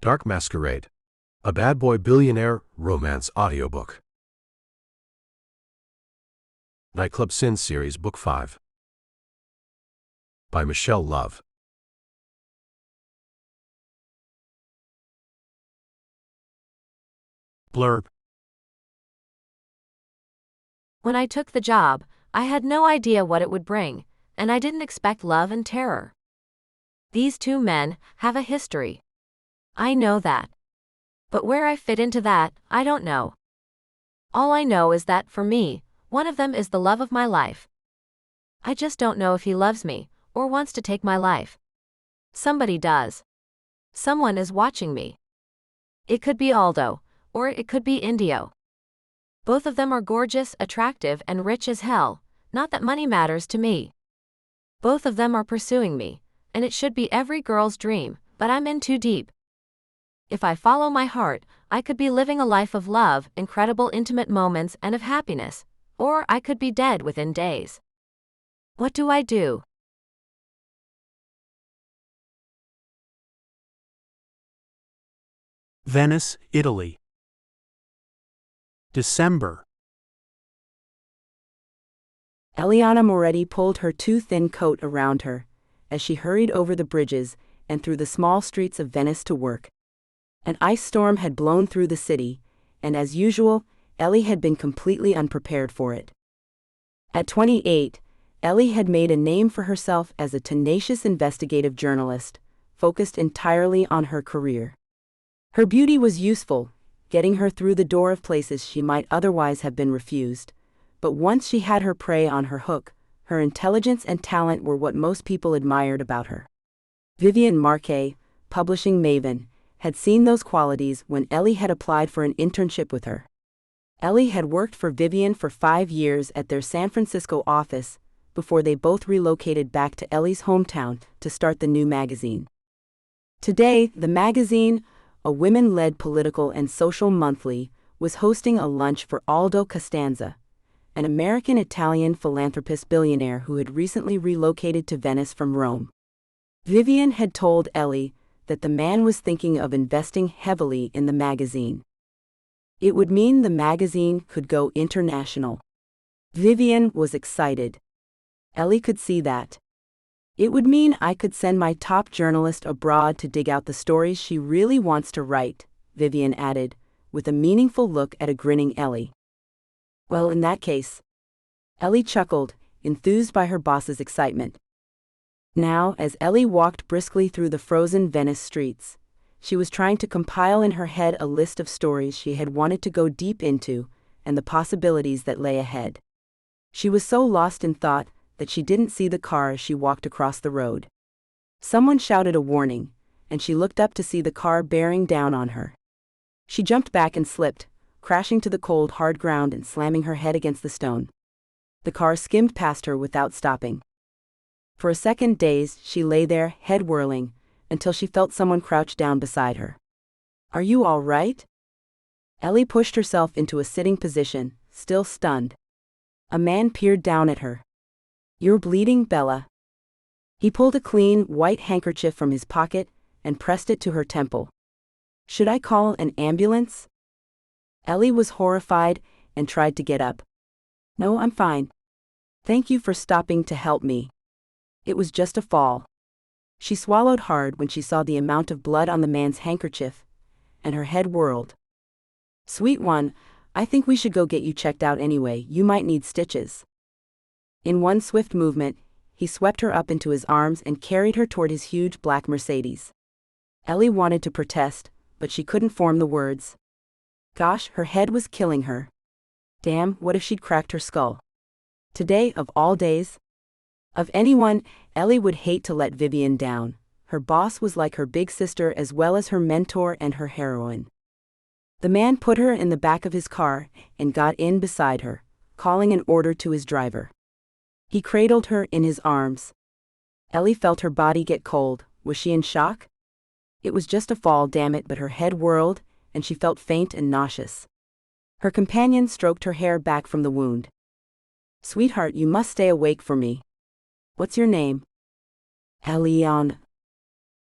Dark Masquerade, a bad boy billionaire romance audiobook. Nightclub Sin Series Book 5 by Michelle Love. Blurb. When I took the job, I had no idea what it would bring, and I didn't expect love and terror. These two men have a history. I know that. But where I fit into that, I don't know. All I know is that, for me, one of them is the love of my life. I just don't know if he loves me, or wants to take my life. Somebody does. Someone is watching me. It could be Aldo, or it could be Indio. Both of them are gorgeous, attractive, and rich as hell, not that money matters to me. Both of them are pursuing me, and it should be every girl's dream, but I'm in too deep. If I follow my heart, I could be living a life of love, incredible intimate moments, and of happiness, or I could be dead within days. What do I do? Venice, Italy. December. Eliana Moretti pulled her too thin coat around her as she hurried over the bridges and through the small streets of Venice to work. An ice storm had blown through the city, and as usual, Ellie had been completely unprepared for it. At 28, Ellie had made a name for herself as a tenacious investigative journalist, focused entirely on her career. Her beauty was useful, getting her through the door of places she might otherwise have been refused, but once she had her prey on her hook, her intelligence and talent were what most people admired about her. Vivian Marquet, publishing maven, had seen those qualities when Ellie had applied for an internship with her. Ellie had worked for Vivian for 5 years at their San Francisco office, before they both relocated back to Ellie's hometown to start the new magazine. Today, the magazine, a women-led political and social monthly, was hosting a lunch for Aldo Costanza, an American-Italian philanthropist billionaire who had recently relocated to Venice from Rome. Vivian had told Ellie that the man was thinking of investing heavily in the magazine. It would mean the magazine could go international. Vivian was excited. Ellie could see that. It would mean I could send my top journalist abroad to dig out the stories she really wants to write, Vivian added, with a meaningful look at a grinning Ellie. Well, in that case. Ellie chuckled, enthused by her boss's excitement. Now, as Ellie walked briskly through the frozen Venice streets, she was trying to compile in her head a list of stories she had wanted to go deep into, and the possibilities that lay ahead. She was so lost in thought that she didn't see the car as she walked across the road. Someone shouted a warning, and she looked up to see the car bearing down on her. She jumped back and slipped, crashing to the cold, hard ground and slamming her head against the stone. The car skimmed past her without stopping. For a second dazed, she lay there, head whirling, until she felt someone crouch down beside her. "Are you all right?" Ellie pushed herself into a sitting position, still stunned. A man peered down at her. "You're bleeding, Bella." He pulled a clean, white handkerchief from his pocket and pressed it to her temple. "Should I call an ambulance?" Ellie was horrified and tried to get up. "No, I'm fine. Thank you for stopping to help me. It was just a fall." She swallowed hard when she saw the amount of blood on the man's handkerchief, and her head whirled. "Sweet one, I think we should go get you checked out anyway. You might need stitches." In one swift movement, he swept her up into his arms and carried her toward his huge black Mercedes. Ellie wanted to protest, but she couldn't form the words. Gosh, her head was killing her. Damn, what if she'd cracked her skull? Today, of all days? Of anyone, Ellie would hate to let Vivian down. Her boss was like her big sister as well as her mentor and her heroine. The man put her in the back of his car and got in beside her, calling an order to his driver. He cradled her in his arms. Ellie felt her body get cold. Was she in shock? It was just a fall, damn it, but her head whirled, and she felt faint and nauseous. Her companion stroked her hair back from the wound. "Sweetheart, you must stay awake for me. What's your name?" "Eliana."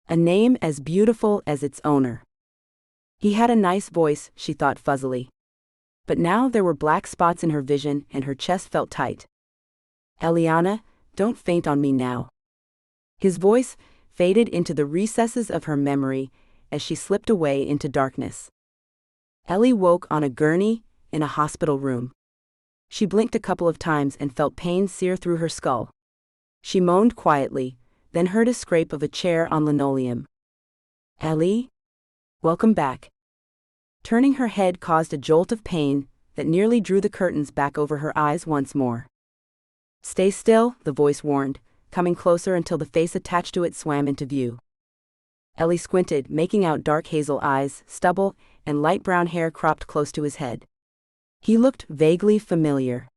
A name as beautiful as its owner. He had a nice voice, she thought fuzzily. But now there were black spots in her vision and her chest felt tight. Eliana, don't faint on me now. His voice faded into the recesses of her memory as she slipped away into darkness. Ellie woke on a gurney in a hospital room. She blinked a couple of times and felt pain sear through her skull. She moaned quietly, then heard a scrape of a chair on linoleum. Ellie? Welcome back. Turning her head caused a jolt of pain that nearly drew the curtains back over her eyes once more. Stay still, the voice warned, coming closer until the face attached to it swam into view. Ellie squinted, making out dark hazel eyes, stubble, and light brown hair cropped close to his head. He looked vaguely familiar.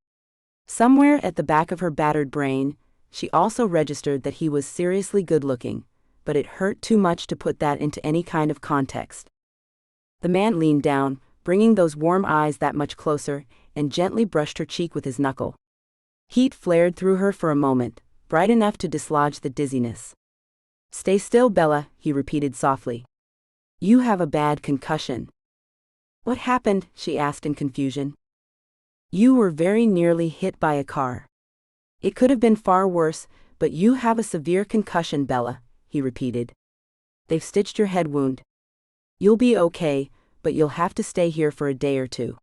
Somewhere at the back of her battered brain, she also registered that he was seriously good-looking, but it hurt too much to put that into any kind of context. The man leaned down, bringing those warm eyes that much closer, and gently brushed her cheek with his knuckle. Heat flared through her for a moment, bright enough to dislodge the dizziness. Stay still, Bella, he repeated softly. You have a bad concussion. What happened? She asked in confusion. You were very nearly hit by a car. It could have been far worse, but you have a severe concussion, Bella, he repeated. They've stitched your head wound. You'll be okay, but you'll have to stay here for a day or two.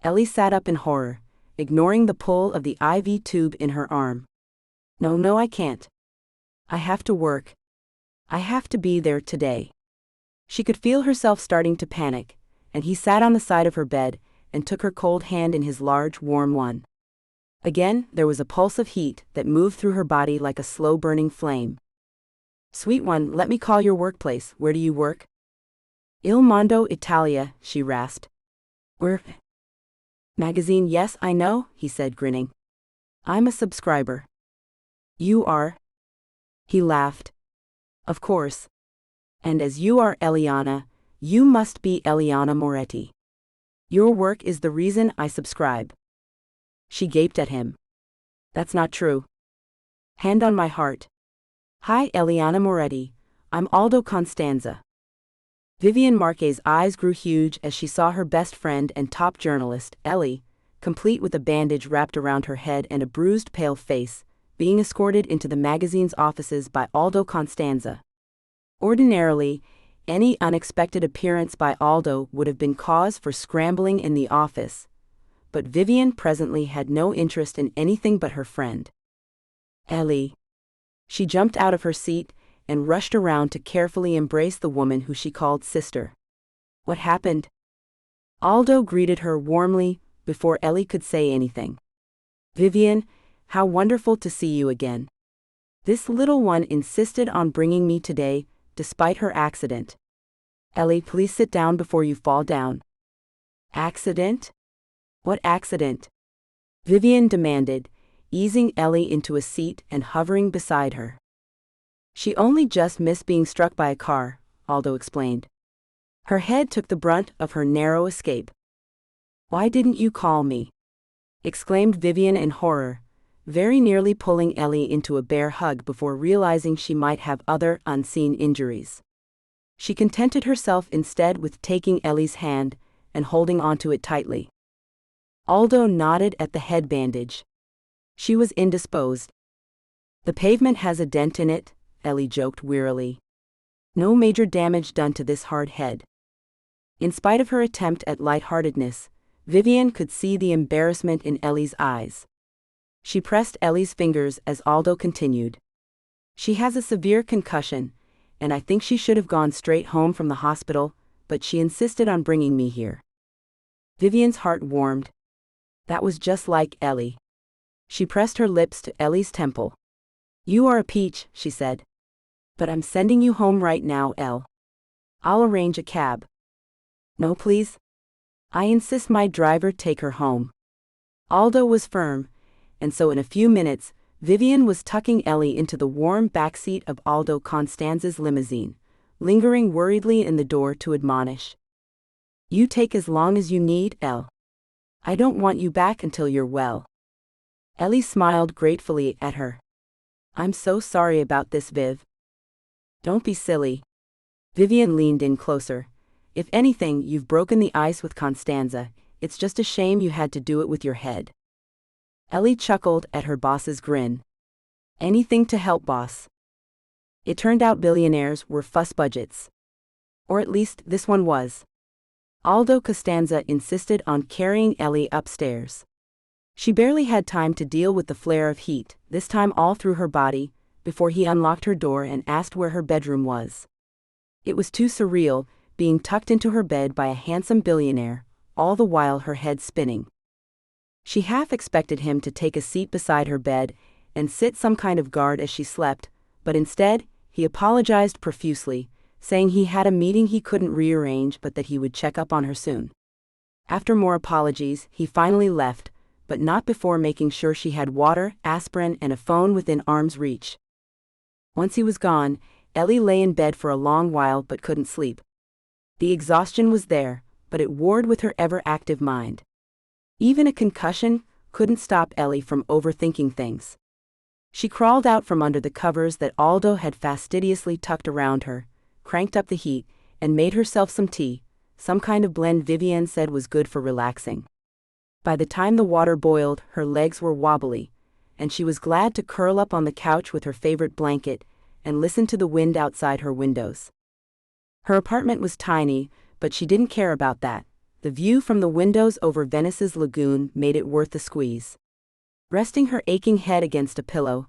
Ellie sat up in horror, ignoring the pull of the IV tube in her arm. No, I can't. I have to work. I have to be there today. She could feel herself starting to panic, and he sat on the side of her bed and took her cold hand in his large, warm one. Again, there was a pulse of heat that moved through her body like a slow-burning flame. Sweet one, let me call your workplace. Where do you work? Il Mondo Italia, she rasped. Where? Magazine, yes, I know, he said, grinning. I'm a subscriber. You are? He laughed. Of course. And as you are Eliana, you must be Eliana Moretti. Your work is the reason I subscribe. She gaped at him. That's not true. Hand on my heart. Hi, Eliana Moretti. I'm Aldo Constanza. Vivian Marquez's eyes grew huge as she saw her best friend and top journalist, Ellie, complete with a bandage wrapped around her head and a bruised, pale face, being escorted into the magazine's offices by Aldo Constanza. Ordinarily, any unexpected appearance by Aldo would have been cause for scrambling in the office, but Vivian presently had no interest in anything but her friend. Ellie. She jumped out of her seat and rushed around to carefully embrace the woman who she called sister. What happened? Aldo greeted her warmly before Ellie could say anything. Vivian, how wonderful to see you again. This little one insisted on bringing me today, despite her accident. Ellie, please sit down before you fall down. Accident? What accident? Vivian demanded, easing Ellie into a seat and hovering beside her. She only just missed being struck by a car, Aldo explained. Her head took the brunt of her narrow escape. Why didn't you call me? Exclaimed Vivian in horror, very nearly pulling Ellie into a bear hug before realizing she might have other unseen injuries. She contented herself instead with taking Ellie's hand and holding onto it tightly. Aldo nodded at the head bandage. She was indisposed. The pavement has a dent in it, Ellie joked wearily. No major damage done to this hard head. In spite of her attempt at lightheartedness, Vivian could see the embarrassment in Ellie's eyes. She pressed Ellie's fingers as Aldo continued. She has a severe concussion, and I think she should have gone straight home from the hospital, but she insisted on bringing me here. Vivian's heart warmed. That was just like Ellie. She pressed her lips to Ellie's temple. You are a peach, she said. But I'm sending you home right now, Elle. I'll arrange a cab. No, please. I insist my driver take her home. Aldo was firm, and so in a few minutes, Vivian was tucking Ellie into the warm backseat of Aldo Constanza's limousine, lingering worriedly in the door to admonish. You take as long as you need, Elle. I don't want you back until you're well. Ellie smiled gratefully at her. I'm so sorry about this, Viv. Don't be silly. Vivian leaned in closer, If anything, you've broken the ice with Constanza. It's just a shame you had to do it with your head. Ellie chuckled at her boss's grin. Anything to help, boss. It turned out billionaires were fuss budgets. Or at least this one was. Aldo Costanza insisted on carrying Ellie upstairs. She barely had time to deal with the flare of heat, this time all through her body, before he unlocked her door and asked where her bedroom was. It was too surreal, being tucked into her bed by a handsome billionaire, all the while her head spinning. She half expected him to take a seat beside her bed and sit some kind of guard as she slept, but instead, he apologized profusely, saying he had a meeting he couldn't rearrange but that he would check up on her soon. After more apologies, he finally left, but not before making sure she had water, aspirin, and a phone within arm's reach. Once he was gone, Ellie lay in bed for a long while but couldn't sleep. The exhaustion was there, but it warred with her ever-active mind. Even a concussion couldn't stop Ellie from overthinking things. She crawled out from under the covers that Aldo had fastidiously tucked around her, cranked up the heat, and made herself some tea, some kind of blend Vivienne said was good for relaxing. By the time the water boiled, her legs were wobbly, and she was glad to curl up on the couch with her favorite blanket and listen to the wind outside her windows. Her apartment was tiny, but she didn't care about that. The view from the windows over Venice's lagoon made it worth the squeeze. Resting her aching head against a pillow,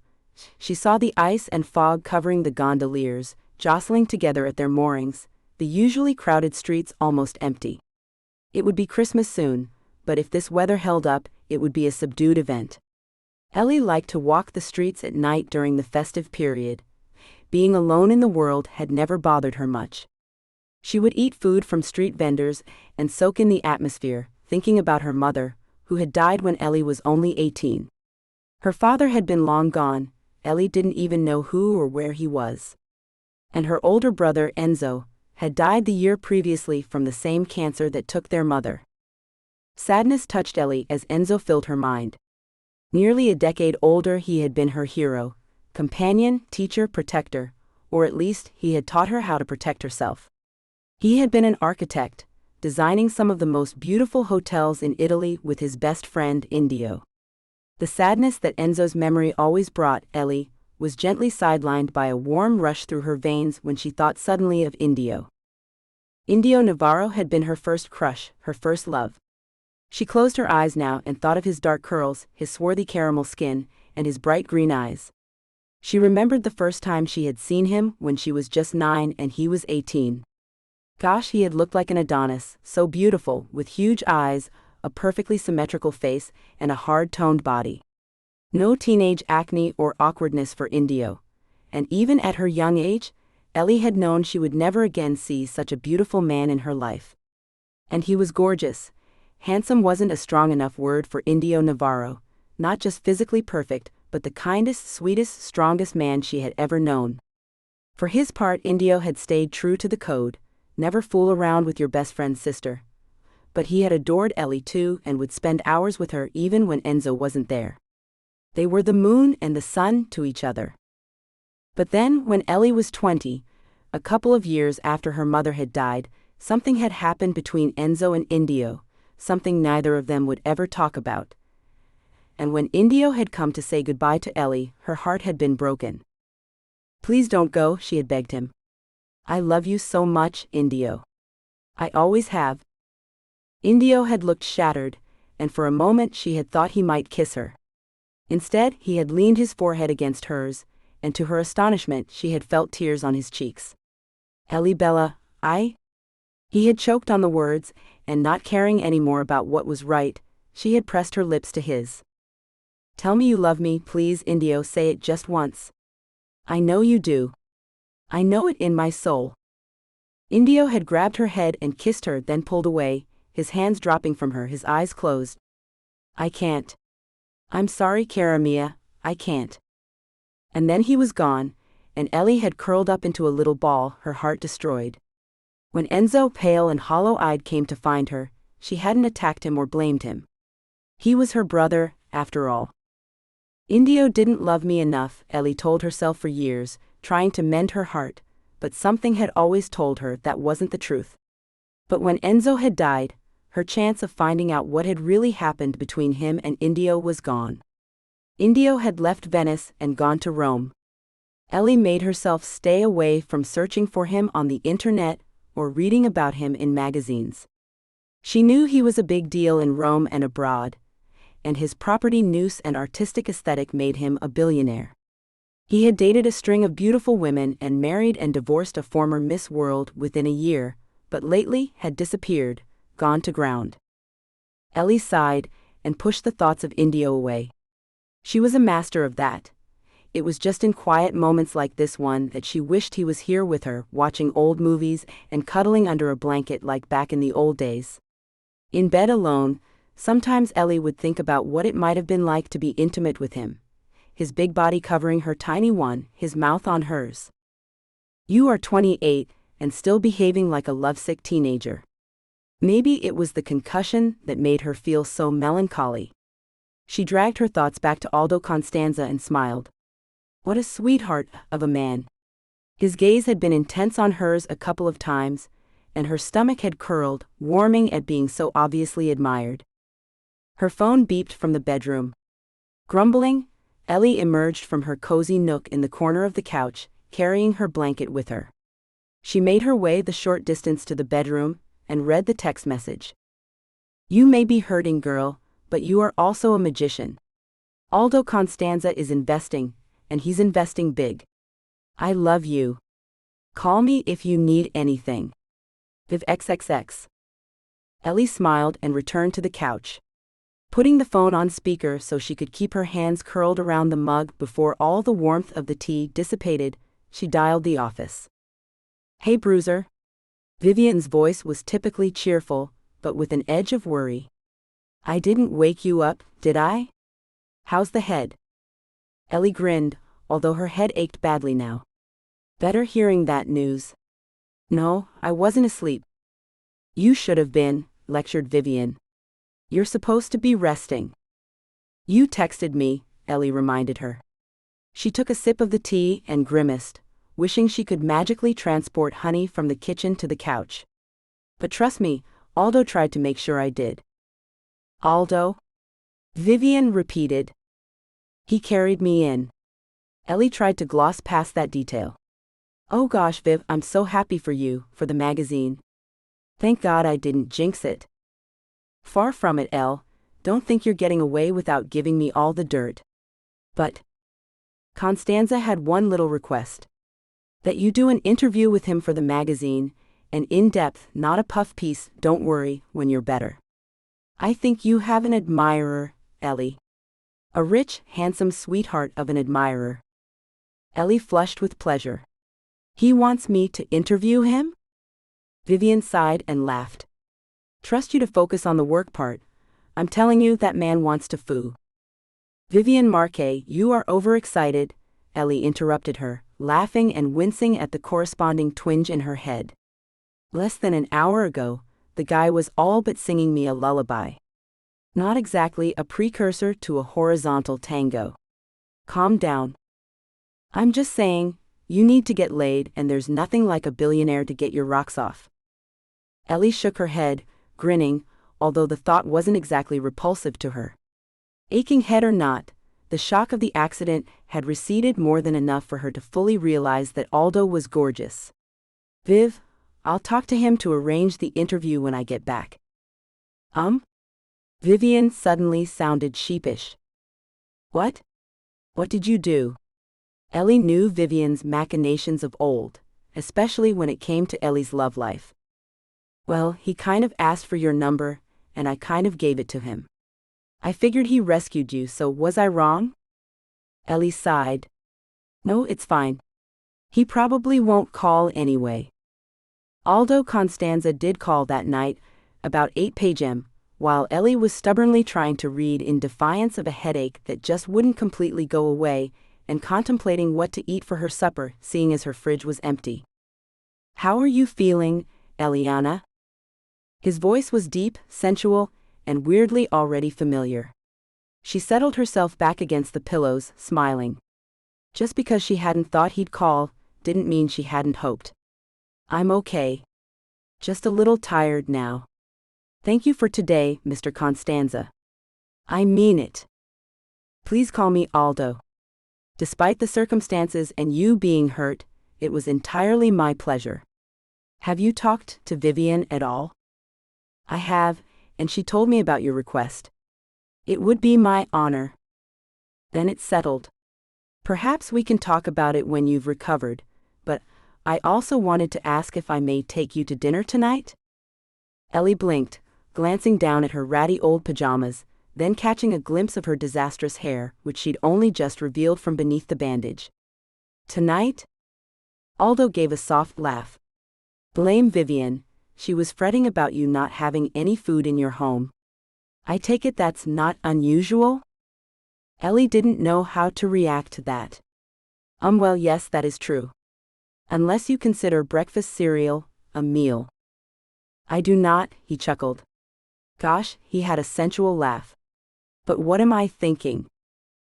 she saw the ice and fog covering the gondoliers, jostling together at their moorings, the usually crowded streets almost empty. It would be Christmas soon, but if this weather held up, it would be a subdued event. Ellie liked to walk the streets at night during the festive period. Being alone in the world had never bothered her much. She would eat food from street vendors and soak in the atmosphere, thinking about her mother, who had died when Ellie was only 18. Her father had been long gone, Ellie didn't even know who or where he was. And her older brother, Enzo, had died the year previously from the same cancer that took their mother. Sadness touched Ellie as Enzo filled her mind. Nearly a decade older, he had been her hero, companion, teacher, protector, or at least he had taught her how to protect herself. He had been an architect, designing some of the most beautiful hotels in Italy with his best friend, Indio. The sadness that Enzo's memory always brought Ellie was gently sidelined by a warm rush through her veins when she thought suddenly of Indio. Indio Navarro had been her first crush, her first love. She closed her eyes now and thought of his dark curls, his swarthy caramel skin, and his bright green eyes. She remembered the first time she had seen him when she was just 9 and he was 18. Gosh, he had looked like an Adonis, so beautiful, with huge eyes, a perfectly symmetrical face, and a hard-toned body. No teenage acne or awkwardness for Indio. And even at her young age, Ellie had known she would never again see such a beautiful man in her life. And he was gorgeous. Handsome wasn't a strong enough word for Indio Navarro, not just physically perfect, but the kindest, sweetest, strongest man she had ever known. For his part, Indio had stayed true to the code. Never fool around with your best friend's sister. But he had adored Ellie too and would spend hours with her even when Enzo wasn't there. They were the moon and the sun to each other. But then, when Ellie was 20, a couple of years after her mother had died, something had happened between Enzo and Indio, something neither of them would ever talk about. And when Indio had come to say goodbye to Ellie, her heart had been broken. "Please don't go," she had begged him. "I love you so much, Indio. I always have." Indio had looked shattered, and for a moment she had thought he might kiss her. Instead, he had leaned his forehead against hers, and to her astonishment she had felt tears on his cheeks. "Ellie Bella, He had choked on the words, and not caring any more about what was right, she had pressed her lips to his. "Tell me you love me, please, Indio, say it just once." "I know you do. I know it in my soul." Indio had grabbed her head and kissed her, then pulled away, his hands dropping from her, his eyes closed. "I can't. I'm sorry, cara mia, I can't." And then he was gone, and Ellie had curled up into a little ball, her heart destroyed. When Enzo, pale and hollow-eyed, came to find her, she hadn't attacked him or blamed him. He was her brother, after all. Indio didn't love me enough, Ellie told herself for years, trying to mend her heart, but something had always told her that wasn't the truth. But when Enzo had died, her chance of finding out what had really happened between him and Indio was gone. Indio had left Venice and gone to Rome. Ellie made herself stay away from searching for him on the internet or reading about him in magazines. She knew he was a big deal in Rome and abroad, and his property nous and artistic aesthetic made him a billionaire. He had dated a string of beautiful women and married and divorced a former Miss World within a year, but lately had disappeared, gone to ground. Ellie sighed and pushed the thoughts of Indio away. She was a master of that. It was just in quiet moments like this one that she wished he was here with her, watching old movies and cuddling under a blanket like back in the old days. In bed alone, sometimes Ellie would think about what it might have been like to be intimate with him, his big body covering her tiny one, his mouth on hers. "You are 28 and still behaving like a lovesick teenager." Maybe it was the concussion that made her feel so melancholy. She dragged her thoughts back to Aldo Constanza and smiled. What a sweetheart of a man. His gaze had been intense on hers a couple of times, and her stomach had curled, warming at being so obviously admired. Her phone beeped from the bedroom. Grumbling, Ellie emerged from her cozy nook in the corner of the couch, carrying her blanket with her. She made her way the short distance to the bedroom and read the text message. "You may be hurting, girl, but you are also a magician. Aldo Constanza is investing, and he's investing big. I love you. Call me if you need anything. Viv XXX." Ellie smiled and returned to the couch. Putting the phone on speaker so she could keep her hands curled around the mug before all the warmth of the tea dissipated, she dialed the office. "Hey, Bruiser." Vivian's voice was typically cheerful, but with an edge of worry. "I didn't wake you up, did I? How's the head?" Ellie grinned, although her head ached badly now. "Better hearing that news." "No, I wasn't asleep." "You should have been," lectured Vivian. "You're supposed to be resting." "You texted me," Ellie reminded her. She took a sip of the tea and grimaced, wishing she could magically transport honey from the kitchen to the couch. "But trust me, Aldo tried to make sure I did." "Aldo?" Vivian repeated. "He carried me in." Ellie tried to gloss past that detail. "Oh gosh, Viv, I'm so happy for you, for the magazine. Thank God I didn't jinx it." "Far from it, Elle. Don't think you're getting away without giving me all the dirt." "But..." Constanza had one little request. "That you do an interview with him for the magazine, and in-depth, not a puff piece, don't worry, when you're better. I think you have an admirer, Ellie. A rich, handsome sweetheart of an admirer." Ellie flushed with pleasure. "He wants me to interview him?" Vivian sighed and laughed. "Trust you to focus on the work part. I'm telling you that man wants to foo." "Vivian Marquet, you are overexcited," Ellie interrupted her, laughing and wincing at the corresponding twinge in her head. "Less than an hour ago, the guy was all but singing me a lullaby. Not exactly a precursor to a horizontal tango. Calm down. I'm just saying, you need to get laid and there's nothing like a billionaire to get your rocks off." Ellie shook her head, grinning, although the thought wasn't exactly repulsive to her. Aching head or not, the shock of the accident had receded more than enough for her to fully realize that Aldo was gorgeous. "Viv, I'll talk to him to arrange the interview when I get back." Vivian suddenly sounded sheepish. "What? What did you do?" Ellie knew Vivian's machinations of old, especially when it came to Ellie's love life. "Well, he kind of asked for your number, and I kind of gave it to him. I figured he rescued you, so was I wrong?" Ellie sighed. "No, it's fine. He probably won't call anyway." Aldo Constanza did call that night, about 8 p.m., while Ellie was stubbornly trying to read in defiance of a headache that just wouldn't completely go away, and contemplating what to eat for her supper, seeing as her fridge was empty. "How are you feeling, Eliana?" His voice was deep, sensual, and weirdly already familiar. She settled herself back against the pillows, smiling. Just because she hadn't thought he'd call, didn't mean she hadn't hoped. "I'm okay." Just a little tired now. Thank you for today, Mr. Constanza. I mean it. Please call me Aldo. Despite the circumstances and you being hurt, it was entirely my pleasure. Have you talked to Vivian at all? I have, and she told me about your request. It would be my honor. Then it's settled. Perhaps we can talk about it when you've recovered, but I also wanted to ask if I may take you to dinner tonight? Ellie blinked, glancing down at her ratty old pajamas, then catching a glimpse of her disastrous hair, which she'd only just revealed from beneath the bandage. Tonight? Aldo gave a soft laugh. Blame Vivian, she was fretting about you not having any food in your home. I take it that's not unusual? Ellie didn't know how to react to that. Well, yes, that is true. Unless you consider breakfast cereal a meal. I do not, he chuckled. Gosh, he had a sensual laugh. But what am I thinking?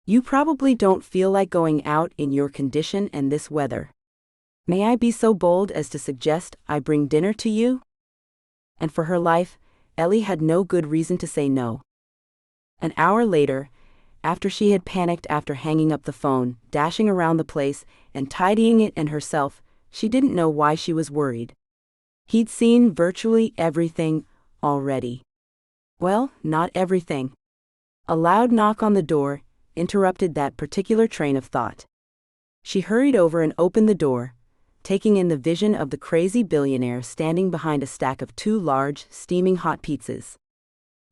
You probably don't feel like going out in your condition and this weather. May I be so bold as to suggest I bring dinner to you? And for her life, Ellie had no good reason to say no. An hour later, after she had panicked after hanging up the phone, dashing around the place, and tidying it and herself, she didn't know why she was worried. He'd seen virtually everything already. Well, not everything. A loud knock on the door interrupted that particular train of thought. She hurried over and opened the door, taking in the vision of the crazy billionaire standing behind a stack of 2 large, steaming hot pizzas.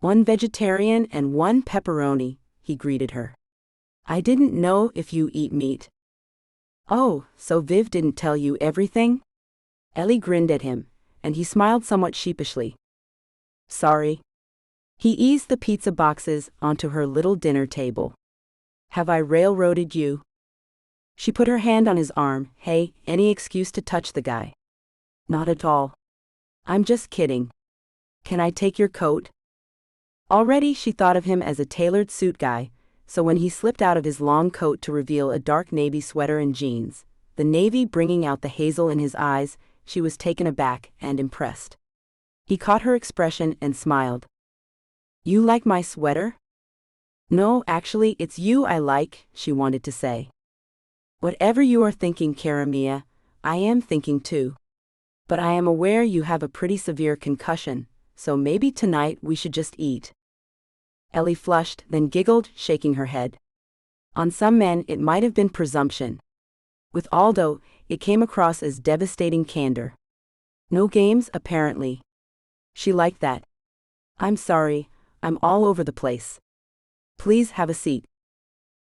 One vegetarian and one pepperoni, he greeted her. I didn't know if you eat meat. Oh, so Viv didn't tell you everything? Ellie grinned at him, and he smiled somewhat sheepishly. Sorry. He eased the pizza boxes onto her little dinner table. Have I railroaded you? She put her hand on his arm. Hey, any excuse to touch the guy? Not at all. I'm just kidding. Can I take your coat? Already she thought of him as a tailored suit guy, so when he slipped out of his long coat to reveal a dark navy sweater and jeans, the navy bringing out the hazel in his eyes, she was taken aback and impressed. He caught her expression and smiled. You like my sweater? No, actually, it's you I like, she wanted to say. Whatever you are thinking, cara mia, I am thinking too. But I am aware you have a pretty severe concussion, so maybe tonight we should just eat. Ellie flushed, then giggled, shaking her head. On some men it might have been presumption. With Aldo, it came across as devastating candor. No games, apparently. She liked that. I'm sorry, I'm all over the place. Please have a seat.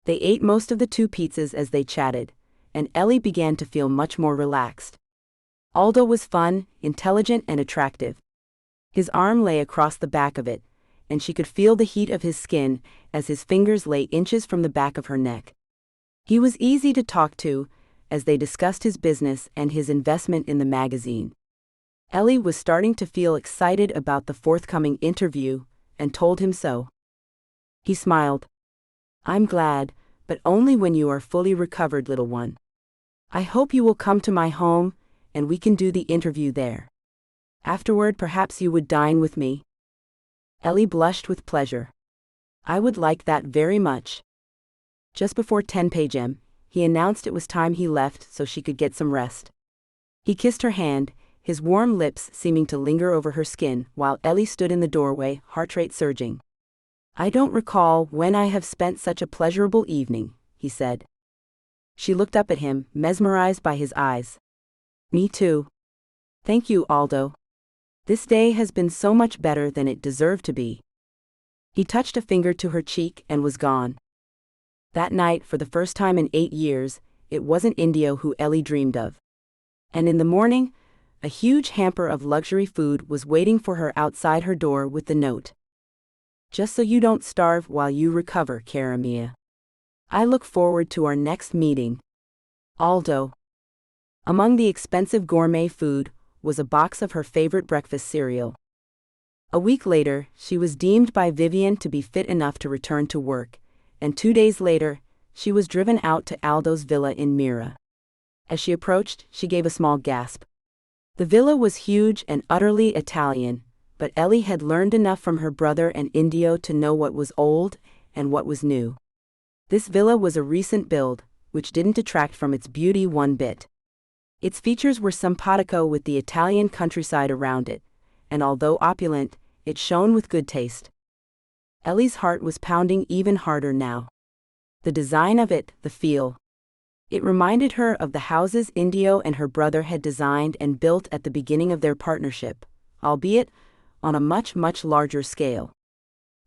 They ate most of the 2 pizzas as they chatted, and Ellie began to feel much more relaxed. Aldo was fun, intelligent, and attractive. His arm lay across the back of it, and she could feel the heat of his skin as his fingers lay inches from the back of her neck. He was easy to talk to, as they discussed his business and his investment in the magazine. Ellie was starting to feel excited about the forthcoming interview, and told him so. He smiled. I'm glad, but only when you are fully recovered, little one. I hope you will come to my home, and we can do the interview there. Afterward, perhaps you would dine with me. Ellie blushed with pleasure. I would like that very much. Just before 10 p.m., he announced it was time he left so she could get some rest. He kissed her hand, his warm lips seeming to linger over her skin, while Ellie stood in the doorway, heart rate surging. I don't recall when I have spent such a pleasurable evening, he said. She looked up at him, mesmerized by his eyes. Me too. Thank you, Aldo. This day has been so much better than it deserved to be. He touched a finger to her cheek and was gone. That night, for the first time in 8 years, it wasn't Indio who Ellie dreamed of. And in the morning, a huge hamper of luxury food was waiting for her outside her door with the note. Just so you don't starve while you recover, cara mia. I look forward to our next meeting. Aldo. Among the expensive gourmet food was a box of her favorite breakfast cereal. A week later, she was deemed by Vivian to be fit enough to return to work, and 2 days later, she was driven out to Aldo's villa in Mira. As she approached, she gave a small gasp. The villa was huge and utterly Italian, but Ellie had learned enough from her brother and Indio to know what was old and what was new. This villa was a recent build, which didn't detract from its beauty one bit. Its features were simpatico with the Italian countryside around it, and although opulent, it shone with good taste. Ellie's heart was pounding even harder now. The design of it, the feel. It reminded her of the houses Indio and her brother had designed and built at the beginning of their partnership, albeit on a much, much larger scale.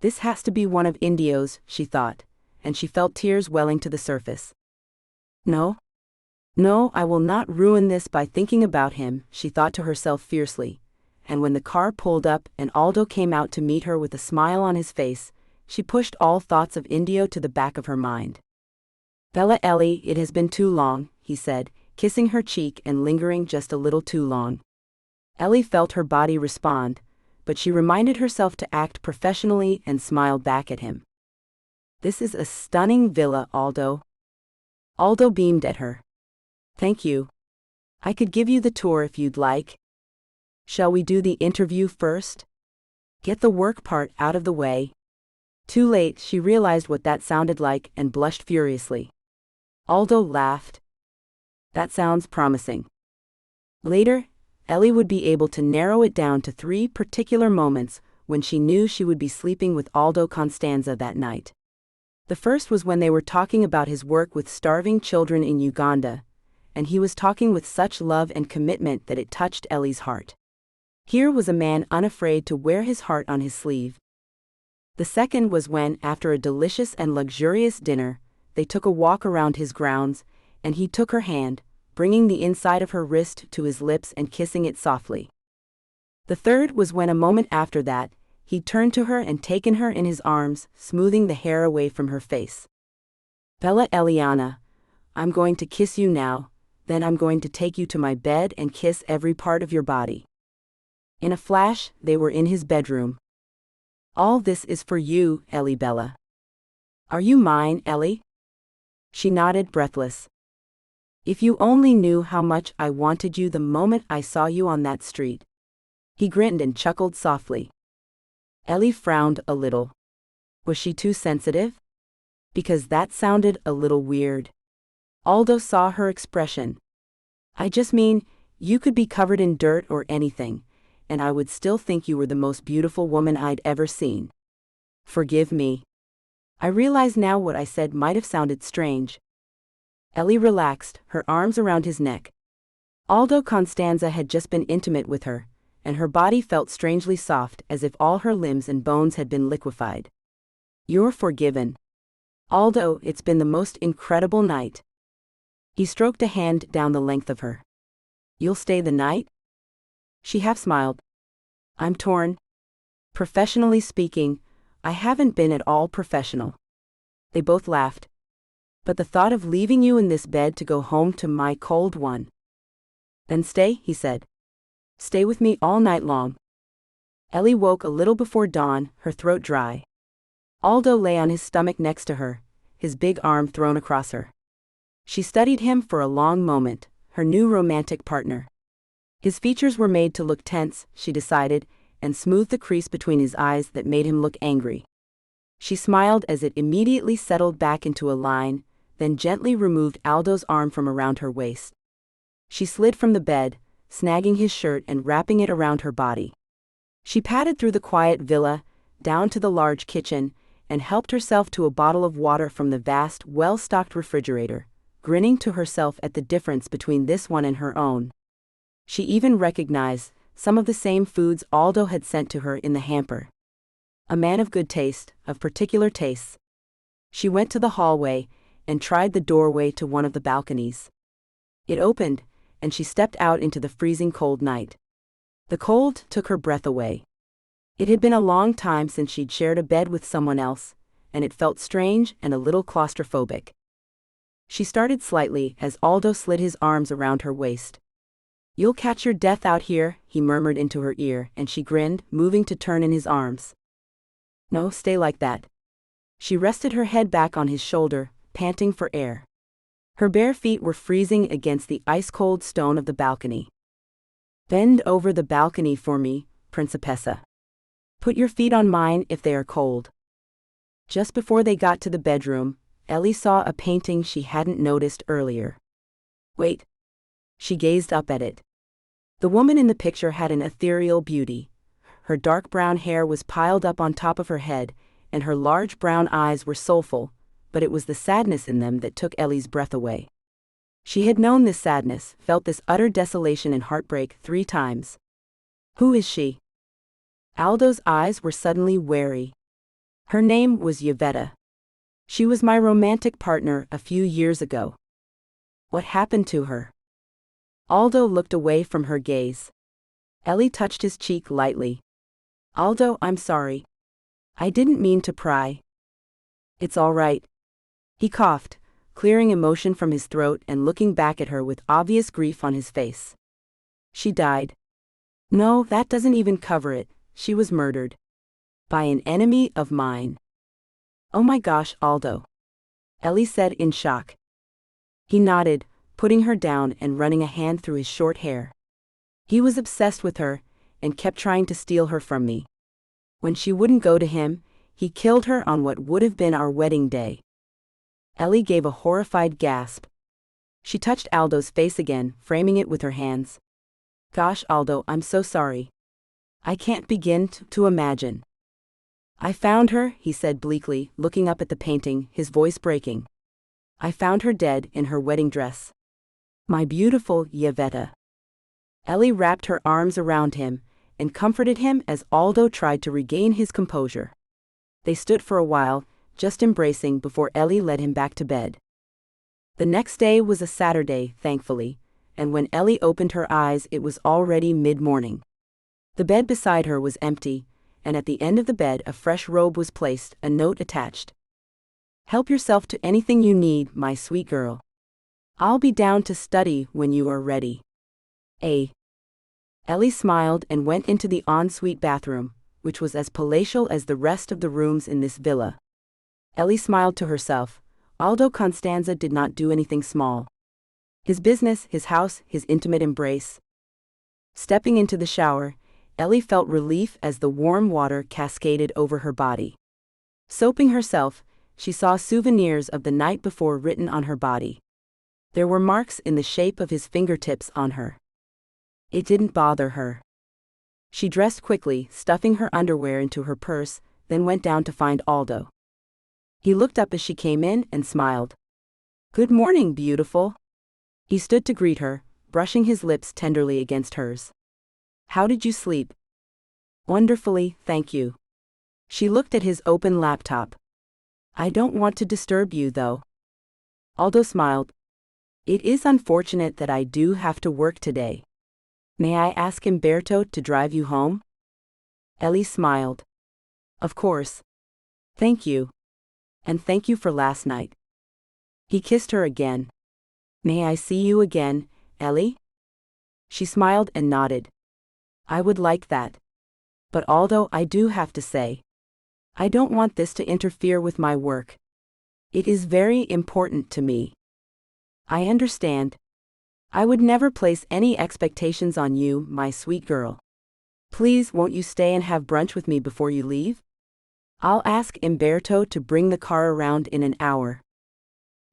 This has to be one of Indio's, she thought, and she felt tears welling to the surface. No, I will not ruin this by thinking about him, she thought to herself fiercely, and when the car pulled up and Aldo came out to meet her with a smile on his face, she pushed all thoughts of Indio to the back of her mind. Bella Ellie, it has been too long, he said, kissing her cheek and lingering just a little too long. Ellie felt her body respond, but she reminded herself to act professionally and smiled back at him. This is a stunning villa, Aldo. Aldo beamed at her. Thank you. I could give you the tour if you'd like. Shall we do the interview first? Get the work part out of the way. Too late, she realized what that sounded like and blushed furiously. Aldo laughed. That sounds promising. Later, Ellie would be able to narrow it down to 3 particular moments when she knew she would be sleeping with Aldo Constanza that night. The first was when they were talking about his work with starving children in Uganda, and he was talking with such love and commitment that it touched Ellie's heart. Here was a man unafraid to wear his heart on his sleeve. The second was when, after a delicious and luxurious dinner, they took a walk around his grounds, and he took her hand, bringing the inside of her wrist to his lips and kissing it softly. The third was when a moment after that, he'd turned to her and taken her in his arms, smoothing the hair away from her face. Bella Eliana, I'm going to kiss you now, then I'm going to take you to my bed and kiss every part of your body. In a flash, they were in his bedroom. All this is for you, Ellie Bella. Are you mine, Ellie? She nodded, breathless. If you only knew how much I wanted you the moment I saw you on that street. He grinned and chuckled softly. Ellie frowned a little. Was she too sensitive? Because that sounded a little weird. Aldo saw her expression. I just mean, you could be covered in dirt or anything, and I would still think you were the most beautiful woman I'd ever seen. Forgive me. I realize now what I said might have sounded strange. Ellie relaxed, her arms around his neck. Aldo Constanza had just been intimate with her, and her body felt strangely soft as if all her limbs and bones had been liquefied. You're forgiven. Aldo, it's been the most incredible night. He stroked a hand down the length of her. You'll stay the night? She half smiled. I'm torn. Professionally speaking, I haven't been at all professional. They both laughed. But the thought of leaving you in this bed to go home to my cold one. Then stay, he said. Stay with me all night long. Ellie woke a little before dawn, her throat dry. Aldo lay on his stomach next to her, his big arm thrown across her. She studied him for a long moment, her new romantic partner. His features were made to look tense, she decided, and smoothed the crease between his eyes that made him look angry. She smiled as it immediately settled back into a line, then gently removed Aldo's arm from around her waist. She slid from the bed, snagging his shirt and wrapping it around her body. She padded through the quiet villa, down to the large kitchen, and helped herself to a bottle of water from the vast, well-stocked refrigerator, grinning to herself at the difference between this one and her own. She even recognized some of the same foods Aldo had sent to her in the hamper. A man of good taste, of particular tastes. She went to the hallway and tried the doorway to one of the balconies. It opened, and she stepped out into the freezing cold night. The cold took her breath away. It had been a long time since she'd shared a bed with someone else, and it felt strange and a little claustrophobic. She started slightly as Aldo slid his arms around her waist. You'll catch your death out here, he murmured into her ear, and she grinned, moving to turn in his arms. No, stay like that. She rested her head back on his shoulder, panting for air. Her bare feet were freezing against the ice-cold stone of the balcony. Bend over the balcony for me, Principessa. Put your feet on mine if they are cold. Just before they got to the bedroom, Ellie saw a painting she hadn't noticed earlier. Wait. She gazed up at it. The woman in the picture had an ethereal beauty. Her dark brown hair was piled up on top of her head, and her large brown eyes were soulful, but it was the sadness in them that took Ellie's breath away. She had known this sadness, felt this utter desolation and heartbreak 3 times. Who is she? Aldo's eyes were suddenly wary. Her name was Yvetta. She was my romantic partner a few years ago. What happened to her? Aldo looked away from her gaze. Ellie touched his cheek lightly. Aldo, I'm sorry. I didn't mean to pry. It's all right. He coughed, clearing emotion from his throat and looking back at her with obvious grief on his face. She died. No, that doesn't even cover it. She was murdered. By an enemy of mine. Oh my gosh, Aldo. Ellie said in shock. He nodded, putting her down and running a hand through his short hair. He was obsessed with her, and kept trying to steal her from me. When she wouldn't go to him, he killed her on what would have been our wedding day. Ellie gave a horrified gasp. She touched Aldo's face again, framing it with her hands. Gosh, Aldo, I'm so sorry. I can't begin to imagine. I found her, he said bleakly, looking up at the painting, his voice breaking. I found her dead in her wedding dress. My beautiful Yvetta. Ellie wrapped her arms around him and comforted him as Aldo tried to regain his composure. They stood for a while, just embracing before Ellie led him back to bed. The next day was a Saturday, thankfully, and when Ellie opened her eyes it was already mid-morning. The bed beside her was empty, and at the end of the bed a fresh robe was placed, a note attached. Help yourself to anything you need, my sweet girl. I'll be down to study when you are ready. Ellie smiled and went into the ensuite bathroom, which was as palatial as the rest of the rooms in this villa. Ellie smiled to herself. Aldo Constanza did not do anything small. His business, his house, his intimate embrace. Stepping into the shower, Ellie felt relief as the warm water cascaded over her body. Soaping herself, she saw souvenirs of the night before written on her body. There were marks in the shape of his fingertips on her. It didn't bother her. She dressed quickly, stuffing her underwear into her purse, then went down to find Aldo. He looked up as she came in and smiled. Good morning, beautiful. He stood to greet her, brushing his lips tenderly against hers. How did you sleep? Wonderfully, thank you. She looked at his open laptop. I don't want to disturb you, though. Aldo smiled. It is unfortunate that I do have to work today. May I ask Umberto to drive you home? Ellie smiled. Of course. Thank you. And thank you for last night. He kissed her again. May I see you again, Ellie? She smiled and nodded. I would like that. But Aldo, I do have to say, I don't want this to interfere with my work. It is very important to me. I understand. I would never place any expectations on you, my sweet girl. Please, won't you stay and have brunch with me before you leave? I'll ask Umberto to bring the car around in an hour.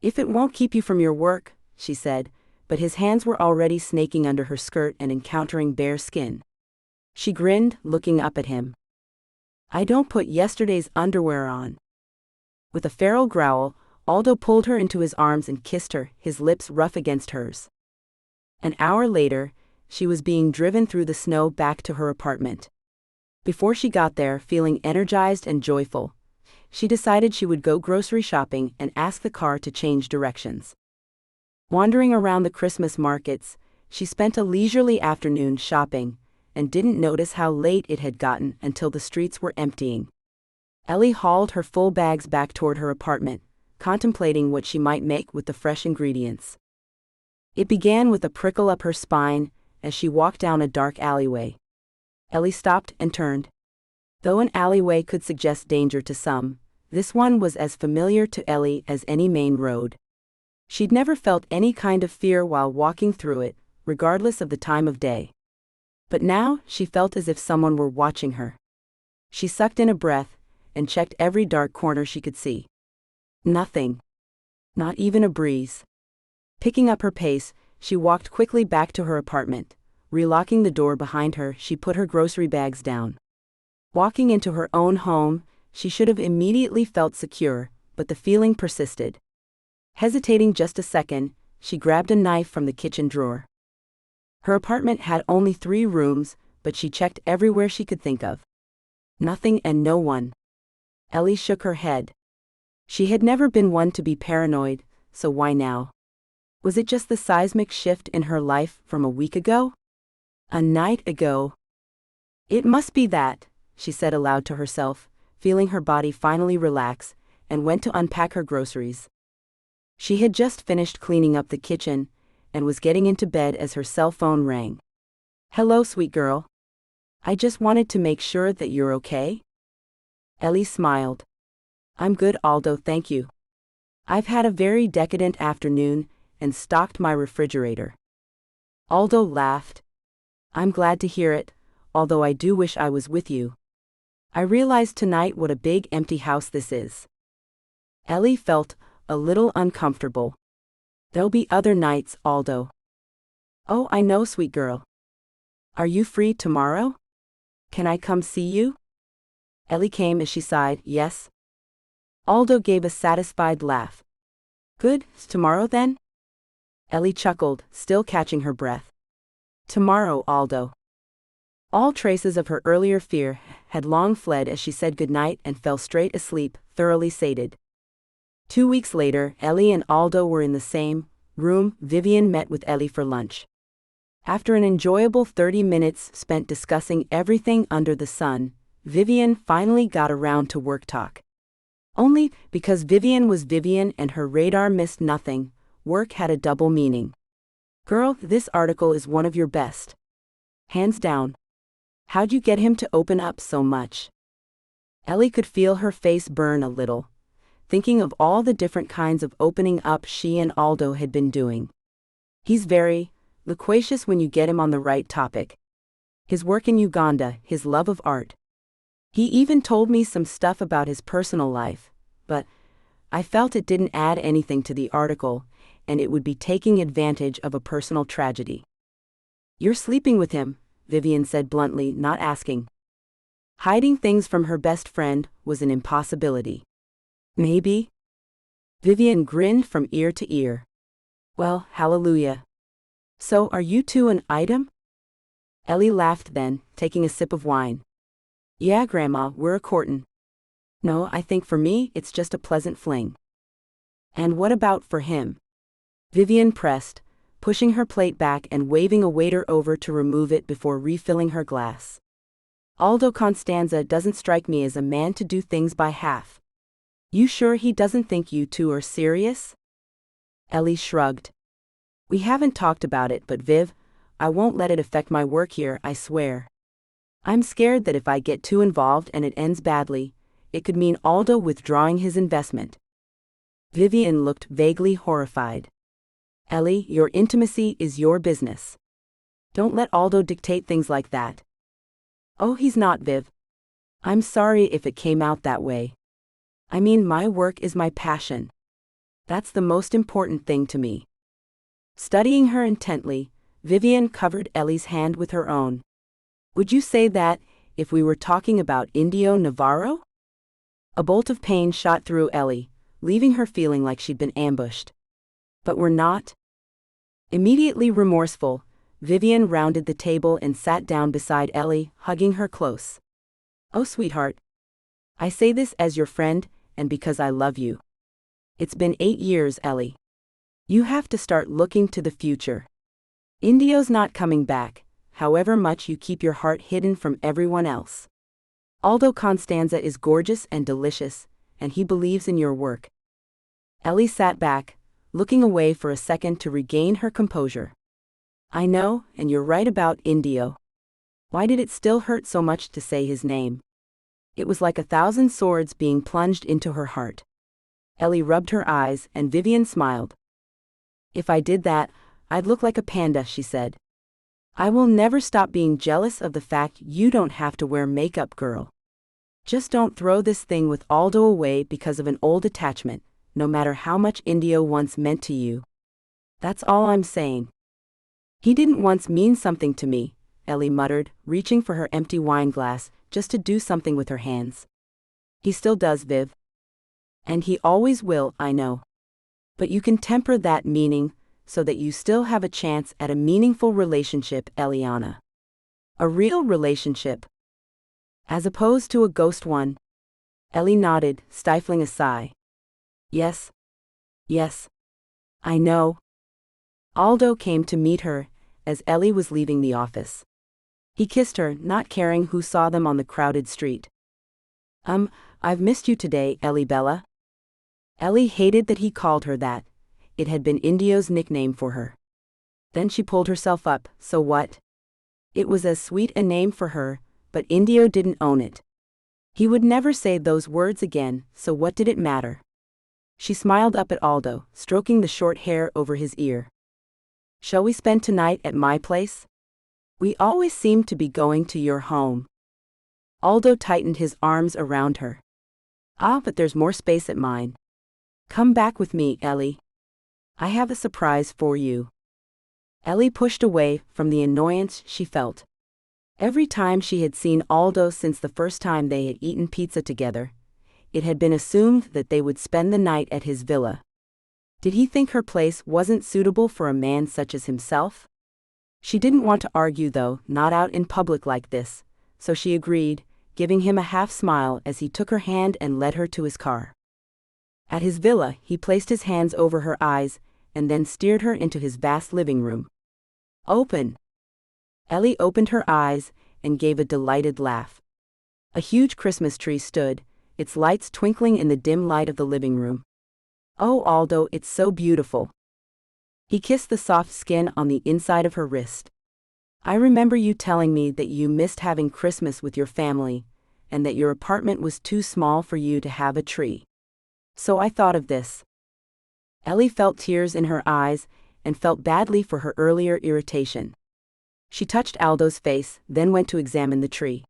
If it won't keep you from your work, she said, but his hands were already snaking under her skirt and encountering bare skin. She grinned, looking up at him. I don't put yesterday's underwear on. With a feral growl, Aldo pulled her into his arms and kissed her, his lips rough against hers. An hour later, she was being driven through the snow back to her apartment. Before she got there, feeling energized and joyful, she decided she would go grocery shopping and ask the car to change directions. Wandering around the Christmas markets, she spent a leisurely afternoon shopping, and didn't notice how late it had gotten until the streets were emptying. Ellie hauled her full bags back toward her apartment, contemplating what she might make with the fresh ingredients. It began with a prickle up her spine as she walked down a dark alleyway. Ellie stopped and turned. Though an alleyway could suggest danger to some, this one was as familiar to Ellie as any main road. She'd never felt any kind of fear while walking through it, regardless of the time of day. But now she felt as if someone were watching her. She sucked in a breath and checked every dark corner she could see. Nothing. Not even a breeze. Picking up her pace, she walked quickly back to her apartment. Relocking the door behind her, she put her grocery bags down. Walking into her own home, she should have immediately felt secure, but the feeling persisted. Hesitating just a second, she grabbed a knife from the kitchen drawer. Her apartment had only 3 rooms, but she checked everywhere she could think of. Nothing and no one. Ellie shook her head. She had never been one to be paranoid, so why now? Was it just the seismic shift in her life from a week ago? A night ago? It must be that, she said aloud to herself, feeling her body finally relax, and went to unpack her groceries. She had just finished cleaning up the kitchen, and was getting into bed as her cell phone rang. "Hello, sweet girl. I just wanted to make sure that you're okay." Ellie smiled. "I'm good, Aldo, thank you. I've had a very decadent afternoon, and stocked my refrigerator." Aldo laughed. "I'm glad to hear it, although I do wish I was with you. I realized tonight what a big empty house this is." Ellie felt a little uncomfortable. "There'll be other nights, Aldo." "Oh, I know, sweet girl. Are you free tomorrow? Can I come see you?" Ellie came as she sighed, "Yes." Aldo gave a satisfied laugh. "Good, tomorrow then?" Ellie chuckled, still catching her breath. "Tomorrow, Aldo." All traces of her earlier fear had long fled as she said goodnight and fell straight asleep, thoroughly sated. 2 weeks later, Ellie and Aldo were in the same room. Vivian met with Ellie for lunch. After an enjoyable 30 minutes spent discussing everything under the sun, Vivian finally got around to work talk. Only because Vivian was Vivian and her radar missed nothing, work had a double meaning. "Girl, this article is one of your best. Hands down. How'd you get him to open up so much?" Ellie could feel her face burn a little, thinking of all the different kinds of opening up she and Aldo had been doing. "He's very loquacious when you get him on the right topic. His work in Uganda, his love of art. He even told me some stuff about his personal life, but I felt it didn't add anything to the article, and it would be taking advantage of a personal tragedy." "You're sleeping with him," Vivian said bluntly, not asking. Hiding things from her best friend was an impossibility. "Maybe." Vivian grinned from ear to ear. "Well, hallelujah. So are you two an item?" Ellie laughed then, taking a sip of wine. "Yeah, Grandma, we're a courtin'. No, I think for me it's just a pleasant fling." "And what about for him?" Vivian pressed, pushing her plate back and waving a waiter over to remove it before refilling her glass. "Aldo Constanza doesn't strike me as a man to do things by half. You sure he doesn't think you two are serious?" Ellie shrugged. "We haven't talked about it, but Viv, I won't let it affect my work here, I swear. I'm scared that if I get too involved and it ends badly, it could mean Aldo withdrawing his investment." Vivian looked vaguely horrified. "Ellie, your intimacy is your business. Don't let Aldo dictate things like that." "Oh, he's not, Viv. I'm sorry if it came out that way. I mean, my work is my passion. That's the most important thing to me." Studying her intently, Vivian covered Ellie's hand with her own. "Would you say that, if we were talking about Indio Navarro?" A bolt of pain shot through Ellie, leaving her feeling like she'd been ambushed. "But we're not?" Immediately remorseful, Vivian rounded the table and sat down beside Ellie, hugging her close. "Oh, sweetheart. I say this as your friend, and because I love you. It's been 8 years, Ellie. You have to start looking to the future. Indio's not coming back, however much you keep your heart hidden from everyone else. Aldo Constanza is gorgeous and delicious, and he believes in your work." Ellie sat back, looking away for a second to regain her composure. "I know, and you're right about Indio. Why did it still hurt so much to say his name? It was like 1,000 swords being plunged into her heart." Ellie rubbed her eyes, and Vivian smiled. "If I did that, I'd look like a panda," she said. I will never stop being jealous of the fact you don't have to wear makeup, girl. Just don't throw this thing with Aldo away because of an old attachment, no matter how much Indio once meant to you. That's all I'm saying. He didn't once mean something to me, Ellie muttered, reaching for her empty wine glass, just to do something with her hands. He still does, Viv. And he always will, I know. But you can temper that meaning, so that you still have a chance at a meaningful relationship, Eliana. A real relationship. As opposed to a ghost one. Ellie nodded, stifling a sigh. Yes. Yes. I know. Aldo came to meet her, as Ellie was leaving the office. He kissed her, not caring who saw them on the crowded street. I've missed you today, Ellie Bella. Ellie hated that he called her that. It had been Indio's nickname for her. Then she pulled herself up, so what? It was as sweet a name for her, but Indio didn't own it. He would never say those words again, so what did it matter? She smiled up at Aldo, stroking the short hair over his ear. Shall we spend tonight at my place? We always seem to be going to your home. Aldo tightened his arms around her. But there's more space at mine. Come back with me, Ellie. I have a surprise for you. Ellie pushed away from the annoyance she felt. Every time she had seen Aldo since the first time they had eaten pizza together, it had been assumed that they would spend the night at his villa. Did he think her place wasn't suitable for a man such as himself? She didn't want to argue, though, not out in public like this, so she agreed, giving him a half-smile as he took her hand and led her to his car. At his villa, he placed his hands over her eyes and then steered her into his vast living room. Open! Ellie opened her eyes and gave a delighted laugh. A huge Christmas tree stood, its lights twinkling in the dim light of the living room. Oh, Aldo, it's so beautiful. He kissed the soft skin on the inside of her wrist. I remember you telling me that you missed having Christmas with your family, and that your apartment was too small for you to have a tree. So I thought of this. Ellie felt tears in her eyes and felt badly for her earlier irritation. She touched Aldo's face, then went to examine the tree.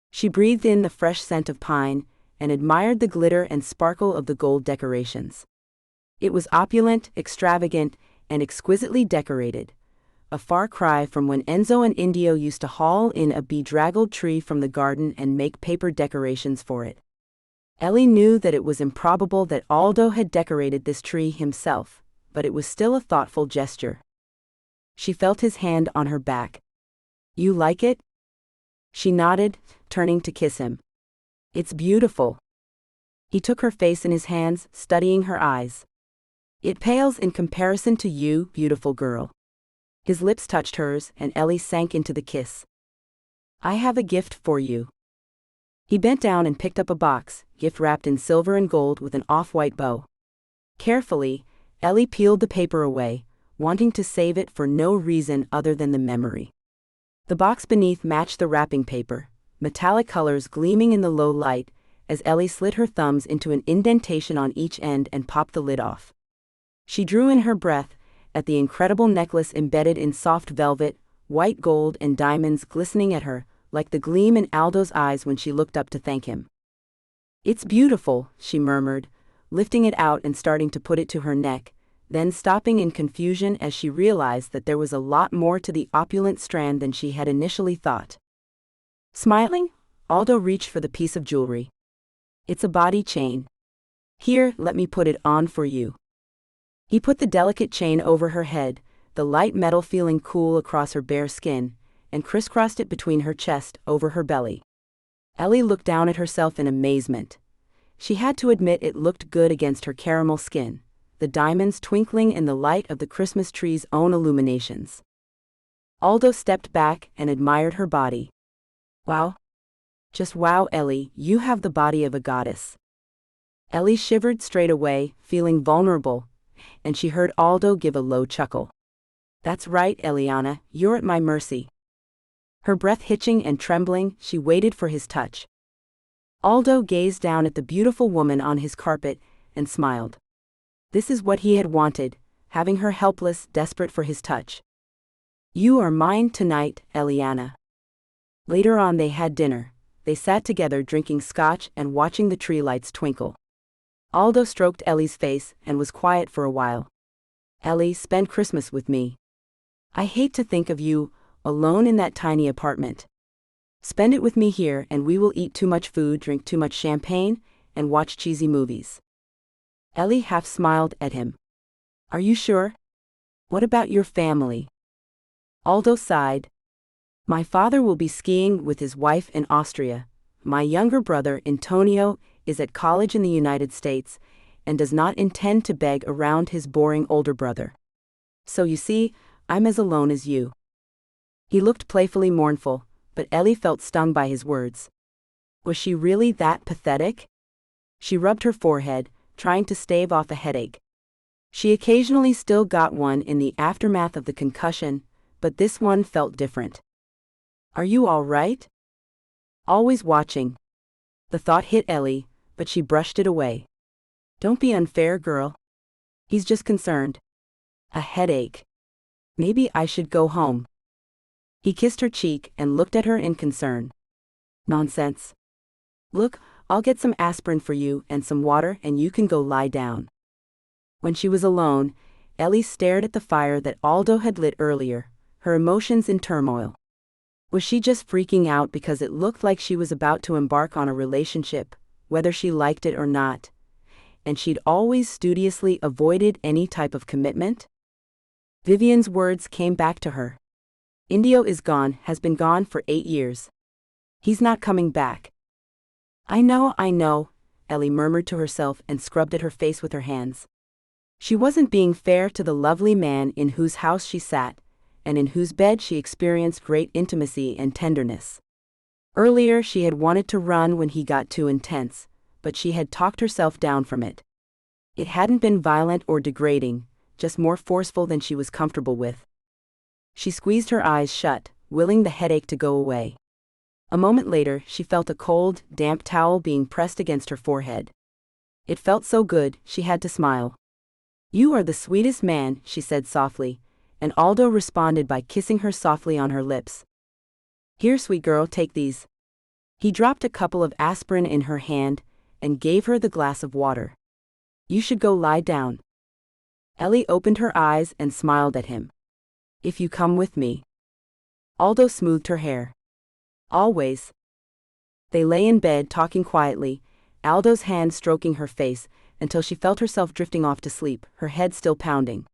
She breathed in the fresh scent of pine and admired the glitter and sparkle of the gold decorations. It was opulent, extravagant, and exquisitely decorated, a far cry from when Enzo and Indio used to haul in a bedraggled tree from the garden and make paper decorations for it. Ellie knew that it was improbable that Aldo had decorated this tree himself, but it was still a thoughtful gesture. She felt his hand on her back. You like it? She nodded, turning to kiss him. It's beautiful. He took her face in his hands, studying her eyes. It pales in comparison to you, beautiful girl. His lips touched hers, and Ellie sank into the kiss. I have a gift for you. He bent down and picked up a box, gift wrapped in silver and gold with an off-white bow. Carefully, Ellie peeled the paper away, wanting to save it for no reason other than the memory. The box beneath matched the wrapping paper, metallic colors gleaming in the low light, as Ellie slid her thumbs into an indentation on each end and popped the lid off. She drew in her breath at the incredible necklace embedded in soft velvet, white gold and diamonds glistening at her, like the gleam in Aldo's eyes when she looked up to thank him. It's beautiful, she murmured, lifting it out and starting to put it to her neck, then stopping in confusion as she realized that there was a lot more to the opulent strand than she had initially thought. Smiling, Aldo reached for the piece of jewelry. It's a body chain. Here, let me put it on for you. He put the delicate chain over her head, the light metal feeling cool across her bare skin, and crisscrossed it between her chest over her belly. Ellie looked down at herself in amazement. She had to admit it looked good against her caramel skin, the diamonds twinkling in the light of the Christmas tree's own illuminations. Aldo stepped back and admired her body. Wow. Just wow, Ellie, you have the body of a goddess. Ellie shivered straight away, feeling vulnerable, and she heard Aldo give a low chuckle. That's right, Eliana, you're at my mercy. Her breath hitching and trembling, she waited for his touch. Aldo gazed down at the beautiful woman on his carpet and smiled. This is what he had wanted, having her helpless, desperate for his touch. You are mine tonight, Eliana. Later on they had dinner. They sat together drinking scotch and watching the tree lights twinkle. Aldo stroked Ellie's face and was quiet for a while. Ellie, spend Christmas with me. I hate to think of you, alone in that tiny apartment. Spend it with me here and we will eat too much food, drink too much champagne, and watch cheesy movies. Ellie half smiled at him. Are you sure? What about your family? Aldo sighed. My father will be skiing with his wife in Austria. My younger brother, Antonio, is at college in the United States and does not intend to beg around his boring older brother. So you see, I'm as alone as you. He looked playfully mournful, but Ellie felt stung by his words. Was she really that pathetic? She rubbed her forehead, trying to stave off a headache. She occasionally still got one in the aftermath of the concussion, but this one felt different. Are you all right? Always watching. The thought hit Ellie, but she brushed it away. Don't be unfair, girl. He's just concerned. A headache. Maybe I should go home. He kissed her cheek and looked at her in concern. Nonsense. Look, I'll get some aspirin for you and some water and you can go lie down. When she was alone, Ellie stared at the fire that Aldo had lit earlier, her emotions in turmoil. Was she just freaking out because it looked like she was about to embark on a relationship, whether she liked it or not, and she'd always studiously avoided any type of commitment? Vivian's words came back to her. Indio is gone, has been gone for 8 years. He's not coming back. I know, Ellie murmured to herself and scrubbed at her face with her hands. She wasn't being fair to the lovely man in whose house she sat, and in whose bed she experienced great intimacy and tenderness. Earlier she had wanted to run when he got too intense, but she had talked herself down from it. It hadn't been violent or degrading, just more forceful than she was comfortable with. She squeezed her eyes shut, willing the headache to go away. A moment later she felt a cold, damp towel being pressed against her forehead. It felt so good, she had to smile. You are the sweetest man, she said softly, and Aldo responded by kissing her softly on her lips. Here, sweet girl, take these. He dropped a couple of aspirin in her hand and gave her the glass of water. You should go lie down. Ellie opened her eyes and smiled at him. If you come with me. Aldo smoothed her hair. Always. They lay in bed talking quietly, Aldo's hand stroking her face, until she felt herself drifting off to sleep, her head still pounding.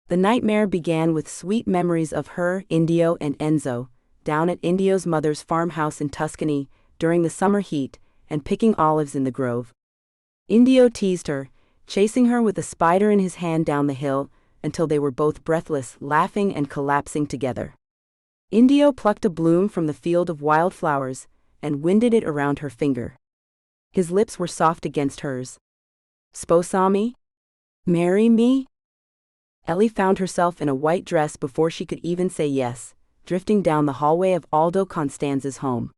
The nightmare began with sweet memories of her, Indio and Enzo, down at Indio's mother's farmhouse in Tuscany, during the summer heat, and picking olives in the grove. Indio teased her, chasing her with a spider in his hand down the hill, until they were both breathless, laughing and collapsing together. Indio plucked a bloom from the field of wildflowers, and winded it around her finger. His lips were soft against hers. Sposami? Marry me? Ellie found herself in a white dress before she could even say yes, drifting down the hallway of Aldo Constanza's home.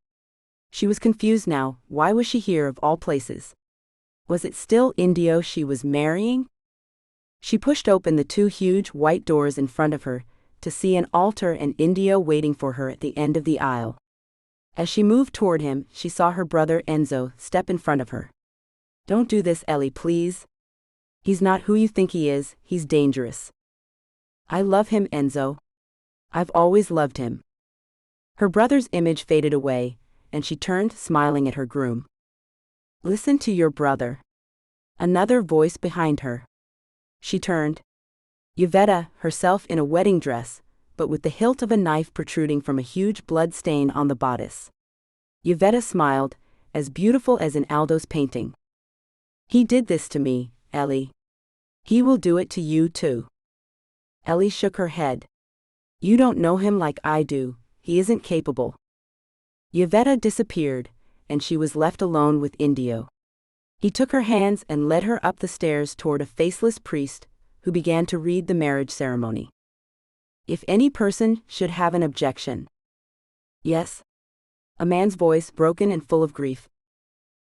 She was confused now. Why was she here of all places? Was it still Indio she was marrying? She pushed open the 2 huge white doors in front of her, to see an altar and Indio waiting for her at the end of the aisle. As she moved toward him, she saw her brother Enzo step in front of her. Don't do this, Ellie, please. He's not who you think he is, he's dangerous. I love him, Enzo. I've always loved him. Her brother's image faded away, and she turned, smiling at her groom. Listen to your brother. Another voice behind her. She turned. Yvetta, herself in a wedding dress, but with the hilt of a knife protruding from a huge blood stain on the bodice. Yvetta smiled, as beautiful as in Aldo's painting. He did this to me, Ellie. He will do it to you too. Ellie shook her head. You don't know him like I do, he isn't capable. Yvetta disappeared, and she was left alone with Indio. He took her hands and led her up the stairs toward a faceless priest, who began to read the marriage ceremony. If any person should have an objection. Yes. A man's voice, broken and full of grief.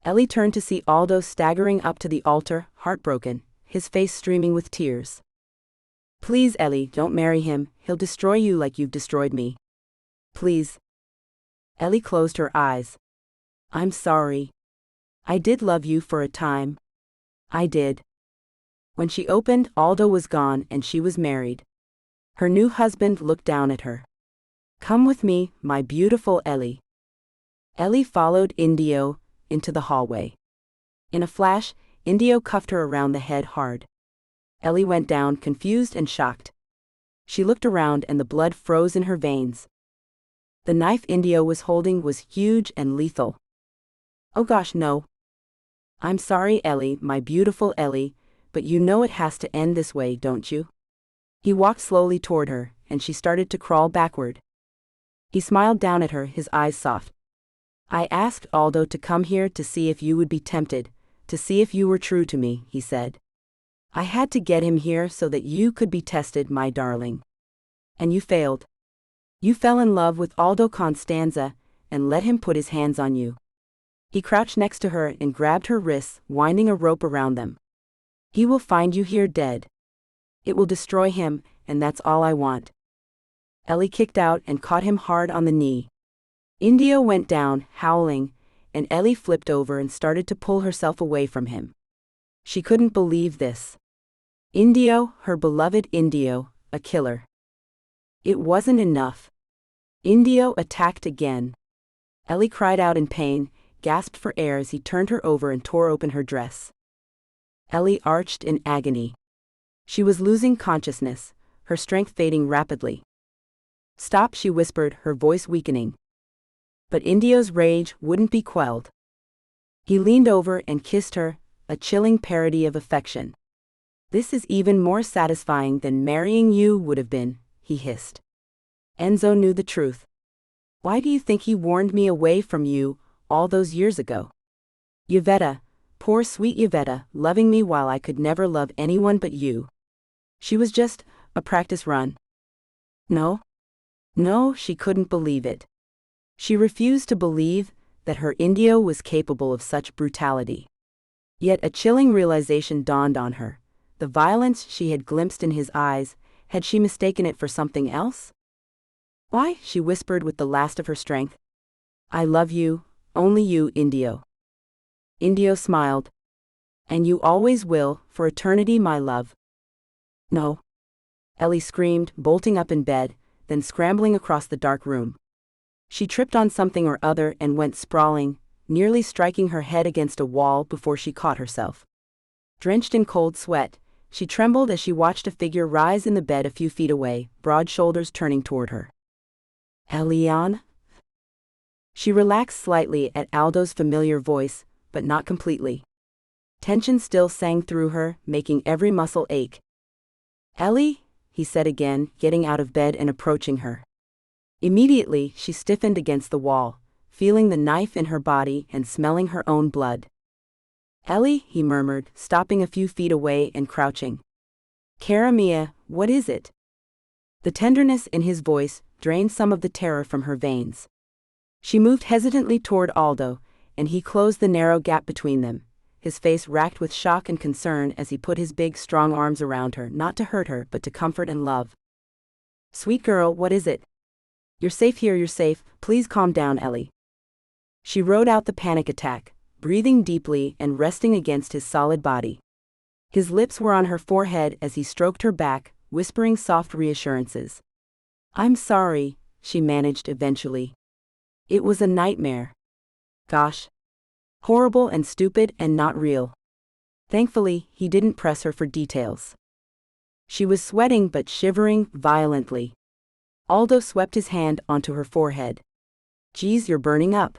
Ellie turned to see Aldo staggering up to the altar, heartbroken, his face streaming with tears. Please, Ellie, don't marry him, he'll destroy you like you've destroyed me. Please. Ellie closed her eyes. I'm sorry. I did love you for a time. I did. When she opened, Aldo was gone and she was married. Her new husband looked down at her. Come with me, my beautiful Ellie. Ellie followed Indio into the hallway. In a flash, Indio cuffed her around the head hard. Ellie went down, confused and shocked. She looked around and the blood froze in her veins. The knife Indio was holding was huge and lethal. Oh gosh, no. I'm sorry, Ellie, my beautiful Ellie, but you know it has to end this way, don't you? He walked slowly toward her, and she started to crawl backward. He smiled down at her, his eyes soft. I asked Aldo to come here to see if you would be tempted, to see if you were true to me, he said. I had to get him here so that you could be tested, my darling. And you failed. You fell in love with Aldo Constanza and let him put his hands on you. He crouched next to her and grabbed her wrists, winding a rope around them. He will find you here dead. It will destroy him, and that's all I want. Ellie kicked out and caught him hard on the knee. Indio went down, howling, and Ellie flipped over and started to pull herself away from him. She couldn't believe this. Indio, her beloved Indio, a killer. It wasn't enough. Indio attacked again. Ellie cried out in pain, gasped for air as he turned her over and tore open her dress. Ellie arched in agony. She was losing consciousness, her strength fading rapidly. Stop, she whispered, her voice weakening. But Indio's rage wouldn't be quelled. He leaned over and kissed her, a chilling parody of affection. This is even more satisfying than marrying you would have been, he hissed. Enzo knew the truth. Why do you think he warned me away from you all those years ago? Yvetta, poor sweet Yvetta, loving me while I could never love anyone but you. She was just a practice run. No, she couldn't believe it. She refused to believe that her Indio was capable of such brutality. Yet a chilling realization dawned on her. The violence she had glimpsed in his eyes, had she mistaken it for something else? Why, she whispered with the last of her strength. I love you, only you, Indio. Indio smiled. And you always will, for eternity, my love. No. Ellie screamed, bolting up in bed, then scrambling across the dark room. She tripped on something or other and went sprawling, nearly striking her head against a wall before she caught herself. Drenched in cold sweat, she trembled as she watched a figure rise in the bed a few feet away, broad shoulders turning toward her. Eliane? She relaxed slightly at Aldo's familiar voice, but not completely. Tension still sang through her, making every muscle ache. Ellie? He said again, getting out of bed and approaching her. Immediately, she stiffened against the wall, feeling the knife in her body and smelling her own blood. Ellie, he murmured, stopping a few feet away and crouching. Cara mia, what is it? The tenderness in his voice drained some of the terror from her veins. She moved hesitantly toward Aldo, and he closed the narrow gap between them, his face racked with shock and concern as he put his big, strong arms around her, not to hurt her but to comfort and love. Sweet girl, what is it? You're safe here, you're safe, please calm down, Ellie. She rode out the panic attack, breathing deeply and resting against his solid body. His lips were on her forehead as he stroked her back, whispering soft reassurances. I'm sorry, she managed eventually. It was a nightmare. Gosh. Horrible and stupid and not real. Thankfully, he didn't press her for details. She was sweating but shivering violently. Aldo swept his hand onto her forehead. Geez, you're burning up.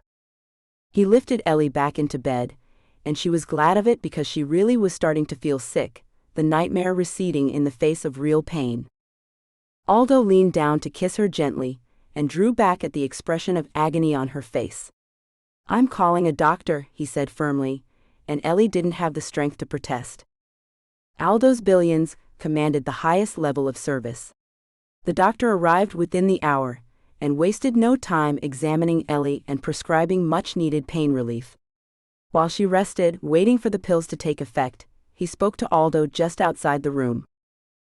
He lifted Ellie back into bed, and she was glad of it because she really was starting to feel sick, the nightmare receding in the face of real pain. Aldo leaned down to kiss her gently, and drew back at the expression of agony on her face. I'm calling a doctor, he said firmly, and Ellie didn't have the strength to protest. Aldo's billions commanded the highest level of service. The doctor arrived within the hour, and wasted no time examining Ellie and prescribing much-needed pain relief. While she rested, waiting for the pills to take effect, he spoke to Aldo just outside the room.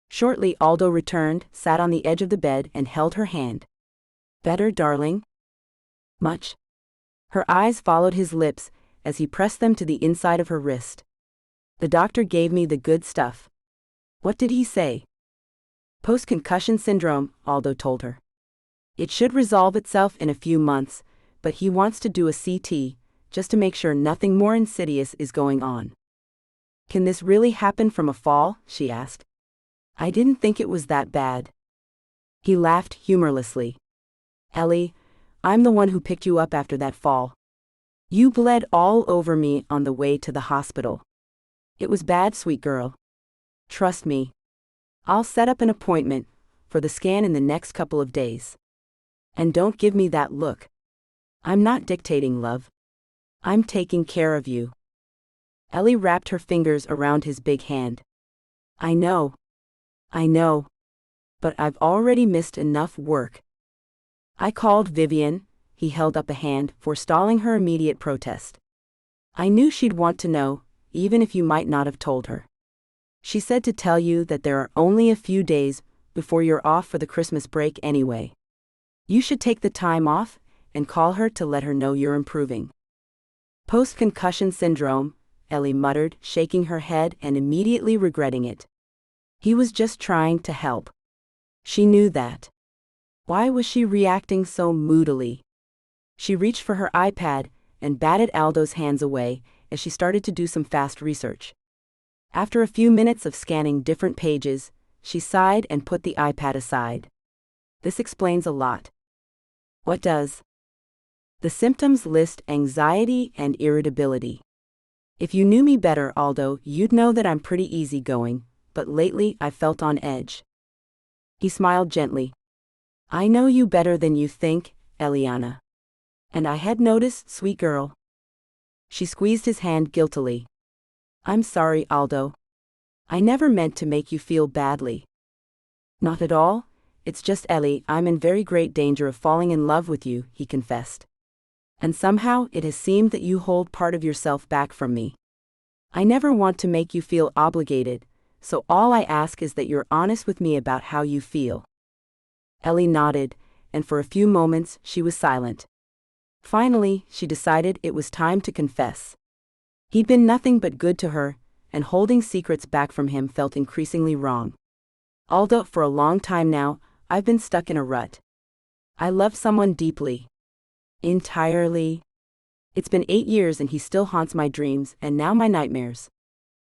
Shortly, Aldo returned, sat on the edge of the bed, and held her hand. Better, darling? Much. Her eyes followed his lips as he pressed them to the inside of her wrist. The doctor gave me the good stuff. What did he say? Post-concussion syndrome, Aldo told her. It should resolve itself in a few months, but he wants to do a CT, just to make sure nothing more insidious is going on. Can this really happen from a fall? She asked. I didn't think it was that bad. He laughed humorlessly. Ellie, I'm the one who picked you up after that fall. You bled all over me on the way to the hospital. It was bad, sweet girl. Trust me. I'll set up an appointment for the scan in the next couple of days. And don't give me that look. I'm not dictating, love. I'm taking care of you. Ellie wrapped her fingers around his big hand. I know. But I've already missed enough work. I called Vivian, he held up a hand, forestalling her immediate protest. I knew she'd want to know, even if you might not have told her. She said to tell you that there are only a few days before you're off for the Christmas break anyway. You should take the time off and call her to let her know you're improving. Post-concussion syndrome, Ellie muttered, shaking her head and immediately regretting it. He was just trying to help. She knew that. Why was she reacting so moodily? She reached for her iPad and batted Aldo's hands away as she started to do some fast research. After a few minutes of scanning different pages, she sighed and put the iPad aside. This explains a lot. What does? The symptoms list anxiety and irritability. If you knew me better, Aldo, you'd know that I'm pretty easygoing, but lately I've felt on edge. He smiled gently. I know you better than you think, Eliana. And I had noticed, sweet girl. She squeezed his hand guiltily. I'm sorry, Aldo. I never meant to make you feel badly. Not at all. It's just Ellie, I'm in very great danger of falling in love with you, he confessed. And somehow it has seemed that you hold part of yourself back from me. I never want to make you feel obligated, so all I ask is that you're honest with me about how you feel. Ellie nodded, and for a few moments she was silent. Finally, she decided it was time to confess. He'd been nothing but good to her, and holding secrets back from him felt increasingly wrong. Aldo, for a long time now, I've been stuck in a rut. I love someone deeply. Entirely. It's been 8 years and he still haunts my dreams and now my nightmares.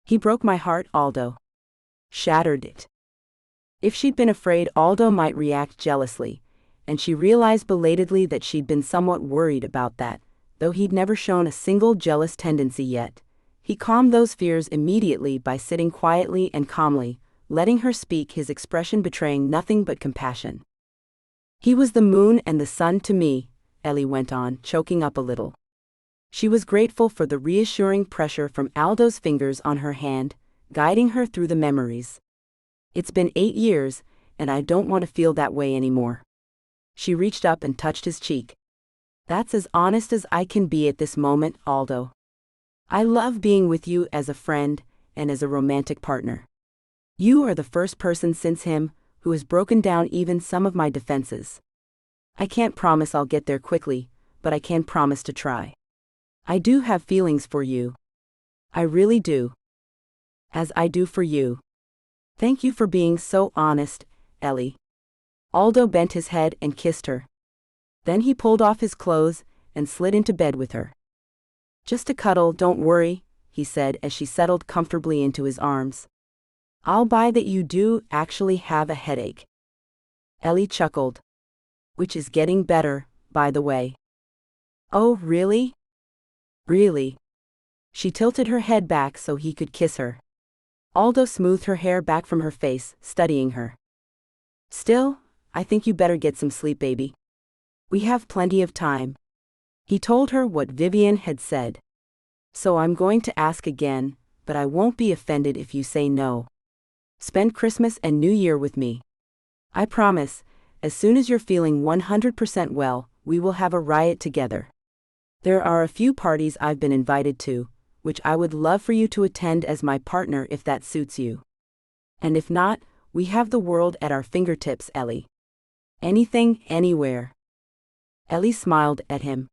He broke my heart, Aldo. Shattered it. If she'd been afraid Aldo might react jealously, and she realized belatedly that she'd been somewhat worried about that, though he'd never shown a single jealous tendency yet. He calmed those fears immediately by sitting quietly and calmly, letting her speak, his expression betraying nothing but compassion. He was the moon and the sun to me, Ellie went on, choking up a little. She was grateful for the reassuring pressure from Aldo's fingers on her hand, guiding her through the memories. It's been 8 years, and I don't want to feel that way anymore. She reached up and touched his cheek. That's as honest as I can be at this moment, Aldo. I love being with you as a friend and as a romantic partner. You are the first person since him who has broken down even some of my defenses. I can't promise I'll get there quickly, but I can promise to try. I do have feelings for you. I really do. As I do for you. Thank you for being so honest, Ellie. Aldo bent his head and kissed her. Then he pulled off his clothes and slid into bed with her. Just a cuddle, don't worry, he said as she settled comfortably into his arms. I'll buy that you do actually have a headache. Ellie chuckled. Which is getting better, by the way. Oh, really? Really? She tilted her head back so he could kiss her. Aldo smoothed her hair back from her face, studying her. Still, I think you better get some sleep, baby. We have plenty of time. He told her what Vivian had said. So I'm going to ask again, but I won't be offended if you say no. Spend Christmas and New Year with me. I promise, as soon as you're feeling 100% well, we will have a riot together. There are a few parties I've been invited to, which I would love for you to attend as my partner if that suits you. And if not, We have the world at our fingertips, Ellie. Anything, anywhere. Ellie smiled at him.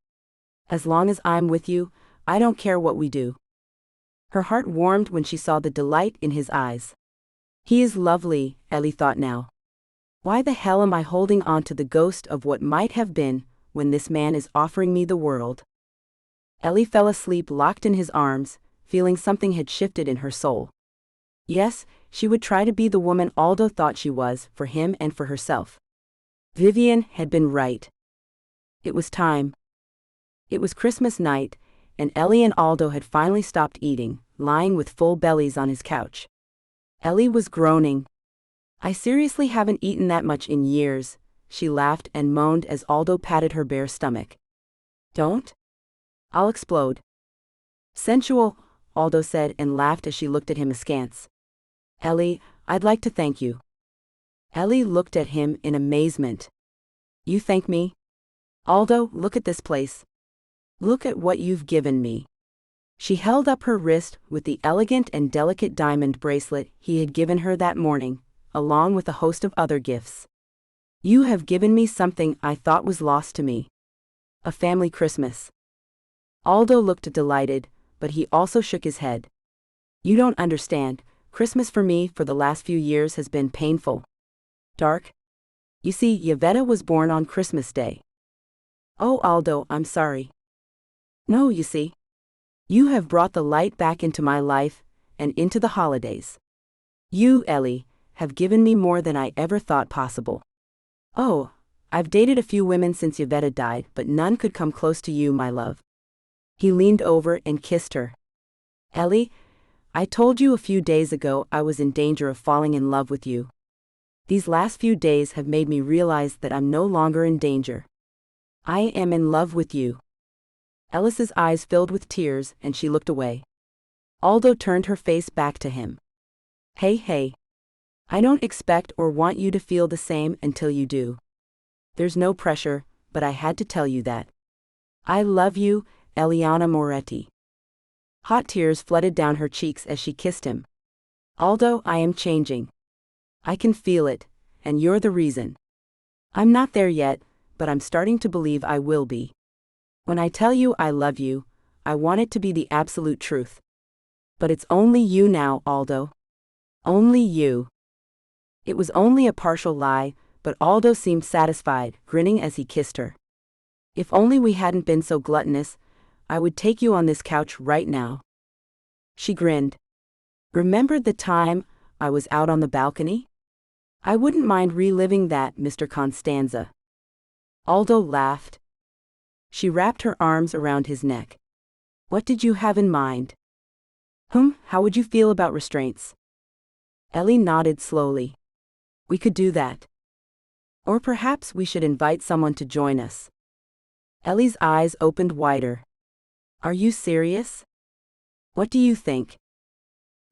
As long as I'm with you, I don't care what we do. Her heart warmed when she saw the delight in his eyes. He is lovely, Ellie thought now. Why the hell am I holding on to the ghost of what might have been, when this man is offering me the world? Ellie fell asleep locked in his arms, feeling something had shifted in her soul. Yes, she would try to be the woman Aldo thought she was, for him and for herself. Vivian had been right. It was time. It was Christmas night, and Ellie and Aldo had finally stopped eating, lying with full bellies on his couch. Ellie was groaning. I seriously haven't eaten that much in years, she laughed and moaned as Aldo patted her bare stomach. Don't? I'll explode. Sensual, Aldo said and laughed as she looked at him askance. Ellie, I'd like to thank you. Ellie looked at him in amazement. You thank me? Aldo, look at this place. Look at what you've given me. She held up her wrist with the elegant and delicate diamond bracelet he had given her that morning, along with a host of other gifts. You have given me something I thought was lost to me. A family Christmas. Aldo looked delighted, but he also shook his head. You don't understand, Christmas for me for the last few years has been painful. Dark. You see, Yvetta was born on Christmas Day. Oh, Aldo, I'm sorry. No, you see. You have brought the light back into my life, and into the holidays. You, Ellie, have given me more than I ever thought possible. Oh, I've dated a few women since Yvetta died, but none could come close to you, my love. He leaned over and kissed her. Ellie, I told you a few days ago I was in danger of falling in love with you. These last few days have made me realize that I'm no longer in danger. I am in love with you. Ellis's eyes filled with tears and she looked away. Aldo turned her face back to him. Hey. I don't expect or want you to feel the same until you do. There's no pressure, but I had to tell you that. I love you, Eliana Moretti. Hot tears flooded down her cheeks as she kissed him. Aldo, I am changing. I can feel it, and you're the reason. I'm not there yet, but I'm starting to believe I will be. When I tell you I love you, I want it to be the absolute truth. But it's only you now, Aldo. Only you. It was only a partial lie, but Aldo seemed satisfied, grinning as he kissed her. If only we hadn't been so gluttonous, I would take you on this couch right now. She grinned. Remember the time I was out on the balcony? I wouldn't mind reliving that, Mr. Constanza. Aldo laughed. She wrapped her arms around his neck. What did you have in mind? How would you feel about restraints? Ellie nodded slowly. We could do that. Or perhaps we should invite someone to join us. Ellie's eyes opened wider. Are you serious? What do you think?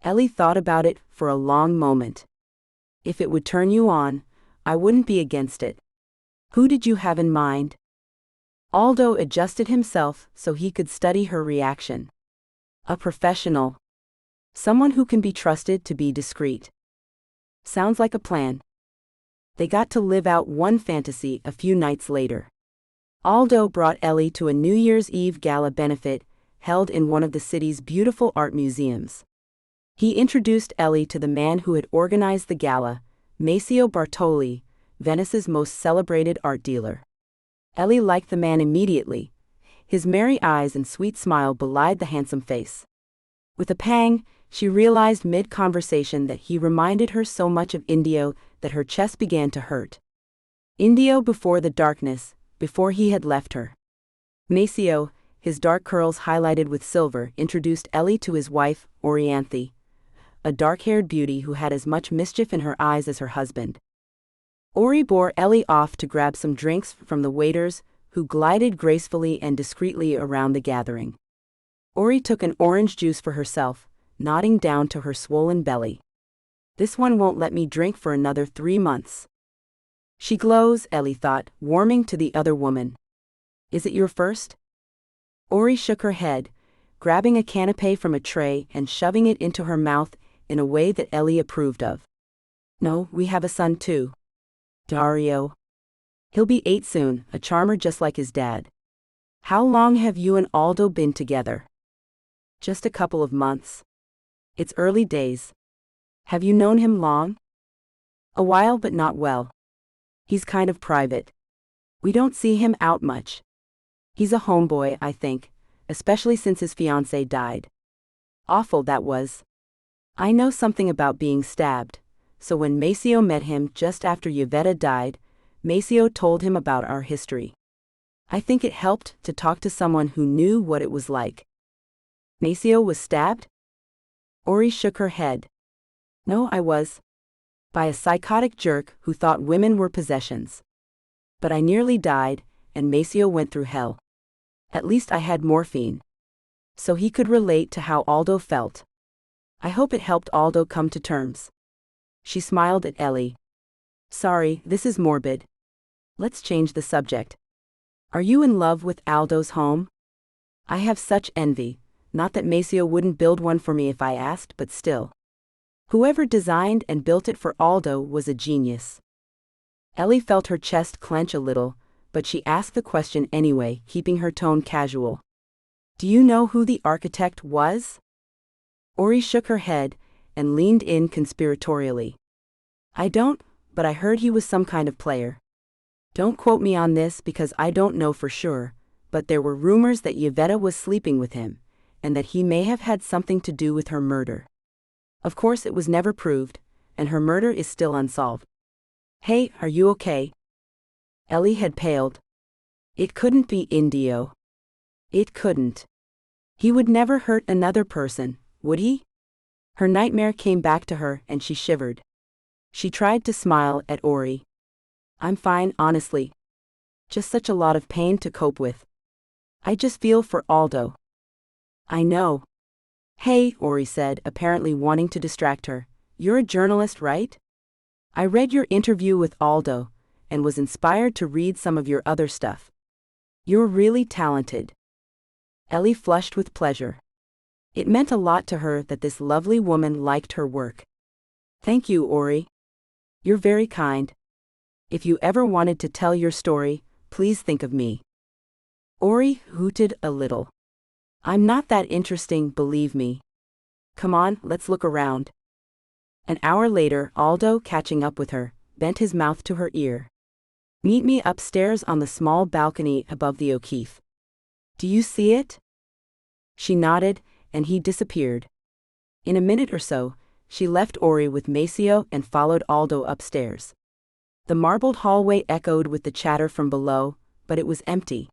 Ellie thought about it for a long moment. If it would turn you on, I wouldn't be against it. Who did you have in mind? Aldo adjusted himself so he could study her reaction. A professional. Someone who can be trusted to be discreet. Sounds like a plan. They got to live out one fantasy a few nights later. Aldo brought Ellie to a New Year's Eve gala benefit held in one of the city's beautiful art museums. He introduced Ellie to the man who had organized the gala, Maceo Bartoli, Venice's most celebrated art dealer. Ellie liked the man immediately. His merry eyes and sweet smile belied the handsome face. With a pang, she realized mid-conversation that he reminded her so much of Indio that her chest began to hurt. Indio before the darkness, before he had left her. Maceo, his dark curls highlighted with silver, introduced Ellie to his wife, Orianthe, a dark-haired beauty who had as much mischief in her eyes as her husband. Ori bore Ellie off to grab some drinks from the waiters, who glided gracefully and discreetly around the gathering. Ori took an orange juice for herself, nodding down to her swollen belly. This one won't let me drink for another 3 months. She glows, Ellie thought, warming to the other woman. Is it your first? Ori shook her head, grabbing a canapé from a tray and shoving it into her mouth in a way that Ellie approved of. No, we have a son too. Dario. He'll be 8 soon, a charmer just like his dad. How long have you and Aldo been together? Just a couple of months. It's early days. Have you known him long? A while, but not well. He's kind of private. We don't see him out much. He's a homeboy, I think, especially since his fiancée died. Awful that was. I know something about being stabbed, so when Maceo met him just after Yvetta died, Maceo told him about our history. I think it helped to talk to someone who knew what it was like. Maceo was stabbed? Ori shook her head. No, I was. By a psychotic jerk who thought women were possessions. But I nearly died, and Maceo went through hell. At least I had morphine. So he could relate to how Aldo felt. I hope it helped Aldo come to terms. She smiled at Ellie. Sorry, this is morbid. Let's change the subject. Are you in love with Aldo's home? I have such envy, not that Maceo wouldn't build one for me if I asked, but still. Whoever designed and built it for Aldo was a genius. Ellie felt her chest clench a little, but she asked the question anyway, keeping her tone casual. Do you know who the architect was? Ori shook her head and leaned in conspiratorially. I don't, but I heard he was some kind of player. Don't quote me on this because I don't know for sure, but there were rumors that Yvetta was sleeping with him, and that he may have had something to do with her murder. Of course it was never proved, and her murder is still unsolved. Hey, are you okay? Ellie had paled. It couldn't be Indio. It couldn't. He would never hurt another person, would he? Her nightmare came back to her and she shivered. She tried to smile at Ori. I'm fine, honestly. Just such a lot of pain to cope with. I just feel for Aldo. I know. Hey, Ori said, apparently wanting to distract her. You're a journalist, right? I read your interview with Aldo, and was inspired to read some of your other stuff. You're really talented. Ellie flushed with pleasure. It meant a lot to her that this lovely woman liked her work. Thank you, Ori. You're very kind. If you ever wanted to tell your story, please think of me. Ori hooted a little. I'm not that interesting, believe me. Come on, let's look around. An hour later, Aldo, catching up with her, bent his mouth to her ear. Meet me upstairs on the small balcony above the O'Keefe. Do you see it? She nodded, and he disappeared. In a minute or so, she left Ori with Maceo and followed Aldo upstairs. The marbled hallway echoed with the chatter from below, but it was empty.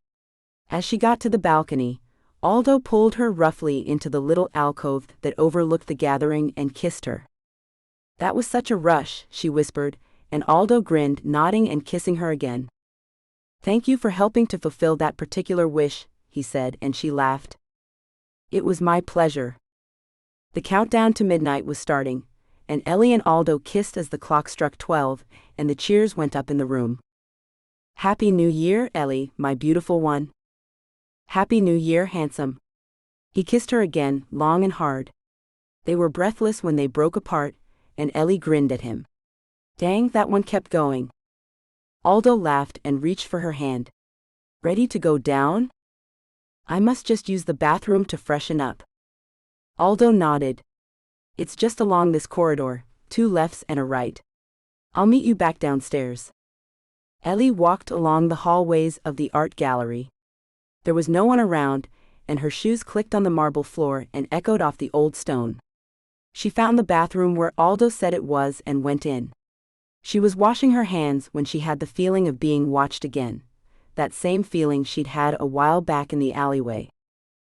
As she got to the balcony, Aldo pulled her roughly into the little alcove that overlooked the gathering and kissed her. That was such a rush, she whispered, and Aldo grinned, nodding and kissing her again. Thank you for helping to fulfill that particular wish, he said, and she laughed. It was my pleasure. The countdown to midnight was starting, and Ellie and Aldo kissed as the clock struck 12, and the cheers went up in the room. Happy New Year, Ellie, my beautiful one. Happy New Year, handsome. He kissed her again, long and hard. They were breathless when they broke apart, and Ellie grinned at him. Dang, that one kept going. Aldo laughed and reached for her hand. Ready to go down? I must just use the bathroom to freshen up. Aldo nodded. It's just along this corridor, 2 lefts and a right. I'll meet you back downstairs. Ellie walked along the hallways of the art gallery. There was no one around, and her shoes clicked on the marble floor and echoed off the old stone. She found the bathroom where Aldo said it was and went in. She was washing her hands when she had the feeling of being watched again, that same feeling she'd had a while back in the alleyway.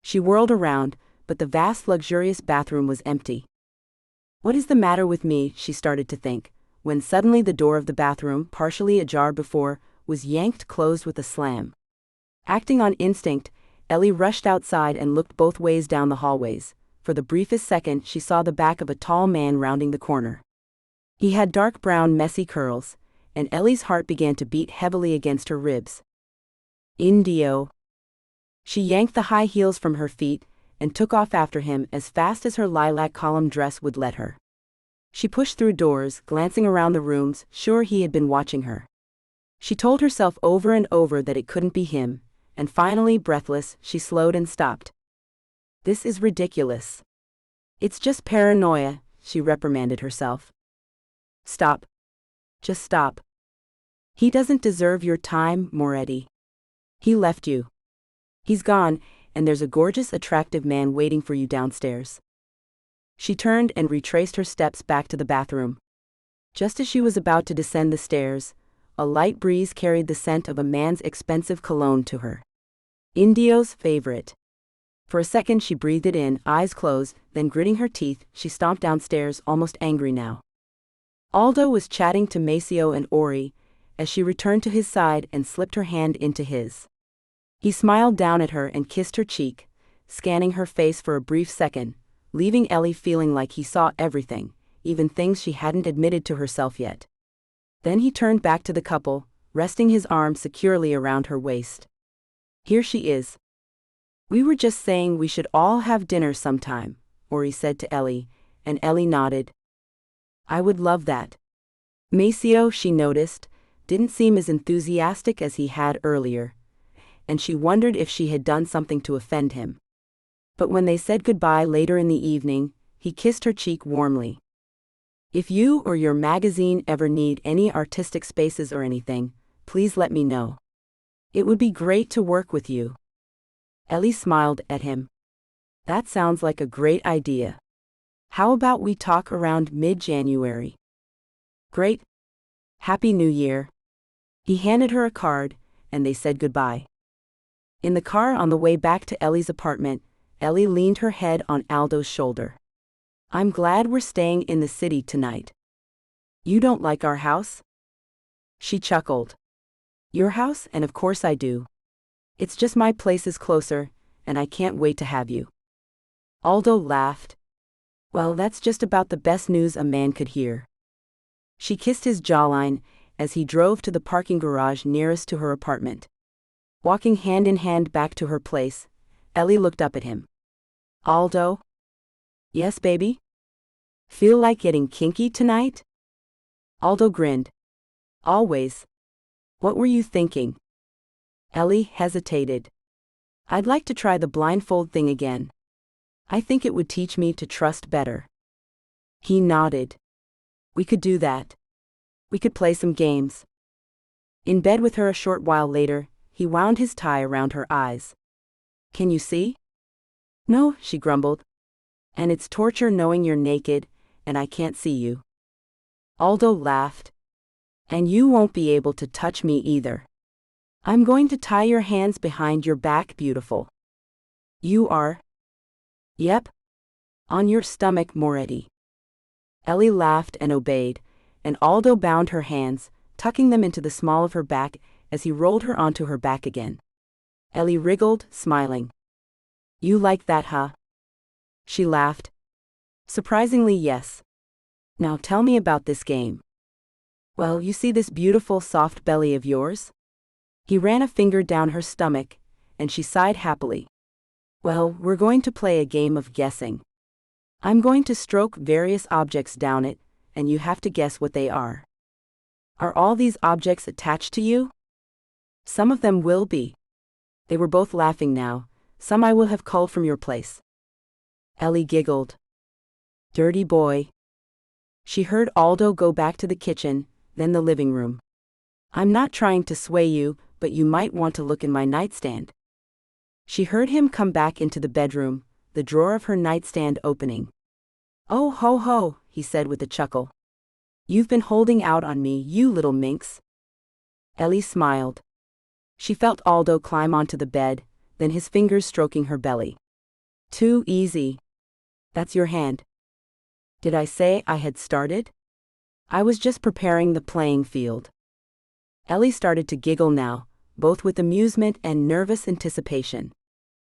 She whirled around, but the vast luxurious bathroom was empty. What is the matter with me, she started to think, when suddenly the door of the bathroom, partially ajar before, was yanked closed with a slam. Acting on instinct, Ellie rushed outside and looked both ways down the hallways. For the briefest second, she saw the back of a tall man rounding the corner. He had dark brown, messy curls, and Ellie's heart began to beat heavily against her ribs. Indio. She yanked the high heels from her feet and took off after him as fast as her lilac column dress would let her. She pushed through doors, glancing around the rooms, sure he had been watching her. She told herself over and over that it couldn't be him, and finally, breathless, she slowed and stopped. This is ridiculous. It's just paranoia, she reprimanded herself. Stop. Just stop. He doesn't deserve your time, Moretti. He left you. He's gone, and there's a gorgeous, attractive man waiting for you downstairs. She turned and retraced her steps back to the bathroom. Just as she was about to descend the stairs, a light breeze carried the scent of a man's expensive cologne to her. Indio's favorite. For a second she breathed it in, eyes closed, then gritting her teeth, she stomped downstairs, almost angry now. Aldo was chatting to Maceo and Ori, as she returned to his side and slipped her hand into his. He smiled down at her and kissed her cheek, scanning her face for a brief second, leaving Ellie feeling like he saw everything, even things she hadn't admitted to herself yet. Then he turned back to the couple, resting his arm securely around her waist. Here she is. We were just saying we should all have dinner sometime, Ori said to Ellie, and Ellie nodded. I would love that. Maceo, she noticed, didn't seem as enthusiastic as he had earlier, and she wondered if she had done something to offend him. But when they said goodbye later in the evening, he kissed her cheek warmly. If you or your magazine ever need any artistic spaces or anything, please let me know. It would be great to work with you. Ellie smiled at him. That sounds like a great idea. How about we talk around mid-January? Great. Happy New Year. He handed her a card, and they said goodbye. In the car on the way back to Ellie's apartment, Ellie leaned her head on Aldo's shoulder. I'm glad we're staying in the city tonight. You don't like our house? She chuckled. Your house, and of course I do. It's just my place is closer, and I can't wait to have you. Aldo laughed. Well, that's just about the best news a man could hear. She kissed his jawline as he drove to the parking garage nearest to her apartment. Walking hand in hand back to her place, Ellie looked up at him. Aldo? Yes, baby? Feel like getting kinky tonight? Aldo grinned. Always. What were you thinking? Ellie hesitated. I'd like to try the blindfold thing again. I think it would teach me to trust better. He nodded. We could do that. We could play some games. In bed with her a short while later, he wound his tie around her eyes. Can you see? No, she grumbled. And it's torture knowing you're naked, and I can't see you. Aldo laughed. And you won't be able to touch me either. I'm going to tie your hands behind your back, beautiful. You are? Yep. On your stomach, Moretti. Ellie laughed and obeyed, and Aldo bound her hands, tucking them into the small of her back as he rolled her onto her back again. Ellie wriggled, smiling. You like that, huh? She laughed. Surprisingly, yes. Now tell me about this game. Well, you see this beautiful soft belly of yours? He ran a finger down her stomach, and she sighed happily. Well, we're going to play a game of guessing. I'm going to stroke various objects down it, and you have to guess what they are. Are all these objects attached to you? Some of them will be. They were both laughing now. Some I will have culled from your place. Ellie giggled. Dirty boy. She heard Aldo go back to the kitchen, then the living room. I'm not trying to sway you, but you might want to look in my nightstand. She heard him come back into the bedroom, the drawer of her nightstand opening. Oh ho ho, he said with a chuckle. You've been holding out on me, you little minx. Ellie smiled. She felt Aldo climb onto the bed, then his fingers stroking her belly. Too easy. That's your hand. Did I say I had started? I was just preparing the playing field. Ellie started to giggle now, both with amusement and nervous anticipation.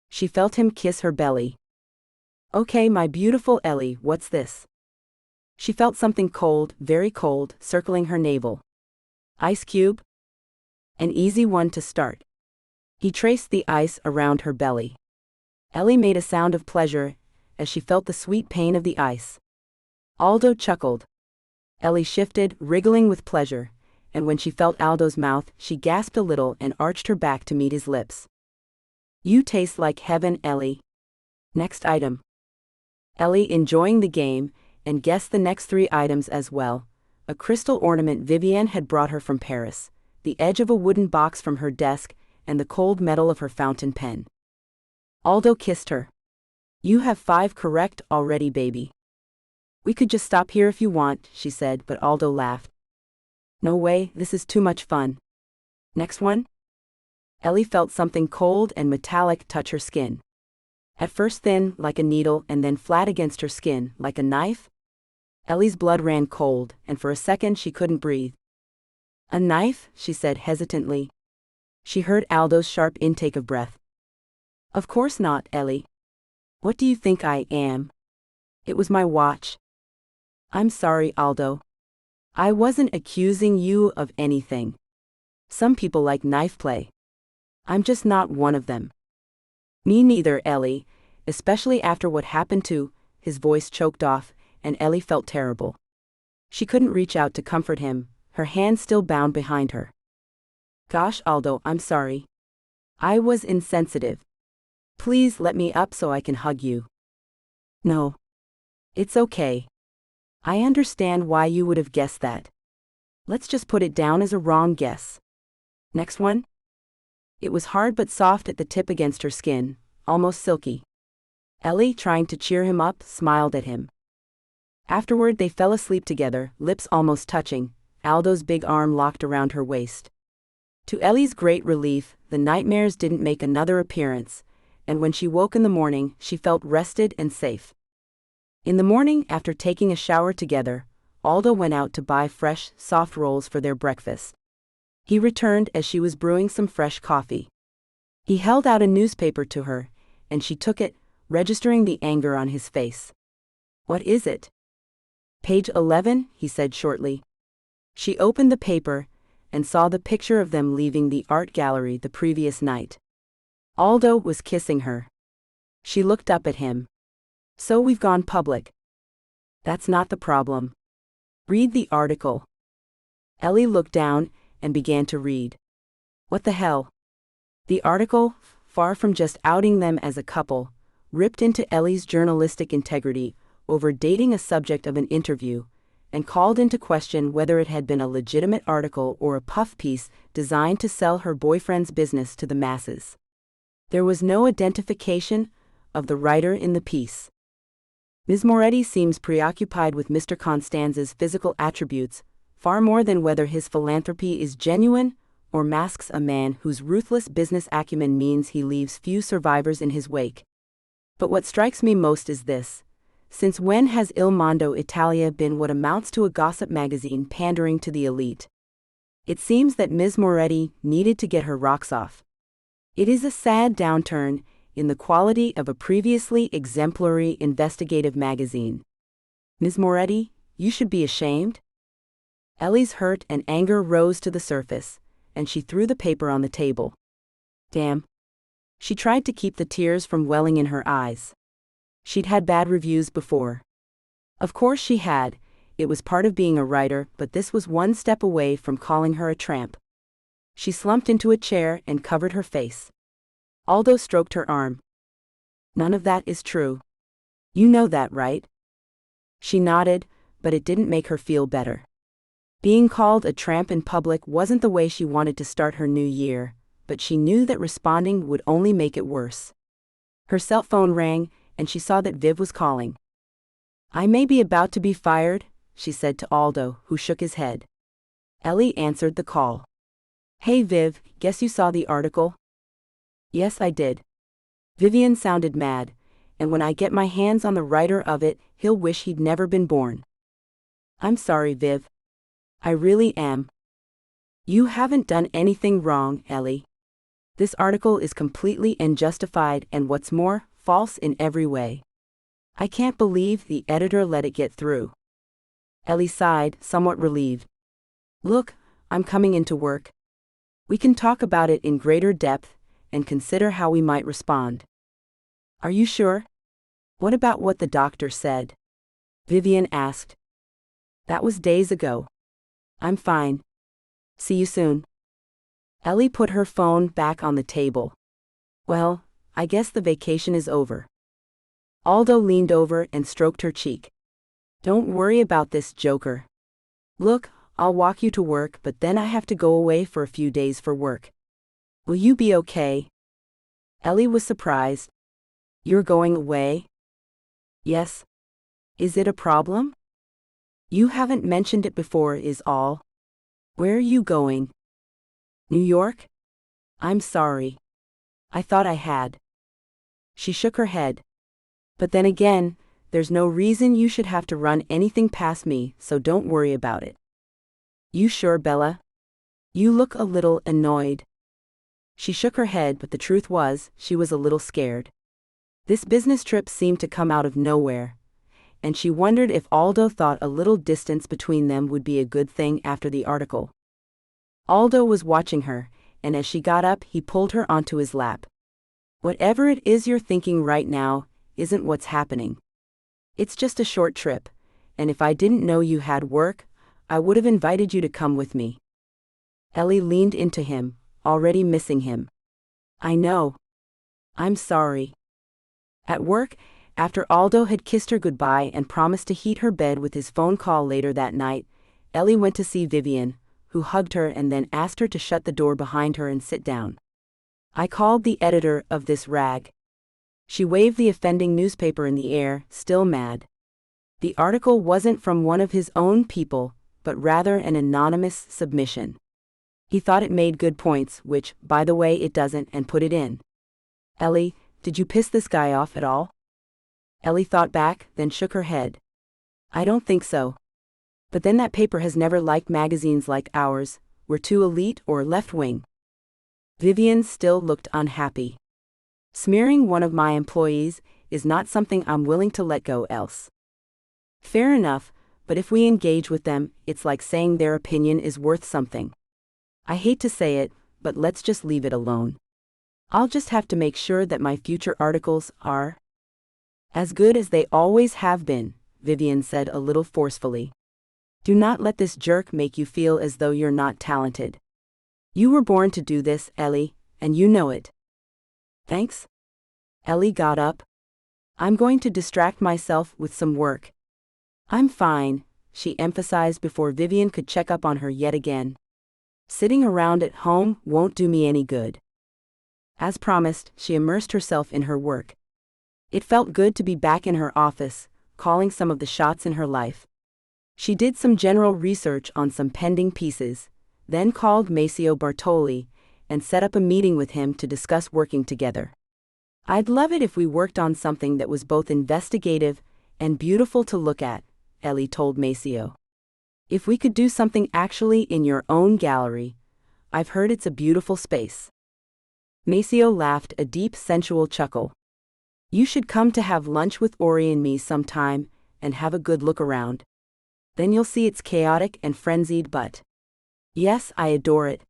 She felt him kiss her belly. Okay, my beautiful Ellie, what's this? She felt something cold, very cold, circling her navel. Ice cube? An easy one to start. He traced the ice around her belly. Ellie made a sound of pleasure as she felt the sweet pain of the ice. Aldo chuckled. Ellie shifted, wriggling with pleasure, and when she felt Aldo's mouth, she gasped a little and arched her back to meet his lips. You taste like heaven, Ellie. Next item. Ellie, enjoying the game, and guessed the next 3 items as well. A crystal ornament Vivienne had brought her from Paris, the edge of a wooden box from her desk, and the cold metal of her fountain pen. Aldo kissed her. You have 5 correct already, baby. We could just stop here if you want, she said, but Aldo laughed. No way, this is too much fun. Next one? Ellie felt something cold and metallic touch her skin. At first thin, like a needle, and then flat against her skin, like a knife. Ellie's blood ran cold, and for a second she couldn't breathe. A knife, she said hesitantly. She heard Aldo's sharp intake of breath. Of course not, Ellie. What do you think I am? It was my watch. I'm sorry, Aldo. I wasn't accusing you of anything. Some people like knife play. I'm just not one of them. Me neither, Ellie, especially after what happened to, his voice choked off, and Ellie felt terrible. She couldn't reach out to comfort him, her hands still bound behind her. Gosh, Aldo, I'm sorry. I was insensitive. Please let me up so I can hug you. No. It's okay. I understand why you would have guessed that. Let's just put it down as a wrong guess. Next one? It was hard but soft at the tip against her skin, almost silky. Ellie, trying to cheer him up, smiled at him. Afterward they fell asleep together, lips almost touching, Aldo's big arm locked around her waist. To Ellie's great relief, the nightmares didn't make another appearance, and when she woke in the morning, she felt rested and safe. In the morning, after taking a shower together, Aldo went out to buy fresh, soft rolls for their breakfast. He returned as she was brewing some fresh coffee. He held out a newspaper to her, and she took it, registering the anger on his face. What is it? Page 11, he said shortly. She opened the paper, and saw the picture of them leaving the art gallery the previous night. Aldo was kissing her. She looked up at him. So we've gone public. That's not the problem. Read the article. Ellie looked down and began to read. What the hell? The article, far from just outing them as a couple, ripped into Ellie's journalistic integrity over dating a subject of an interview, and called into question whether it had been a legitimate article or a puff piece designed to sell her boyfriend's business to the masses. There was no identification of the writer in the piece. Ms. Moretti seems preoccupied with Mr. Constanza's physical attributes, far more than whether his philanthropy is genuine or masks a man whose ruthless business acumen means he leaves few survivors in his wake. But what strikes me most is this. Since when has Il Mondo Italia been what amounts to a gossip magazine pandering to the elite? It seems that Ms. Moretti needed to get her rocks off. It is a sad downturn in the quality of a previously exemplary investigative magazine. Ms. Moretti, you should be ashamed. Ellie's hurt and anger rose to the surface, and she threw the paper on the table. Damn. She tried to keep the tears from welling in her eyes. She'd had bad reviews before. Of course she had, it was part of being a writer, but this was one step away from calling her a tramp. She slumped into a chair and covered her face. Aldo stroked her arm. None of that is true. You know that, right? She nodded, but it didn't make her feel better. Being called a tramp in public wasn't the way she wanted to start her new year, but she knew that responding would only make it worse. Her cell phone rang, and she saw that Viv was calling. I may be about to be fired, she said to Aldo, who shook his head. Ellie answered the call. Hey Viv, guess you saw the article? Yes, I did. Vivian sounded mad, and when I get my hands on the writer of it, he'll wish he'd never been born. I'm sorry, Viv. I really am. You haven't done anything wrong, Ellie. This article is completely unjustified and what's more, false in every way. I can't believe the editor let it get through. Ellie sighed, somewhat relieved. Look, I'm coming into work. We can talk about it in greater depth and consider how we might respond. Are you sure? What about what the doctor said? Vivian asked. That was days ago. I'm fine. See you soon. Ellie put her phone back on the table. Well, I guess the vacation is over. Aldo leaned over and stroked her cheek. Don't worry about this, Joker. Look, I'll walk you to work, but then I have to go away for a few days for work. Will you be okay? Ellie was surprised. You're going away? Yes. Is it a problem? You haven't mentioned it before, is all. Where are you going? New York? I'm sorry. I thought I had. She shook her head. But then again, there's no reason you should have to run anything past me, so don't worry about it. You sure, Bella? You look a little annoyed. She shook her head, but the truth was, she was a little scared. This business trip seemed to come out of nowhere, and she wondered if Aldo thought a little distance between them would be a good thing after the article. Aldo was watching her, and as she got up, he pulled her onto his lap. Whatever it is you're thinking right now isn't what's happening. It's just a short trip, and if I didn't know you had work, I would have invited you to come with me. Ellie leaned into him, already missing him. I know. I'm sorry. At work, after Aldo had kissed her goodbye and promised to heat her bed with his phone call later that night, Ellie went to see Vivian, who hugged her and then asked her to shut the door behind her and sit down. I called the editor of this rag. She waved the offending newspaper in the air, still mad. The article wasn't from one of his own people, but rather an anonymous submission. He thought it made good points, which, by the way, it doesn't, and put it in. Ellie, did you piss this guy off at all? Ellie thought back, then shook her head. I don't think so. But then that paper has never liked magazines like ours. We're too elite or left-wing. Vivian still looked unhappy. Smearing one of my employees is not something I'm willing to let go else. Fair enough, but if we engage with them, it's like saying their opinion is worth something. I hate to say it, but let's just leave it alone. I'll just have to make sure that my future articles are as good as they always have been, Vivian said a little forcefully. Do not let this jerk make you feel as though you're not talented. You were born to do this, Ellie, and you know it. Thanks. Ellie got up. I'm going to distract myself with some work. I'm fine, she emphasized before Vivian could check up on her yet again. Sitting around at home won't do me any good. As promised, she immersed herself in her work. It felt good to be back in her office, calling some of the shots in her life. She did some general research on some pending pieces, then called Maceo Bartoli and set up a meeting with him to discuss working together. I'd love it if we worked on something that was both investigative and beautiful to look at, Ellie told Maceo. If we could do something actually in your own gallery, I've heard it's a beautiful space. Maceo laughed a deep sensual chuckle. You should come to have lunch with Ori and me sometime and have a good look around. Then you'll see it's chaotic and frenzied, but yes, I adore it.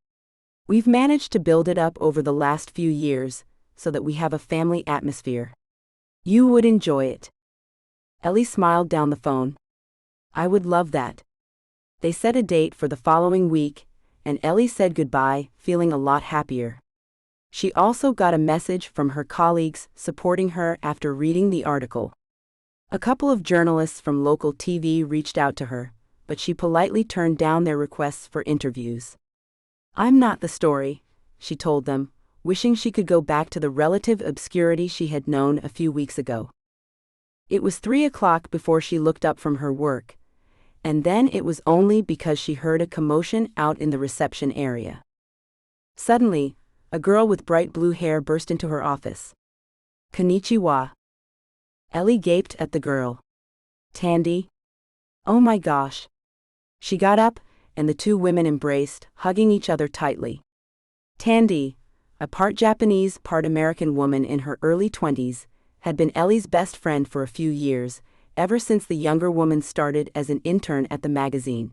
We've managed to build it up over the last few years so that we have a family atmosphere. You would enjoy it. Ellie smiled down the phone. I would love that. They set a date for the following week, and Ellie said goodbye, feeling a lot happier. She also got a message from her colleagues supporting her after reading the article. A couple of journalists from local TV reached out to her, but she politely turned down their requests for interviews. I'm not the story, she told them, wishing she could go back to the relative obscurity she had known a few weeks ago. It was 3 o'clock before she looked up from her work, and then it was only because she heard a commotion out in the reception area. Suddenly, a girl with bright blue hair burst into her office. Konnichiwa. Ellie gaped at the girl. Tandy? Oh my gosh. She got up, and the two women embraced, hugging each other tightly. Tandy, a part Japanese, part American woman in her early 20s, had been Ellie's best friend for a few years, ever since the younger woman started as an intern at the magazine.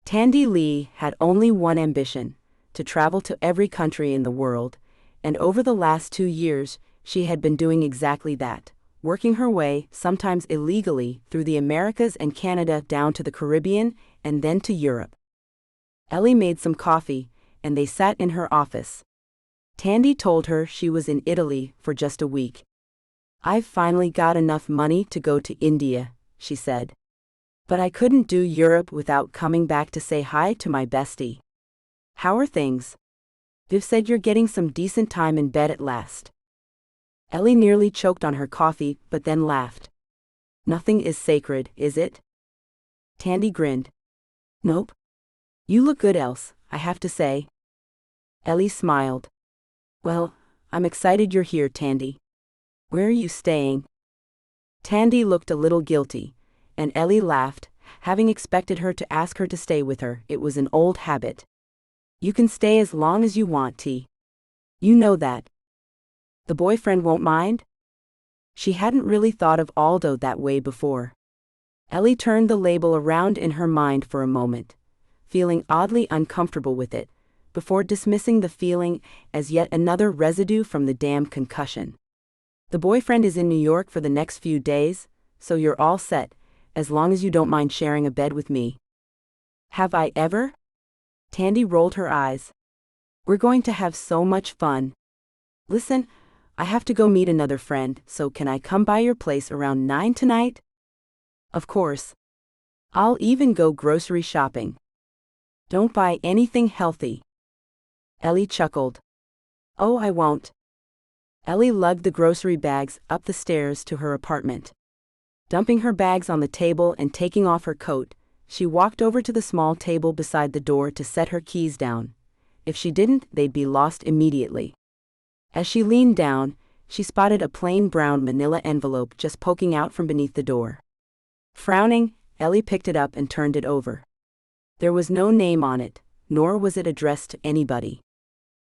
Tandy Lee had only one ambition: to travel to every country in the world, and over the last 2 years, she had been doing exactly that, working her way, sometimes illegally, through the Americas and Canada down to the Caribbean and then to Europe. Ellie made some coffee, and they sat in her office. Tandy told her she was in Italy for just a week. "I've finally got enough money to go to India," she said. "But I couldn't do Europe without coming back to say hi to my bestie. How are things? Viv said you're getting some decent time in bed at last." Ellie nearly choked on her coffee, but then laughed. "Nothing is sacred, is it?" Tandy grinned. "Nope. You look good, else, I have to say." Ellie smiled. "Well, I'm excited you're here, Tandy. Where are you staying?" Tandy looked a little guilty, and Ellie laughed, having expected her to ask her to stay with her. It was an old habit. "You can stay as long as you want, T. You know that. The boyfriend won't mind?" She hadn't really thought of Aldo that way before. Ellie turned the label around in her mind for a moment, feeling oddly uncomfortable with it, before dismissing the feeling as yet another residue from the damn concussion. "The boyfriend is in New York for the next few days, so you're all set, as long as you don't mind sharing a bed with me." "Have I ever?" Tandy rolled her eyes. "We're going to have so much fun. Listen, I have to go meet another friend, so can I come by your place around 9 tonight?" "Of course. I'll even go grocery shopping. Don't buy anything healthy." Ellie chuckled. "Oh, I won't." Ellie lugged the grocery bags up the stairs to her apartment. Dumping her bags on the table and taking off her coat, she walked over to the small table beside the door to set her keys down. If she didn't, they'd be lost immediately. As she leaned down, she spotted a plain brown manila envelope just poking out from beneath the door. Frowning, Ellie picked it up and turned it over. There was no name on it, nor was it addressed to anybody.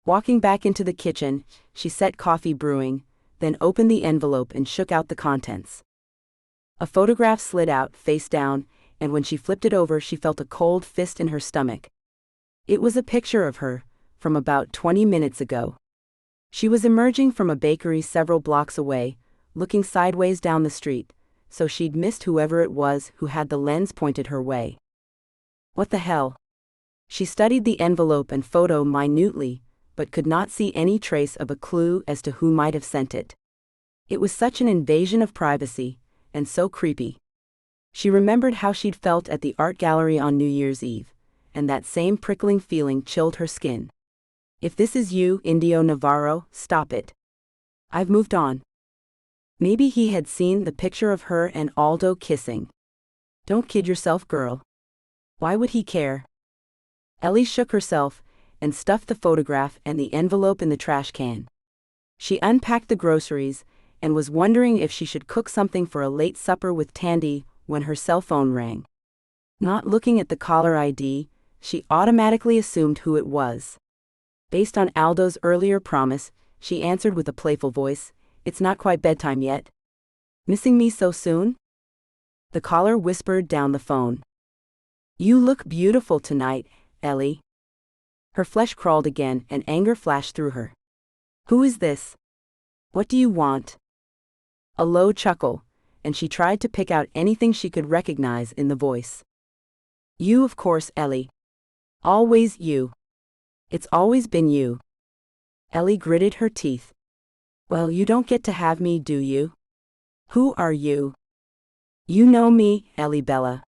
Walking back into the kitchen, she set coffee brewing, then opened the envelope and shook out the contents. A photograph slid out, face down, and when she flipped it over, she felt a cold fist in her stomach. It was a picture of her, from about 20 minutes ago. She was emerging from a bakery several blocks away, looking sideways down the street, so she'd missed whoever it was who had the lens pointed her way. What the hell? She studied the envelope and photo minutely, but could not see any trace of a clue as to who might have sent it. It was such an invasion of privacy, and so creepy. She remembered how she'd felt at the art gallery on New Year's Eve, and that same prickling feeling chilled her skin. "If this is you, Indio Navarro, stop it. I've moved on." Maybe he had seen the picture of her and Aldo kissing. Don't kid yourself, girl. Why would he care? Ellie shook herself and stuffed the photograph and the envelope in the trash can. She unpacked the groceries and was wondering if she should cook something for a late supper with Tandy when her cell phone rang. Not looking at the caller ID, she automatically assumed who it was. Based on Aldo's earlier promise, she answered with a playful voice, "It's not quite bedtime yet. Missing me so soon?" The caller whispered down the phone. "You look beautiful tonight, Ellie." Her flesh crawled again and anger flashed through her. "Who is this? What do you want?" A low chuckle, and she tried to pick out anything she could recognize in the voice. "You, of course, Ellie. Always you. It's always been you." Ellie gritted her teeth. "Well, you don't get to have me, do you? Who are you?" "You know me, Ellie Bella."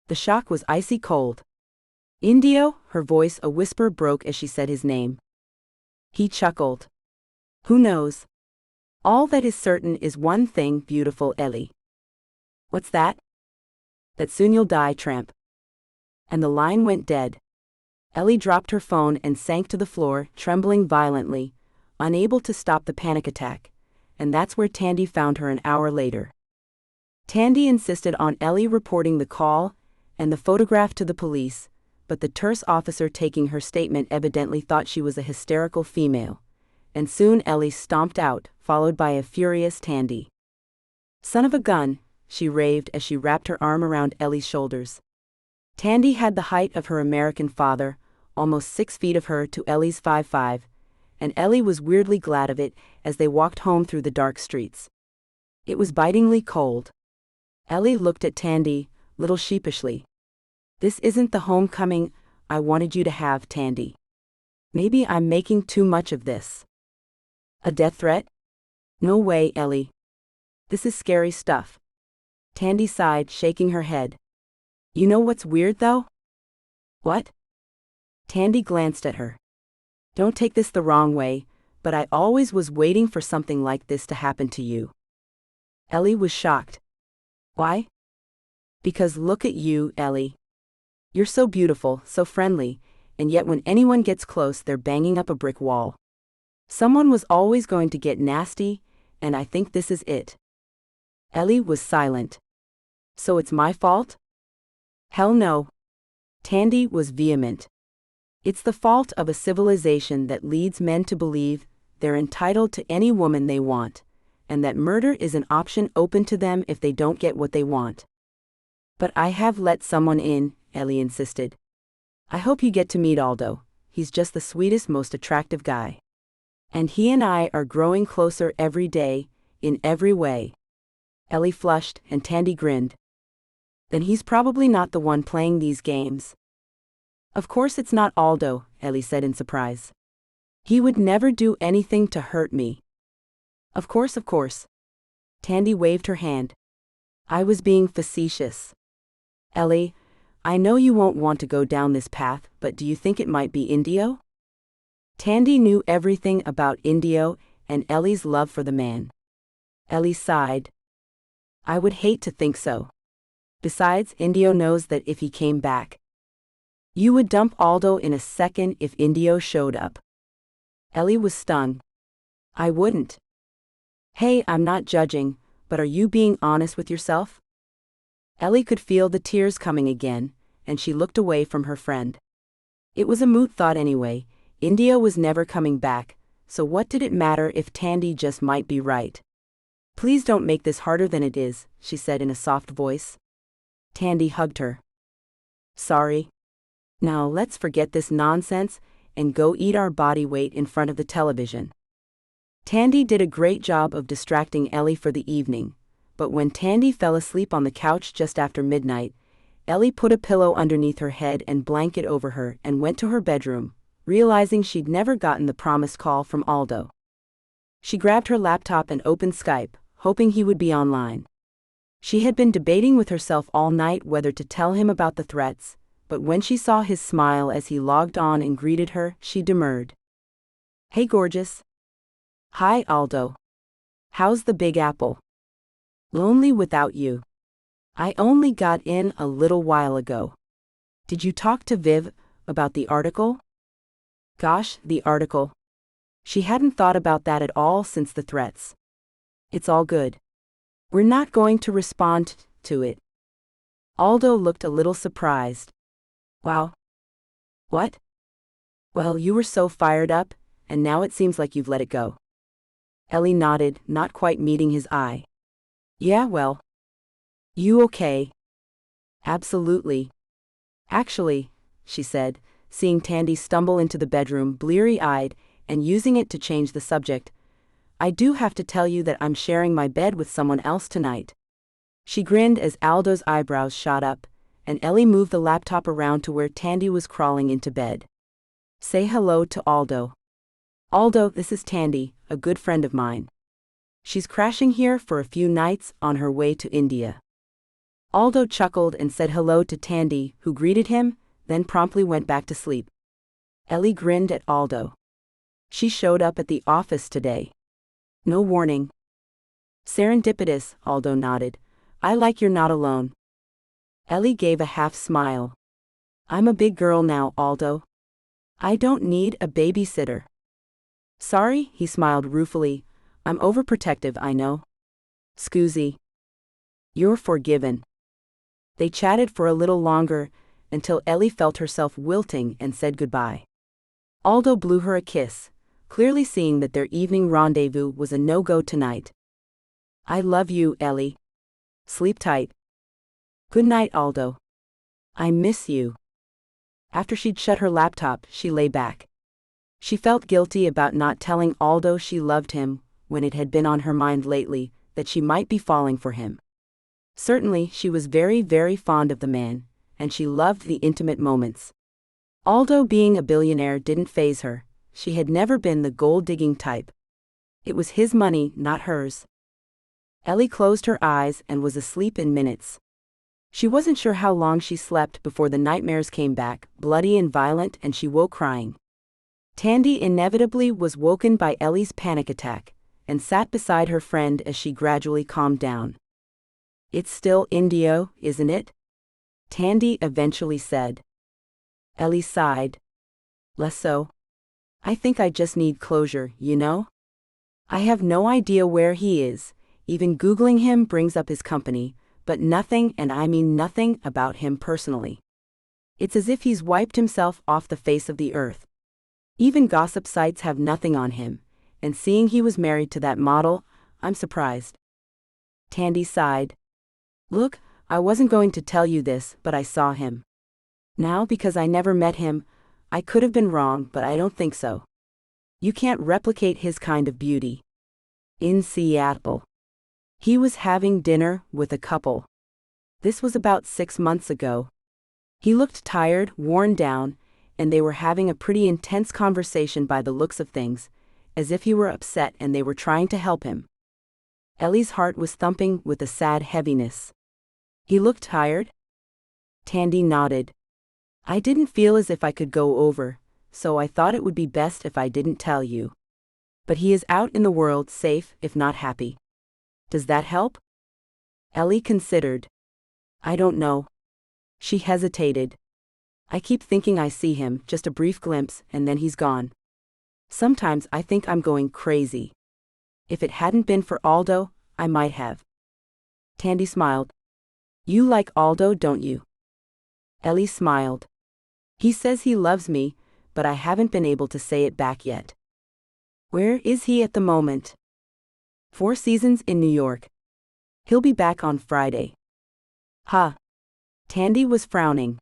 The shock was icy cold. "Indio?" Her voice a whisper broke as she said his name. He chuckled. "Who knows? All that is certain is one thing, beautiful Ellie." "What's that?" "That soon you'll die, tramp." And the line went dead. Ellie dropped her phone and sank to the floor, trembling violently, unable to stop the panic attack, and that's where Tandy found her an hour later. Tandy insisted on Ellie reporting the call and the photograph to the police, but the terse officer taking her statement evidently thought she was a hysterical female, and soon Ellie stomped out, followed by a furious Tandy. "Son of a gun," she raved as she wrapped her arm around Ellie's shoulders. Tandy had the height of her American father, almost 6 feet of her to Ellie's 5'5", and Ellie was weirdly glad of it as they walked home through the dark streets. It was bitingly cold. Ellie looked at Tandy, little sheepishly. This isn't the homecoming I wanted you to have, Tandy. Maybe I'm making too much of this. A death threat? No way, Ellie. This is scary stuff. Tandy sighed, shaking her head. You know what's weird, though? What? Tandy glanced at her. Don't take this the wrong way, but I always was waiting for something like this to happen to you. Ellie was shocked. Why? Because look at you, Ellie. You're so beautiful, so friendly, and yet when anyone gets close, they're banging up a brick wall. Someone was always going to get nasty, and I think this is it. Ellie was silent. So it's my fault? Hell no. Tandy was vehement. It's the fault of a civilization that leads men to believe they're entitled to any woman they want, and that murder is an option open to them if they don't get what they want. But I have let someone in, Ellie insisted. I hope you get to meet Aldo. He's just the sweetest, most attractive guy. And he and I are growing closer every day, in every way. Ellie flushed, and Tandy grinned. Then he's probably not the one playing these games. Of course it's not Aldo, Ellie said in surprise. He would never do anything to hurt me. Of course, of course. Tandy waved her hand. I was being facetious. Ellie, I know you won't want to go down this path, but do you think it might be Indio? Tandy knew everything about Indio and Ellie's love for the man. Ellie sighed. I would hate to think so. Besides, Indio knows that if he came back, you would dump Aldo in a second if Indio showed up. Ellie was stung. I wouldn't. Hey, I'm not judging, but are you being honest with yourself? Ellie could feel the tears coming again, and she looked away from her friend. It was a moot thought anyway. Indio was never coming back, so what did it matter if Tandy just might be right? Please don't make this harder than it is, she said in a soft voice. Tandy hugged her. Sorry. Now let's forget this nonsense and go eat our body weight in front of the television. Tandy did a great job of distracting Ellie for the evening, but when Tandy fell asleep on the couch just after midnight, Ellie put a pillow underneath her head and blanket over her and went to her bedroom, realizing she'd never gotten the promised call from Aldo. She grabbed her laptop and opened Skype, hoping he would be online. She had been debating with herself all night whether to tell him about the threats, but when she saw his smile as he logged on and greeted her, she demurred. Hey gorgeous. Hi Aldo. How's the Big Apple? Lonely without you. I only got in a little while ago. Did you talk to Viv about the article? Gosh, the article. She hadn't thought about that at all since the threats. It's all good. We're not going to respond to it. Aldo looked a little surprised. Wow. What? Well, you were so fired up, and now it seems like you've let it go. Ellie nodded, not quite meeting his eye. Yeah, well. You okay? Absolutely. Actually, she said, seeing Tandy stumble into the bedroom bleary-eyed and using it to change the subject, I do have to tell you that I'm sharing my bed with someone else tonight. She grinned as Aldo's eyebrows shot up, and Ellie moved the laptop around to where Tandy was crawling into bed. Say hello to Aldo. Aldo, this is Tandy, a good friend of mine. She's crashing here for a few nights on her way to India. Aldo chuckled and said hello to Tandy, who greeted him, then promptly went back to sleep. Ellie grinned at Aldo. She showed up at the office today. No warning. Serendipitous, Aldo nodded. I like you're not alone. Ellie gave a half smile. I'm a big girl now, Aldo. I don't need a babysitter. Sorry, he smiled ruefully. I'm overprotective, I know. Scoozy. You're forgiven. They chatted for a little longer, until Ellie felt herself wilting and said goodbye. Aldo blew her a kiss, clearly seeing that their evening rendezvous was a no-go tonight. I love you, Ellie. Sleep tight. Good night, Aldo. I miss you. After she'd shut her laptop, she lay back. She felt guilty about not telling Aldo she loved him when it had been on her mind lately, that she might be falling for him. Certainly, she was very, very fond of the man, and she loved the intimate moments. Aldo being a billionaire didn't faze her. She had never been the gold-digging type. It was his money, not hers. Ellie closed her eyes and was asleep in minutes. She wasn't sure how long she slept before the nightmares came back, bloody and violent, and she woke crying. Tandy inevitably was woken by Ellie's panic attack, and sat beside her friend as she gradually calmed down. "It's still Indio, isn't it?" Tandy eventually said. Ellie sighed. "Less so. I think I just need closure, you know? I have no idea where he is, even Googling him brings up his company, but nothing, and I mean nothing, about him personally. It's as if he's wiped himself off the face of the earth. Even gossip sites have nothing on him, and seeing he was married to that model, I'm surprised." Tandy sighed. "Look, I wasn't going to tell you this, but I saw him. Now, because I never met him, I could have been wrong, but I don't think so. You can't replicate his kind of beauty. In Seattle. He was having dinner with a couple. This was about 6 months ago. He looked tired, worn down, and they were having a pretty intense conversation by the looks of things, as if he were upset and they were trying to help him." Ellie's heart was thumping with a sad heaviness. "He looked tired?" Tandy nodded. "I didn't feel as if I could go over, so I thought it would be best if I didn't tell you. But he is out in the world, safe, if not happy. Does that help?" Ellie considered. "I don't know." She hesitated. "I keep thinking I see him, just a brief glimpse, and then he's gone. Sometimes I think I'm going crazy. If it hadn't been for Aldo, I might have." Tandy smiled. "You like Aldo, don't you?" Ellie smiled. "He says he loves me, but I haven't been able to say it back yet." "Where is he at the moment?" "Four Seasons in New York. He'll be back on Friday." "Huh." Tandy was frowning.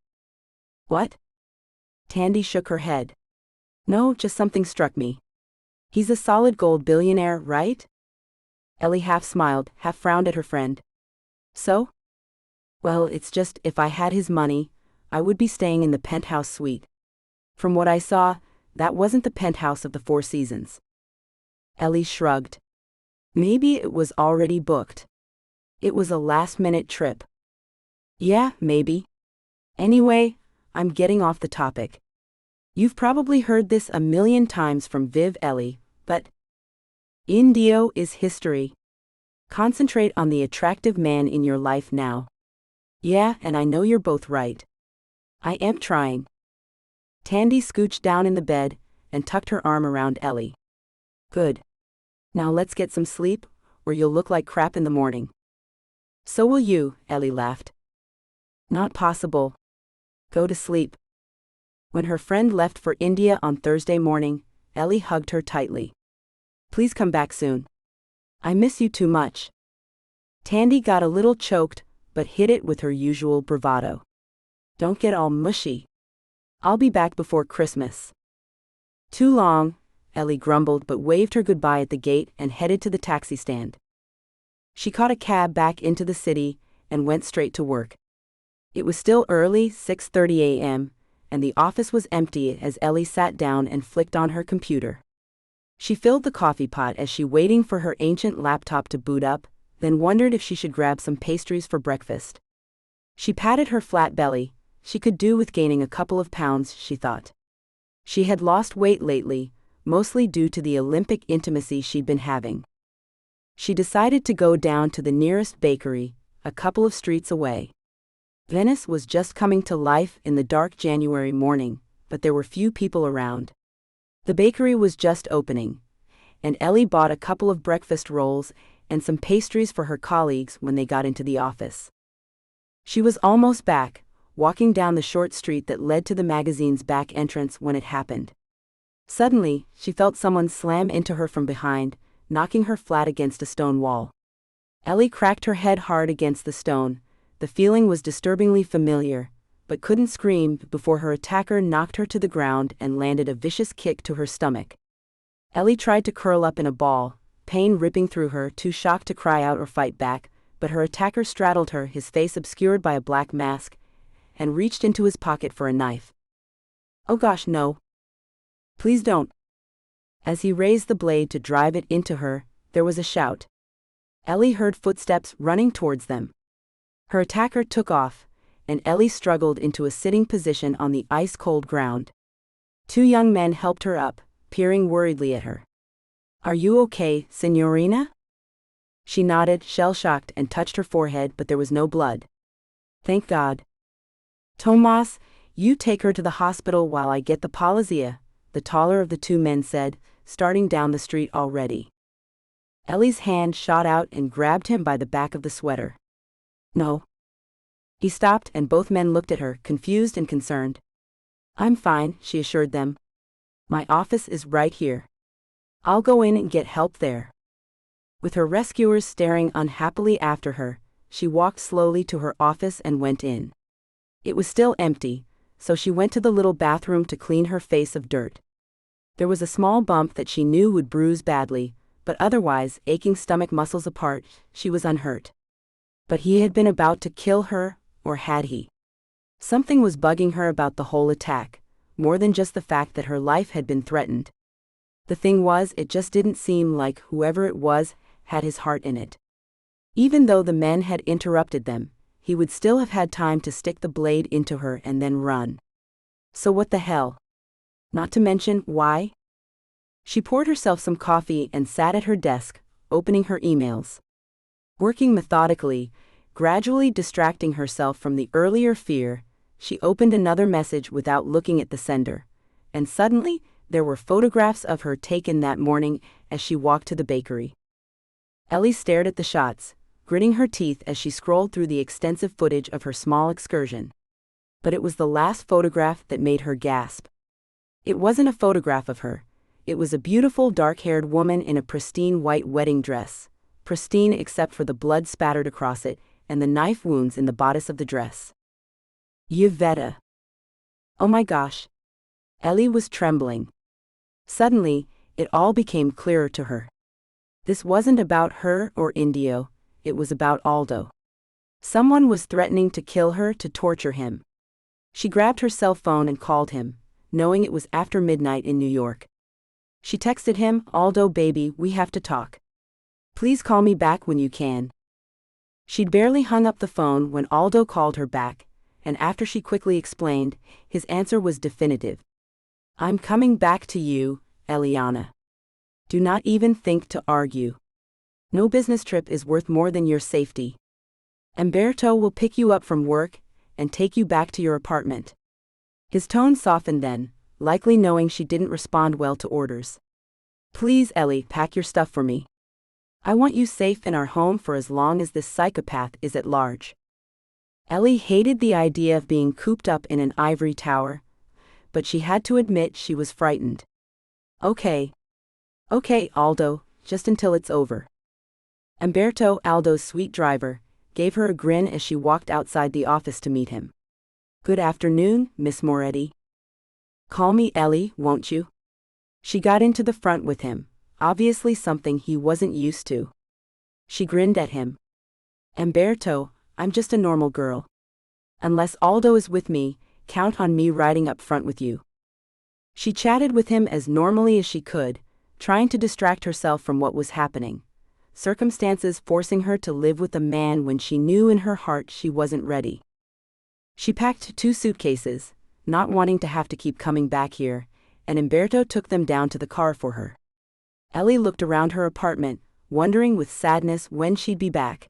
"What?" Tandy shook her head. "No, just something struck me. He's a solid gold billionaire, right?" Ellie half smiled, half frowned at her friend. "So?" "Well, it's just, if I had his money, I would be staying in the penthouse suite. From what I saw, that wasn't the penthouse of the Four Seasons." Ellie shrugged. "Maybe it was already booked. It was a last-minute trip." "Yeah, maybe. Anyway, I'm getting off the topic. You've probably heard this a million times from Viv, Ellie, but Indio is history. Concentrate on the attractive man in your life now." "Yeah, and I know you're both right. I am trying." Tandy scooched down in the bed and tucked her arm around Ellie. "Good. Now let's get some sleep, or you'll look like crap in the morning." "So will you," Ellie laughed. "Not possible. Go to sleep." When her friend left for India on Thursday morning, Ellie hugged her tightly. "Please come back soon. I miss you too much." Tandy got a little choked, but hid it with her usual bravado. "Don't get all mushy. I'll be back before Christmas." "Too long," Ellie grumbled, but waved her goodbye at the gate and headed to the taxi stand. She caught a cab back into the city and went straight to work. It was still early, 6:30 a.m., and the office was empty as Ellie sat down and flicked on her computer. She filled the coffee pot as she waiting for her ancient laptop to boot up, then wondered if she should grab some pastries for breakfast. She patted her flat belly. She could do with gaining a couple of pounds, she thought. She had lost weight lately, mostly due to the Olympic intimacy she'd been having. She decided to go down to the nearest bakery, a couple of streets away. Venice was just coming to life in the dark January morning, but there were few people around. The bakery was just opening, and Ellie bought a couple of breakfast rolls and some pastries for her colleagues when they got into the office. She was almost back, walking down the short street that led to the magazine's back entrance when it happened. Suddenly, she felt someone slam into her from behind, knocking her flat against a stone wall. Ellie cracked her head hard against the stone. The feeling was disturbingly familiar, but couldn't scream before her attacker knocked her to the ground and landed a vicious kick to her stomach. Ellie tried to curl up in a ball, pain ripping through her, too shocked to cry out or fight back, but her attacker straddled her, his face obscured by a black mask, and reached into his pocket for a knife. "Oh gosh, no. Please don't." As he raised the blade to drive it into her, there was a shout. Ellie heard footsteps running towards them. Her attacker took off, and Ellie struggled into a sitting position on the ice-cold ground. Two young men helped her up, peering worriedly at her. "Are you okay, Signorina?" She nodded, shell-shocked, and touched her forehead, but there was no blood. "Thank God." "Tomas, you take her to the hospital while I get the polizia," the taller of the two men said, starting down the street already. Ellie's hand shot out and grabbed him by the back of the sweater. "No." He stopped, and both men looked at her, confused and concerned. "I'm fine," she assured them. "My office is right here. I'll go in and get help there." With her rescuers staring unhappily after her, she walked slowly to her office and went in. It was still empty, so she went to the little bathroom to clean her face of dirt. There was a small bump that she knew would bruise badly, but otherwise, aching stomach muscles apart, she was unhurt. But he had been about to kill her, or had he? Something was bugging her about the whole attack, more than just the fact that her life had been threatened. The thing was, it just didn't seem like whoever it was had his heart in it. Even though the men had interrupted them, he would still have had time to stick the blade into her and then run. So what the hell? Not to mention, why? She poured herself some coffee and sat at her desk, opening her emails. Working methodically, gradually distracting herself from the earlier fear, she opened another message without looking at the sender, and suddenly, there were photographs of her taken that morning as she walked to the bakery. Ellie stared at the shots, gritting her teeth as she scrolled through the extensive footage of her small excursion. But it was the last photograph that made her gasp. It wasn't a photograph of her. It was a beautiful dark-haired woman in a pristine white wedding dress, pristine except for the blood spattered across it and the knife wounds in the bodice of the dress. Yvetta. Oh my gosh. Ellie was trembling. Suddenly, it all became clearer to her. This wasn't about her or Indio, it was about Aldo. Someone was threatening to kill her, to torture him. She grabbed her cell phone and called him, knowing it was after midnight in New York. She texted him, "Aldo baby, we have to talk. Please call me back when you can." She'd barely hung up the phone when Aldo called her back, and after she quickly explained, his answer was definitive. "I'm coming back to you, Eliana. Do not even think to argue. No business trip is worth more than your safety. Umberto will pick you up from work and take you back to your apartment." His tone softened then, likely knowing she didn't respond well to orders. "Please, Ellie, pack your stuff for me. I want you safe in our home for as long as this psychopath is at large." Ellie hated the idea of being cooped up in an ivory tower, but she had to admit she was frightened. Okay, Aldo, just until it's over." Umberto, Aldo's sweet driver, gave her a grin as she walked outside the office to meet him. "Good afternoon, Miss Moretti. Call me Ellie, won't you?" She got into the front with him, obviously something he wasn't used to. She grinned at him. "Umberto, I'm just a normal girl. Unless Aldo is with me, count on me riding up front with you." She chatted with him as normally as she could, trying to distract herself from what was happening, circumstances forcing her to live with a man when she knew in her heart she wasn't ready. She packed 2 suitcases, not wanting to have to keep coming back here, and Umberto took them down to the car for her. Ellie looked around her apartment, wondering with sadness when she'd be back.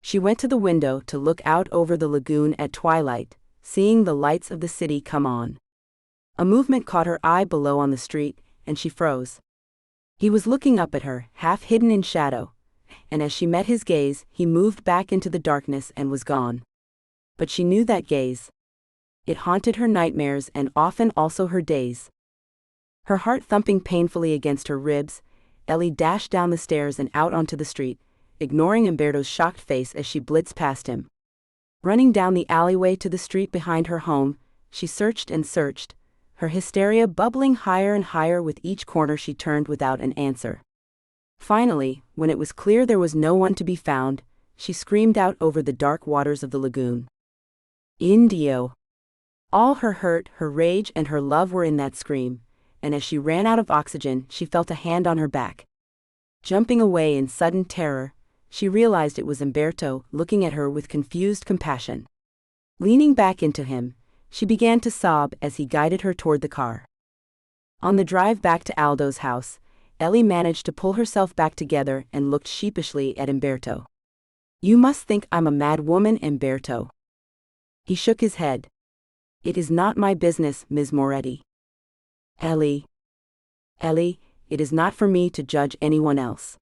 She went to the window to look out over the lagoon at twilight, seeing the lights of the city come on. A movement caught her eye below on the street, and she froze. He was looking up at her, half hidden in shadow, and as she met his gaze, he moved back into the darkness and was gone. But she knew that gaze. It haunted her nightmares and often also her days. Her heart thumping painfully against her ribs, Ellie dashed down the stairs and out onto the street, ignoring Umberto's shocked face as she blitzed past him. Running down the alleyway to the street behind her home, she searched and searched, her hysteria bubbling higher and higher with each corner she turned without an answer. Finally, when it was clear there was no one to be found, she screamed out over the dark waters of the lagoon. Indio! All her hurt, her rage, and her love were in that scream, and as she ran out of oxygen, she felt a hand on her back. Jumping away in sudden terror, she realized it was Umberto, looking at her with confused compassion. Leaning back into him, she began to sob as he guided her toward the car. On the drive back to Aldo's house, Ellie managed to pull herself back together and looked sheepishly at Umberto. "You must think I'm a mad woman, Umberto." He shook his head. "It is not my business, Ms. Moretti." Ellie, it is not for me to judge anyone else."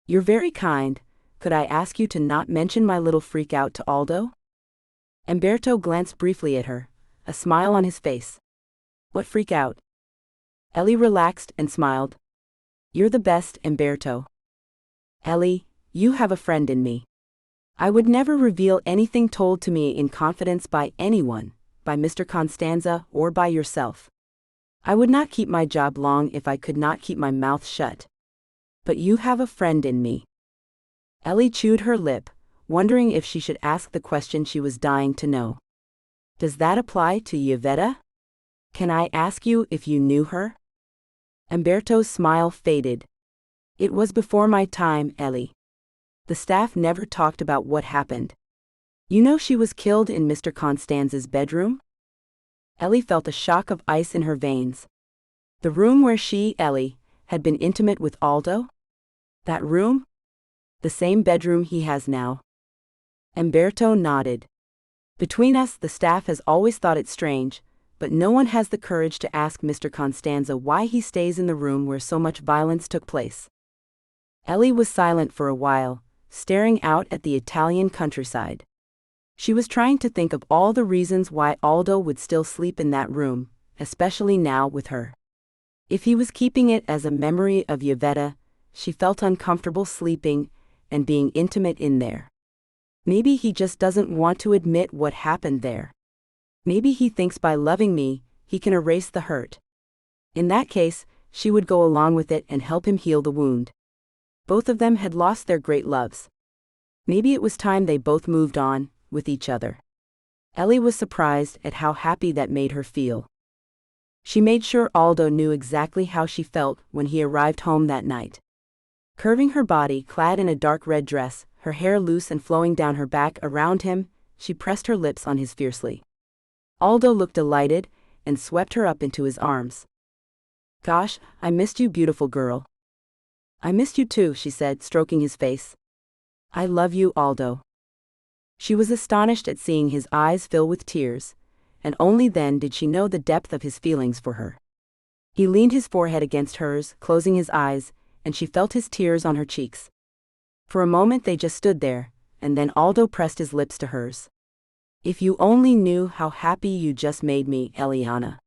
"You're very kind. Could I ask you to not mention my little freak out to Aldo?" Umberto glanced briefly at her, a smile on his face. "What freak out?" Ellie relaxed and smiled. "You're the best, Umberto." "Ellie, you have a friend in me. I would never reveal anything told to me in confidence by anyone, by Mr. Constanza or by yourself. I would not keep my job long if I could not keep my mouth shut. But you have a friend in me." Ellie chewed her lip, wondering if she should ask the question she was dying to know. "Does that apply to Yvetta? Can I ask you if you knew her?" Umberto's smile faded. "It was before my time, Ellie. The staff never talked about what happened. You know she was killed in Mr. Constanza's bedroom?" Ellie felt a shock of ice in her veins. The room where she, Ellie, had been intimate with Aldo? That room? The same bedroom he has now. Umberto nodded. "Between us, the staff has always thought it strange, but no one has the courage to ask Mr. Constanza why he stays in the room where so much violence took place." Ellie was silent for a while, staring out at the Italian countryside. She was trying to think of all the reasons why Aldo would still sleep in that room, especially now with her. If he was keeping it as a memory of Yvetta, she felt uncomfortable sleeping and being intimate in there. Maybe he just doesn't want to admit what happened there. Maybe he thinks by loving me, he can erase the hurt. In that case, she would go along with it and help him heal the wound. Both of them had lost their great loves. Maybe it was time they both moved on, with each other. Ellie was surprised at how happy that made her feel. She made sure Aldo knew exactly how she felt when he arrived home that night. Curving her body, clad in a dark red dress, her hair loose and flowing down her back around him, she pressed her lips on his fiercely. Aldo looked delighted and swept her up into his arms. "Gosh, I missed you, beautiful girl." "I missed you too," she said, stroking his face. "I love you, Aldo." She was astonished at seeing his eyes fill with tears, and only then did she know the depth of his feelings for her. He leaned his forehead against hers, closing his eyes, and she felt his tears on her cheeks. For a moment they just stood there, and then Aldo pressed his lips to hers. "If you only knew how happy you just made me, Eliana."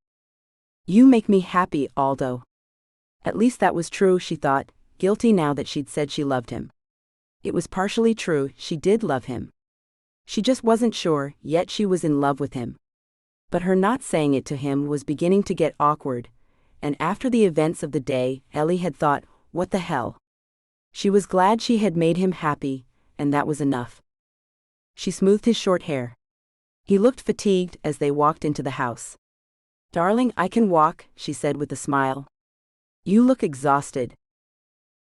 "You make me happy, Aldo." At least that was true, she thought, guilty now that she'd said she loved him. It was partially true, she did love him. She just wasn't sure, yet she was in love with him. But her not saying it to him was beginning to get awkward, and after the events of the day, Ellie had thought, what the hell? She was glad she had made him happy, and that was enough. She smoothed his short hair. He looked fatigued as they walked into the house. "Darling, I can walk," she said with a smile. "You look exhausted."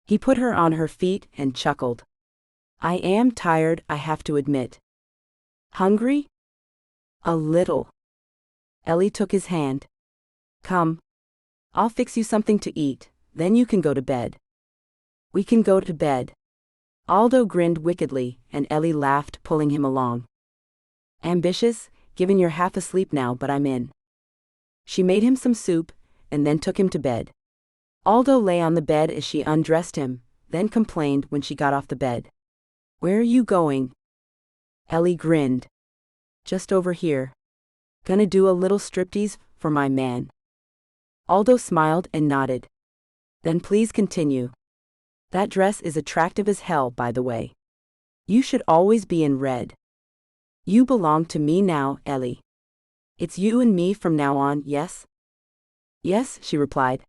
He put her on her feet and chuckled. "I am tired, I have to admit." "Hungry?" "A little." Ellie took his hand. "Come. I'll fix you something to eat, then you can go to bed." "We can go to bed." Aldo grinned wickedly, and Ellie laughed, pulling him along. "Ambitious, given you're half asleep now, but I'm in." She made him some soup, and then took him to bed. Aldo lay on the bed as she undressed him, then complained when she got off the bed. "Where are you going?" Ellie grinned. "Just over here. Gonna do a little striptease for my man." Aldo smiled and nodded. "Then please continue. That dress is attractive as hell, by the way. You should always be in red. You belong to me now, Ellie. It's you and me from now on, yes?" "Yes," she replied.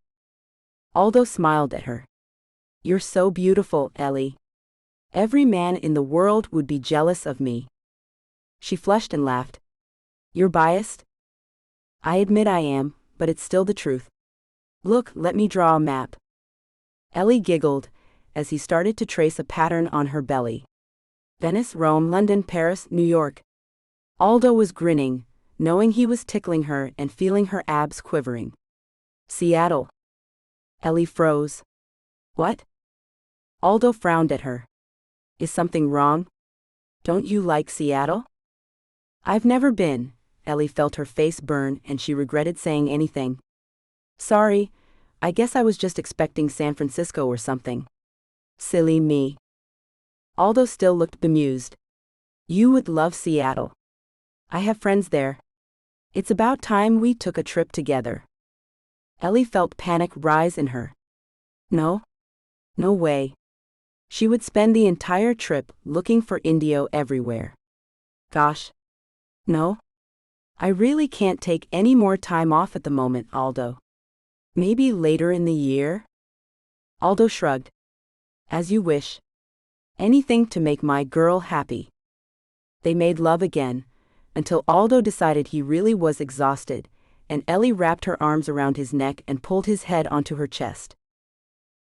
Aldo smiled at her. You're so beautiful, Ellie. Every man in the world would be jealous of me. She flushed and laughed. You're biased? I admit I am, but it's still the truth. Look, let me draw a map. Ellie giggled as he started to trace a pattern on her belly. Venice, Rome, London, Paris, New York. Aldo was grinning, knowing he was tickling her and feeling her abs quivering. Seattle. Ellie froze. What? Aldo frowned at her. Is something wrong? Don't you like Seattle? I've never been. Ellie felt her face burn and she regretted saying anything. Sorry, I guess I was just expecting San Francisco or something. Silly me. Aldo still looked bemused. You would love Seattle. I have friends there. It's about time we took a trip together. Ellie felt panic rise in her. No? No way. She would spend the entire trip looking for Indio everywhere. Gosh. No? I really can't take any more time off at the moment, Aldo. Maybe later in the year? Aldo shrugged. As you wish. Anything to make my girl happy. They made love again, until Aldo decided he really was exhausted, and Ellie wrapped her arms around his neck and pulled his head onto her chest.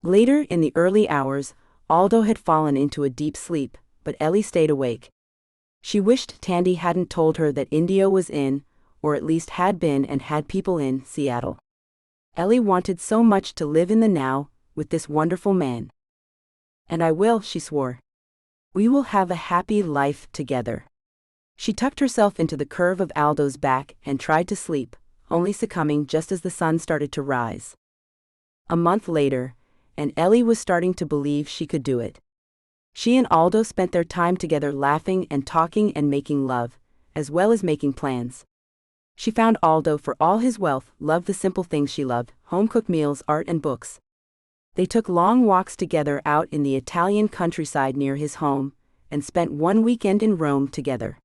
Later in the early hours, Aldo had fallen into a deep sleep, but Ellie stayed awake. She wished Tandy hadn't told her that Indio was in, or at least had been and had people in, Seattle. Ellie wanted so much to live in the now, with this wonderful man. And I will, she swore. We will have a happy life together. She tucked herself into the curve of Aldo's back and tried to sleep, only succumbing just as the sun started to rise. A month later, and Ellie was starting to believe she could do it. She and Aldo spent their time together laughing and talking and making love, as well as making plans. She found Aldo, for all his wealth, loved the simple things she loved: home-cooked meals, art, and books. They took long walks together out in the Italian countryside near his home, and spent one weekend in Rome together.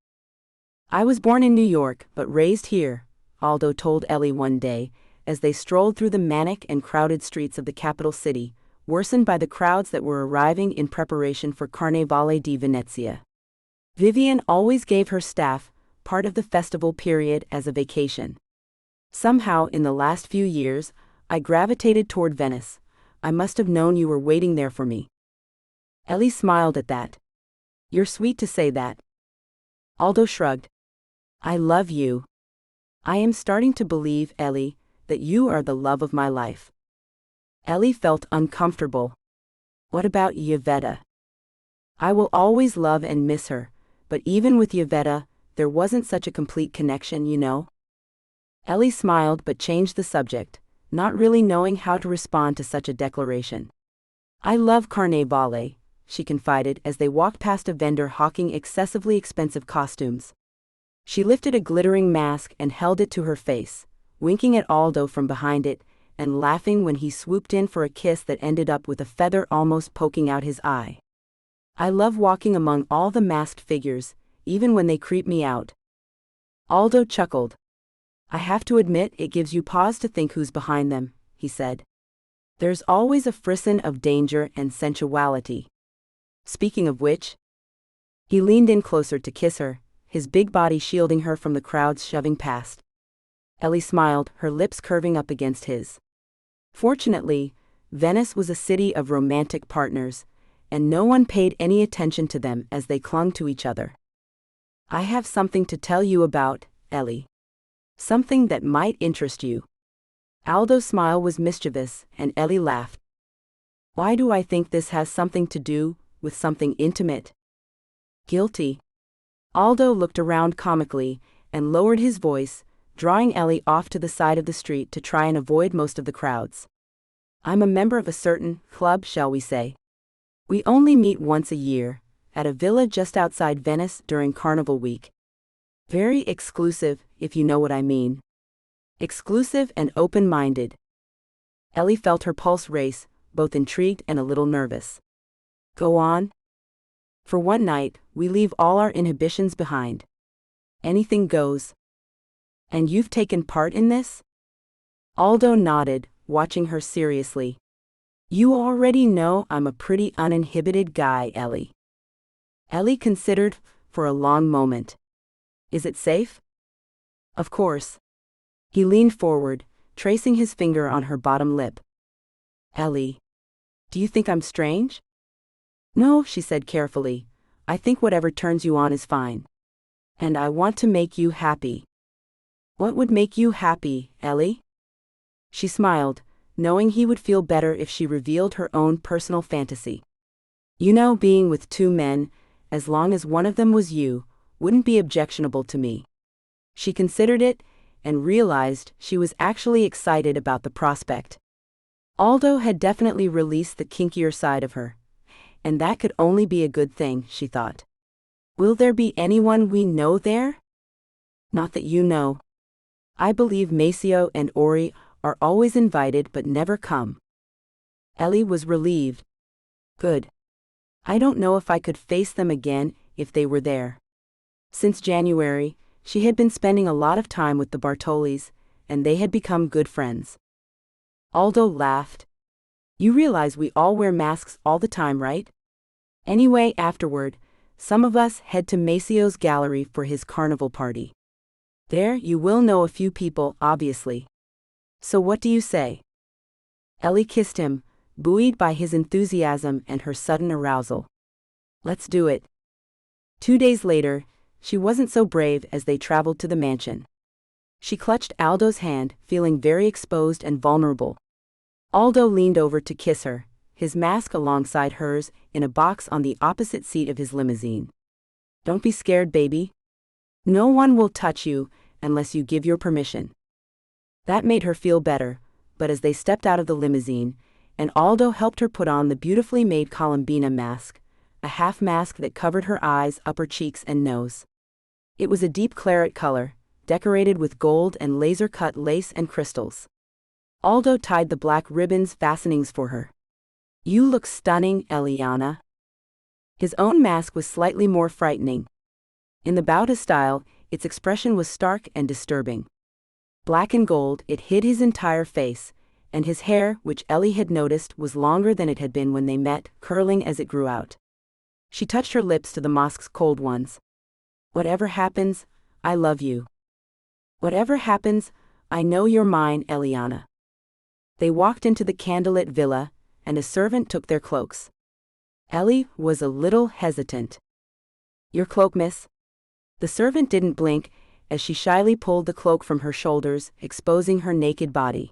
I was born in New York, but raised here, Aldo told Ellie one day, as they strolled through the manic and crowded streets of the capital city, worsened by the crowds that were arriving in preparation for Carnevale di Venezia. Vivian always gave her staff part of the festival period as a vacation. Somehow, in the last few years, I gravitated toward Venice. I must have known you were waiting there for me. Ellie smiled at that. You're sweet to say that. Aldo shrugged. I love you. I am starting to believe, Ellie, that you are the love of my life. Ellie felt uncomfortable. What about Yvetta? I will always love and miss her, but even with Yvetta, there wasn't such a complete connection, you know? Ellie smiled but changed the subject, not really knowing how to respond to such a declaration. I love Carnevale, she confided as they walked past a vendor hawking excessively expensive costumes. She lifted a glittering mask and held it to her face, winking at Aldo from behind it, and laughing when he swooped in for a kiss that ended up with a feather almost poking out his eye. I love walking among all the masked figures, even when they creep me out. Aldo chuckled. I have to admit it gives you pause to think who's behind them, he said. There's always a frisson of danger and sensuality. Speaking of which, he leaned in closer to kiss her, his big body shielding her from the crowds shoving past. Ellie smiled, her lips curving up against his. Fortunately, Venice was a city of romantic partners, and no one paid any attention to them as they clung to each other. I have something to tell you about, Ellie. Something that might interest you. Aldo's smile was mischievous, and Ellie laughed. Why do I think this has something to do with something intimate? Guilty. Aldo looked around comically and lowered his voice, drawing Ellie off to the side of the street to try and avoid most of the crowds. I'm a member of a certain club, shall we say. We only meet once a year, at a villa just outside Venice during Carnival Week. Very exclusive, if you know what I mean. Exclusive and open-minded. Ellie felt her pulse race, both intrigued and a little nervous. Go on. For one night, we leave all our inhibitions behind. Anything goes. And you've taken part in this? Aldo nodded, watching her seriously. You already know I'm a pretty uninhibited guy, Ellie. Ellie considered for a long moment. Is it safe? Of course. He leaned forward, tracing his finger on her bottom lip. Ellie, do you think I'm strange? No, she said carefully. I think whatever turns you on is fine. And I want to make you happy. What would make you happy, Ellie? She smiled, knowing he would feel better if she revealed her own personal fantasy. You know, being with two men, as long as one of them was you, wouldn't be objectionable to me. She considered it, and realized she was actually excited about the prospect. Aldo had definitely released the kinkier side of her, and that could only be a good thing, she thought. Will there be anyone we know there? Not that you know. I believe Maceo and Ori are always invited but never come. Ellie was relieved. Good. I don't know if I could face them again if they were there. Since January, she had been spending a lot of time with the Bartolis, and they had become good friends. Aldo laughed. You realize we all wear masks all the time, right? Anyway, afterward, some of us head to Maceo's gallery for his carnival party. There you will know a few people, obviously. So what do you say? Ellie kissed him, buoyed by his enthusiasm and her sudden arousal. Let's do it. 2 days later, she wasn't so brave as they traveled to the mansion. She clutched Aldo's hand, feeling very exposed and vulnerable. Aldo leaned over to kiss her, his mask alongside hers, in a box on the opposite seat of his limousine. Don't be scared, baby. No one will touch you unless you give your permission. That made her feel better, but as they stepped out of the limousine, and Aldo helped her put on the beautifully made Columbina mask, a half mask that covered her eyes, upper cheeks, and nose. It was a deep claret color, decorated with gold and laser-cut lace and crystals. Aldo tied the black ribbons fastenings for her. You look stunning, Eliana. His own mask was slightly more frightening. In the Bauta style, its expression was stark and disturbing. Black and gold, it hid his entire face, and his hair, which Ellie had noticed, was longer than it had been when they met, curling as it grew out. She touched her lips to the mask's cold ones. Whatever happens, I love you. Whatever happens, I know you're mine, Eliana. They walked into the candlelit villa, and a servant took their cloaks. Ellie was a little hesitant. Your cloak, miss? The servant didn't blink, as she shyly pulled the cloak from her shoulders, exposing her naked body.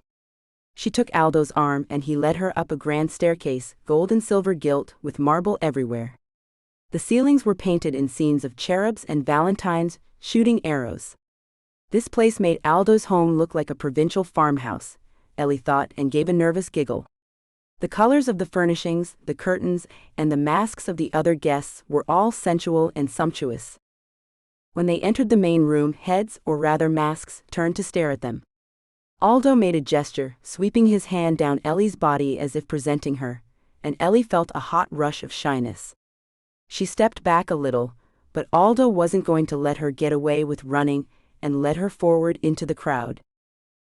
She took Aldo's arm and he led her up a grand staircase, gold and silver gilt, with marble everywhere. The ceilings were painted in scenes of cherubs and valentines shooting arrows. This place made Aldo's home look like a provincial farmhouse, Ellie thought, and gave a nervous giggle. The colors of the furnishings, the curtains, and the masks of the other guests were all sensual and sumptuous. When they entered the main room, heads, or rather masks, turned to stare at them. Aldo made a gesture, sweeping his hand down Ellie's body as if presenting her, and Ellie felt a hot rush of shyness. She stepped back a little, but Aldo wasn't going to let her get away with running, and led her forward into the crowd.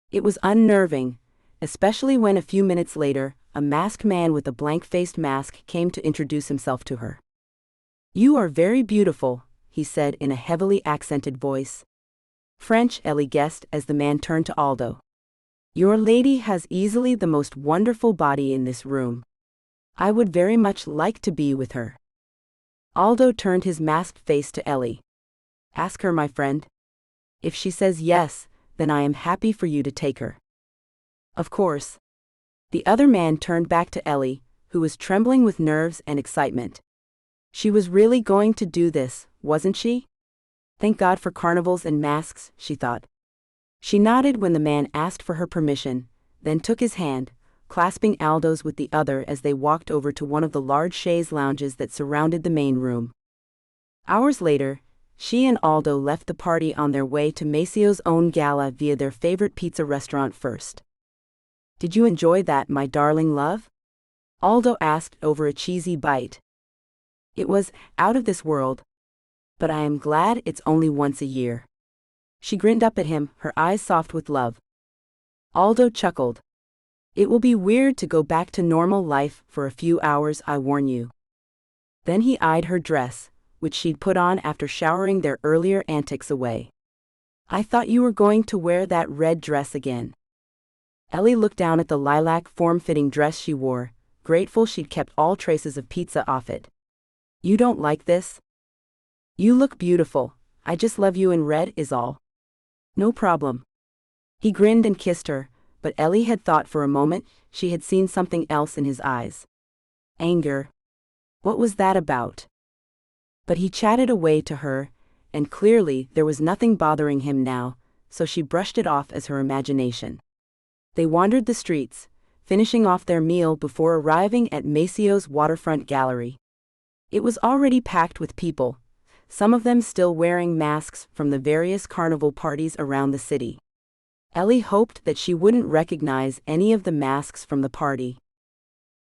It was unnerving, especially when a few minutes later, a masked man with a blank-faced mask came to introduce himself to her. You are very beautiful, he said in a heavily accented voice. French, Ellie guessed as the man turned to Aldo. Your lady has easily the most wonderful body in this room. I would very much like to be with her. Aldo turned his masked face to Ellie. Ask her, my friend. If she says yes, then I am happy for you to take her. Of course. The other man turned back to Ellie, who was trembling with nerves and excitement. She was really going to do this, wasn't she? Thank God for carnivals and masks, she thought. She nodded when the man asked for her permission, then took his hand, clasping Aldo's with the other as they walked over to one of the large chaise lounges that surrounded the main room. Hours later, she and Aldo left the party on their way to Maceo's own gala via their favorite pizza restaurant first. Did you enjoy that, my darling love? Aldo asked over a cheesy bite. It was out of this world. But I am glad it's only once a year. She grinned up at him, her eyes soft with love. Aldo chuckled. It will be weird to go back to normal life for a few hours, I warn you. Then he eyed her dress, which she'd put on after showering their earlier antics away. I thought you were going to wear that red dress again. Ellie looked down at the lilac form-fitting dress she wore, grateful she'd kept all traces of pizza off it. You don't like this? You look beautiful, I just love you in red is all. No problem. He grinned and kissed her, but Ellie had thought for a moment she had seen something else in his eyes. Anger. What was that about? But he chatted away to her, and clearly there was nothing bothering him now, so she brushed it off as her imagination. They wandered the streets, finishing off their meal before arriving at Maceo's waterfront gallery. It was already packed with people, some of them still wearing masks from the various carnival parties around the city. Ellie hoped that she wouldn't recognize any of the masks from the party.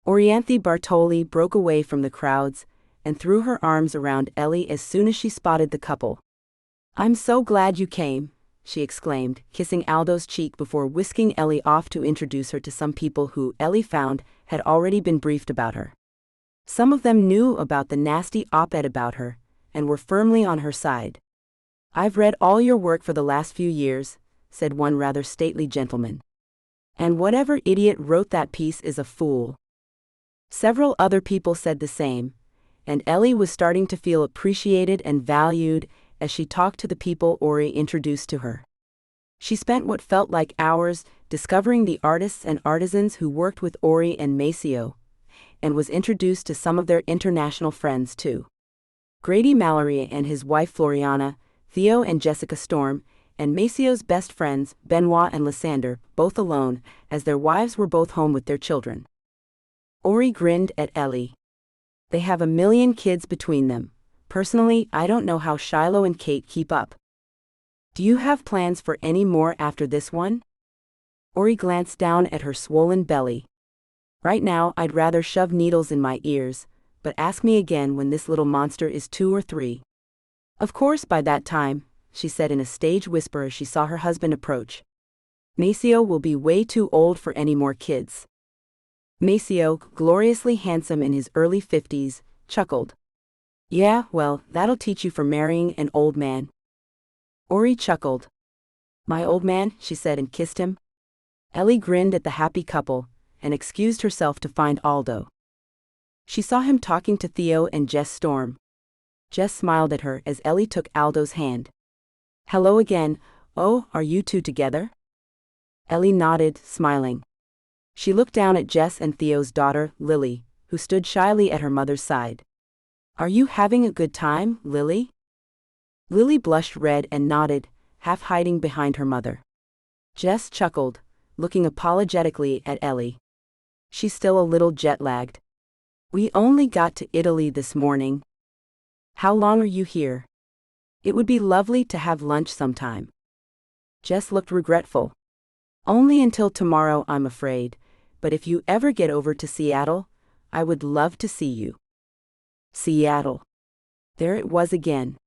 Orianthi Bartoli broke away from the crowds and threw her arms around Ellie as soon as she spotted the couple. I'm so glad you came, she exclaimed, kissing Aldo's cheek before whisking Ellie off to introduce her to some people who, Ellie found, had already been briefed about her. Some of them knew about the nasty op-ed about her, and were firmly on her side. I've read all your work for the last few years, said one rather stately gentleman. And whatever idiot wrote that piece is a fool. Several other people said the same, and Ellie was starting to feel appreciated and valued as she talked to the people Ori introduced to her. She spent what felt like hours discovering the artists and artisans who worked with Ori and Maceo, and was introduced to some of their international friends too. Grady Mallory and his wife Floriana, Theo and Jessica Storm, and Maceo's best friends, Benoit and Lysander, both alone, as their wives were both home with their children. Ori grinned at Ellie. They have 1 million kids between them. Personally, I don't know how Shiloh and Kate keep up. Do you have plans for any more after this one? Ori glanced down at her swollen belly. Right now, I'd rather shove needles in my ears, but ask me again when this little monster is 2 or 3. Of course by that time, she said in a stage whisper as she saw her husband approach. Maceo will be way too old for any more kids. Maceo, gloriously handsome in his early 50s, chuckled. Yeah, well, that'll teach you for marrying an old man. Ori chuckled. My old man, she said and kissed him. Ellie grinned at the happy couple, and excused herself to find Aldo. She saw him talking to Theo and Jess Storm. Jess smiled at her as Ellie took Aldo's hand. Hello again, oh, are you two together? Ellie nodded, smiling. She looked down at Jess and Theo's daughter, Lily, who stood shyly at her mother's side. Are you having a good time, Lily? Lily blushed red and nodded, half hiding behind her mother. Jess chuckled, looking apologetically at Ellie. She's still a little jet-lagged. We only got to Italy this morning. How long are you here? It would be lovely to have lunch sometime. Jess looked regretful. Only until tomorrow, I'm afraid, but if you ever get over to Seattle, I would love to see you. Seattle. There it was again.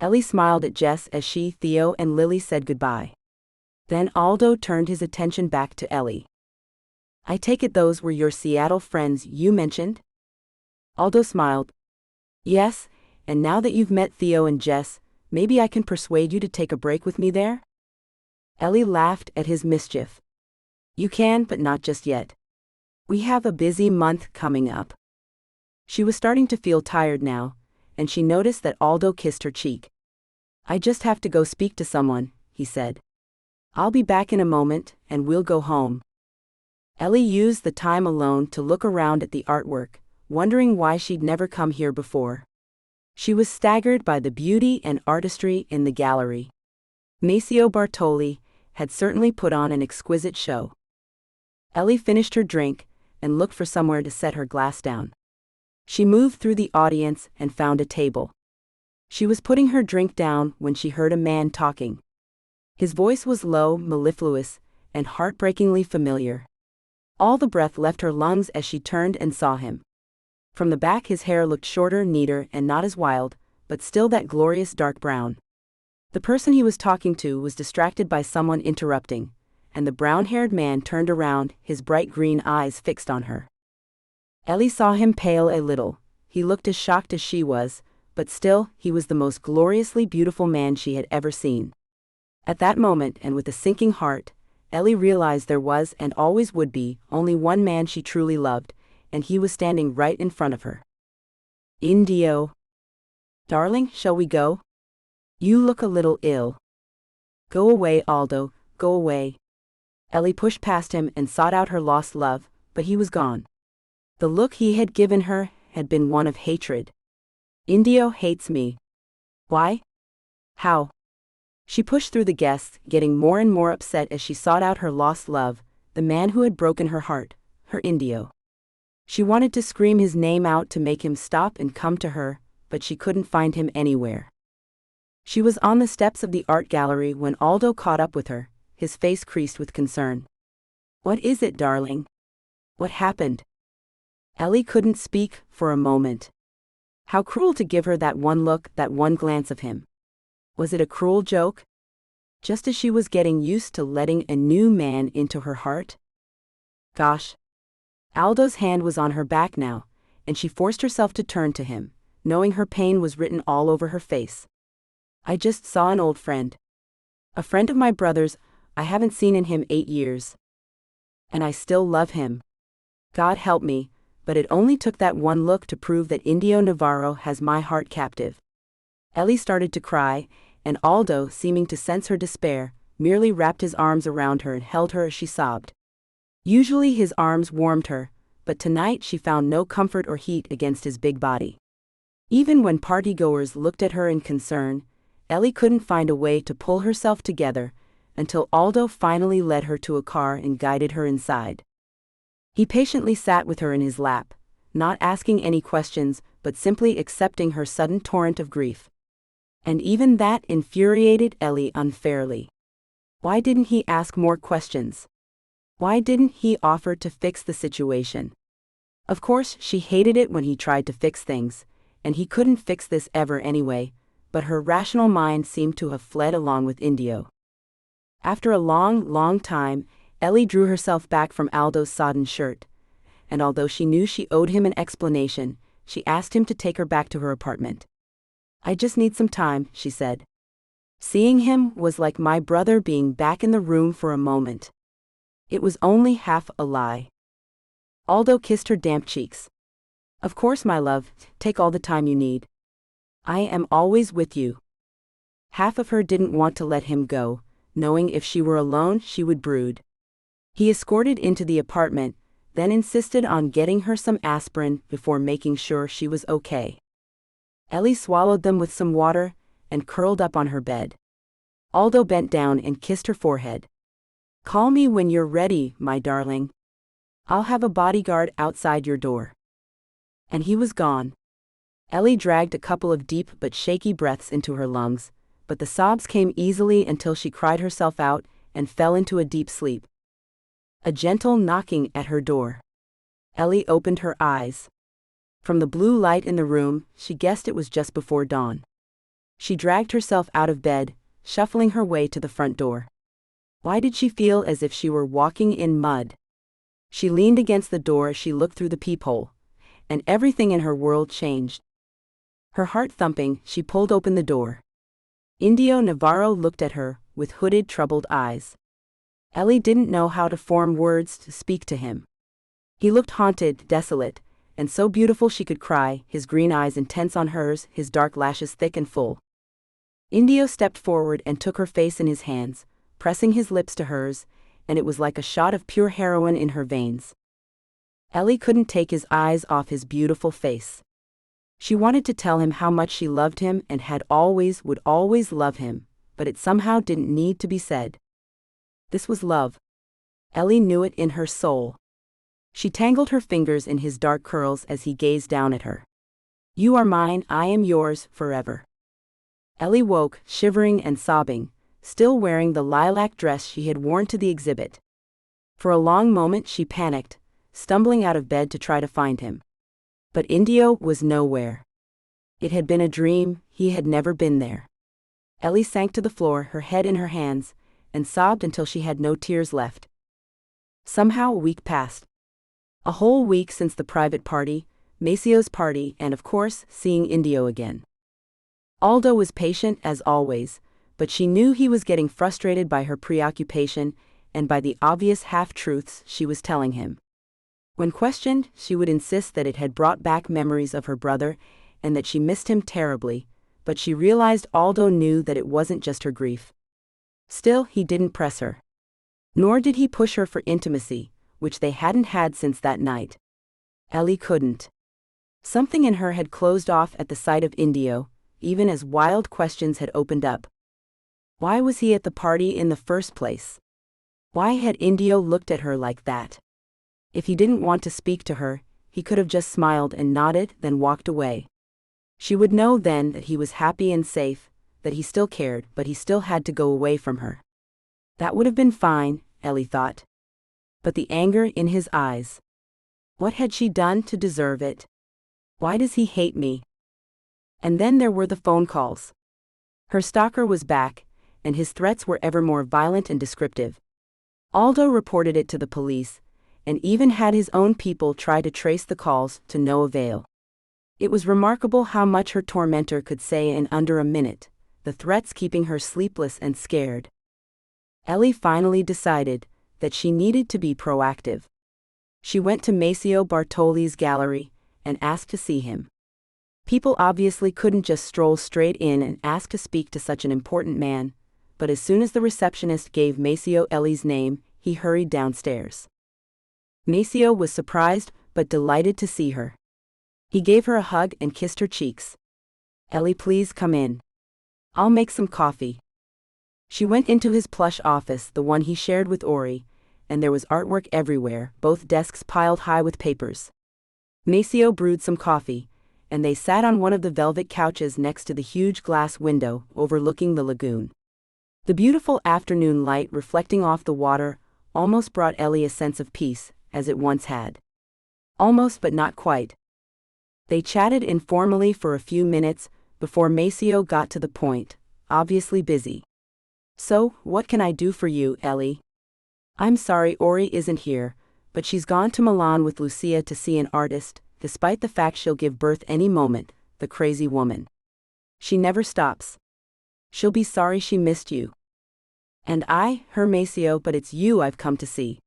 Ellie smiled at Jess as she, Theo, and Lily said goodbye. Then Aldo turned his attention back to Ellie. I take it those were your Seattle friends you mentioned? Aldo smiled. Yes, and now that you've met Theo and Jess, maybe I can persuade you to take a break with me there? Ellie laughed at his mischief. You can, but not just yet. We have a busy month coming up. She was starting to feel tired now, and she noticed that Aldo kissed her cheek. I just have to go speak to someone, he said. I'll be back in a moment, and we'll go home. Ellie used the time alone to look around at the artwork, wondering why she'd never come here before. She was staggered by the beauty and artistry in the gallery. Maceo Bartoli had certainly put on an exquisite show. Ellie finished her drink and looked for somewhere to set her glass down. She moved through the audience and found a table. She was putting her drink down when she heard a man talking. His voice was low, mellifluous, and heartbreakingly familiar. All the breath left her lungs as she turned and saw him. From the back his hair looked shorter, neater, and not as wild, but still that glorious dark brown. The person he was talking to was distracted by someone interrupting, and the brown-haired man turned around, his bright green eyes fixed on her. Ellie saw him pale a little. He looked as shocked as she was, but still, he was the most gloriously beautiful man she had ever seen. At that moment, and with a sinking heart, Ellie realized there was, and always would be, only one man she truly loved, and he was standing right in front of her. Indio. Darling, shall we go? You look a little ill. Go away, Aldo, go away. Ellie pushed past him and sought out her lost love, but he was gone. The look he had given her had been one of hatred. Indio hates me. Why? How? She pushed through the guests, getting more and more upset as she sought out her lost love, the man who had broken her heart, her Indio. She wanted to scream his name out to make him stop and come to her, but she couldn't find him anywhere. She was on the steps of the art gallery when Aldo caught up with her, his face creased with concern. What is it, darling? What happened? Ellie couldn't speak for a moment. How cruel to give her that one look, that one glance of him. Was it a cruel joke? Just as she was getting used to letting a new man into her heart? Gosh. Aldo's hand was on her back now, and she forced herself to turn to him, knowing her pain was written all over her face. I just saw an old friend. A friend of my brother's. I haven't seen in him 8 years. And I still love him. God help me, but it only took that one look to prove that Indio Navarro has my heart captive. Ellie started to cry, and Aldo, seeming to sense her despair, merely wrapped his arms around her and held her as she sobbed. Usually his arms warmed her, but tonight she found no comfort or heat against his big body. Even when partygoers looked at her in concern, Ellie couldn't find a way to pull herself together, until Aldo finally led her to a car and guided her inside. He patiently sat with her in his lap, not asking any questions, but simply accepting her sudden torrent of grief. And even that infuriated Ellie unfairly. Why didn't he ask more questions? Why didn't he offer to fix the situation? Of course, she hated it when he tried to fix things, and he couldn't fix this ever anyway, but her rational mind seemed to have fled along with Indio. After a long time, Ellie drew herself back from Aldo's sodden shirt, and although she knew she owed him an explanation, she asked him to take her back to her apartment. I just need some time, she said. Seeing him was like my brother being back in the room for a moment. It was only half a lie. Aldo kissed her damp cheeks. Of course, my love, take all the time you need. I am always with you. Half of her didn't want to let him go, knowing if she were alone she would brood. He escorted into the apartment, then insisted on getting her some aspirin before making sure she was okay. Ellie swallowed them with some water and curled up on her bed. Aldo bent down and kissed her forehead. Call me when you're ready, my darling. I'll have a bodyguard outside your door. And he was gone. Ellie dragged a couple of deep but shaky breaths into her lungs, but the sobs came easily until she cried herself out and fell into a deep sleep. A gentle knocking at her door. Ellie opened her eyes. From the blue light in the room, she guessed it was just before dawn. She dragged herself out of bed, shuffling her way to the front door. Why did she feel as if she were walking in mud? She leaned against the door as she looked through the peephole, and everything in her world changed. Her heart thumping, she pulled open the door. Indio Navarro looked at her with hooded, troubled eyes. Ellie didn't know how to form words to speak to him. He looked haunted, desolate, and so beautiful she could cry, his green eyes intense on hers, his dark lashes thick and full. Indio stepped forward and took her face in his hands, pressing his lips to hers, and it was like a shot of pure heroin in her veins. Ellie couldn't take his eyes off his beautiful face. She wanted to tell him how much she loved him and would always love him, but it somehow didn't need to be said. This was love. Ellie knew it in her soul. She tangled her fingers in his dark curls as he gazed down at her. You are mine, I am yours, forever. Ellie woke, shivering and sobbing, still wearing the lilac dress she had worn to the exhibit. For a long moment she panicked, stumbling out of bed to try to find him. But Indio was nowhere. It had been a dream, he had never been there. Ellie sank to the floor, her head in her hands, and sobbed until she had no tears left. Somehow a week passed. A whole week since the private party, Maceo's party, and of course, seeing Indio again. Aldo was patient as always, but she knew he was getting frustrated by her preoccupation and by the obvious half-truths she was telling him. When questioned, she would insist that it had brought back memories of her brother and that she missed him terribly, but she realized Aldo knew that it wasn't just her grief. Still, he didn't press her. Nor did he push her for intimacy, which they hadn't had since that night. Ellie couldn't. Something in her had closed off at the sight of Indio, even as wild questions had opened up. Why was he at the party in the first place? Why had Indio looked at her like that? If he didn't want to speak to her, he could have just smiled and nodded, then walked away. She would know then that he was happy and safe, that he still cared, but he still had to go away from her. That would have been fine, Ellie thought. But the anger in his eyes. What had she done to deserve it? Why does he hate me? And then there were the phone calls. Her stalker was back, and his threats were ever more violent and descriptive. Aldo reported it to the police, and even had his own people try to trace the calls to no avail. It was remarkable how much her tormentor could say in under a minute, the threats keeping her sleepless and scared. Ellie finally decided that she needed to be proactive. She went to Maceo Bartoli's gallery and asked to see him. People obviously couldn't just stroll straight in and ask to speak to such an important man, but as soon as the receptionist gave Maceo Ellie's name, he hurried downstairs. Maceo was surprised but delighted to see her. He gave her a hug and kissed her cheeks. "Ellie, please come in. I'll make some coffee." She went into his plush office, the one he shared with Ori, and there was artwork everywhere, both desks piled high with papers. Maceo brewed some coffee, and they sat on one of the velvet couches next to the huge glass window overlooking the lagoon. The beautiful afternoon light reflecting off the water almost brought Ellie a sense of peace, as it once had. Almost, but not quite. They chatted informally for a few minutes before Maceo got to the point, obviously busy. "So, what can I do for you, Ellie?" "I'm sorry Ori isn't here, but she's gone to Milan with Lucia to see an artist, despite the fact she'll give birth any moment, the crazy woman. She never stops. She'll be sorry she missed you." "And her Maceo, but it's you I've come to see."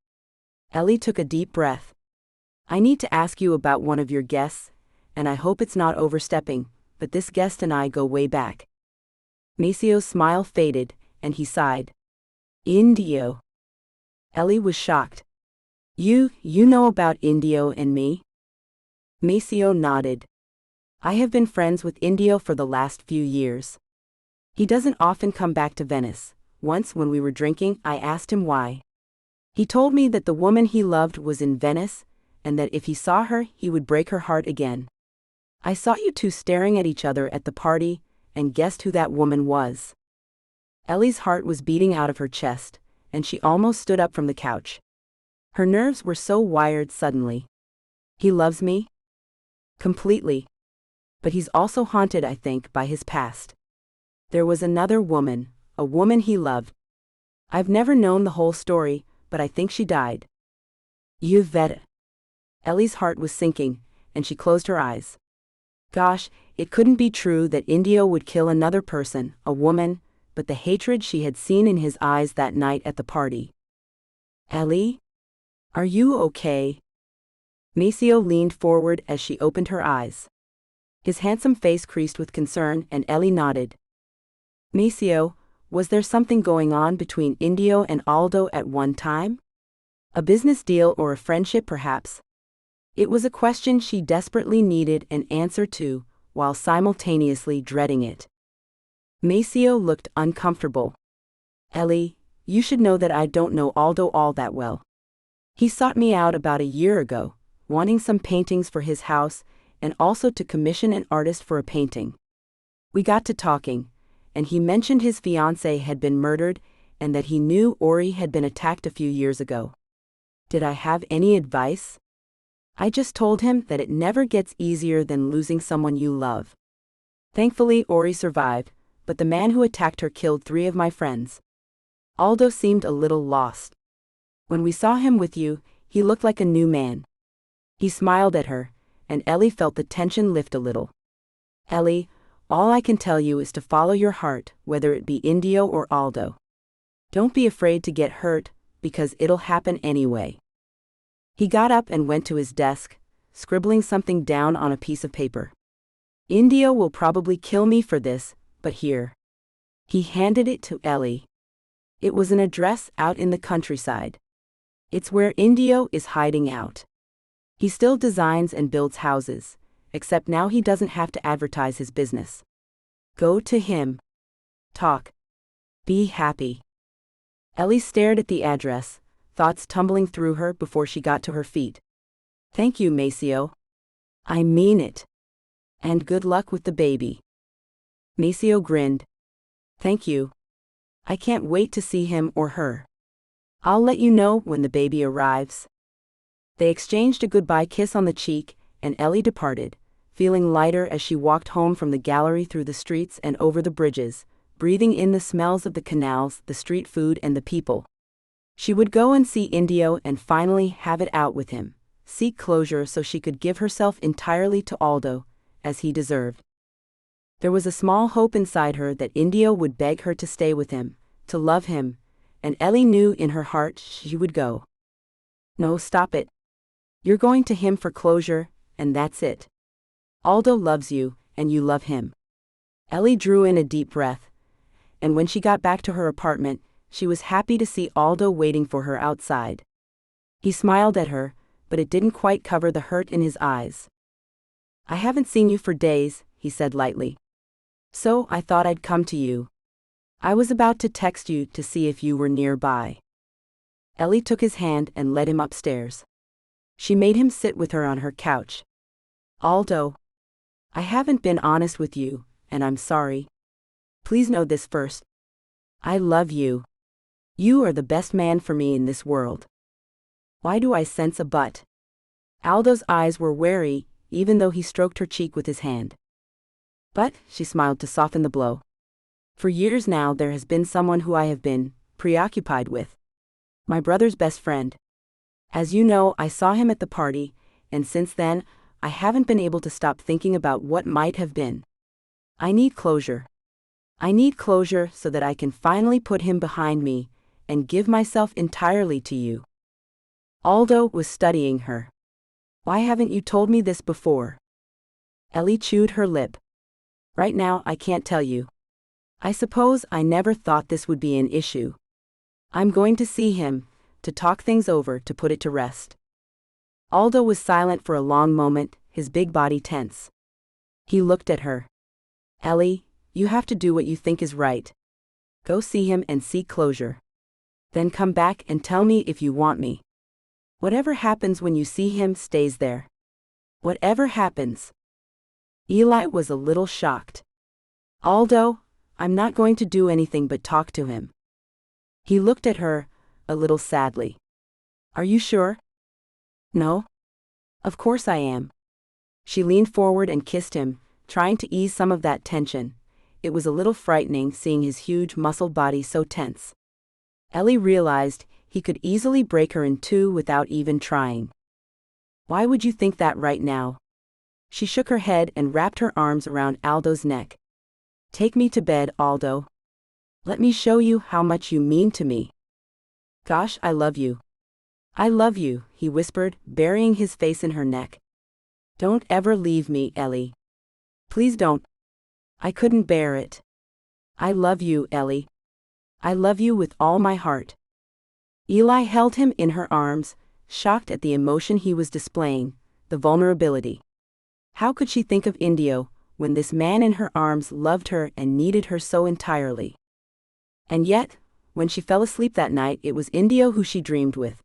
Ellie took a deep breath. "I need to ask you about one of your guests, and I hope it's not overstepping, but this guest and I go way back." Maceo's smile faded, and he sighed. "Indio." Ellie was shocked. You know about Indio and me?" Maceo nodded. "I have been friends with Indio for the last few years. He doesn't often come back to Venice. Once when we were drinking, I asked him why. He told me that the woman he loved was in Venice, and that if he saw her, he would break her heart again. I saw you two staring at each other at the party, and guessed who that woman was." Ellie's heart was beating out of her chest, and she almost stood up from the couch. Her nerves were so wired suddenly. "He loves me?" "Completely. But he's also haunted, I think, by his past. There was another woman, a woman he loved. I've never known the whole story, but I think she died." "Yvette." Ellie's heart was sinking, and she closed her eyes. Gosh, it couldn't be true that Indio would kill another person, a woman, but the hatred she had seen in his eyes that night at the party. "Ellie? Are you okay?" Maceo leaned forward as she opened her eyes. His handsome face creased with concern, and Ellie nodded. "Maceo, was there something going on between Indio and Aldo at one time? A business deal or a friendship, perhaps?" It was a question she desperately needed an answer to, while simultaneously dreading it. Maceo looked uncomfortable. "Ellie, you should know that I don't know Aldo all that well. He sought me out about a year ago, wanting some paintings for his house, and also to commission an artist for a painting. We got to talking, and he mentioned his fiancée had been murdered, and that he knew Ori had been attacked a few years ago. Did I have any advice? I just told him that it never gets easier than losing someone you love. Thankfully, Ori survived, but the man who attacked her killed 3 of my friends. Aldo seemed a little lost. When we saw him with you, he looked like a new man. He smiled at her, and Ellie felt the tension lift a little. Ellie, all I can tell you is to follow your heart, whether it be Indio or Aldo. Don't be afraid to get hurt, because it'll happen anyway. He got up and went to his desk, scribbling something down on a piece of paper. Indio will probably kill me for this, but here. He handed it to Ellie. It was an address out in the countryside. It's where Indio is hiding out. He still designs and builds houses, except now he doesn't have to advertise his business. Go to him. Talk. Be happy. Ellie stared at the address, thoughts tumbling through her before she got to her feet. Thank you, Maceo. I mean it. And good luck with the baby. Maceo grinned. Thank you. I can't wait to see him or her. I'll let you know when the baby arrives. They exchanged a goodbye kiss on the cheek, and Ellie departed, feeling lighter as she walked home from the gallery through the streets and over the bridges, breathing in the smells of the canals, the street food, and the people. She would go and see Indio and finally have it out with him, seek closure so she could give herself entirely to Aldo, as he deserved. There was a small hope inside her that Indio would beg her to stay with him, to love him, and Ellie knew in her heart she would go. No, stop it. You're going to him for closure, and that's it. Aldo loves you, and you love him. Ellie drew in a deep breath, and when she got back to her apartment, she was happy to see Aldo waiting for her outside. He smiled at her, but it didn't quite cover the hurt in his eyes. I haven't seen you for days, he said lightly. So I thought I'd come to you. I was about to text you to see if you were nearby. Ellie took his hand and led him upstairs. She made him sit with her on her couch. Aldo, I haven't been honest with you, and I'm sorry. Please know this first. I love you. You are the best man for me in this world. Why do I sense a but? Aldo's eyes were wary, even though he stroked her cheek with his hand. But, she smiled to soften the blow. For years now there has been someone who I have been preoccupied with. My brother's best friend. As you know, I saw him at the party, and since then, I haven't been able to stop thinking about what might have been. I need closure. I need closure so that I can finally put him behind me, and give myself entirely to you. Aldo was studying her. Why haven't you told me this before? Ellie chewed her lip. Right now I can't tell you. I suppose I never thought this would be an issue. I'm going to see him, to talk things over, to put it to rest. Aldo was silent for a long moment, his big body tense. He looked at her. Ellie, you have to do what you think is right. Go see him and seek closure. Then come back and tell me if you want me. Whatever happens when you see him stays there. Whatever happens. Eli was a little shocked. Aldo, I'm not going to do anything but talk to him. He looked at her, a little sadly. Are you sure? No? Of course I am. She leaned forward and kissed him, trying to ease some of that tension. It was a little frightening seeing his huge muscled body so tense. Ellie realized he could easily break her in two without even trying. Why would you think that right now? She shook her head and wrapped her arms around Aldo's neck. Take me to bed, Aldo. Let me show you how much you mean to me. Gosh, I love you. I love you, he whispered, burying his face in her neck. Don't ever leave me, Ellie. Please don't. I couldn't bear it. I love you, Ellie. I love you with all my heart. Eli held him in her arms, shocked at the emotion he was displaying, the vulnerability. How could she think of Indio, when this man in her arms loved her and needed her so entirely? And yet, when she fell asleep that night, it was Indio who she dreamed with.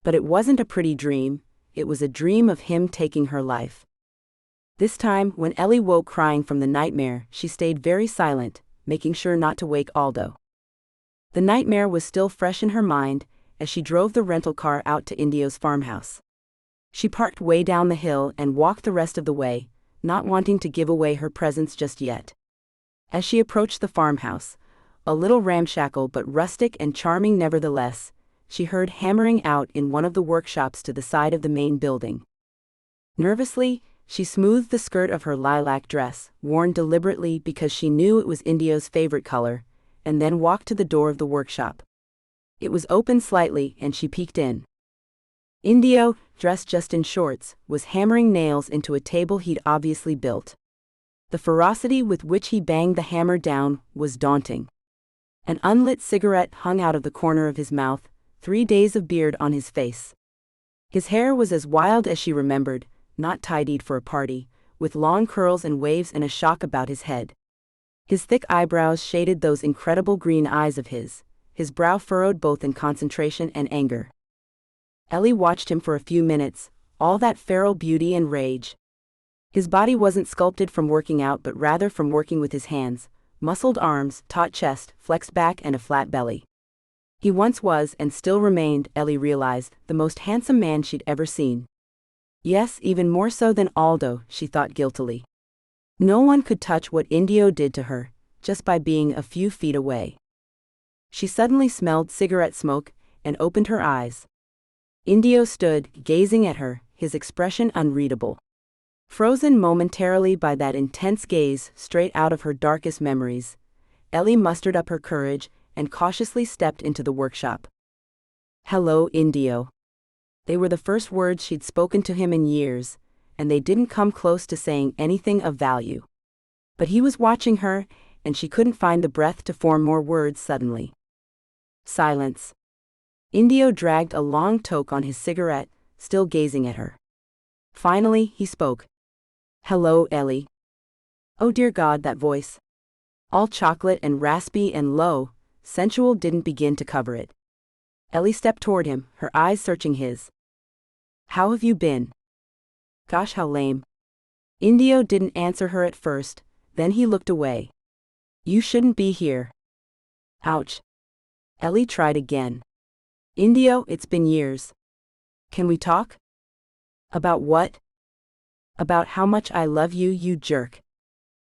But it wasn't a pretty dream, it was a dream of him taking her life. This time, when Ellie woke crying from the nightmare, she stayed very silent, making sure not to wake Aldo. The nightmare was still fresh in her mind, as she drove the rental car out to Indio's farmhouse. She parked way down the hill and walked the rest of the way, not wanting to give away her presence just yet. As she approached the farmhouse, a little ramshackle but rustic and charming nevertheless, she heard hammering out in one of the workshops to the side of the main building. Nervously, she smoothed the skirt of her lilac dress, worn deliberately because she knew it was Indio's favorite color, and then walked to the door of the workshop. It was open slightly and she peeked in. Indio, dressed just in shorts, was hammering nails into a table he'd obviously built. The ferocity with which he banged the hammer down was daunting. An unlit cigarette hung out of the corner of his mouth, 3 days of beard on his face. His hair was as wild as she remembered, not tidied for a party, with long curls and waves and a shock about his head. His thick eyebrows shaded those incredible green eyes of his brow furrowed both in concentration and anger. Ellie watched him for a few minutes, all that feral beauty and rage. His body wasn't sculpted from working out but rather from working with his hands, muscled arms, taut chest, flexed back and a flat belly. He once was, and still remained, Ellie realized, the most handsome man she'd ever seen. Yes, even more so than Aldo, she thought guiltily. No one could touch what Indio did to her, just by being a few feet away. She suddenly smelled cigarette smoke, and opened her eyes. Indio stood, gazing at her, his expression unreadable. Frozen momentarily by that intense gaze straight out of her darkest memories, Ellie mustered up her courage, and cautiously stepped into the workshop. "Hello, Indio." They were the first words she'd spoken to him in years, and they didn't come close to saying anything of value. But he was watching her, and she couldn't find the breath to form more words suddenly. Silence. Indio dragged a long toke on his cigarette, still gazing at her. Finally, he spoke. "Hello, Ellie." Oh dear God, that voice. All chocolate and raspy and low, sensual didn't begin to cover it. Ellie stepped toward him, her eyes searching his. "How have you been?" Gosh, how lame. Indio didn't answer her at first, then he looked away. "You shouldn't be here." Ouch. Ellie tried again. "Indio, it's been years. Can we talk?" "About what?" "About how much I love you, you jerk."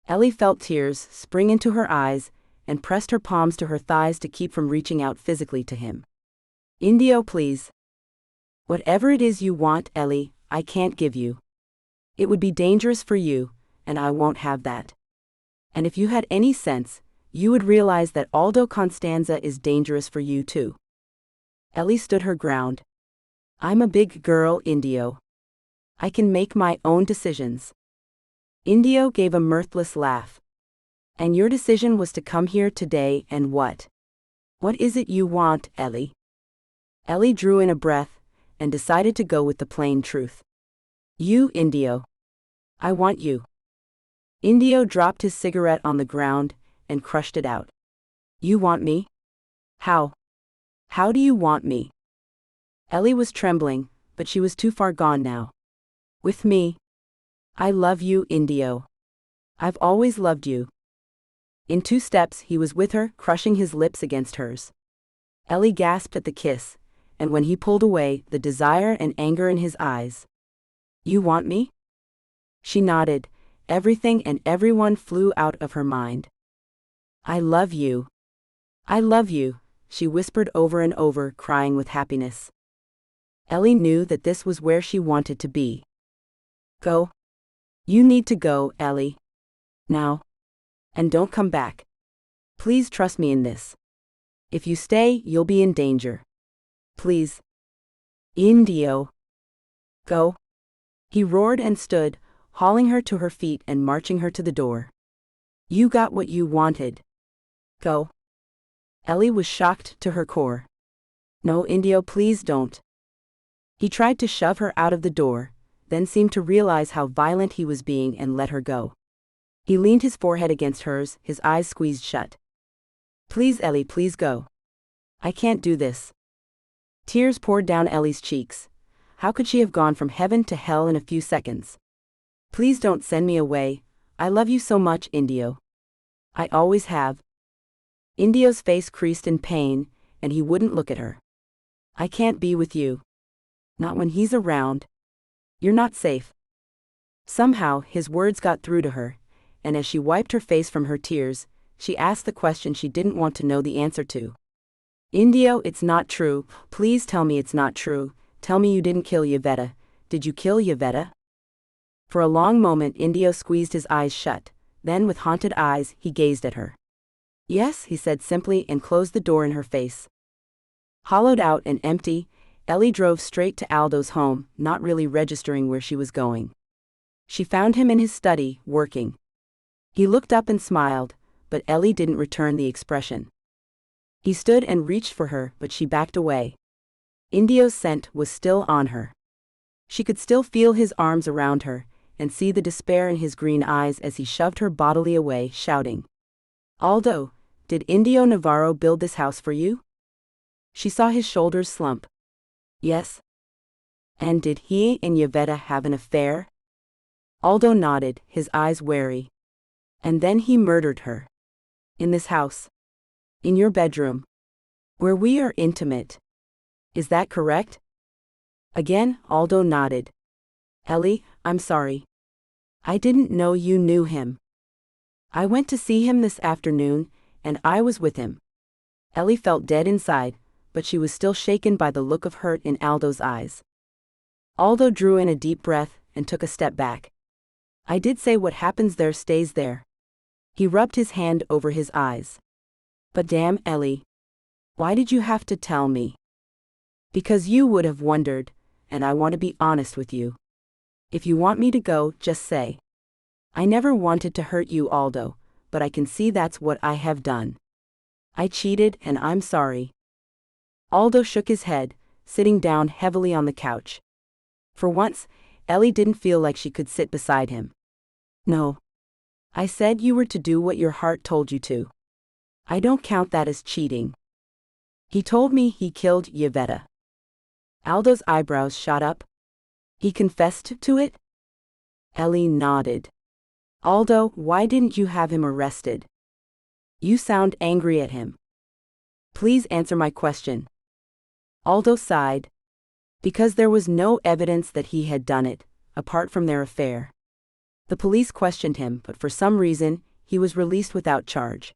Ellie felt tears spring into her eyes, and pressed her palms to her thighs to keep from reaching out physically to him. "Indio, please." "Whatever it is you want, Ellie, I can't give you. It would be dangerous for you, and I won't have that. And if you had any sense, you would realize that Aldo Constanza is dangerous for you too." Ellie stood her ground. "I'm a big girl, Indio. I can make my own decisions." Indio gave a mirthless laugh. "And your decision was to come here today and what? What is it you want, Ellie?" Ellie drew in a breath, and decided to go with the plain truth. "You, Indio. I want you." Indio dropped his cigarette on the ground, and crushed it out. "You want me? How? How do you want me?" Ellie was trembling, but she was too far gone now. "With me. I love you, Indio. I've always loved you." In 2 steps he was with her, crushing his lips against hers. Ellie gasped at the kiss, and when he pulled away, the desire and anger in his eyes. "You want me?" She nodded. Everything and everyone flew out of her mind. "I love you. I love you," she whispered over and over, crying with happiness. Ellie knew that this was where she wanted to be. "Go. You need to go, Ellie. Now. And don't come back. Please trust me in this. If you stay, you'll be in danger. Please. Indio. Go." He roared and stood, hauling her to her feet and marching her to the door. "You got what you wanted. Go." Ellie was shocked to her core. "No, Indio, please don't." He tried to shove her out of the door, then seemed to realize how violent he was being and let her go. He leaned his forehead against hers, his eyes squeezed shut. "Please, Ellie, please go. I can't do this." Tears poured down Ellie's cheeks. How could she have gone from heaven to hell in a few seconds? "Please don't send me away. I love you so much, Indio. I always have." Indio's face creased in pain, and he wouldn't look at her. "I can't be with you. Not when he's around. You're not safe." Somehow, his words got through to her, and as she wiped her face from her tears, she asked the question she didn't want to know the answer to. Indio, it's not true. Please tell me it's not true. Tell me you didn't kill Yvetta. Did you kill Yvetta? For a long moment Indio squeezed his eyes shut. Then with haunted eyes, he gazed at her. Yes, he said simply and closed the door in her face. Hollowed out and empty, Ellie drove straight to Aldo's home, not really registering where she was going. She found him in his study, working. He looked up and smiled, but Ellie didn't return the expression. He stood and reached for her, but she backed away. Indio's scent was still on her. She could still feel his arms around her, and see the despair in his green eyes as he shoved her bodily away, shouting, Aldo, did Indio Navarro build this house for you? She saw his shoulders slump. Yes. And did he and Yvetta have an affair? Aldo nodded, his eyes wary. And then he murdered her. In this house. In your bedroom. Where we are intimate. Is that correct? Again, Aldo nodded. Ellie, I'm sorry. I didn't know you knew him. I went to see him this afternoon, and I was with him. Ellie felt dead inside, but she was still shaken by the look of hurt in Aldo's eyes. Aldo drew in a deep breath and took a step back. I did say what happens there stays there. He rubbed his hand over his eyes. But damn, Ellie. Why did you have to tell me? Because you would have wondered, and I want to be honest with you. If you want me to go, just say. I never wanted to hurt you, Aldo, but I can see that's what I have done. I cheated and I'm sorry. Aldo shook his head, sitting down heavily on the couch. For once, Ellie didn't feel like she could sit beside him. No. I said you were to do what your heart told you to. I don't count that as cheating. He told me he killed Yvetta. Aldo's eyebrows shot up. He confessed to it? Ellie nodded. Aldo, why didn't you have him arrested? You sound angry at him. Please answer my question. Aldo sighed. Because there was no evidence that he had done it, apart from their affair. The police questioned him, but for some reason, he was released without charge.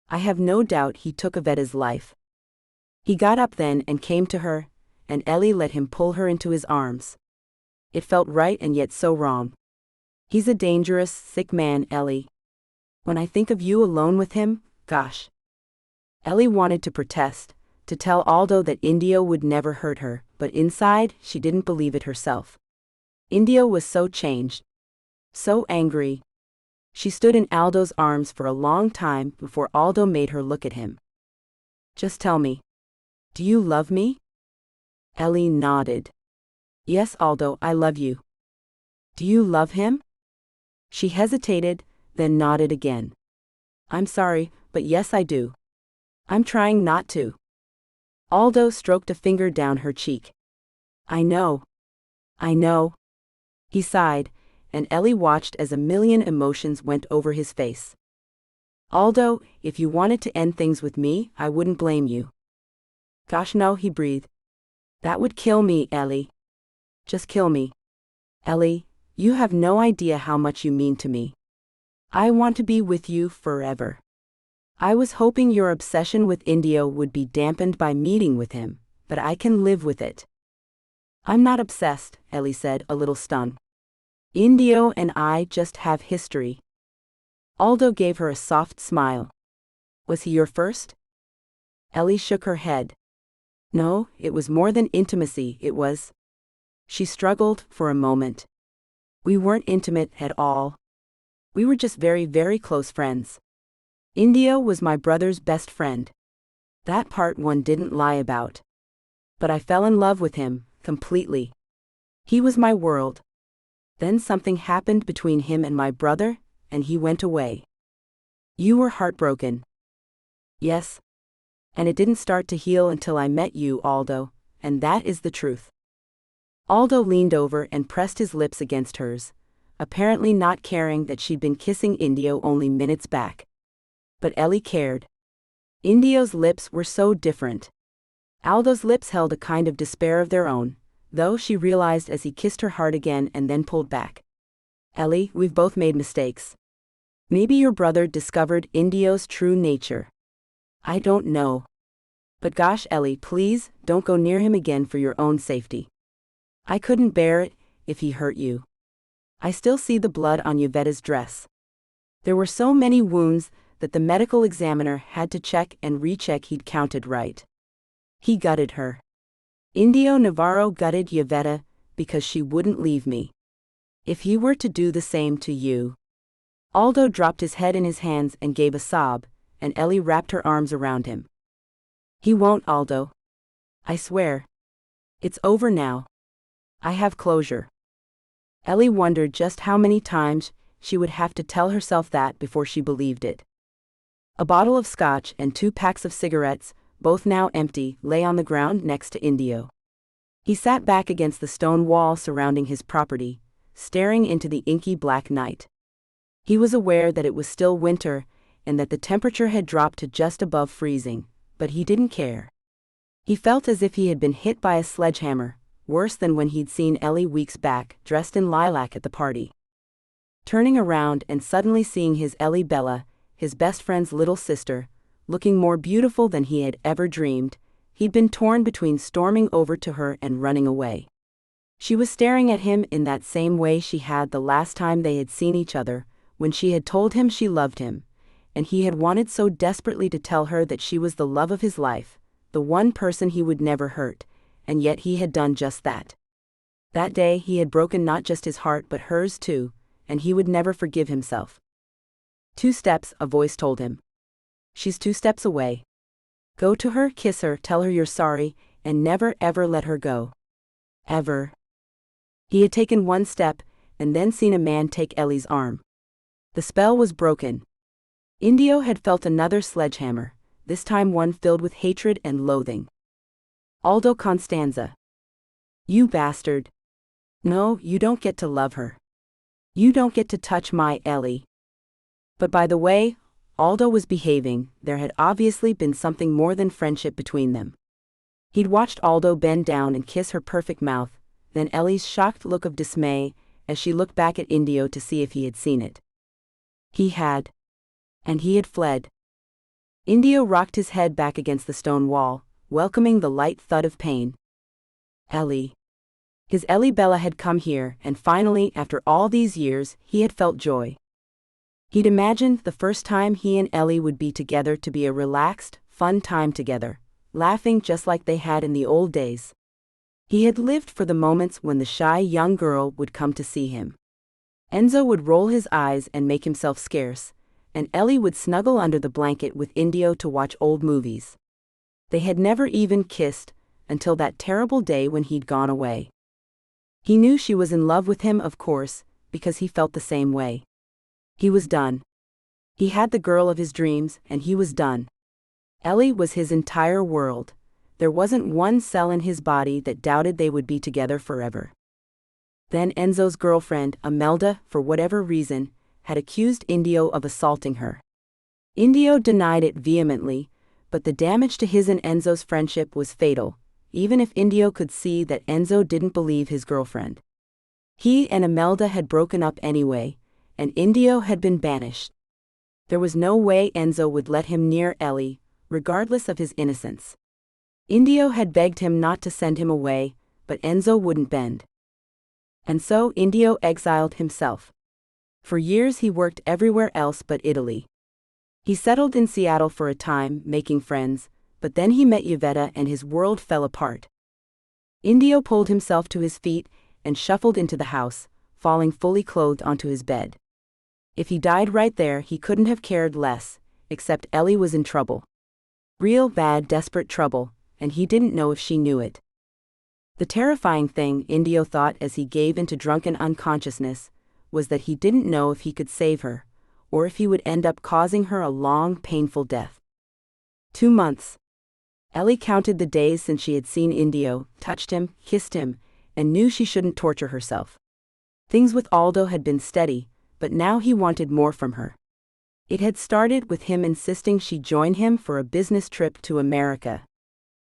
I have no doubt he took Yvetta's life. He got up then and came to her, and Ellie let him pull her into his arms. It felt right and yet so wrong. He's a dangerous, sick man, Ellie. When I think of you alone with him, gosh. Ellie wanted to protest, to tell Aldo that Indio would never hurt her, but inside, she didn't believe it herself. Indio was so changed. So angry. She stood in Aldo's arms for a long time before Aldo made her look at him. Just tell me. Do you love me? Ellie nodded. Yes, Aldo, I love you. Do you love him? She hesitated, then nodded again. I'm sorry, but yes I do. I'm trying not to. Aldo stroked a finger down her cheek. I know. I know. He sighed, and Ellie watched as a million emotions went over his face. Aldo, if you wanted to end things with me, I wouldn't blame you. Gosh no, he breathed. That would kill me, Ellie. Just kill me. Ellie, you have no idea how much you mean to me. I want to be with you forever. I was hoping your obsession with Indio would be dampened by meeting with him, but I can live with it. I'm not obsessed, Ellie said, a little stung. Indio and I just have history. Aldo gave her a soft smile. Was he your first? Ellie shook her head. No, it was more than intimacy, it was. She struggled for a moment. We weren't intimate at all. We were just very, very close friends. Indio was my brother's best friend. That part one didn't lie about. But I fell in love with him, completely. He was my world. Then something happened between him and my brother, and he went away. You were heartbroken. Yes. And it didn't start to heal until I met you, Aldo, and that is the truth. Aldo leaned over and pressed his lips against hers, apparently not caring that she'd been kissing Indio only minutes back. But Ellie cared. Indio's lips were so different. Aldo's lips held a kind of despair of their own, though she realized as he kissed her hard again and then pulled back. Ellie, we've both made mistakes. Maybe your brother discovered Indio's true nature. I don't know. But gosh, Ellie, please, don't go near him again for your own safety. I couldn't bear it if he hurt you. I still see the blood on Yvette's dress. There were so many wounds that the medical examiner had to check and recheck he'd counted right. He gutted her. Indio Navarro gutted Yvette because she wouldn't leave me. If he were to do the same to you. Aldo dropped his head in his hands and gave a sob, and Ellie wrapped her arms around him. He won't, Aldo. I swear. It's over now. I have closure. Ellie wondered just how many times she would have to tell herself that before she believed it. A bottle of scotch and 2 packs of cigarettes, both now empty, lay on the ground next to Indio. He sat back against the stone wall surrounding his property, staring into the inky black night. He was aware that it was still winter and that the temperature had dropped to just above freezing, but he didn't care. He felt as if he had been hit by a sledgehammer, worse than when he'd seen Ellie weeks back, dressed in lilac at the party. Turning around and suddenly seeing his Ellie Bella, his best friend's little sister, looking more beautiful than he had ever dreamed, he'd been torn between storming over to her and running away. She was staring at him in that same way she had the last time they had seen each other, when she had told him she loved him, and he had wanted so desperately to tell her that she was the love of his life, the one person he would never hurt, and yet he had done just that. That day he had broken not just his heart but hers too, and he would never forgive himself. 2 steps, a voice told him. She's 2 steps away. Go to her, kiss her, tell her you're sorry, and never ever let her go. Ever. He had taken 1 step, and then seen a man take Ellie's arm. The spell was broken. Indio had felt another sledgehammer, this time one filled with hatred and loathing. Aldo Constanza. You bastard. No, you don't get to love her. You don't get to touch my Ellie. But by the way, Aldo was behaving. There had obviously been something more than friendship between them. He'd watched Aldo bend down and kiss her perfect mouth, then Ellie's shocked look of dismay as she looked back at Indio to see if he had seen it. He had. And he had fled. Indio rocked his head back against the stone wall, welcoming the light thud of pain. Ellie. His Ellie Bella had come here, and finally, after all these years, he had felt joy. He'd imagined the first time he and Ellie would be together to be a relaxed, fun time together, laughing just like they had in the old days. He had lived for the moments when the shy young girl would come to see him. Enzo would roll his eyes and make himself scarce, and Ellie would snuggle under the blanket with Indio to watch old movies. They had never even kissed, until that terrible day when he'd gone away. He knew she was in love with him, of course, because he felt the same way. He was done. He had the girl of his dreams, and he was done. Ellie was his entire world. There wasn't one cell in his body that doubted they would be together forever. Then Enzo's girlfriend, Imelda, for whatever reason, had accused Indio of assaulting her. Indio denied it vehemently, but the damage to his and Enzo's friendship was fatal, even if Indio could see that Enzo didn't believe his girlfriend. He and Imelda had broken up anyway, and Indio had been banished. There was no way Enzo would let him near Ellie, regardless of his innocence. Indio had begged him not to send him away, but Enzo wouldn't bend. And so Indio exiled himself. For years he worked everywhere else but Italy. He settled in Seattle for a time, making friends, but then he met Yvette and his world fell apart. Indio pulled himself to his feet and shuffled into the house, falling fully clothed onto his bed. If he died right there, he couldn't have cared less, except Ellie was in trouble. Real bad, desperate trouble, and he didn't know if she knew it. The terrifying thing, Indio thought as he gave into drunken unconsciousness, was that he didn't know if he could save her, or if he would end up causing her a long, painful death. 2 months. Ellie counted the days since she had seen Indio, touched him, kissed him, and knew she shouldn't torture herself. Things with Aldo had been steady, but now he wanted more from her. It had started with him insisting she join him for a business trip to America.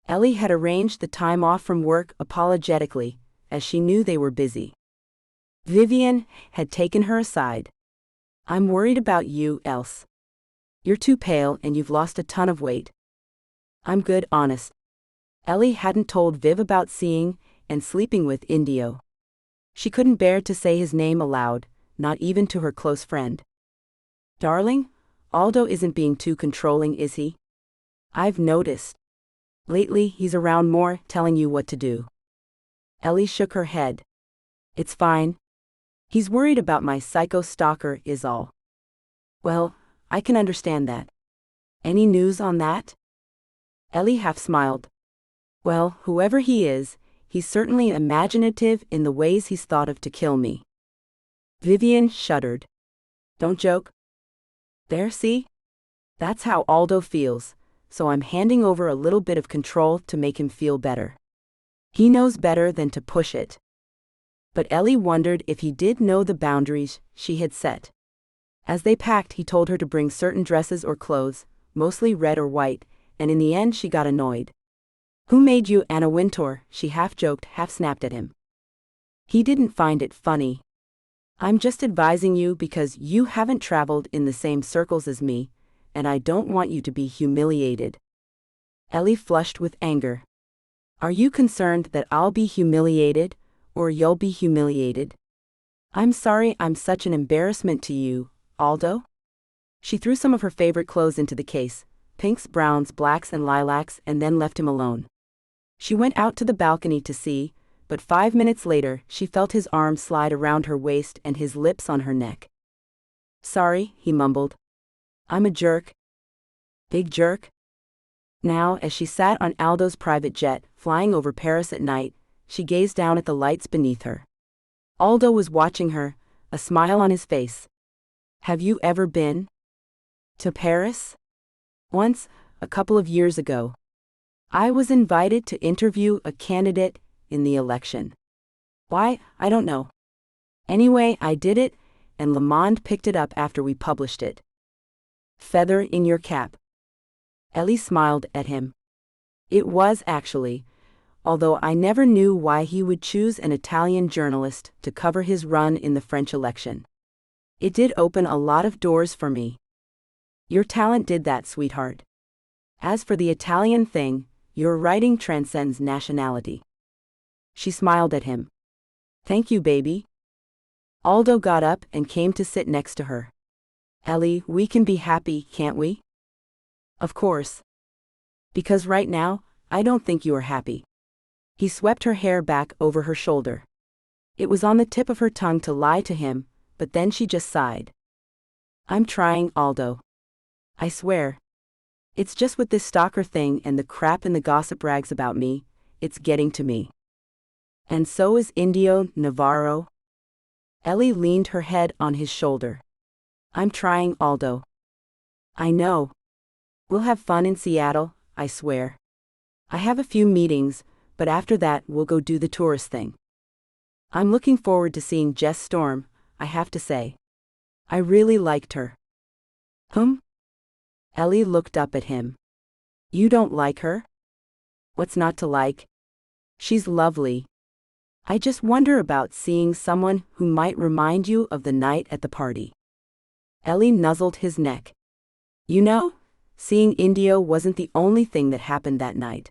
Ellie had arranged the time off from work apologetically, as she knew they were busy. Vivian had taken her aside. I'm worried about you, Else. You're too pale and you've lost a ton of weight. I'm good, honest. Ellie hadn't told Viv about seeing and sleeping with Indio. She couldn't bear to say his name aloud, not even to her close friend. Darling, Aldo isn't being too controlling, is he? I've noticed. Lately, he's around more, telling you what to do. Ellie shook her head. It's fine. He's worried about my psycho stalker, is all. Well, I can understand that. Any news on that? Ellie half smiled. Well, whoever he is, he's certainly imaginative in the ways he's thought of to kill me. Vivian shuddered. Don't joke. There, see? That's how Aldo feels, so I'm handing over a little bit of control to make him feel better. He knows better than to push it. But Ellie wondered if he did know the boundaries she had set. As they packed, he told her to bring certain dresses or clothes, mostly red or white, and in the end she got annoyed. Who made you Anna Wintour? She half joked, half snapped at him. He didn't find it funny. I'm just advising you because you haven't traveled in the same circles as me, and I don't want you to be humiliated. Ellie flushed with anger. Are you concerned that I'll be humiliated, or you'll be humiliated? I'm sorry I'm such an embarrassment to you, Aldo. She threw some of her favorite clothes into the case, pinks, browns, blacks, and lilacs, and then left him alone. She went out to the balcony to see, but 5 minutes later she felt his arm slide around her waist and his lips on her neck. Sorry, he mumbled. I'm a jerk. Big jerk? Now, as she sat on Aldo's private jet, flying over Paris at night, she gazed down at the lights beneath her. Aldo was watching her, a smile on his face. Have you ever been to Paris? Once, a couple of years ago. I was invited to interview a candidate in the election. Why, I don't know. Anyway, I did it, and Le Monde picked it up after we published it. Feather in your cap. Ellie smiled at him. It was actually, although I never knew why he would choose an Italian journalist to cover his run in the French election. It did open a lot of doors for me. Your talent did that, sweetheart. As for the Italian thing, your writing transcends nationality. She smiled at him. Thank you, baby. Aldo got up and came to sit next to her. Ellie, we can be happy, can't we? Of course. Because right now, I don't think you are happy. He swept her hair back over her shoulder. It was on the tip of her tongue to lie to him, but then she just sighed. I'm trying, Aldo. I swear. It's just with this stalker thing and the crap in the gossip rags about me, it's getting to me. And so is Indio Navarro. Ellie leaned her head on his shoulder. I'm trying, Aldo. I know. We'll have fun in Seattle, I swear. I have a few meetings, but after that we'll go do the tourist thing. I'm looking forward to seeing Jess Storm, I have to say. I really liked her. Ellie looked up at him. You don't like her? What's not to like? She's lovely. I just wonder about seeing someone who might remind you of the night at the party. Ellie nuzzled his neck. You know, seeing Indio wasn't the only thing that happened that night.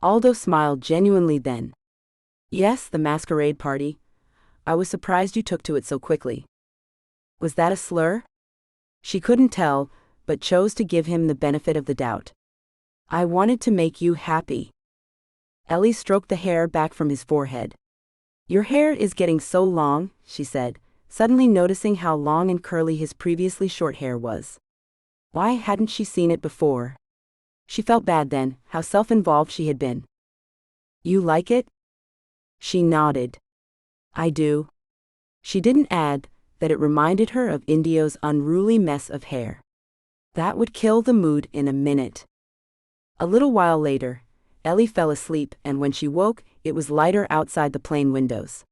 Aldo smiled genuinely then. Yes, the masquerade party. I was surprised you took to it so quickly. Was that a slur? She couldn't tell, but chose to give him the benefit of the doubt. I wanted to make you happy. Ellie stroked the hair back from his forehead. Your hair is getting so long, she said, suddenly noticing how long and curly his previously short hair was. Why hadn't she seen it before? She felt bad then, how self-involved she had been. You like it? She nodded. I do. She didn't add that it reminded her of Indio's unruly mess of hair. That would kill the mood in a minute. A little while later, Ellie fell asleep, and when she woke, it was lighter outside the plane windows.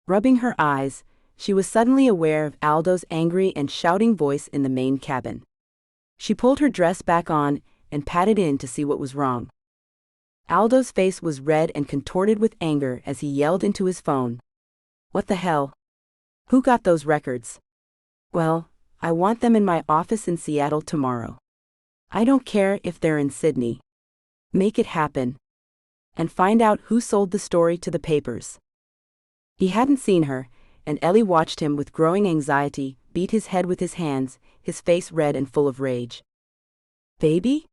Rubbing her eyes, she was suddenly aware of Aldo's angry and shouting voice in the main cabin. She pulled her dress back on and patted in to see what was wrong. Aldo's face was red and contorted with anger as he yelled into his phone. What the hell? Who got those records? Well, I want them in my office in Seattle tomorrow. I don't care if they're in Sydney. Make it happen. And find out who sold the story to the papers. He hadn't seen her, and Ellie watched him with growing anxiety, beat his head with his hands, his face red and full of rage. Baby?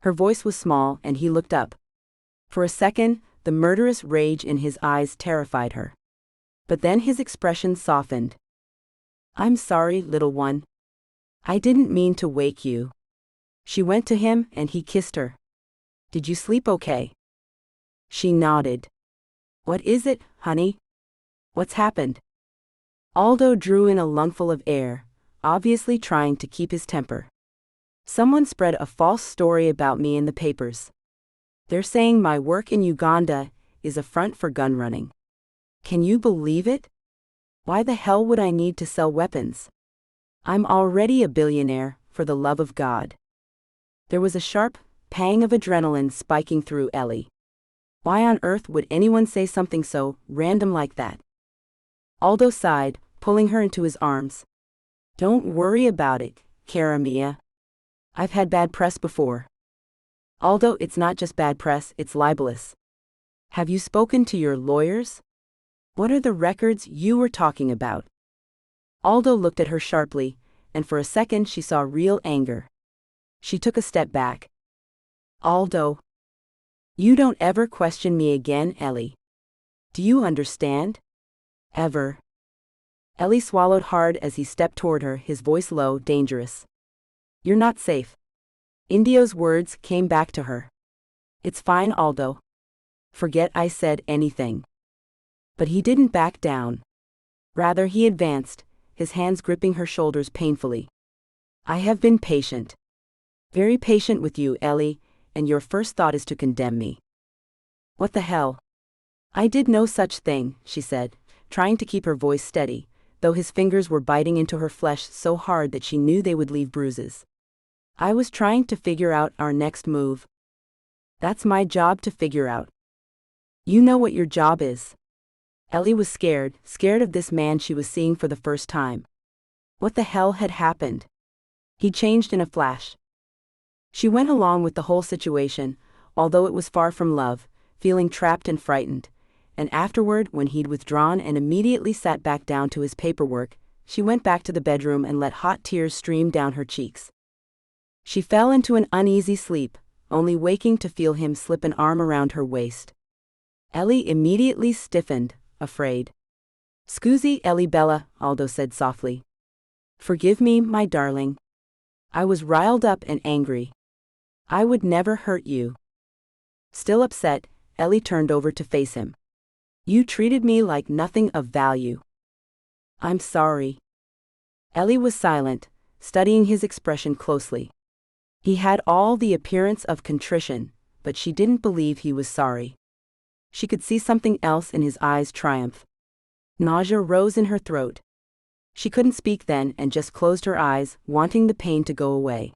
Her voice was small, and he looked up. For a second, the murderous rage in his eyes terrified her. But then his expression softened. I'm sorry, little one. I didn't mean to wake you. She went to him, and he kissed her. Did you sleep okay? She nodded. What is it, honey? What's happened? Aldo drew in a lungful of air, obviously trying to keep his temper. Someone spread a false story about me in the papers. They're saying my work in Uganda is a front for gun running. Can you believe it? Why the hell would I need to sell weapons? I'm already a billionaire, for the love of God. There was a sharp pang of adrenaline spiking through Ellie. Why on earth would anyone say something so random like that? Aldo sighed, pulling her into his arms. Don't worry about it, cara mia. I've had bad press before. Aldo, it's not just bad press, it's libelous. Have you spoken to your lawyers? What are the records you were talking about? Aldo looked at her sharply, and for a second she saw real anger. She took a step back. Aldo. You don't ever question me again, Ellie. Do you understand? Ever. Ellie swallowed hard as he stepped toward her, his voice low, dangerous. You're not safe. Indio's words came back to her. It's fine, Aldo. Forget I said anything. But he didn't back down. Rather, he advanced, his hands gripping her shoulders painfully. I have been patient. Very patient with you, Ellie, and your first thought is to condemn me. What the hell? I did no such thing, she said, trying to keep her voice steady, though his fingers were biting into her flesh so hard that she knew they would leave bruises. I was trying to figure out our next move. That's my job to figure out. You know what your job is. Ellie was scared of this man she was seeing for the first time. What the hell had happened? He changed in a flash. She went along with the whole situation, although it was far from love, feeling trapped and frightened, and afterward, when he'd withdrawn and immediately sat back down to his paperwork, she went back to the bedroom and let hot tears stream down her cheeks. She fell into an uneasy sleep, only waking to feel him slip an arm around her waist. Ellie immediately stiffened, afraid. Scusi, Ellie Bella, Aldo said softly. Forgive me, my darling. I was riled up and angry. I would never hurt you. Still upset, Ellie turned over to face him. You treated me like nothing of value. I'm sorry. Ellie was silent, studying his expression closely. He had all the appearance of contrition, but she didn't believe he was sorry. She could see something else in his eyes' triumph. Nausea rose in her throat. She couldn't speak then and just closed her eyes, wanting the pain to go away.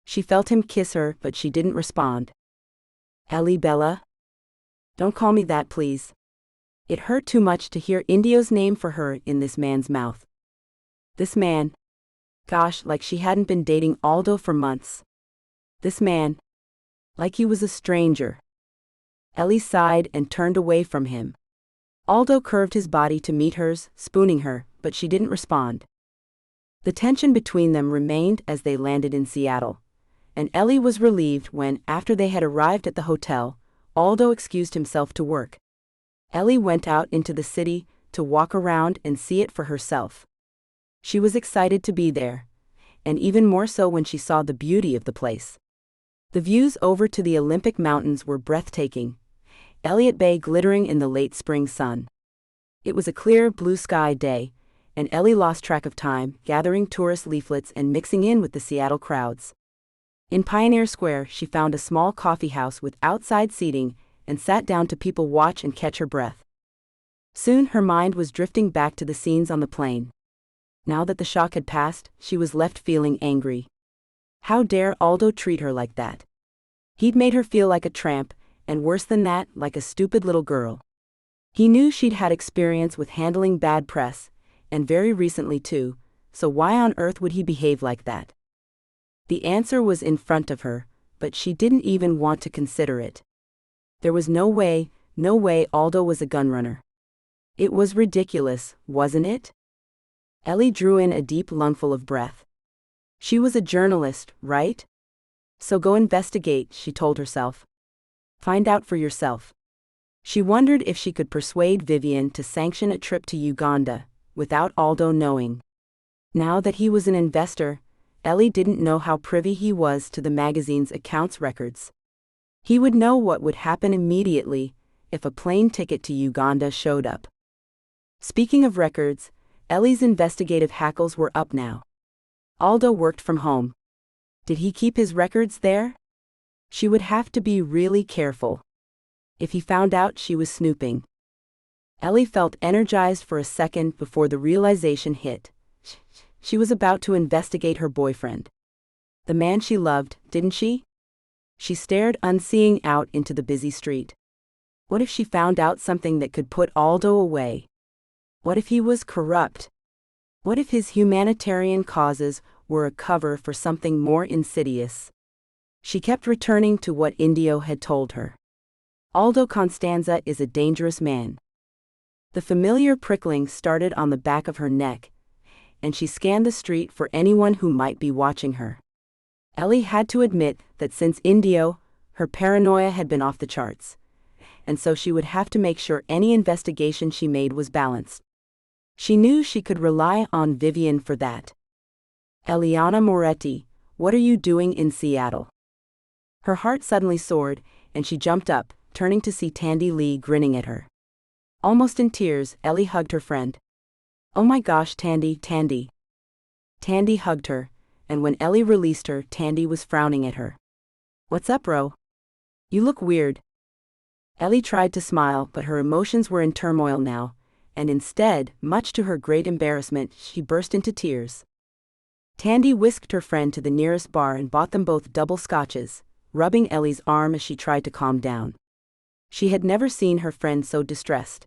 She felt him kiss her, but she didn't respond. Ellie Bella? Don't call me that, please. It hurt too much to hear Indio's name for her in this man's mouth. This man. Gosh, like she hadn't been dating Aldo for months. This man. Like he was a stranger. Ellie sighed and turned away from him. Aldo curved his body to meet hers, spooning her, but she didn't respond. The tension between them remained as they landed in Seattle, and Ellie was relieved when, after they had arrived at the hotel, Aldo excused himself to work. Ellie went out into the city to walk around and see it for herself. She was excited to be there, and even more so when she saw the beauty of the place. The views over to the Olympic Mountains were breathtaking, Elliott Bay glittering in the late spring sun. It was a clear, blue sky day, and Ellie lost track of time, gathering tourist leaflets and mixing in with the Seattle crowds. In Pioneer Square, she found a small coffee house with outside seating and sat down to people watch and catch her breath. Soon her mind was drifting back to the scenes on the plane. Now that the shock had passed, she was left feeling angry. How dare Aldo treat her like that? He'd made her feel like a tramp, and worse than that, like a stupid little girl. He knew she'd had experience with handling bad press, and very recently too, so why on earth would he behave like that? The answer was in front of her, but she didn't even want to consider it. There was no way Aldo was a gunrunner. It was ridiculous, wasn't it? Ellie drew in a deep lungful of breath. She was a journalist, right? So go investigate, she told herself. Find out for yourself. She wondered if she could persuade Vivian to sanction a trip to Uganda, without Aldo knowing. Now that he was an investor, Ellie didn't know how privy he was to the magazine's accounts records. He would know what would happen immediately if a plane ticket to Uganda showed up. Speaking of records, Ellie's investigative hackles were up now. Aldo worked from home. Did he keep his records there? She would have to be really careful. If he found out she was snooping. Ellie felt energized for a second before the realization hit. She was about to investigate her boyfriend. The man she loved, didn't she? She stared unseeing out into the busy street. What if she found out something that could put Aldo away? What if he was corrupt? What if his humanitarian causes were a cover for something more insidious? She kept returning to what Indio had told her. Aldo Constanza is a dangerous man. The familiar prickling started on the back of her neck, and she scanned the street for anyone who might be watching her. Ellie had to admit that since Indio, her paranoia had been off the charts, and so she would have to make sure any investigation she made was balanced. She knew she could rely on Vivian for that. Eliana Moretti, what are you doing in Seattle? Her heart suddenly soared, and she jumped up, turning to see Tandy Lee grinning at her. Almost in tears, Ellie hugged her friend. Oh my gosh, Tandy. Tandy hugged her, and when Ellie released her, Tandy was frowning at her. What's up, bro? You look weird. Ellie tried to smile, but her emotions were in turmoil now, and instead, much to her great embarrassment, she burst into tears. Tandy whisked her friend to the nearest bar and bought them both double scotches, rubbing Ellie's arm as she tried to calm down. She had never seen her friend so distressed.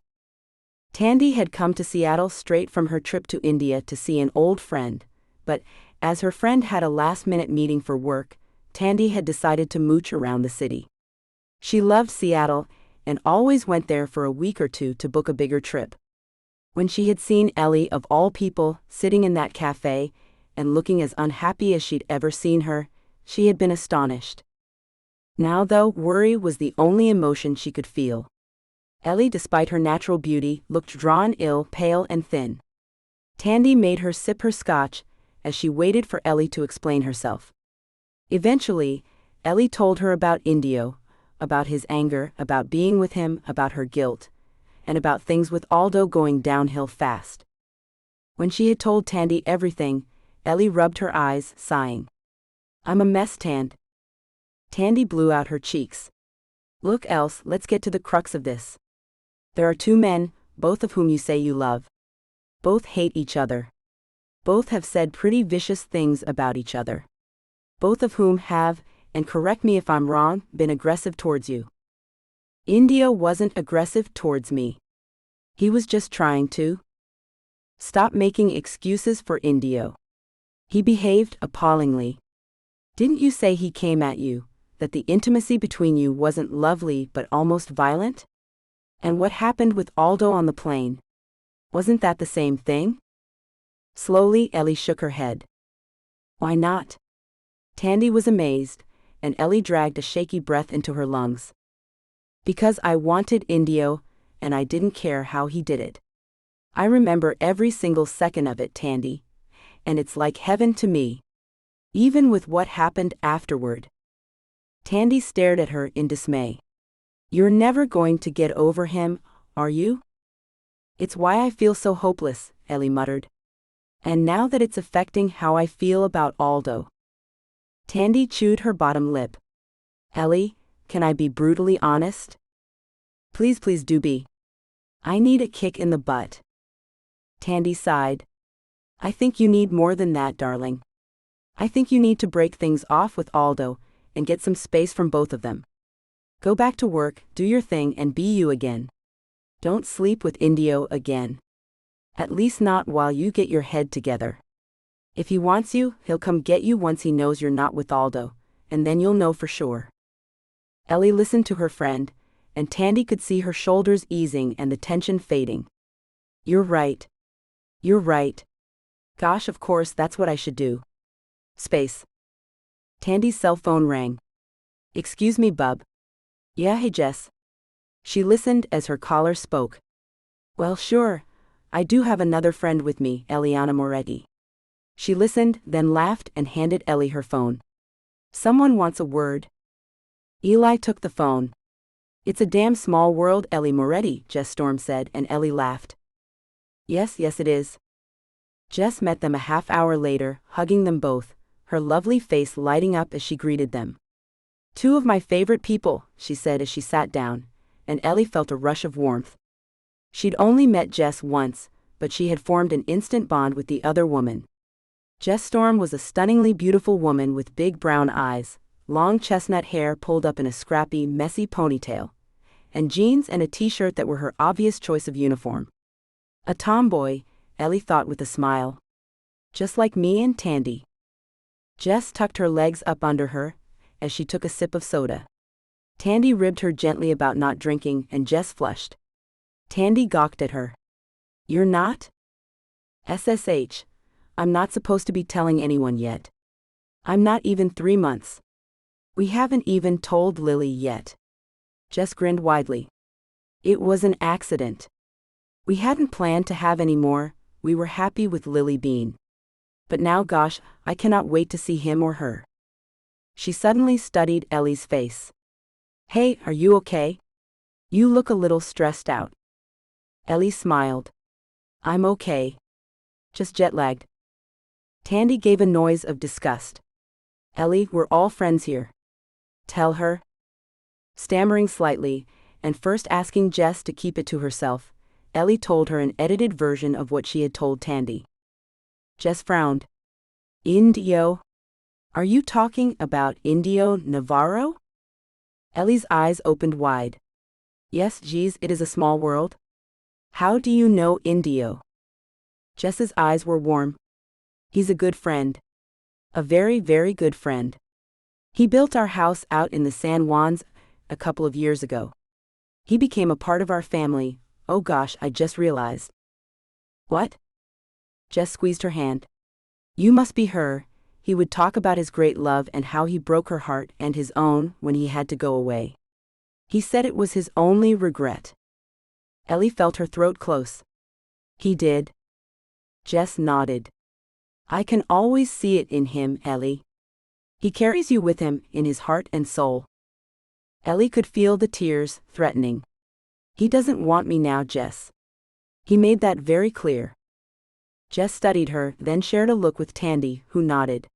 Tandy had come to Seattle straight from her trip to India to see an old friend, but as her friend had a last-minute meeting for work, Tandy had decided to mooch around the city. She loved Seattle and always went there for a week or two to book a bigger trip. When she had seen Ellie, of all people, sitting in that cafe and looking as unhappy as she'd ever seen her, she had been astonished. Now, though, worry was the only emotion she could feel. Ellie, despite her natural beauty, looked drawn, ill, pale, and thin. Tandy made her sip her scotch as she waited for Ellie to explain herself. Eventually, Ellie told her about Indio, about his anger, about being with him, about her guilt, and about things with Aldo going downhill fast. When she had told Tandy everything, Ellie rubbed her eyes, sighing. I'm a mess, Tand. Tandy blew out her cheeks. Look, else, let's get to the crux of this. There are two men, both of whom you say you love. Both hate each other. Both have said pretty vicious things about each other. Both of whom have, and correct me if I'm wrong, been aggressive towards you. Indio wasn't aggressive towards me. He was just trying to. Stop making excuses for Indio. He behaved appallingly. Didn't you say he came at you, that the intimacy between you wasn't lovely but almost violent? And what happened with Aldo on the plane? Wasn't that the same thing? Slowly, Ellie shook her head. Why not? Tandy was amazed, and Ellie dragged a shaky breath into her lungs. Because I wanted Indio, and I didn't care how he did it. I remember every single second of it, Tandy, and it's like heaven to me. Even with what happened afterward. Tandy stared at her in dismay. You're never going to get over him, are you? It's why I feel so hopeless, Ellie muttered. And now that it's affecting how I feel about Aldo. Tandy chewed her bottom lip. Ellie, can I be brutally honest? Please do be. I need a kick in the butt. Tandy sighed. I think you need more than that, darling. I think you need to break things off with Aldo and get some space from both of them. Go back to work, do your thing, and be you again. Don't sleep with Indio again. At least not while you get your head together. If he wants you, he'll come get you once he knows you're not with Aldo, and then you'll know for sure. Ellie listened to her friend, and Tandy could see her shoulders easing and the tension fading. You're right. You're right. Gosh, of course, that's what I should do. Space. Tandy's cell phone rang. Excuse me, bub. Yeah, hey, Jess. She listened as her caller spoke. Well, sure. I do have another friend with me, Eliana Moretti. She listened, then laughed and handed Ellie her phone. Someone wants a word. Eli took the phone. It's a damn small world, Ellie Moretti, Jess Storm said, and Ellie laughed. Yes, it is. Jess met them a half hour later, hugging them both, her lovely face lighting up as she greeted them. Two of my favorite people, she said as she sat down, and Ellie felt a rush of warmth. She'd only met Jess once, but she had formed an instant bond with the other woman. Jess Storm was a stunningly beautiful woman with big brown eyes, long chestnut hair pulled up in a scrappy, messy ponytail, and jeans and a t-shirt that were her obvious choice of uniform. A tomboy, Ellie thought with a smile. Just like me and Tandy. Jess tucked her legs up under her, as she took a sip of soda. Tandy ribbed her gently about not drinking, and Jess flushed. Tandy gawked at her. You're not? SSH. I'm not supposed to be telling anyone yet. I'm not even 3 months. We haven't even told Lily yet. Jess grinned widely. It was an accident. We hadn't planned to have any more, we were happy with Lily Bean. But now gosh, I cannot wait to see him or her. She suddenly studied Ellie's face. Hey, are you okay? You look a little stressed out. Ellie smiled. I'm okay. Just jet-lagged. Tandy gave a noise of disgust. Ellie, we're all friends here. Tell her. Stammering slightly, and first asking Jess to keep it to herself, Ellie told her an edited version of what she had told Tandy. Jess frowned. Indio? Are you talking about Indio Navarro? Ellie's eyes opened wide. Yes, geez, it is a small world. How do you know Indio? Jess's eyes were warm. He's a good friend. A very, very good friend. He built our house out in the San Juans a couple of years ago. He became a part of our family. Oh gosh, I just realized. What? Jess squeezed her hand. You must be her. He would talk about his great love and how he broke her heart and his own when he had to go away. He said it was his only regret. Ellie felt her throat close. He did. Jess nodded. I can always see it in him, Ellie. He carries you with him in his heart and soul. Ellie could feel the tears, threatening. He doesn't want me now, Jess. He made that very clear. Jess studied her, then shared a look with Tandy, who nodded.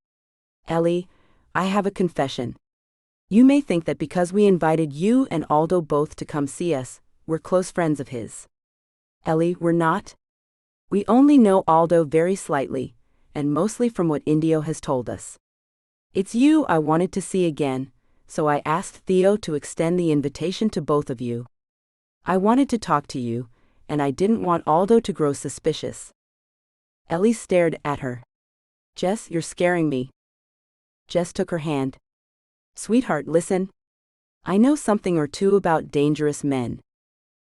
Ellie, I have a confession. You may think that because we invited you and Aldo both to come see us, we're close friends of his. Ellie, we're not. We only know Aldo very slightly, and mostly from what Indio has told us. It's you I wanted to see again, so I asked Theo to extend the invitation to both of you. I wanted to talk to you, and I didn't want Aldo to grow suspicious. Ellie stared at her. Jess, you're scaring me. Jess took her hand. Sweetheart, listen. I know something or two about dangerous men.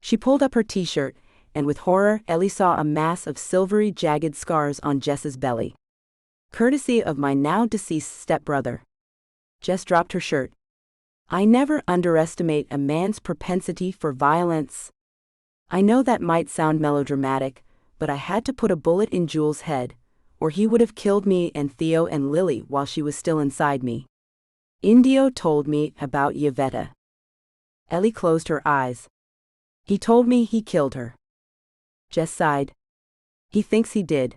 She pulled up her t-shirt, and with horror, Ellie saw a mass of silvery, jagged scars on Jess's belly. Courtesy of my now-deceased stepbrother. Jess dropped her shirt. I never underestimate a man's propensity for violence. I know that might sound melodramatic, but I had to put a bullet in Jules' head, or he would have killed me and Theo and Lily while she was still inside me. Indio told me about Yvetta. Ellie closed her eyes. He told me he killed her. Jess sighed. He thinks he did.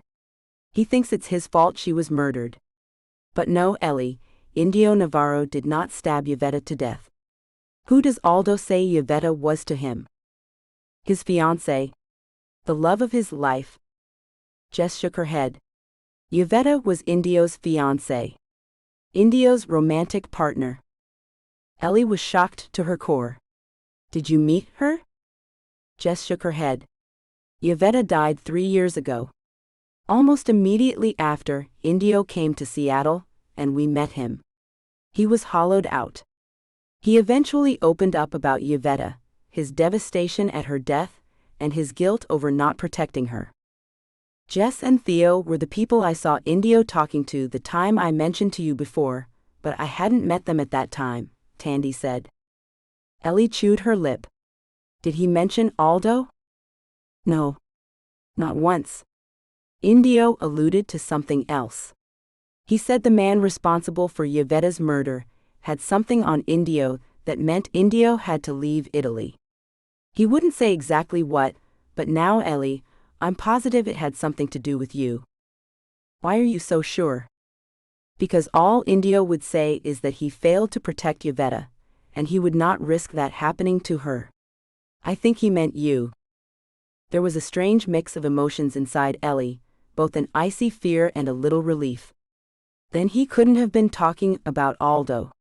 He thinks it's his fault she was murdered. But no, Ellie, Indio Navarro did not stab Yvetta to death. Who does Aldo say Yvetta was to him? His fiancée. The love of his life. Jess shook her head. Yvetta was Indio's fiancée. Indio's romantic partner. Ellie was shocked to her core. Did you meet her? Jess shook her head. Yvetta died 3 years ago. Almost immediately after, Indio came to Seattle, and we met him. He was hollowed out. He eventually opened up about Yvetta, his devastation at her death, and his guilt over not protecting her. Jess and Theo were the people I saw Indio talking to the time I mentioned to you before, but I hadn't met them at that time, Tandy said. Ellie chewed her lip. Did he mention Aldo? No. Not once. Indio alluded to something else. He said the man responsible for Yvetta's murder had something on Indio that meant Indio had to leave Italy. He wouldn't say exactly what, but now, Ellie, I'm positive it had something to do with you. Why are you so sure? Because all Indio would say is that he failed to protect Yvetta, and he would not risk that happening to her. I think he meant you. There was a strange mix of emotions inside Ellie, both an icy fear and a little relief. Then he couldn't have been talking about Aldo.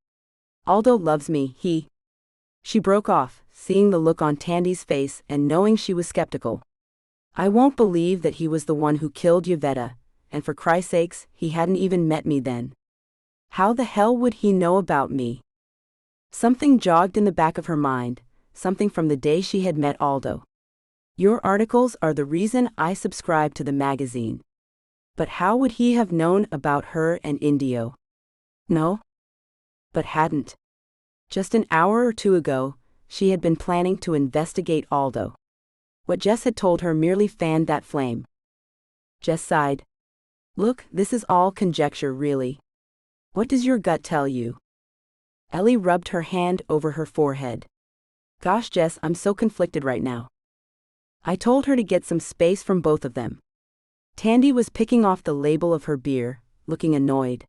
Aldo loves me, he. She broke off, seeing the look on Tandy's face and knowing she was skeptical. I won't believe that he was the one who killed Yvetta, and for Christ's sakes, he hadn't even met me then. How the hell would he know about me? Something jogged in the back of her mind, something from the day she had met Aldo. Your articles are the reason I subscribe to the magazine. But how would he have known about her and Indio? No? But hadn't. Just an hour or two ago, she had been planning to investigate Aldo. What Jess had told her merely fanned that flame. Jess sighed. Look, this is all conjecture, really. What does your gut tell you? Ellie rubbed her hand over her forehead. Gosh, Jess, I'm so conflicted right now. I told her to get some space from both of them. Tandy was picking off the label of her beer, looking annoyed.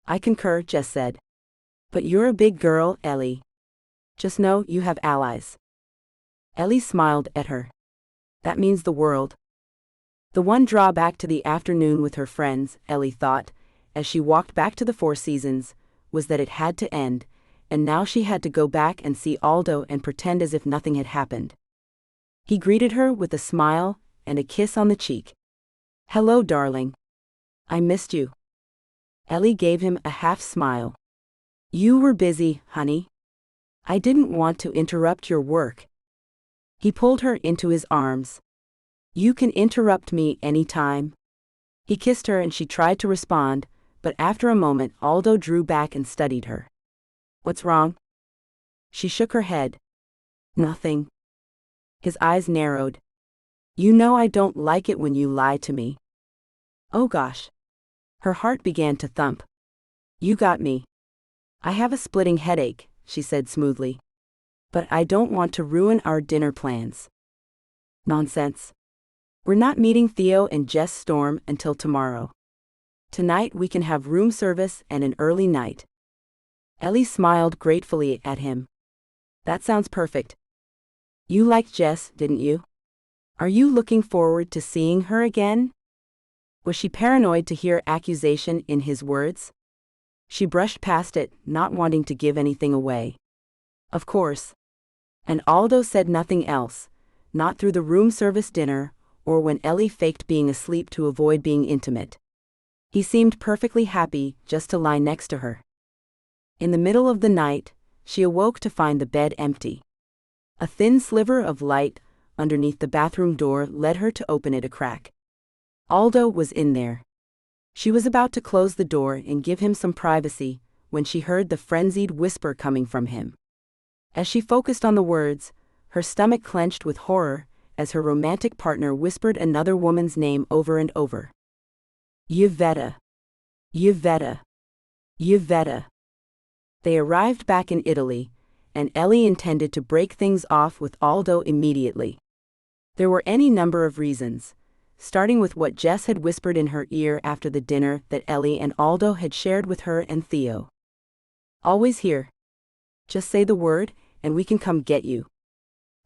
I concur, Jess said. But you're a big girl, Ellie. Just know you have allies. Ellie smiled at her. That means the world. The one drawback to the afternoon with her friends, Ellie thought, as she walked back to the Four Seasons, was that it had to end, and now she had to go back and see Aldo and pretend as if nothing had happened. He greeted her with a smile and a kiss on the cheek. Hello, darling. I missed you. Ellie gave him a half smile. You were busy, honey. I didn't want to interrupt your work. He pulled her into his arms. You can interrupt me anytime. He kissed her and she tried to respond, but after a moment Aldo drew back and studied her. What's wrong? She shook her head. Nothing. His eyes narrowed. You know I don't like it when you lie to me. Oh gosh. Her heart began to thump. You got me. I have a splitting headache, she said smoothly. But I don't want to ruin our dinner plans. Nonsense. We're not meeting Theo and Jess Storm until tomorrow. Tonight we can have room service and an early night. Ellie smiled gratefully at him. That sounds perfect. You liked Jess, didn't you? Are you looking forward to seeing her again? Was she paranoid to hear accusation in his words? She brushed past it, not wanting to give anything away. Of course. And Aldo said nothing else, not through the room service dinner, or when Ellie faked being asleep to avoid being intimate. He seemed perfectly happy just to lie next to her. In the middle of the night, she awoke to find the bed empty. A thin sliver of light underneath the bathroom door led her to open it a crack. Aldo was in there. She was about to close the door and give him some privacy when she heard the frenzied whisper coming from him. As she focused on the words, her stomach clenched with horror as her romantic partner whispered another woman's name over and over. Yvetta. Yvetta. Yvetta. They arrived back in Italy, and Ellie intended to break things off with Aldo immediately. There were any number of reasons, starting with what Jess had whispered in her ear after the dinner that Ellie and Aldo had shared with her and Theo. Always here. Just say the word, and we can come get you.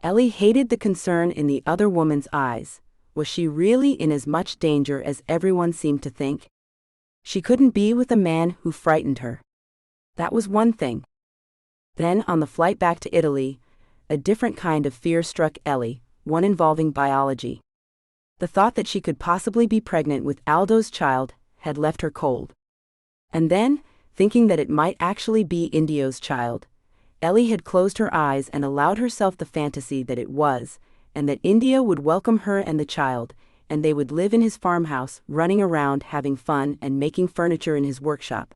Ellie hated the concern in the other woman's eyes. Was she really in as much danger as everyone seemed to think? She couldn't be with a man who frightened her. That was one thing. Then, on the flight back to Italy, a different kind of fear struck Ellie, one involving biology. The thought that she could possibly be pregnant with Aldo's child had left her cold. And then, thinking that it might actually be Indio's child, Ellie had closed her eyes and allowed herself the fantasy that it was, and that Indio would welcome her and the child, and they would live in his farmhouse, running around having fun and making furniture in his workshop.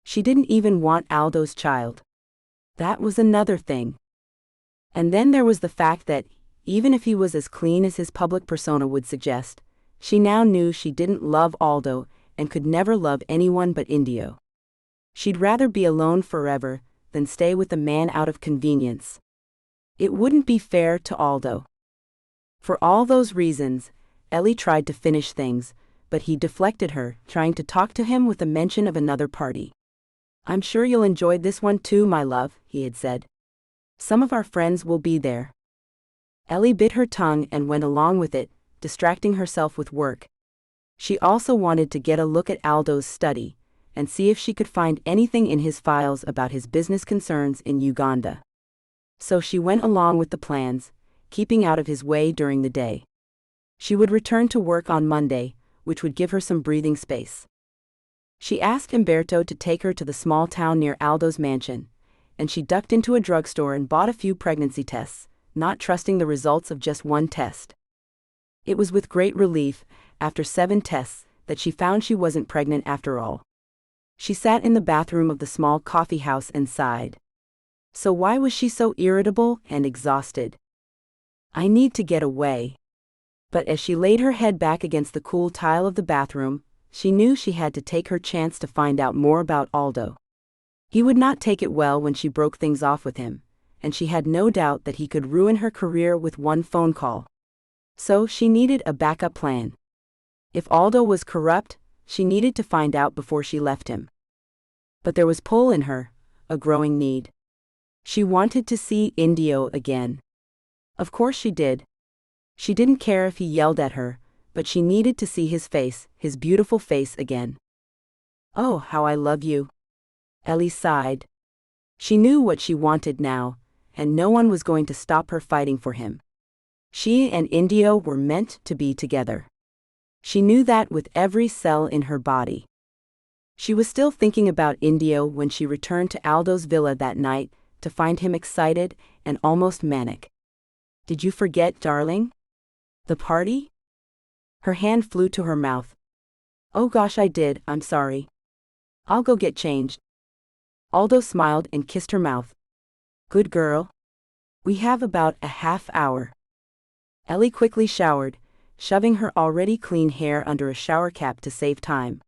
She didn't even want Aldo's child. That was another thing. And then there was the fact that, even if he was as clean as his public persona would suggest, she now knew she didn't love Aldo and could never love anyone but Indio. She'd rather be alone forever than stay with a man out of convenience. It wouldn't be fair to Aldo. For all those reasons, Ellie tried to finish things, but he deflected her, trying to talk to him with a mention of another party. "I'm sure you'll enjoy this one too, my love," he had said. "Some of our friends will be there." Ellie bit her tongue and went along with it, distracting herself with work. She also wanted to get a look at Aldo's study, and see if she could find anything in his files about his business concerns in Uganda. So she went along with the plans, keeping out of his way during the day. She would return to work on Monday, which would give her some breathing space. She asked Umberto to take her to the small town near Aldo's mansion, and she ducked into a drugstore and bought a few pregnancy tests, not trusting the results of just one test. It was with great relief, after 7 tests, that she found she wasn't pregnant after all. She sat in the bathroom of the small coffee house and sighed. So why was she so irritable and exhausted? "I need to get away." But as she laid her head back against the cool tile of the bathroom, she knew she had to take her chance to find out more about Aldo. He would not take it well when she broke things off with him, and she had no doubt that he could ruin her career with one phone call. So she needed a backup plan. If Aldo was corrupt, she needed to find out before she left him. But there was pull in her, a growing need. She wanted to see Indio again. Of course she did. She didn't care if he yelled at her, but she needed to see his face, his beautiful face again. "Oh, how I love you." Ellie sighed. She knew what she wanted now, and no one was going to stop her fighting for him. She and Indio were meant to be together. She knew that with every cell in her body. She was still thinking about Indio when she returned to Aldo's villa that night, to find him excited and almost manic. "Did you forget, darling? The party?" Her hand flew to her mouth. "Oh gosh, I did, I'm sorry. I'll go get changed." Aldo smiled and kissed her mouth. "Good girl. We have about a half hour." Ellie quickly showered, shoving her already clean hair under a shower cap to save time.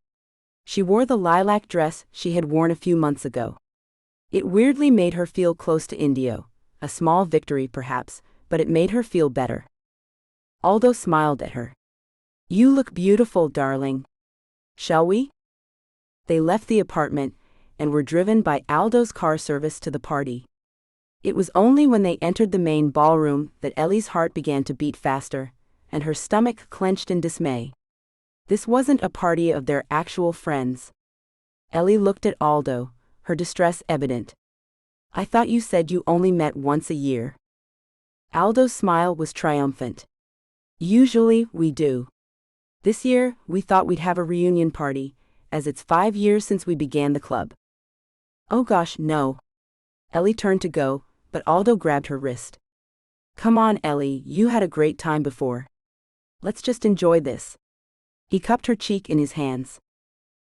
She wore the lilac dress she had worn a few months ago. It weirdly made her feel close to Indio, a small victory perhaps, but it made her feel better. Aldo smiled at her. "You look beautiful, darling. Shall we?" They left the apartment, and were driven by Aldo's car service to the party. It was only when they entered the main ballroom that Ellie's heart began to beat faster, and her stomach clenched in dismay. This wasn't a party of their actual friends. Ellie looked at Aldo, her distress evident. "I thought you said you only met once a year." Aldo's smile was triumphant. "Usually we do. This year, we thought we'd have a reunion party, as it's 5 years since we began the club." "Oh gosh, no." Ellie turned to go, but Aldo grabbed her wrist. "Come on, Ellie, you had a great time before. Let's just enjoy this." He cupped her cheek in his hands.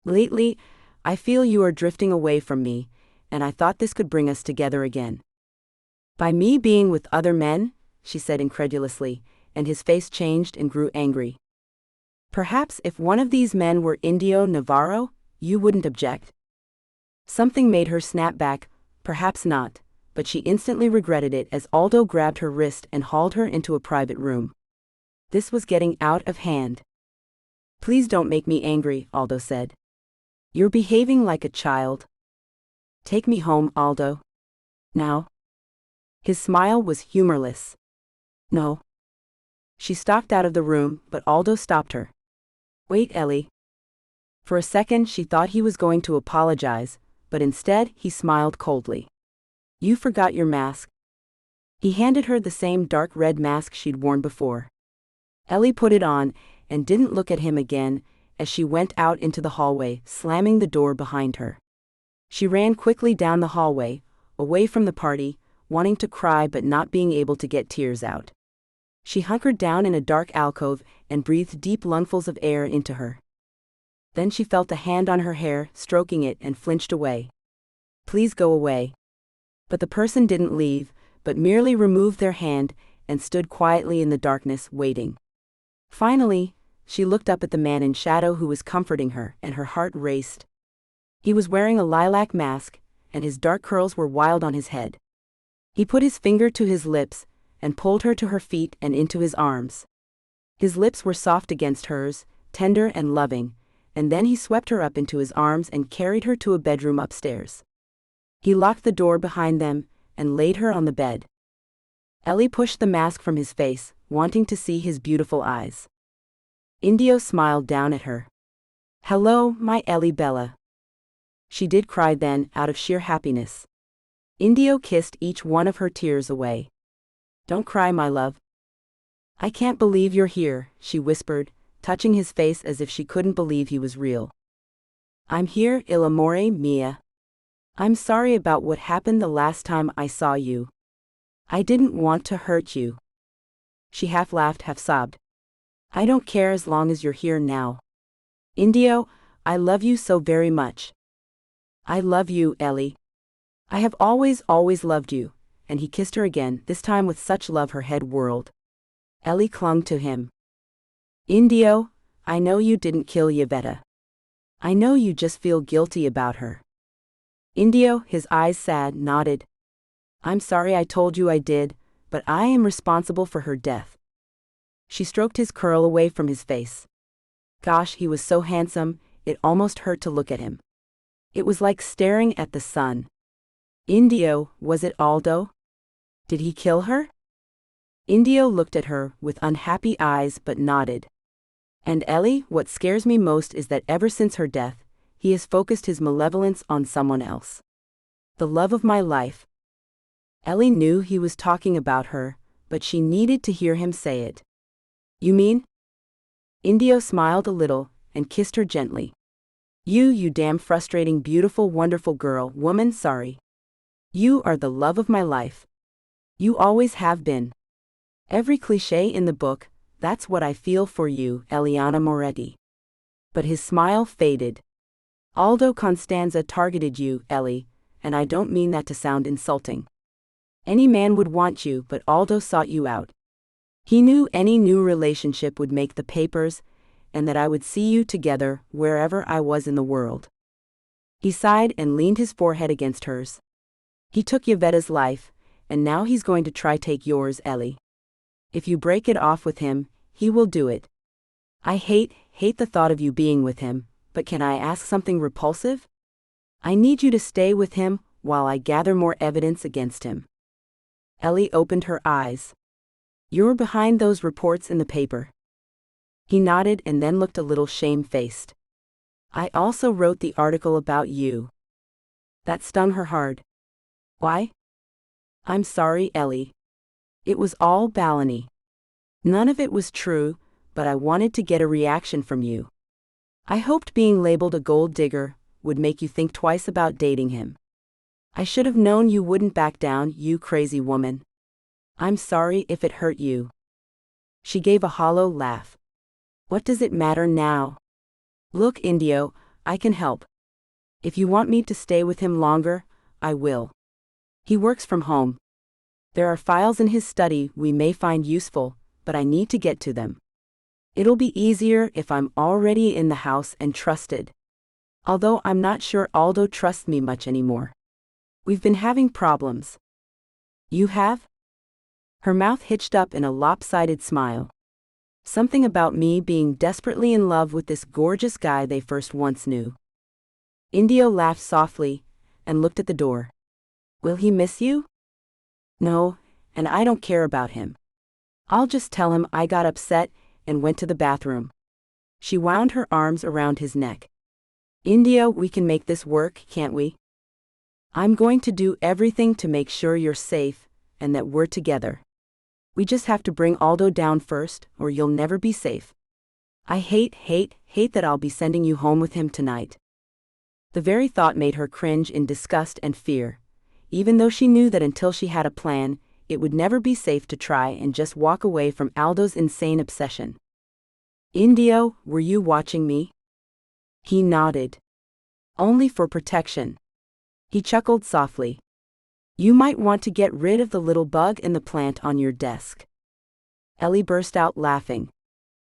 "Lately, I feel you are drifting away from me, and I thought this could bring us together again." "By me being with other men?" she said incredulously, and his face changed and grew angry. "Perhaps if one of these men were Indio Navarro, you wouldn't object." Something made her snap back, perhaps not, but she instantly regretted it as Aldo grabbed her wrist and hauled her into a private room. This was getting out of hand. "Please don't make me angry," Aldo said. "You're behaving like a child. Take me home, Aldo. Now." His smile was humorless. "No." She stalked out of the room, but Aldo stopped her. "Wait, Ellie." For a second she thought he was going to apologize, but instead he smiled coldly. "You forgot your mask." He handed her the same dark red mask she'd worn before. Ellie put it on and didn't look at him again as she went out into the hallway, slamming the door behind her. She ran quickly down the hallway, away from the party, wanting to cry but not being able to get tears out. She hunkered down in a dark alcove and breathed deep lungfuls of air into her. Then she felt a hand on her hair, stroking it, and flinched away. "Please go away." But the person didn't leave, but merely removed their hand and stood quietly in the darkness, waiting. Finally, she looked up at the man in shadow who was comforting her, and her heart raced. He was wearing a lilac mask, and his dark curls were wild on his head. He put his finger to his lips and pulled her to her feet and into his arms. His lips were soft against hers, tender and loving, and then he swept her up into his arms and carried her to a bedroom upstairs. He locked the door behind them and laid her on the bed. Ellie pushed the mask from his face, wanting to see his beautiful eyes. Indio smiled down at her. "Hello, my Ellie Bella." She did cry then, out of sheer happiness. Indio kissed each one of her tears away. "Don't cry, my love." "I can't believe you're here," she whispered, touching his face as if she couldn't believe he was real. "I'm here, il amore mia. I'm sorry about what happened the last time I saw you. I didn't want to hurt you." She half laughed, half sobbed. "I don't care as long as you're here now. Indio, I love you so very much." "I love you, Ellie. I have always loved you," and he kissed her again, this time with such love her head whirled. Ellie clung to him. "Indio, I know you didn't kill Yvetta. I know you just feel guilty about her." Indio, his eyes sad, nodded. "I'm sorry I told you I did, but I am responsible for her death." She stroked his curl away from his face. Gosh, he was so handsome, it almost hurt to look at him. It was like staring at the sun. "Indio, was it Aldo? Did he kill her?" Indio looked at her with unhappy eyes but nodded. "And Ellie, what scares me most is that ever since her death, he has focused his malevolence on someone else. The love of my life." Ellie knew he was talking about her, but she needed to hear him say it. "You mean?" Indio smiled a little and kissed her gently. You damn frustrating, beautiful, wonderful girl, woman, sorry. You are the love of my life. You always have been. Every cliché in the book, that's what I feel for you, Eliana Moretti." But his smile faded. "Aldo Constanza targeted you, Ellie, and I don't mean that to sound insulting. Any man would want you, but Aldo sought you out. He knew any new relationship would make the papers, and that I would see you together wherever I was in the world." He sighed and leaned his forehead against hers. "He took Yvetta's life, and now he's going to try take yours, Ellie. If you break it off with him, he will do it. I hate the thought of you being with him, but can I ask something repulsive? I need you to stay with him while I gather more evidence against him." Ellie opened her eyes. "You're behind those reports in the paper." He nodded and then looked a little shamefaced. "I also wrote the article about you." That stung her hard. "Why?" "I'm sorry, Ellie. It was all baloney. None of it was true, but I wanted to get a reaction from you. I hoped being labeled a gold digger would make you think twice about dating him. I should have known you wouldn't back down, you crazy woman. I'm sorry if it hurt you." She gave a hollow laugh. "What does it matter now? Look, Indio, I can help. If you want me to stay with him longer, I will. He works from home. There are files in his study we may find useful, but I need to get to them. It'll be easier if I'm already in the house and trusted. Although I'm not sure Aldo trusts me much anymore. We've been having problems." "You have?" Her mouth hitched up in a lopsided smile. "Something about me being desperately in love with this gorgeous guy they first once knew." Indio laughed softly and looked at the door. "Will he miss you?" "No, and I don't care about him. I'll just tell him I got upset and went to the bathroom." She wound her arms around his neck. "Indio, we can make this work, can't we? I'm going to do everything to make sure you're safe and that we're together. We just have to bring Aldo down first, or you'll never be safe. I hate that I'll be sending you home with him tonight. The very thought made her cringe in disgust and fear, even though she knew that until she had a plan, it would never be safe to try and just walk away from Aldo's insane obsession. Indio, were you watching me? He nodded. Only for protection. He chuckled softly. You might want to get rid of the little bug in the plant on your desk. Ellie burst out laughing.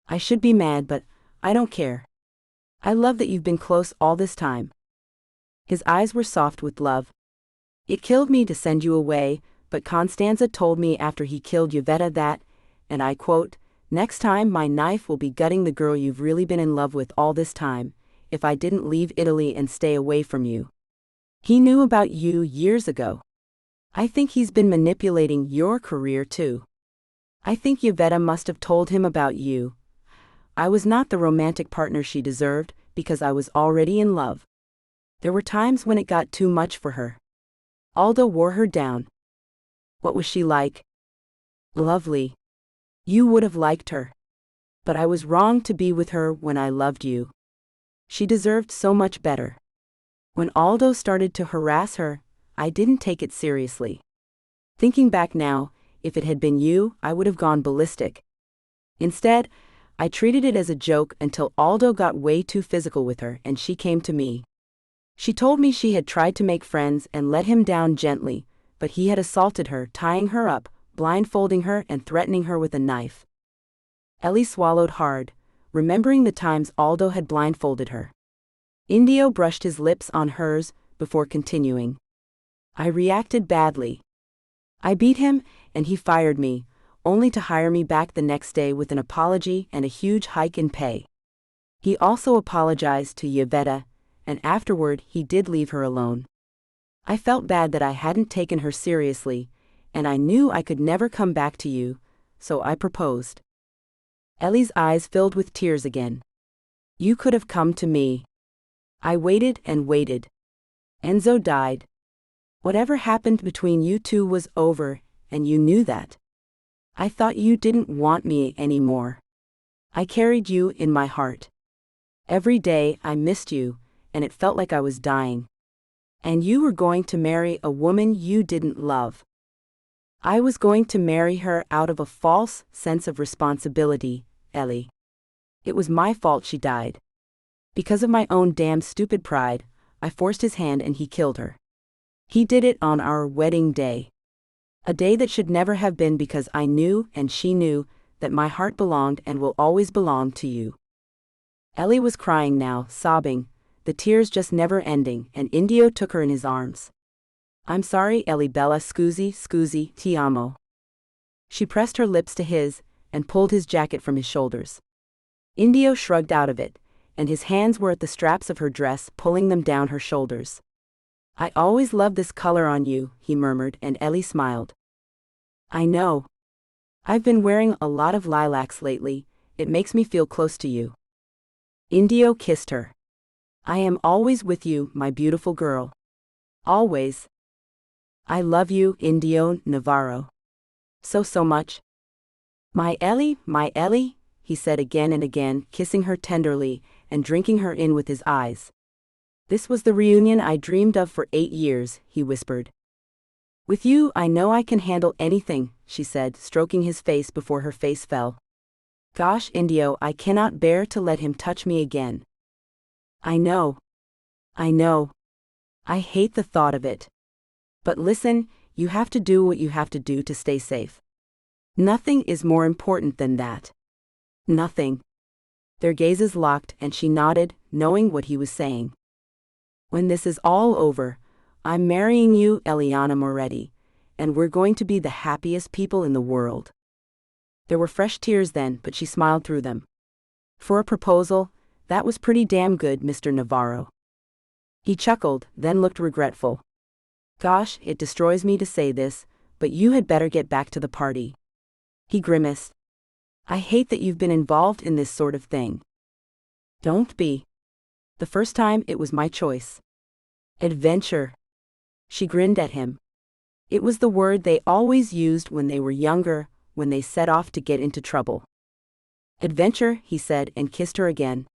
I should be mad, but I don't care. I love that you've been close all this time. His eyes were soft with love. It killed me to send you away, but Constanza told me after he killed Yvetta that, and I quote, next time my knife will be gutting the girl you've really been in love with all this time, if I didn't leave Italy and stay away from you. He knew about you years ago. I think he's been manipulating your career too. I think Yvetta must have told him about you. I was not the romantic partner she deserved because I was already in love. There were times when it got too much for her. Aldo wore her down. What was she like? Lovely. You would have liked her. But I was wrong to be with her when I loved you. She deserved so much better. When Aldo started to harass her, I didn't take it seriously. Thinking back now, if it had been you, I would have gone ballistic. Instead, I treated it as a joke until Aldo got way too physical with her and she came to me. She told me she had tried to make friends and let him down gently, but he had assaulted her, tying her up, blindfolding her and threatening her with a knife. Ellie swallowed hard, remembering the times Aldo had blindfolded her. Indio brushed his lips on hers before continuing. I reacted badly. I beat him, and he fired me, only to hire me back the next day with an apology and a huge hike in pay. He also apologized to Yvetta, and afterward he did leave her alone. I felt bad that I hadn't taken her seriously, and I knew I could never come back to you, so I proposed. Ellie's eyes filled with tears again. You could have come to me. I waited and waited. Enzo died. Whatever happened between you two was over, and you knew that. I thought you didn't want me anymore. I carried you in my heart. Every day I missed you, and it felt like I was dying. And you were going to marry a woman you didn't love. I was going to marry her out of a false sense of responsibility, Ellie. It was my fault she died. Because of my own damn stupid pride, I forced his hand and he killed her. He did it on our wedding day. A day that should never have been because I knew and she knew that my heart belonged and will always belong to you. Ellie was crying now, sobbing, the tears just never ending, and Indio took her in his arms. I'm sorry, Ellie Bella, scusi, ti amo. She pressed her lips to his and pulled his jacket from his shoulders. Indio shrugged out of it, and his hands were at the straps of her dress, pulling them down her shoulders. I always loved this color on you, he murmured, and Ellie smiled. I know. I've been wearing a lot of lilacs lately, it makes me feel close to you. Indio kissed her. I am always with you, my beautiful girl. Always. I love you, Indio Navarro. So much. My Ellie, he said again and again, kissing her tenderly and drinking her in with his eyes. This was the reunion I dreamed of for 8 years, he whispered. With you, I know I can handle anything, she said, stroking his face before her face fell. Gosh, Indio, I cannot bear to let him touch me again. I know. I hate the thought of it. But listen, you have to do what you have to do to stay safe. Nothing is more important than that. Nothing. Their gazes locked and she nodded, knowing what he was saying. When this is all over, I'm marrying you, Eliana Moretti, and we're going to be the happiest people in the world. There were fresh tears then, but she smiled through them. For a proposal, that was pretty damn good, Mr. Navarro. He chuckled, then looked regretful. Gosh, it destroys me to say this, but you had better get back to the party. He grimaced. I hate that you've been involved in this sort of thing. Don't be. The first time it was my choice. Adventure. She grinned at him. It was the word they always used when they were younger, when they set off to get into trouble. "Adventure," he said, and kissed her again.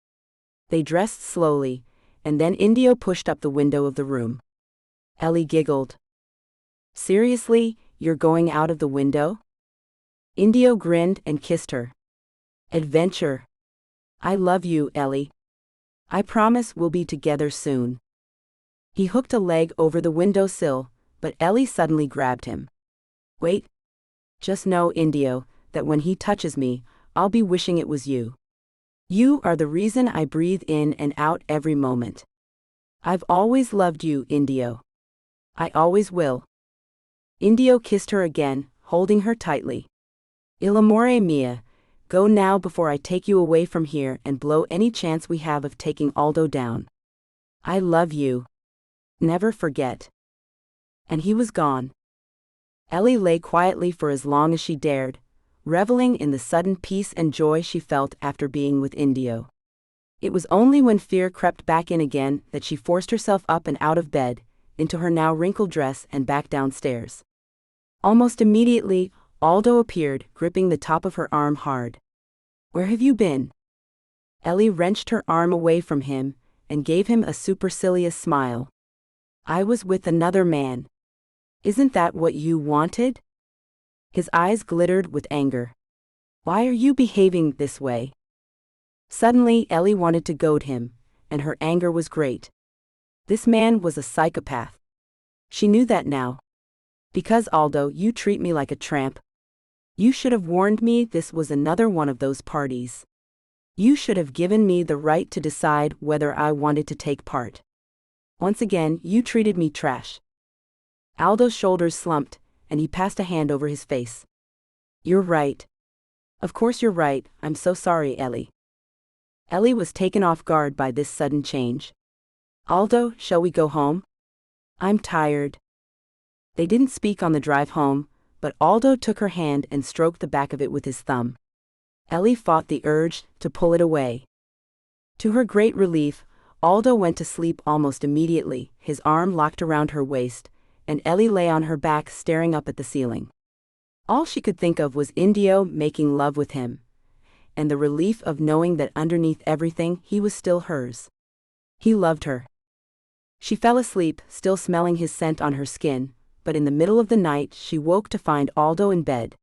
They dressed slowly, and then Indio pushed up the window of the room. Ellie giggled. "Seriously, you're going out of the window?" Indio grinned and kissed her. "Adventure. I love you, Ellie. I promise we'll be together soon." He hooked a leg over the windowsill, but Ellie suddenly grabbed him. "Wait. Just know, Indio, that when he touches me, I'll be wishing it was you. You are the reason I breathe in and out every moment. I've always loved you, Indio. I always will." Indio kissed her again, holding her tightly. "Il amore mia, go now before I take you away from here and blow any chance we have of taking Aldo down. I love you. Never forget." And he was gone. Ellie lay quietly for as long as she dared, reveling in the sudden peace and joy she felt after being with Indio. It was only when fear crept back in again that she forced herself up and out of bed, into her now wrinkled dress and back downstairs. Almost immediately, Aldo appeared, gripping the top of her arm hard. "Where have you been?" Ellie wrenched her arm away from him and gave him a supercilious smile. "I was with another man. Isn't that what you wanted?" His eyes glittered with anger. "Why are you behaving this way?" Suddenly, Ellie wanted to goad him, and her anger was great. This man was a psychopath. She knew that now. "Because, Aldo, you treat me like a tramp. You should have warned me this was another one of those parties. You should have given me the right to decide whether I wanted to take part. Once again, you treated me trash." Aldo's shoulders slumped, and he passed a hand over his face. "You're right. Of course you're right, I'm so sorry, Ellie." Ellie was taken off guard by this sudden change. "Aldo, shall we go home? I'm tired." They didn't speak on the drive home, but Aldo took her hand and stroked the back of it with his thumb. Ellie fought the urge to pull it away. To her great relief, Aldo went to sleep almost immediately, his arm locked around her waist, and Ellie lay on her back staring up at the ceiling. All she could think of was Indio making love with him, and the relief of knowing that underneath everything he was still hers. He loved her. She fell asleep, still smelling his scent on her skin, but in the middle of the night she woke to find Aldo in bed.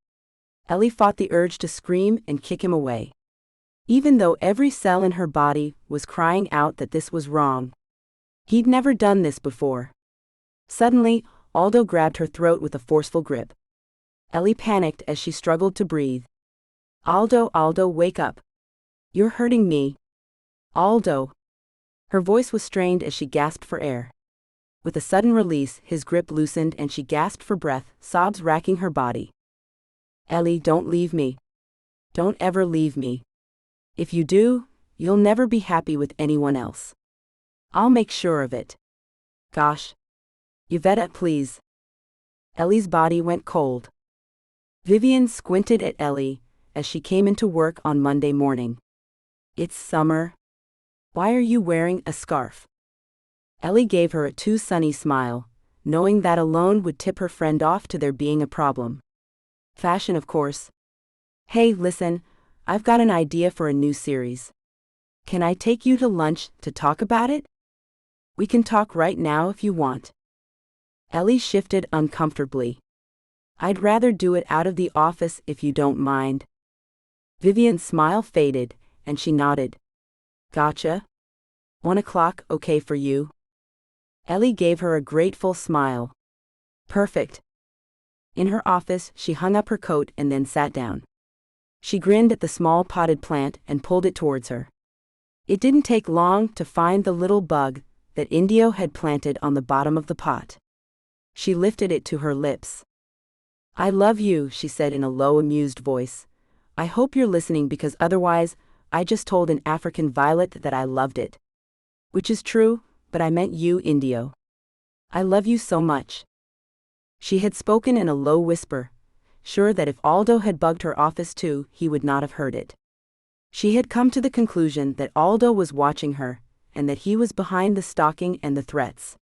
Ellie fought the urge to scream and kick him away. Even though every cell in her body was crying out that this was wrong. He'd never done this before. Suddenly, Aldo grabbed her throat with a forceful grip. Ellie panicked as she struggled to breathe. "Aldo, Aldo, wake up. You're hurting me. Aldo." Her voice was strained as she gasped for air. With a sudden release, his grip loosened and she gasped for breath, sobs racking her body. "Ellie, don't leave me. Don't ever leave me. If you do, you'll never be happy with anyone else. I'll make sure of it. Gosh. Yvette, please." Ellie's body went cold. Vivian squinted at Ellie as she came into work on Monday morning. "It's summer. Why are you wearing a scarf?" Ellie gave her a too sunny smile, knowing that alone would tip her friend off to there being a problem. "Fashion, of course. Hey, listen, I've got an idea for a new series. Can I take you to lunch to talk about it? We can talk right now if you want." Ellie shifted uncomfortably. "I'd rather do it out of the office if you don't mind." Vivian's smile faded, and she nodded. "Gotcha. 1 o'clock, okay for you?" Ellie gave her a grateful smile. "Perfect." In her office, she hung up her coat and then sat down. She grinned at the small potted plant and pulled it towards her. It didn't take long to find the little bug that Indio had planted on the bottom of the pot. She lifted it to her lips. "I love you," she said in a low, amused voice. "I hope you're listening because otherwise, I just told an African violet that I loved it. Which is true, but I meant you, Indio. I love you so much." She had spoken in a low whisper, sure that if Aldo had bugged her office too, he would not have heard it. She had come to the conclusion that Aldo was watching her, and that he was behind the stalking and the threats.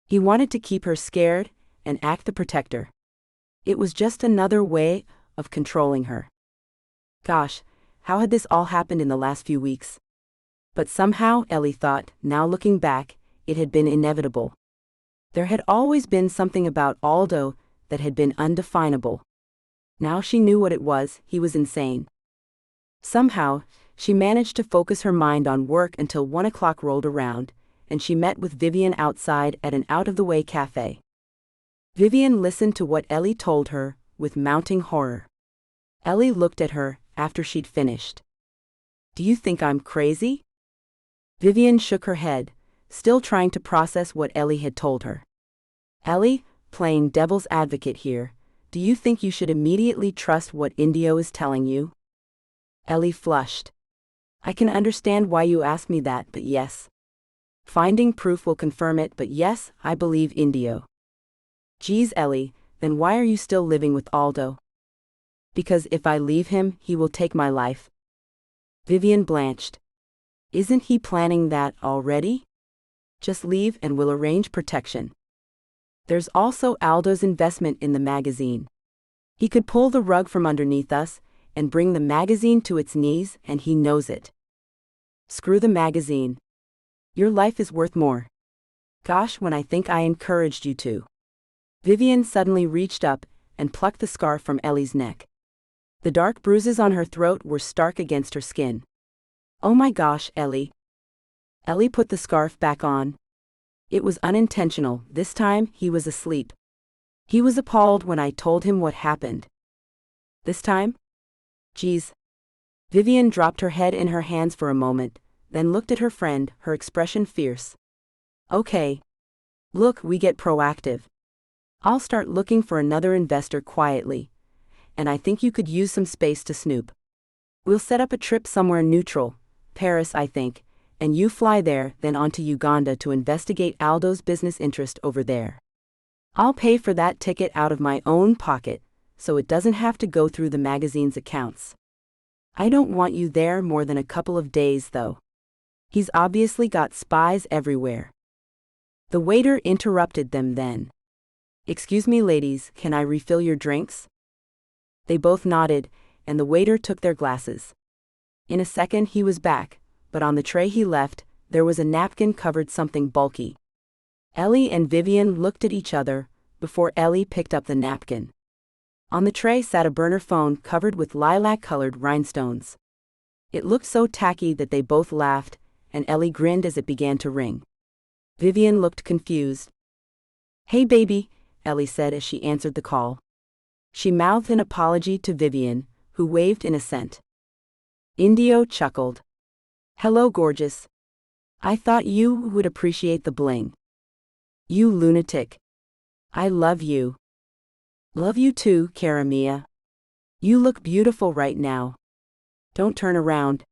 He wanted to keep her scared and act the protector. It was just another way of controlling her. Gosh, how had this all happened in the last few weeks? But somehow, Ellie thought, now looking back, it had been inevitable. There had always been something about Aldo that had been undefinable. Now she knew what it was. He was insane. Somehow, she managed to focus her mind on work until 1 o'clock rolled around, and she met with Vivian outside at an out-of-the-way cafe. Vivian listened to what Ellie told her, with mounting horror. Ellie looked at her after she'd finished. "Do you think I'm crazy?" Vivian shook her head, still trying to process what Ellie had told her. "Ellie, playing devil's advocate here, do you think you should immediately trust what Indio is telling you?" Ellie flushed. "I can understand why you ask me that, but yes. Finding proof will confirm it, but yes, I believe Indio." "Geez, Ellie, then why are you still living with Aldo?" "Because if I leave him, he will take my life." Vivian blanched. "Isn't he planning that already? Just leave and we'll arrange protection." "There's also Aldo's investment in the magazine. He could pull the rug from underneath us and bring the magazine to its knees, and he knows it." "Screw the magazine. Your life is worth more. Gosh, when I think I encouraged you to." Vivian suddenly reached up and plucked the scarf from Ellie's neck. The dark bruises on her throat were stark against her skin. "Oh my gosh, Ellie." Ellie put the scarf back on. It was unintentional. This time, he was asleep. He was appalled when I told him what happened. "This time?" "Geez." Vivian dropped her head in her hands for a moment, then looked at her friend, her expression fierce. "Okay. Look, we get proactive. I'll start looking for another investor quietly, and I think you could use some space to snoop. We'll set up a trip somewhere neutral, Paris I think, and you fly there, then on to Uganda to investigate Aldo's business interest over there. I'll pay for that ticket out of my own pocket, so it doesn't have to go through the magazine's accounts. I don't want you there more than a couple of days though. He's obviously got spies everywhere." The waiter interrupted them then. "Excuse me ladies, can I refill your drinks?" They both nodded, and the waiter took their glasses. In a second he was back, but on the tray he left, there was a napkin covered something bulky. Ellie and Vivian looked at each other, before Ellie picked up the napkin. On the tray sat a burner phone covered with lilac-colored rhinestones. It looked so tacky that they both laughed, and Ellie grinned as it began to ring. Vivian looked confused. "Hey baby," Ellie said as she answered the call. She mouthed an apology to Vivian, who waved in assent. Indio chuckled. "Hello gorgeous. I thought you would appreciate the bling." "You lunatic. I love you." "Love you too, cara mia. You look beautiful right now. Don't turn around.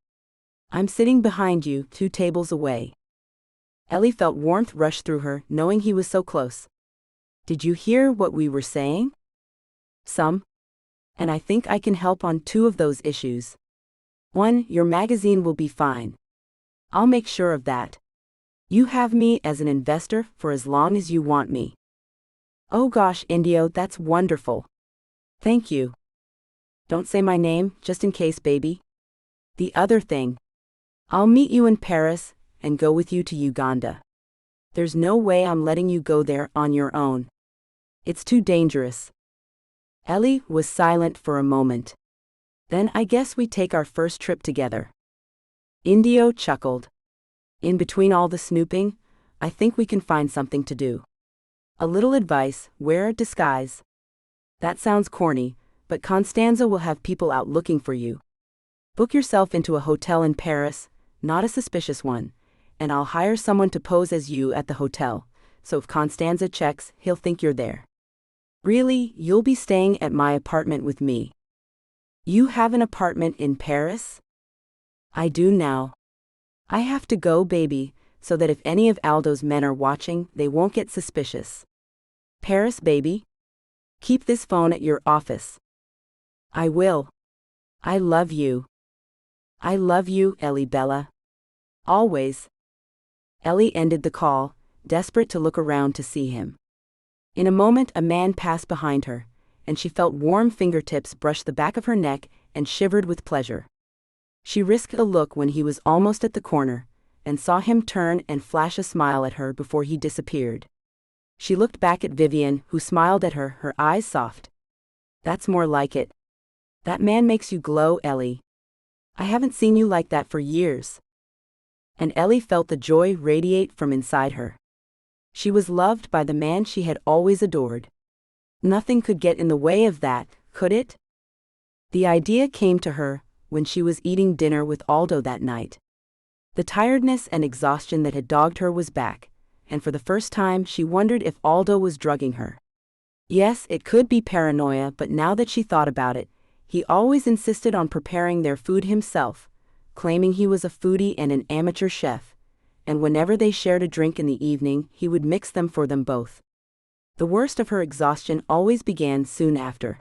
I'm sitting behind you, 2 tables away." Ellie felt warmth rush through her, knowing he was so close. "Did you hear what we were saying?" "Some. And I think I can help on 2 of those issues. 1, your magazine will be fine. I'll make sure of that. You have me as an investor for as long as you want me." "Oh gosh, Indio, that's wonderful. Thank you. Don't say my name, just in case, baby." "The other thing. I'll meet you in Paris and go with you to Uganda. There's no way I'm letting you go there on your own. It's too dangerous." Ellie was silent for a moment. "Then I guess we take our first trip together." Indio chuckled. "In between all the snooping, I think we can find something to do. A little advice, wear a disguise. That sounds corny, but Constanza will have people out looking for you. Book yourself into a hotel in Paris, not a suspicious one, and I'll hire someone to pose as you at the hotel, so if Constanza checks, he'll think you're there. Really, you'll be staying at my apartment with me." "You have an apartment in Paris?" "I do now. I have to go, baby, so that if any of Aldo's men are watching, they won't get suspicious. Paris, baby. Keep this phone at your office." "I will. I love you." "I love you, Ellie Bella. Always." Ellie ended the call, desperate to look around to see him. In a moment a man passed behind her, and she felt warm fingertips brush the back of her neck and shivered with pleasure. She risked a look when he was almost at the corner, and saw him turn and flash a smile at her before he disappeared. She looked back at Vivian, who smiled at her, her eyes soft. "That's more like it. That man makes you glow, Ellie. I haven't seen you like that for years." And Ellie felt the joy radiate from inside her. She was loved by the man she had always adored. Nothing could get in the way of that, could it? The idea came to her when she was eating dinner with Aldo that night. The tiredness and exhaustion that had dogged her was back, and for the first time she wondered if Aldo was drugging her. Yes, it could be paranoia, but now that she thought about it, he always insisted on preparing their food himself, claiming he was a foodie and an amateur chef, and whenever they shared a drink in the evening, he would mix them for them both. The worst of her exhaustion always began soon after.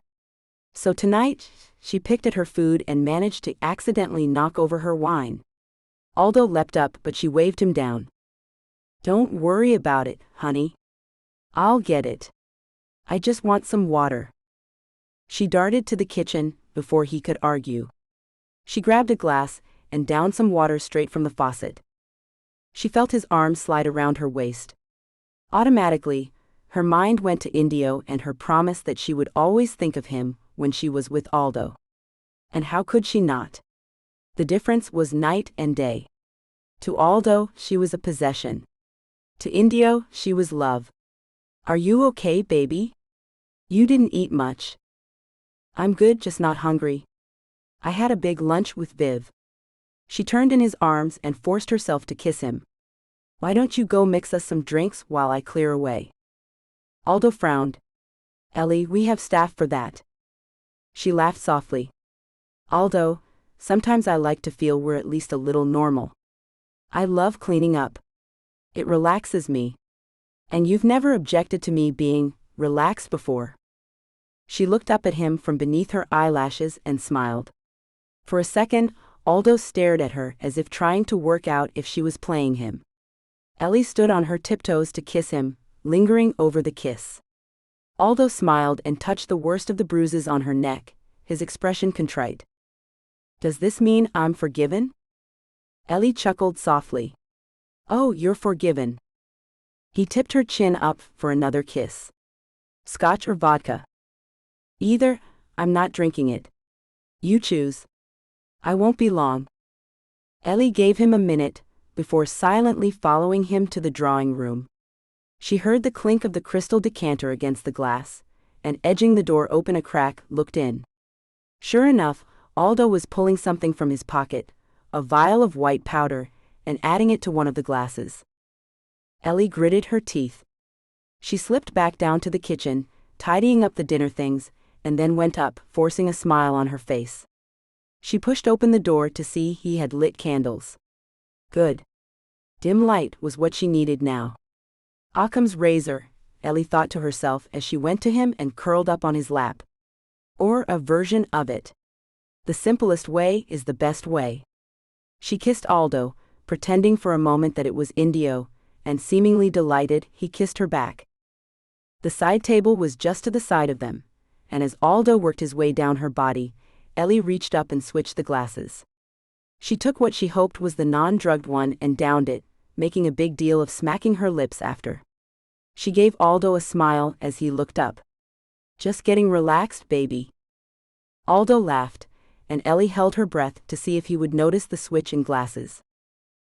So tonight, she picked at her food and managed to accidentally knock over her wine. Aldo leapt up, but she waved him down. "Don't worry about it, honey. I'll get it. I just want some water." She darted to the kitchen before he could argue. She grabbed a glass and downed some water straight from the faucet. She felt his arm slide around her waist. Automatically, her mind went to Indio and her promise that she would always think of him when she was with Aldo. And how could she not? The difference was night and day. To Aldo, she was a possession. To Indio, she was love. "Are you okay, baby? You didn't eat much." "I'm good, just not hungry. I had a big lunch with Viv." She turned in his arms and forced herself to kiss him. "Why don't you go mix us some drinks while I clear away?" Aldo frowned. "Ellie, we have staff for that." She laughed softly. "Aldo, sometimes I like to feel we're at least a little normal. I love cleaning up. It relaxes me. And you've never objected to me being relaxed before." She looked up at him from beneath her eyelashes and smiled. For a second, Aldo stared at her as if trying to work out if she was playing him. Ellie stood on her tiptoes to kiss him, lingering over the kiss. Aldo smiled and touched the worst of the bruises on her neck, his expression contrite. "Does this mean I'm forgiven?" Ellie chuckled softly. "Oh, you're forgiven." He tipped her chin up for another kiss. "Scotch or vodka?" "Either. I'm not drinking it. You choose." "I won't be long." Ellie gave him a minute before silently following him to the drawing room. She heard the clink of the crystal decanter against the glass, and edging the door open a crack, looked in. Sure enough, Aldo was pulling something from his pocket, a vial of white powder, and adding it to one of the glasses. Ellie gritted her teeth. She slipped back down to the kitchen, tidying up the dinner things, and then went up, forcing a smile on her face. She pushed open the door to see he had lit candles. Good. Dim light was what she needed now. Occam's razor, Ellie thought to herself as she went to him and curled up on his lap. Or a version of it. The simplest way is the best way. She kissed Aldo, pretending for a moment that it was Indio, and seemingly delighted, he kissed her back. The side table was just to the side of them, and as Aldo worked his way down her body, Ellie reached up and switched the glasses. She took what she hoped was the non-drugged one and downed it, making a big deal of smacking her lips after. She gave Aldo a smile as he looked up. "Just getting relaxed, baby." Aldo laughed, and Ellie held her breath to see if he would notice the switch in glasses.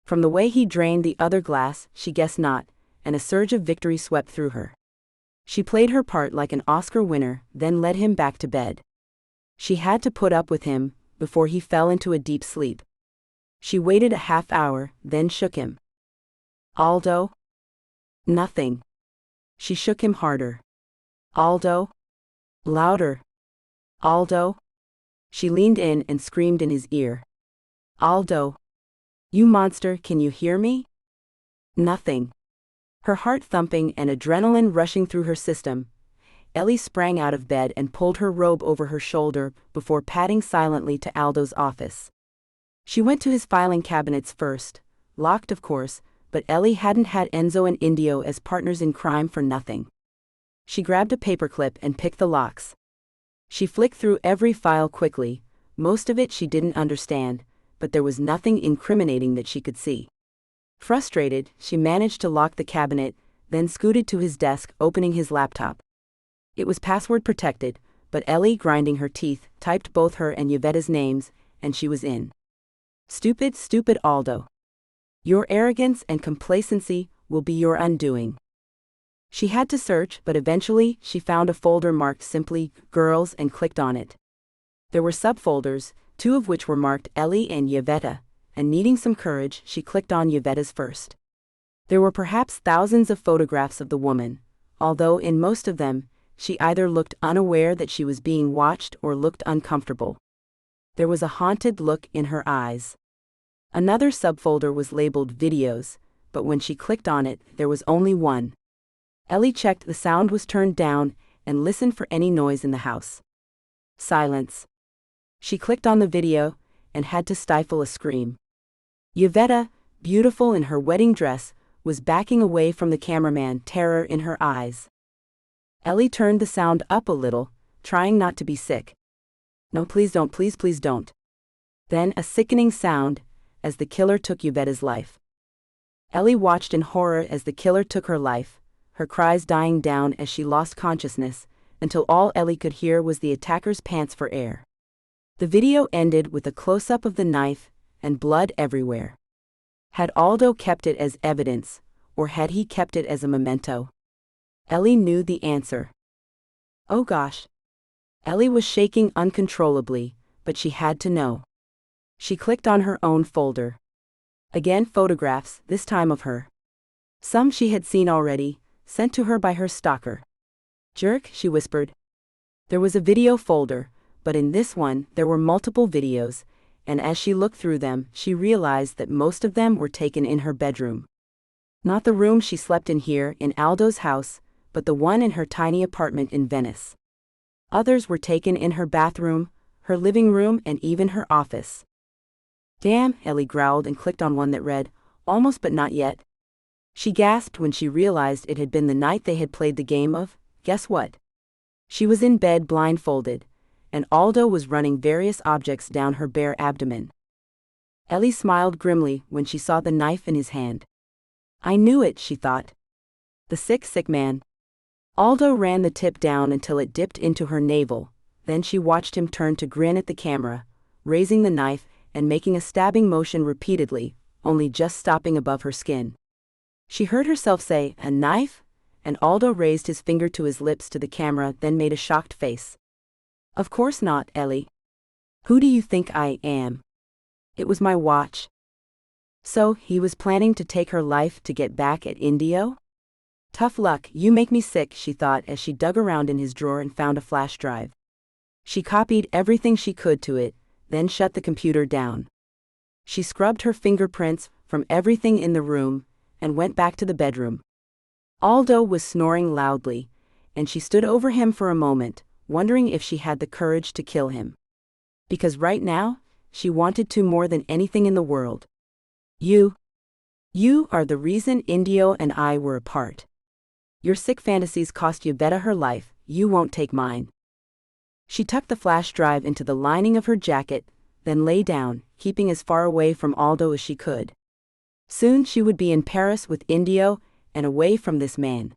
From the way he drained the other glass, she guessed not, and a surge of victory swept through her. She played her part like an Oscar winner, then led him back to bed. She had to put up with him before he fell into a deep sleep. She waited a half hour, then shook him. "Aldo?" "Nothing." She shook him harder. "Aldo?" Louder. "Aldo?" She leaned in and screamed in his ear. "Aldo! You monster, can you hear me?" Nothing. Her heart thumping and adrenaline rushing through her system, Ellie sprang out of bed and pulled her robe over her shoulder before padding silently to Aldo's office. She went to his filing cabinets first, locked of course, but Ellie hadn't had Enzo and Indio as partners in crime for nothing. She grabbed a paperclip and picked the locks. She flicked through every file quickly. Most of it she didn't understand, but there was nothing incriminating that she could see. Frustrated, she managed to lock the cabinet, then scooted to his desk, opening his laptop. It was password protected, but Ellie, grinding her teeth, typed both her and Yvette's names, and she was in. Stupid, stupid Aldo. Your arrogance and complacency will be your undoing. She had to search, but eventually she found a folder marked simply Girls and clicked on it. There were subfolders, 2 of which were marked Ellie and Yvette, and needing some courage, she clicked on Yvette's first. There were perhaps thousands of photographs of the woman, although in most of them, she either looked unaware that she was being watched or looked uncomfortable. There was a haunted look in her eyes. Another subfolder was labeled Videos, but when she clicked on it, there was only one. Ellie checked the sound was turned down and listened for any noise in the house. Silence. She clicked on the video and had to stifle a scream. Yvette, beautiful in her wedding dress, was backing away from the cameraman, terror in her eyes. Ellie turned the sound up a little, trying not to be sick. No, please don't, please don't. Then a sickening sound, as the killer took Yvette's life. Ellie watched in horror as the killer took her life, her cries dying down as she lost consciousness, until all Ellie could hear was the attacker's pants for air. The video ended with a close-up of the knife, and blood everywhere. Had Aldo kept it as evidence, or had he kept it as a memento? Ellie knew the answer. Oh gosh. Ellie was shaking uncontrollably, but she had to know. She clicked on her own folder. Again photographs, this time of her. Some she had seen already, sent to her by her stalker. Jerk, she whispered. There was a video folder, but in this one there were multiple videos, and as she looked through them, she realized that most of them were taken in her bedroom. Not the room she slept in here in Aldo's house, but the one in her tiny apartment in Venice. Others were taken in her bathroom, her living room, and even her office. Damn, Ellie growled and clicked on one that read, Almost but not yet. She gasped when she realized it had been the night they had played the game of, guess what? She was in bed blindfolded, and Aldo was running various objects down her bare abdomen. Ellie smiled grimly when she saw the knife in his hand. I knew it, she thought. The sick man. Aldo ran the tip down until it dipped into her navel, then she watched him turn to grin at the camera, raising the knife and making a stabbing motion repeatedly, only just stopping above her skin. She heard herself say, a knife? And Aldo raised his finger to his lips to the camera, then made a shocked face. Of course not, Ellie. Who do you think I am? It was my watch. So, he was planning to take her life to get back at Indio? Tough luck, you make me sick, she thought as she dug around in his drawer and found a flash drive. She copied everything she could to it, then shut the computer down. She scrubbed her fingerprints from everything in the room, and went back to the bedroom. Aldo was snoring loudly, and she stood over him for a moment, wondering if she had the courage to kill him. Because right now, she wanted to more than anything in the world. You are the reason Indio and I were apart. Your sick fantasies cost Yvette her life, you won't take mine. She tucked the flash drive into the lining of her jacket, then lay down, keeping as far away from Aldo as she could. Soon she would be in Paris with Indio, and away from this man.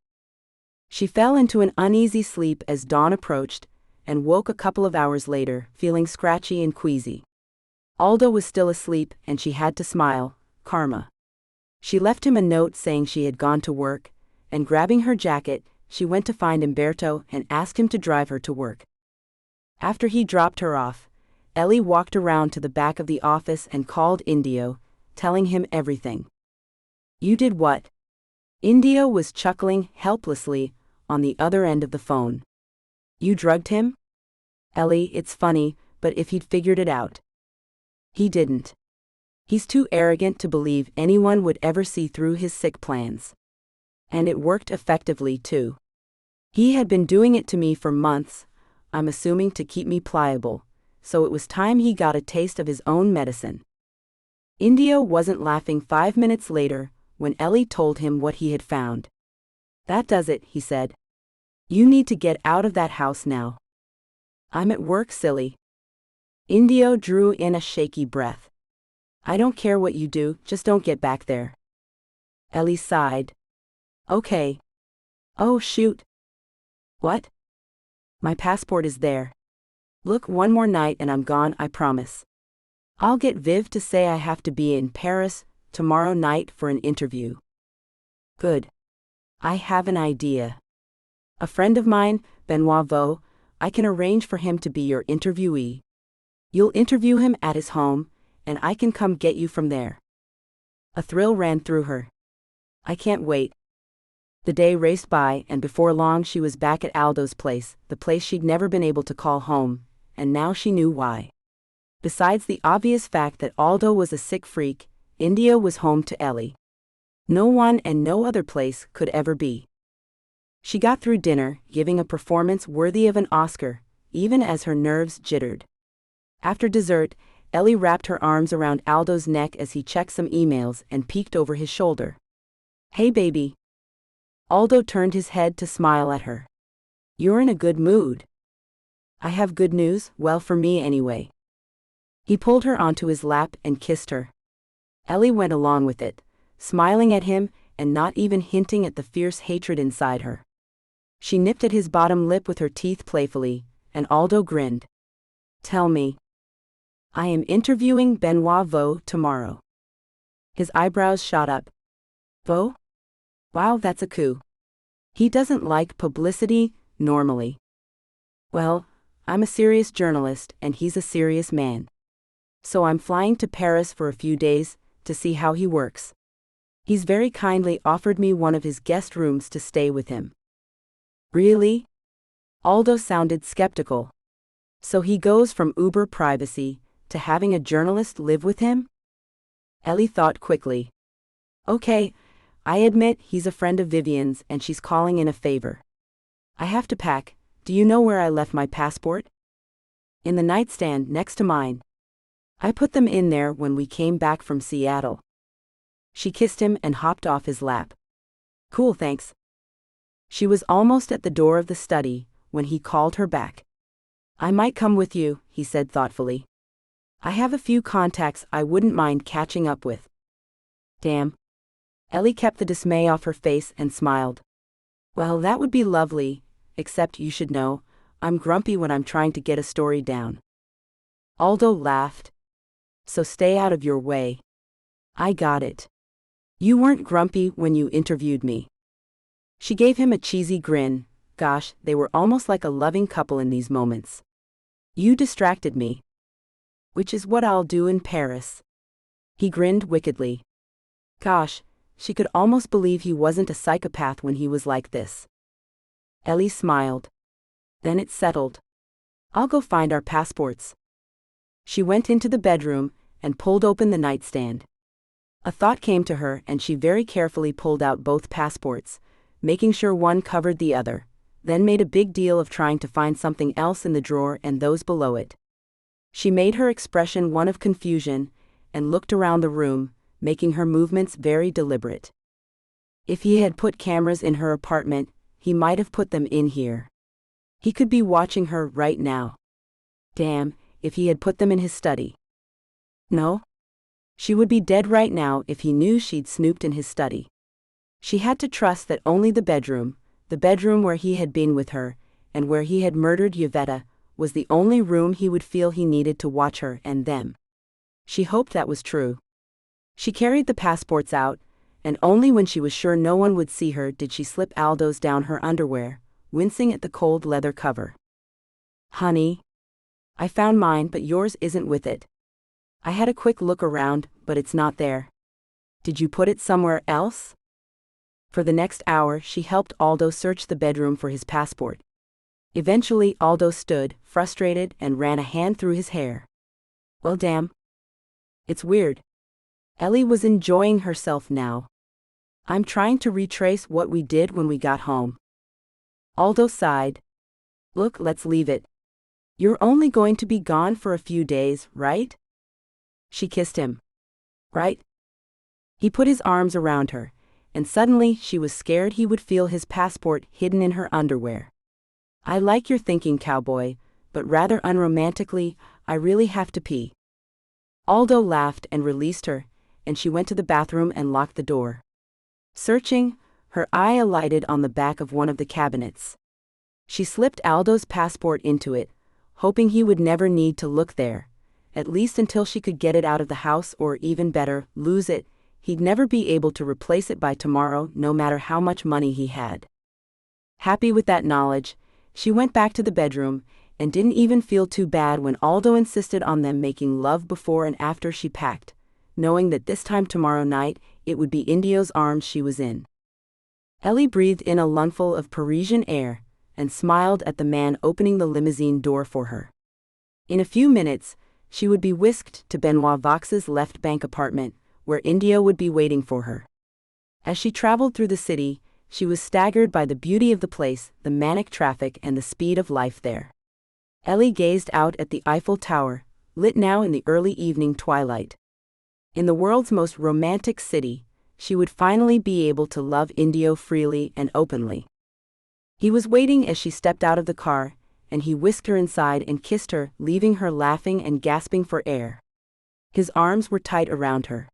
She fell into an uneasy sleep as dawn approached, and woke a couple of hours later, feeling scratchy and queasy. Aldo was still asleep, and she had to smile, karma. She left him a note saying she had gone to work, and grabbing her jacket, she went to find Umberto and asked him to drive her to work. After he dropped her off, Ellie walked around to the back of the office and called Indio, telling him everything. You did what? Indio was chuckling helplessly on the other end of the phone. You drugged him? Ellie, it's funny, but if he'd figured it out. He didn't. He's too arrogant to believe anyone would ever see through his sick plans. And it worked effectively, too. He had been doing it to me for months, I'm assuming to keep me pliable, so it was time he got a taste of his own medicine. Indio wasn't laughing 5 minutes later, when Ellie told him what he had found. That does it, he said. You need to get out of that house now. I'm at work, silly. Indio drew in a shaky breath. I don't care what you do, just don't get back there. Ellie sighed. Okay. Oh shoot. What? My passport is there. Look, one more night and I'm gone, I promise. I'll get Viv to say I have to be in Paris tomorrow night for an interview. Good. I have an idea. A friend of mine, Benoit Vaux, I can arrange for him to be your interviewee. You'll interview him at his home, and I can come get you from there. A thrill ran through her. I can't wait. The day raced by, and before long she was back at Aldo's place, the place she'd never been able to call home, and now she knew why. Besides the obvious fact that Aldo was a sick freak, India was home to Ellie. No one and no other place could ever be. She got through dinner, giving a performance worthy of an Oscar, even as her nerves jittered. After dessert, Ellie wrapped her arms around Aldo's neck as he checked some emails and peeked over his shoulder. Hey baby. Aldo turned his head to smile at her. You're in a good mood. I have good news, well for me anyway. He pulled her onto his lap and kissed her. Ellie went along with it, smiling at him and not even hinting at the fierce hatred inside her. She nipped at his bottom lip with her teeth playfully, and Aldo grinned. Tell me. I am interviewing Benoit Vaux tomorrow. His eyebrows shot up. Vaux? Wow, that's a coup. He doesn't like publicity, normally. Well, I'm a serious journalist and he's a serious man. So I'm flying to Paris for a few days to see how he works. He's very kindly offered me one of his guest rooms to stay with him. Really? Aldo sounded skeptical. So he goes from uber privacy to having a journalist live with him? Ellie thought quickly. Okay, I admit he's a friend of Vivian's and she's calling in a favor. I have to pack. Do you know where I left my passport? In the nightstand next to mine. I put them in there when we came back from Seattle. She kissed him and hopped off his lap. Cool, thanks. She was almost at the door of the study when he called her back. I might come with you, he said thoughtfully. I have a few contacts I wouldn't mind catching up with. Damn. Ellie kept the dismay off her face and smiled. Well, that would be lovely, except you should know, I'm grumpy when I'm trying to get a story down. Aldo laughed. So stay out of your way. I got it. You weren't grumpy when you interviewed me. She gave him a cheesy grin. Gosh, they were almost like a loving couple in these moments. You distracted me. Which is what I'll do in Paris. He grinned wickedly. Gosh, she could almost believe he wasn't a psychopath when he was like this. Ellie smiled. Then it settled. I'll go find our passports. She went into the bedroom and pulled open the nightstand. A thought came to her and she very carefully pulled out both passports, making sure one covered the other, then made a big deal of trying to find something else in the drawer and those below it. She made her expression one of confusion and looked around the room, making her movements very deliberate. If he had put cameras in her apartment, he might have put them in here. He could be watching her right now. Damn, if he had put them in his study. No? She would be dead right now if he knew she'd snooped in his study. She had to trust that only the bedroom where he had been with her, and where he had murdered Yvetta, was the only room he would feel he needed to watch her and them. She hoped that was true. She carried the passports out, and only when she was sure no one would see her did she slip Aldo's down her underwear, wincing at the cold leather cover. Honey. I found mine, but yours isn't with it. I had a quick look around, but it's not there. Did you put it somewhere else? For the next hour she helped Aldo search the bedroom for his passport. Eventually Aldo stood, frustrated, and ran a hand through his hair. Well damn. It's weird. Ellie was enjoying herself now. I'm trying to retrace what we did when we got home. Aldo sighed. Look, let's leave it. You're only going to be gone for a few days, right? She kissed him. Right? He put his arms around her, and suddenly she was scared he would feel his passport hidden in her underwear. I like your thinking, cowboy, but rather unromantically, "I really have to pee." Aldo laughed and released her, and she went to the bathroom and locked the door. Searching, her eye alighted on the back of one of the cabinets. She slipped Aldo's passport into it, hoping he would never need to look there, at least until she could get it out of the house, or even better, lose it. He'd never be able to replace it by tomorrow, no matter how much money he had. Happy with that knowledge, she went back to the bedroom, and didn't even feel too bad when Aldo insisted on them making love before and after she packed, knowing that this time tomorrow night, it would be Indio's arms she was in. Ellie breathed in a lungful of Parisian air, and smiled at the man opening the limousine door for her. In a few minutes, she would be whisked to Benoit Vox's left bank apartment, where Indio would be waiting for her. As she traveled through the city, she was staggered by the beauty of the place, the manic traffic, and the speed of life there. Ellie gazed out at the Eiffel Tower, lit now in the early evening twilight. In the world's most romantic city, she would finally be able to love Indio freely and openly. He was waiting as she stepped out of the car, and he whisked her inside and kissed her, leaving her laughing and gasping for air. His arms were tight around her.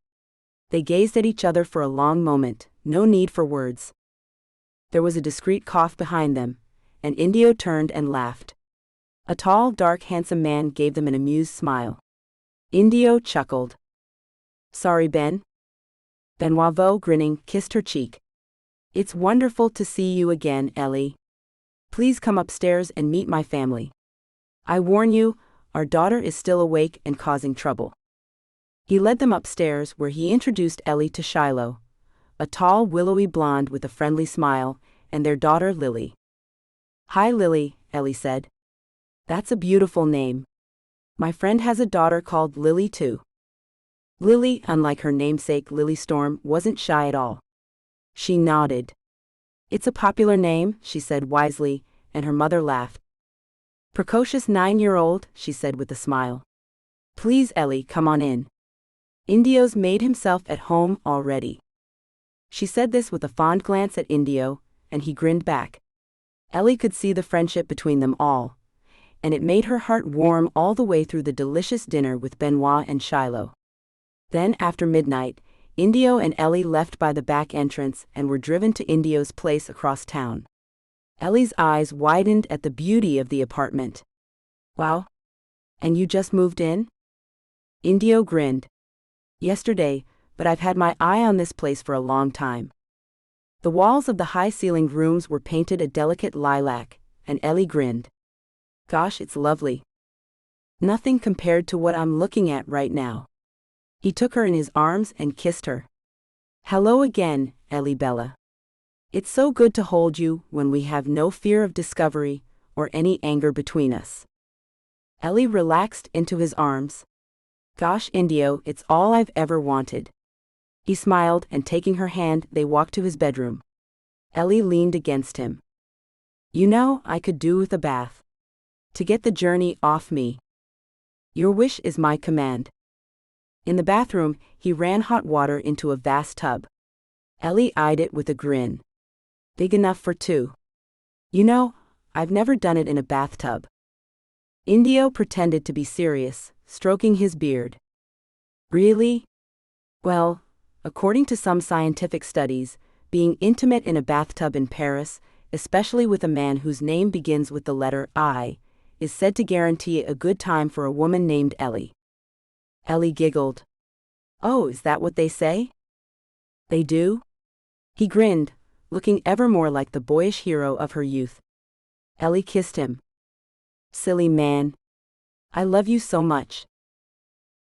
They gazed at each other for a long moment, no need for words. There was a discreet cough behind them, and Indio turned and laughed. A tall, dark, handsome man gave them an amused smile. Indio chuckled. "Sorry, Ben?" Benoit, grinning, kissed her cheek. "It's wonderful to see you again, Ellie. Please come upstairs and meet my family. I warn you, our daughter is still awake and causing trouble." He led them upstairs, where he introduced Ellie to Shiloh, a tall, willowy blonde with a friendly smile, and their daughter Lily. "Hi Lily," Ellie said. "That's a beautiful name. My friend has a daughter called Lily too." Lily, unlike her namesake Lily Storm, wasn't shy at all. She nodded. "It's a popular name," she said wisely, and her mother laughed. "Precocious 9-year-old, she said with a smile. "Please Ellie, come on in. Indio's made himself at home already." She said this with a fond glance at Indio, and he grinned back. Ellie could see the friendship between them all, and it made her heart warm all the way through the delicious dinner with Benoit and Shiloh. Then, after midnight, Indio and Ellie left by the back entrance and were driven to Indio's place across town. Ellie's eyes widened at the beauty of the apartment. "Wow. And you just moved in?" Indio grinned. "Yesterday, but I've had my eye on this place for a long time." The walls of the high-ceilinged rooms were painted a delicate lilac, and Ellie grinned. "Gosh, it's lovely. Nothing compared to what I'm looking at right now." He took her in his arms and kissed her. "Hello again, Ellie Bella. It's so good to hold you when we have no fear of discovery or any anger between us." Ellie relaxed into his arms. "Gosh, Indio, it's all I've ever wanted." He smiled, and taking her hand, they walked to his bedroom. Ellie leaned against him. "You know, I could do with a bath. To get the journey off me. Your wish is my command." In the bathroom, he ran hot water into a vast tub. Ellie eyed it with a grin. "Big enough for two. You know, I've never done it in a bathtub." Indio pretended to be serious, stroking his beard. "Really? Well, according to some scientific studies, being intimate in a bathtub in Paris, especially with a man whose name begins with the letter I, is said to guarantee a good time for a woman named Ellie." Ellie giggled. "Oh, is that what they say?" "They do?" He grinned, looking ever more like the boyish hero of her youth. Ellie kissed him. "Silly man. I love you so much."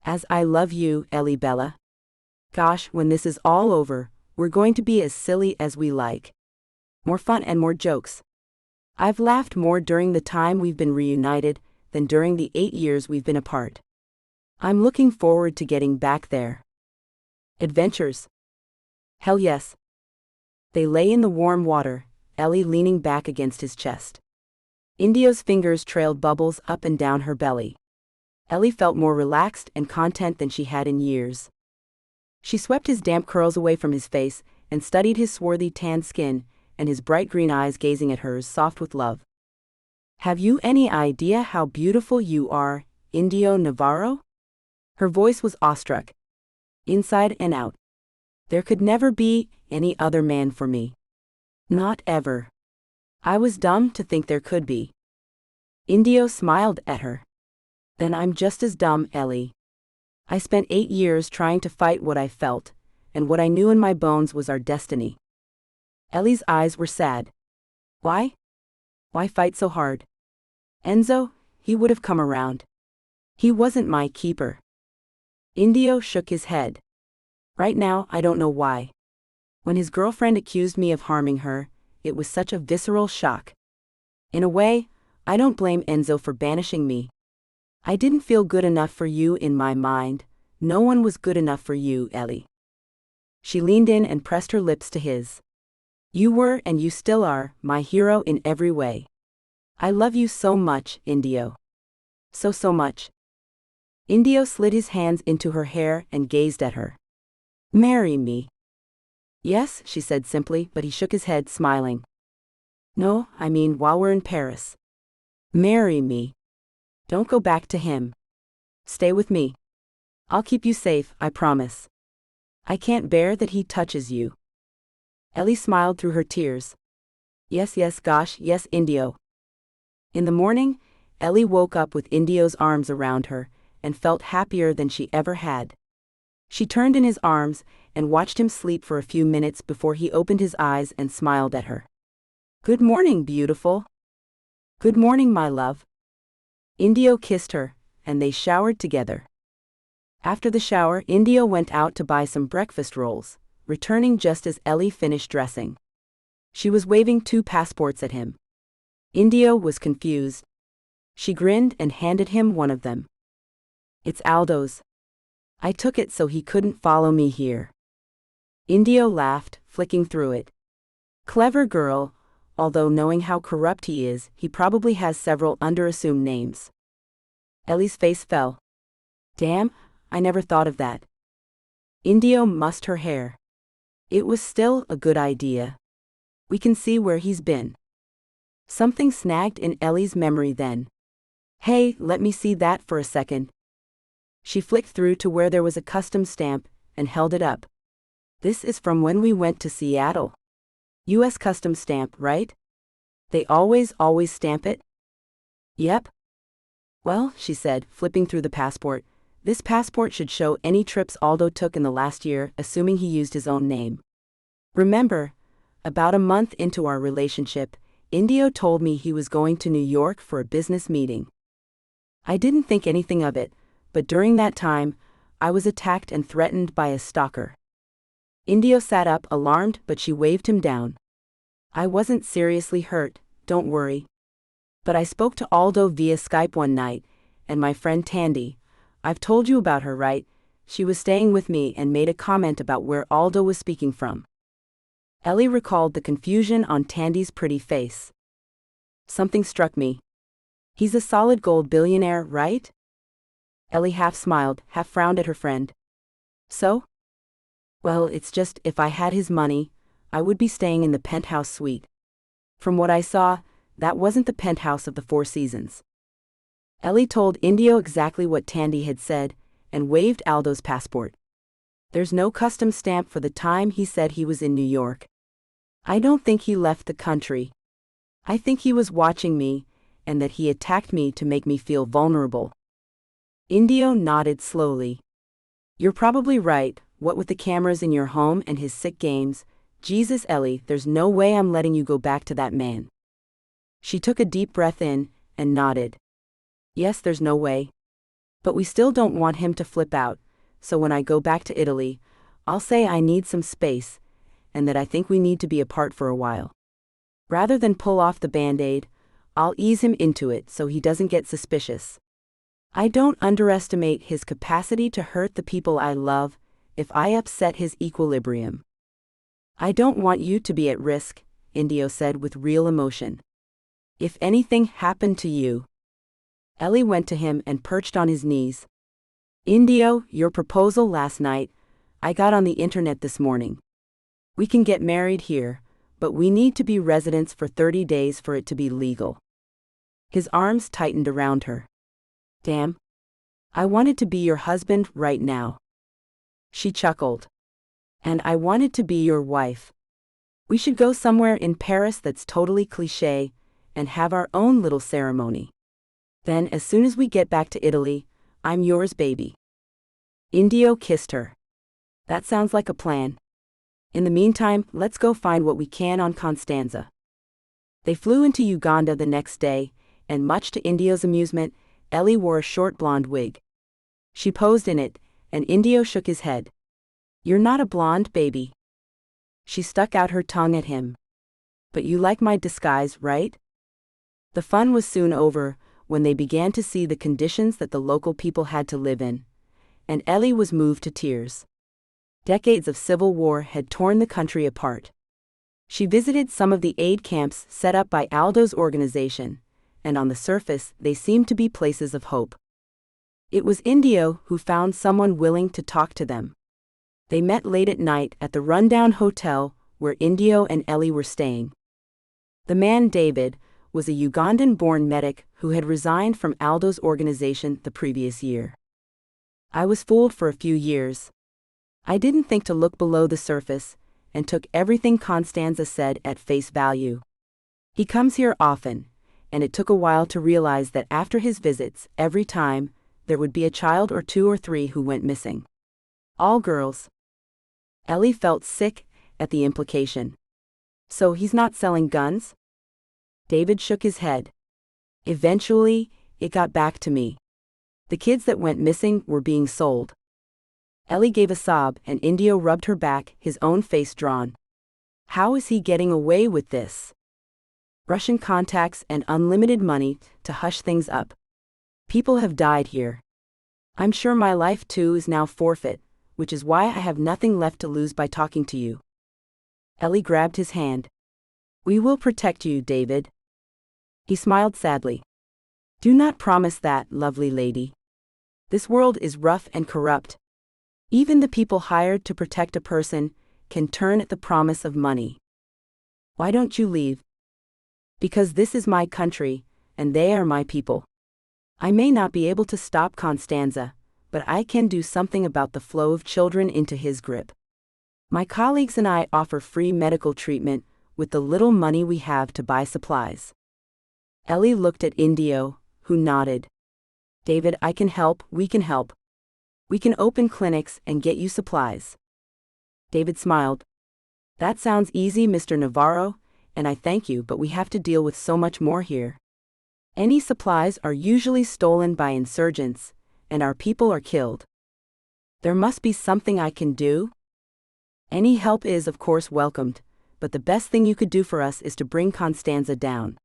"As I love you, Ellie Bella. Gosh, when this is all over, we're going to be as silly as we like. More fun and more jokes. I've laughed more during the time we've been reunited than during the 8 years we've been apart. I'm looking forward to getting back there." "Adventures?" "Hell yes." They lay in the warm water, Ellie leaning back against his chest. Indio's fingers trailed bubbles up and down her belly. Ellie felt more relaxed and content than she had in years. She swept his damp curls away from his face and studied his swarthy tanned skin and his bright green eyes gazing at hers, soft with love. Have you any idea how beautiful you are, Indio Navarro? Her voice was awestruck, inside and out. There could never be any other man for me. Not ever. I was dumb to think there could be. Indio smiled at her. Then I'm just as dumb, Ellie. I spent 8 years trying to fight what I felt, and what I knew in my bones was our destiny. Ellie's eyes were sad. Why? Why fight so hard? Enzo, he would have come around. He wasn't my keeper. Indio shook his head. Right now, I don't know why. When his girlfriend accused me of harming her, it was such a visceral shock. In a way, I don't blame Enzo for banishing me. I didn't feel good enough for you in my mind. No one was good enough for you, Ellie. She leaned in and pressed her lips to his. You were, and you still are, my hero in every way. I love you so much, Indio. So much. Indio slid his hands into her hair and gazed at her. Marry me. Yes, she said simply, but he shook his head, smiling. No, I mean while we're in Paris. Marry me. Don't go back to him. Stay with me. I'll keep you safe, I promise. I can't bear that he touches you. Ellie smiled through her tears. Yes, gosh, yes, Indio. In the morning, Ellie woke up with Indio's arms around her and felt happier than she ever had. She turned in his arms and watched him sleep for a few minutes before he opened his eyes and smiled at her. Good morning, beautiful. Good morning, my love. Indio kissed her, and they showered together. After the shower, Indio went out to buy some breakfast rolls, returning just as Ellie finished dressing. She was waving 2 passports at him. Indio was confused. She grinned and handed him one of them. It's Aldo's. I took it so he couldn't follow me here. Indio laughed, flicking through it. Clever girl, although knowing how corrupt he is, he probably has several underassumed names. Ellie's face fell. Damn, I never thought of that. Indio mussed her hair. It was still a good idea. We can see where he's been. Something snagged in Ellie's memory then. Hey, let me see that for a second. She flicked through to where there was a custom stamp and held it up. This is from when we went to Seattle. U.S. custom stamp, right? They always stamp it? Yep. Well, she said, flipping through the passport, this passport should show any trips Aldo took in the last year, assuming he used his own name. Remember, about a month into our relationship, Indio told me he was going to New York for a business meeting. I didn't think anything of it, but during that time, I was attacked and threatened by a stalker. Indio sat up, alarmed, but she waved him down. I wasn't seriously hurt, don't worry. But I spoke to Aldo via Skype one night, and my friend Tandy, I've told you about her, right? She was staying with me and made a comment about where Aldo was speaking from. Ellie recalled the confusion on Tandy's pretty face. Something struck me. He's a solid gold billionaire, right? Ellie half smiled, half frowned at her friend. So? Well, it's just, if I had his money, I would be staying in the penthouse suite. From what I saw, that wasn't the penthouse of the Four Seasons. Ellie told Indio exactly what Tandy had said, and waved Aldo's passport. There's no custom stamp for the time he said he was in New York. I don't think he left the country. I think he was watching me, and that he attacked me to make me feel vulnerable. Indio nodded slowly. You're probably right, what with the cameras in your home and his sick games. Jesus, Ellie, there's no way I'm letting you go back to that man. She took a deep breath in, and nodded. Yes, there's no way. But we still don't want him to flip out, so when I go back to Italy, I'll say I need some space, and that I think we need to be apart for a while. Rather than pull off the Band-Aid, I'll ease him into it so he doesn't get suspicious. I don't underestimate his capacity to hurt the people I love if I upset his equilibrium. I don't want you to be at risk, Indio said with real emotion. If anything happened to you. Ellie went to him and perched on his knees. Indio, your proposal last night, I got on the internet this morning. We can get married here, but we need to be residents for 30 days for it to be legal. His arms tightened around her. Damn. I wanted to be your husband right now. She chuckled. And I wanted to be your wife. We should go somewhere in Paris that's totally cliché, and have our own little ceremony. Then, as soon as we get back to Italy, I'm yours, baby. Indio kissed her. That sounds like a plan. In the meantime, let's go find what we can on Constanza. They flew into Uganda the next day, and much to Indio's amusement, Ellie wore a short blonde wig. She posed in it, and Indio shook his head. You're not a blonde, baby. She stuck out her tongue at him. But you like my disguise, right? The fun was soon over, when they began to see the conditions that the local people had to live in, and Ellie was moved to tears. Decades of civil war had torn the country apart. She visited some of the aid camps set up by Aldo's organization, and on the surface they seemed to be places of hope. It was Indio who found someone willing to talk to them. They met late at night at the rundown hotel where Indio and Ellie were staying. The man, David, was a Ugandan-born medic who had resigned from Aldo's organization the previous year. I was fooled for a few years. I didn't think to look below the surface, and took everything Constanza said at face value. He comes here often, and it took a while to realize that after his visits, every time, there would be a child or 2 or 3 who went missing. All girls. Ellie felt sick at the implication. So he's not selling guns? David shook his head. Eventually, it got back to me. The kids that went missing were being sold. Ellie gave a sob and Indio rubbed her back, his own face drawn. How is he getting away with this? Russian contacts and unlimited money to hush things up. People have died here. I'm sure my life too is now forfeit, which is why I have nothing left to lose by talking to you. Ellie grabbed his hand. We will protect you, David. He smiled sadly. Do not promise that, lovely lady. This world is rough and corrupt. Even the people hired to protect a person can turn at the promise of money. Why don't you leave? Because this is my country, and they are my people. I may not be able to stop Constanza, but I can do something about the flow of children into his grip. My colleagues and I offer free medical treatment with the little money we have to buy supplies. Ellie looked at Indio, who nodded. David, I can help, we can help. We can open clinics and get you supplies. David smiled. That sounds easy, Mr. Navarro, and I thank you, but we have to deal with so much more here. Any supplies are usually stolen by insurgents, and our people are killed. There must be something I can do. Any help is, of course, welcomed, but the best thing you could do for us is to bring Constanza down.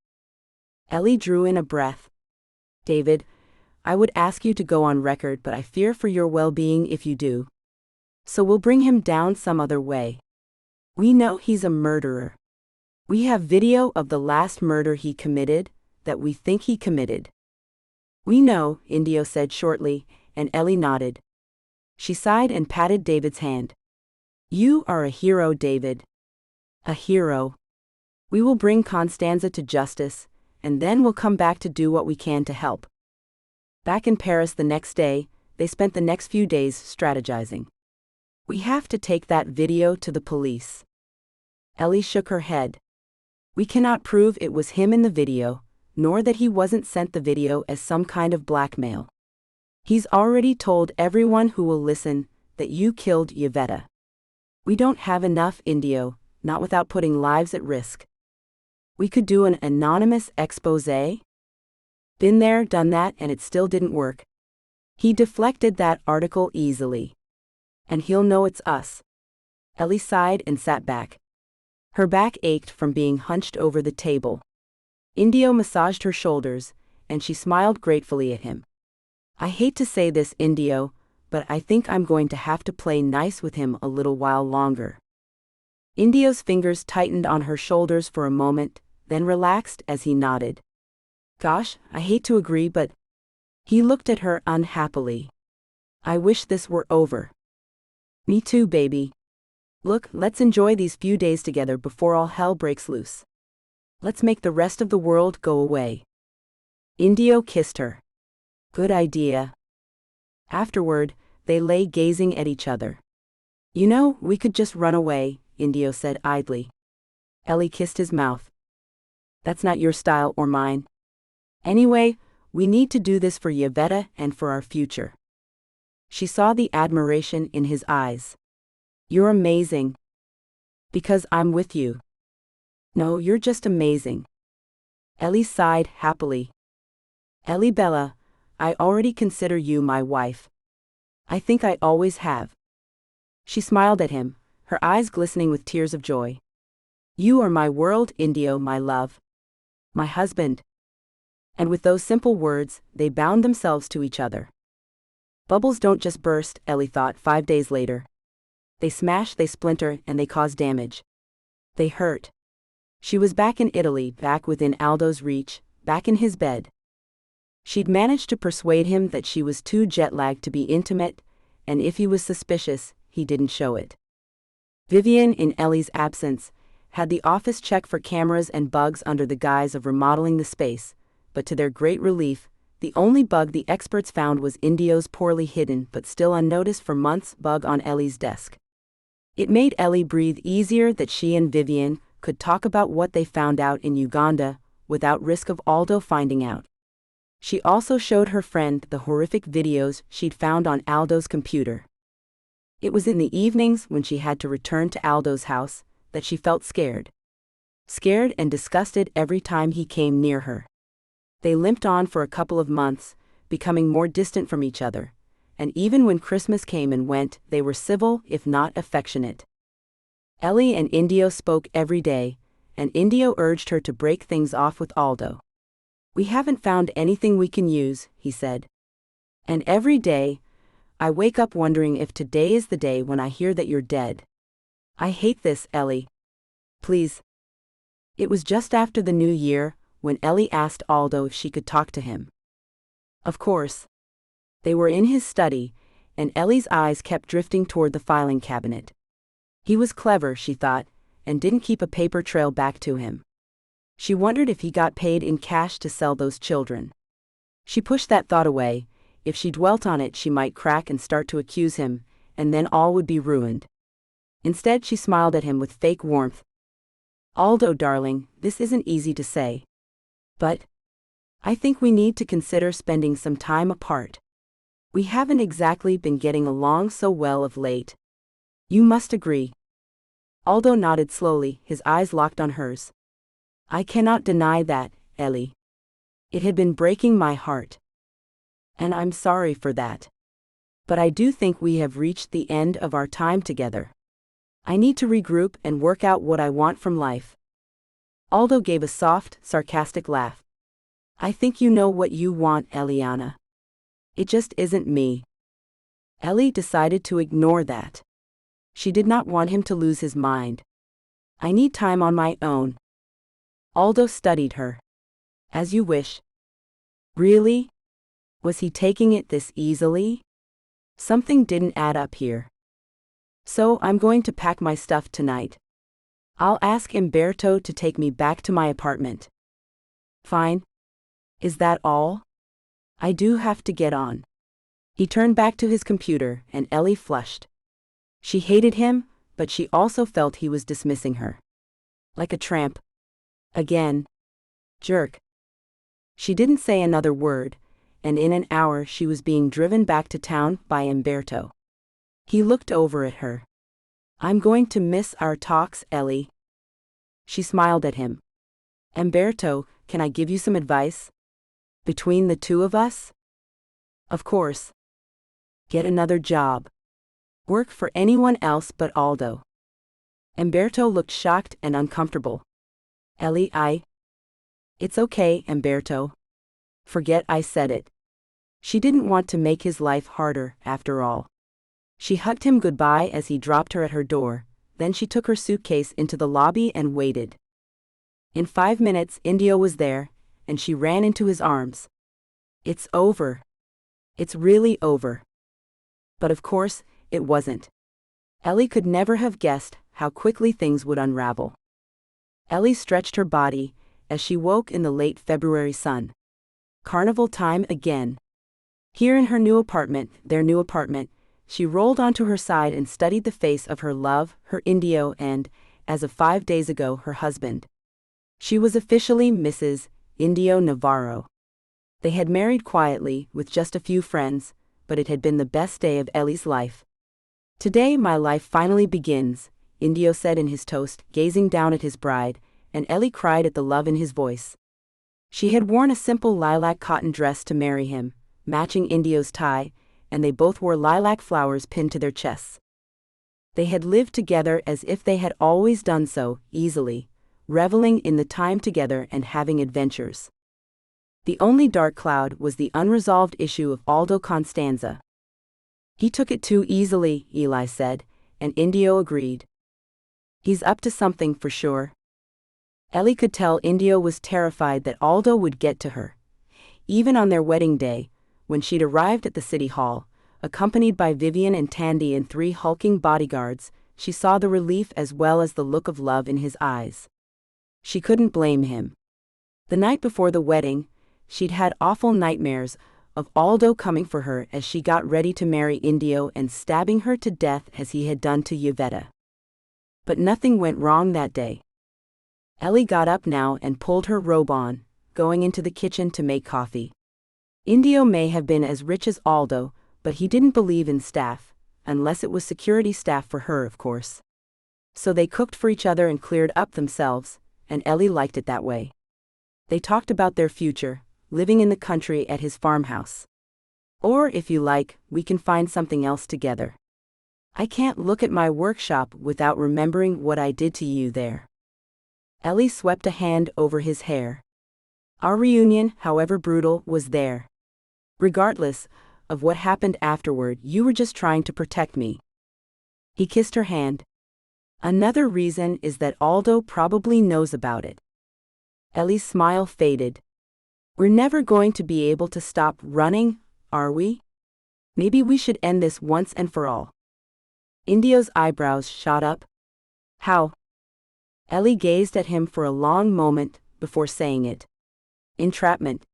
Ellie drew in a breath. David, I would ask you to go on record, but I fear for your well-being if you do. So we'll bring him down some other way. We know he's a murderer. We have video of the last murder he committed, that we think he committed. We know, Indio said shortly, and Ellie nodded. She sighed and patted David's hand. You are a hero, David. A hero. We will bring Constanza to justice, and then we'll come back to do what we can to help. Back in Paris the next day, they spent the next few days strategizing. We have to take that video to the police. Ellie shook her head. We cannot prove it was him in the video, nor that he wasn't sent the video as some kind of blackmail. He's already told everyone who will listen that you killed Yvetta. We don't have enough, Indio, not without putting lives at risk. We could do an anonymous exposé. Been there, done that, and it still didn't work. He deflected that article easily. And he'll know it's us. Ellie sighed and sat back. Her back ached from being hunched over the table. Indio massaged her shoulders, and she smiled gratefully at him. I hate to say this, Indio, but I think I'm going to have to play nice with him a little while longer. Indio's fingers tightened on her shoulders for a moment, then relaxed as he nodded. Gosh, I hate to agree, but... He looked at her unhappily. I wish this were over. Me too, baby. Look, let's enjoy these few days together before all hell breaks loose. Let's make the rest of the world go away. Indio kissed her. Good idea. Afterward, they lay gazing at each other. You know, we could just run away, Indio said idly. Ellie kissed his mouth. That's not your style or mine. Anyway, we need to do this for Yvetta and for our future. She saw the admiration in his eyes. You're amazing. Because I'm with you. No, you're just amazing. Ellie sighed happily. Ellie Bella, I already consider you my wife. I think I always have. She smiled at him, her eyes glistening with tears of joy. You are my world, Indio, my love. My husband. And with those simple words, they bound themselves to each other. Bubbles don't just burst, Ellie thought 5 days later. They smash, they splinter, and they cause damage. They hurt. She was back in Italy, back within Aldo's reach, back in his bed. She'd managed to persuade him that she was too jet-lagged to be intimate, and if he was suspicious, he didn't show it. Vivian, in Ellie's absence, had the office check for cameras and bugs under the guise of remodeling the space, but to their great relief, the only bug the experts found was Indio's poorly hidden but still unnoticed for months bug on Ellie's desk. It made Ellie breathe easier that she and Vivian could talk about what they found out in Uganda without risk of Aldo finding out. She also showed her friend the horrific videos she'd found on Aldo's computer. It was in the evenings when she had to return to Aldo's house that she felt scared. Scared and disgusted every time he came near her. They limped on for a couple of months, becoming more distant from each other, and even when Christmas came and went, they were civil if not affectionate. Ellie and Indio spoke every day, and Indio urged her to break things off with Aldo. We haven't found anything we can use, he said. And every day, I wake up wondering if today is the day when I hear that you're dead. I hate this, Ellie. Please. It was just after the new year, when Ellie asked Aldo if she could talk to him. Of course. They were in his study, and Ellie's eyes kept drifting toward the filing cabinet. He was clever, she thought, and didn't keep a paper trail back to him. She wondered if he got paid in cash to sell those children. She pushed that thought away. If she dwelt on it, she might crack and start to accuse him, and then all would be ruined. Instead, she smiled at him with fake warmth. Aldo, darling, this isn't easy to say. But I think we need to consider spending some time apart. We haven't exactly been getting along so well of late. You must agree. Aldo nodded slowly, his eyes locked on hers. I cannot deny that, Ellie. It had been breaking my heart. And I'm sorry for that. But I do think we have reached the end of our time together. I need to regroup and work out what I want from life. Aldo gave a soft, sarcastic laugh. I think you know what you want, Eliana. It just isn't me. Ellie decided to ignore that. She did not want him to lose his mind. I need time on my own. Aldo studied her. As you wish. Really? Was he taking it this easily? Something didn't add up here. So I'm going to pack my stuff tonight. I'll ask Umberto to take me back to my apartment. Fine. Is that all? I do have to get on. He turned back to his computer, and Ellie flushed. She hated him, but she also felt he was dismissing her. Like a tramp. Again. Jerk. She didn't say another word, and in an hour she was being driven back to town by Umberto. He looked over at her. I'm going to miss our talks, Ellie. She smiled at him. Umberto, can I give you some advice? Between the two of us? Of course. Get another job. Work for anyone else but Aldo. Umberto looked shocked and uncomfortable. Ellie, It's okay, Umberto. Forget I said it. She didn't want to make his life harder, after all. She hugged him goodbye as he dropped her at her door, then she took her suitcase into the lobby and waited. In 5 minutes, Indio was there, and she ran into his arms. It's over. It's really over. But of course, it wasn't. Ellie could never have guessed how quickly things would unravel. Ellie stretched her body as she woke in the late February sun. Carnival time again. Here in her new apartment, their new apartment, she rolled onto her side and studied the face of her love, her Indio and, as of 5 days ago, her husband. She was officially Mrs. Indio Navarro. They had married quietly, with just a few friends, but it had been the best day of Ellie's life. "Today my life finally begins," Indio said in his toast, gazing down at his bride, and Ellie cried at the love in his voice. She had worn a simple lilac cotton dress to marry him, matching Indio's tie, and they both wore lilac flowers pinned to their chests. They had lived together as if they had always done so, easily, reveling in the time together and having adventures. The only dark cloud was the unresolved issue of Aldo Constanza. "He took it too easily," Eli said, and Indio agreed. "He's up to something for sure." Ellie could tell Indio was terrified that Aldo would get to her. Even on their wedding day, when she'd arrived at the city hall, accompanied by Vivian and Tandy and 3 hulking bodyguards, she saw the relief as well as the look of love in his eyes. She couldn't blame him. The night before the wedding, she'd had awful nightmares of Aldo coming for her as she got ready to marry Indio and stabbing her to death as he had done to Yvetta. But nothing went wrong that day. Ellie got up now and pulled her robe on, going into the kitchen to make coffee. Indio may have been as rich as Aldo, but he didn't believe in staff, unless it was security staff for her, of course. So they cooked for each other and cleared up themselves, and Ellie liked it that way. They talked about their future, living in the country at his farmhouse. "Or, if you like, we can find something else together. I can't look at my workshop without remembering what I did to you there." Ellie swept a hand over his hair. "Our reunion, however brutal, was there. Regardless of what happened afterward, you were just trying to protect me." He kissed her hand. "Another reason is that Aldo probably knows about it." Ellie's smile faded. "We're never going to be able to stop running, are we? Maybe we should end this once and for all." Indio's eyebrows shot up. "How?" Ellie gazed at him for a long moment before saying it. "Entrapment."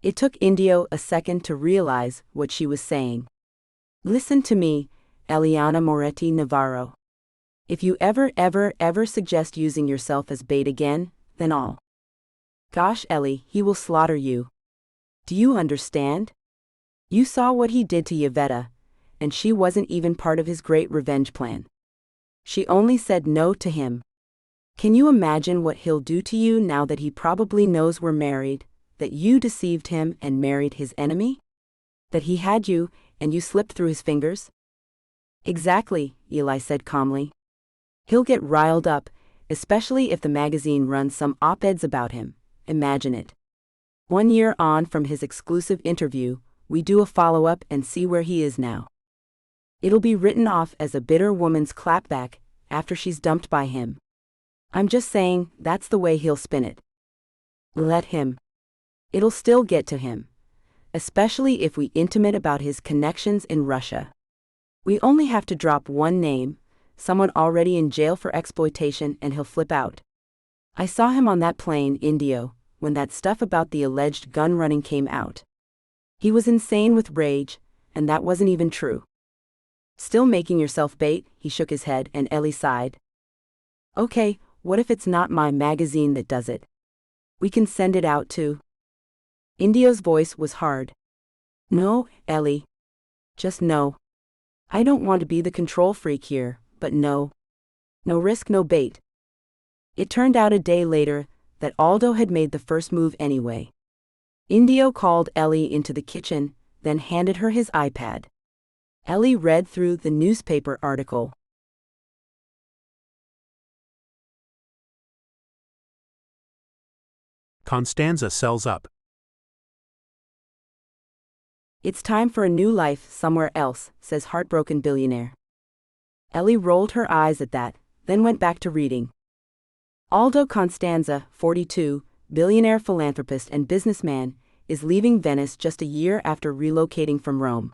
It took Indio a second to realize what she was saying. "Listen to me, Eliana Moretti Navarro. If you ever suggest using yourself as bait again, then I'll. Gosh, Ellie, he will slaughter you. Do you understand? You saw what he did to Yvetta, and she wasn't even part of his great revenge plan. She only said no to him. Can you imagine what he'll do to you now that he probably knows we're married, that you deceived him and married his enemy? That he had you, and you slipped through his fingers?" "Exactly," Eli said calmly. "He'll get riled up, especially if the magazine runs some op-eds about him. Imagine it. 1 year on from his exclusive interview, we do a follow-up and see where he is now. It'll be written off as a bitter woman's clapback after she's dumped by him. I'm just saying, that's the way he'll spin it. Let him. It'll still get to him. Especially if we intimate about his connections in Russia. We only have to drop one name, someone already in jail for exploitation, and he'll flip out. I saw him on that plane, Indio, when that stuff about the alleged gun running came out. He was insane with rage, and that wasn't even true." "Still making yourself bait?" He shook his head, and Ellie sighed. "Okay, what if it's not my magazine that does it? We can send it out to." Indio's voice was hard. "No, Ellie. Just no. I don't want to be the control freak here, but no. No risk, no bait." It turned out a day later that Aldo had made the first move anyway. Indio called Ellie into the kitchen, then handed her his iPad. Ellie read through the newspaper article. Constanza sells up. "It's time for a new life somewhere else," says heartbroken billionaire. Ellie rolled her eyes at that, then went back to reading. Aldo Constanza, 42, billionaire philanthropist and businessman, is leaving Venice just a year after relocating from Rome.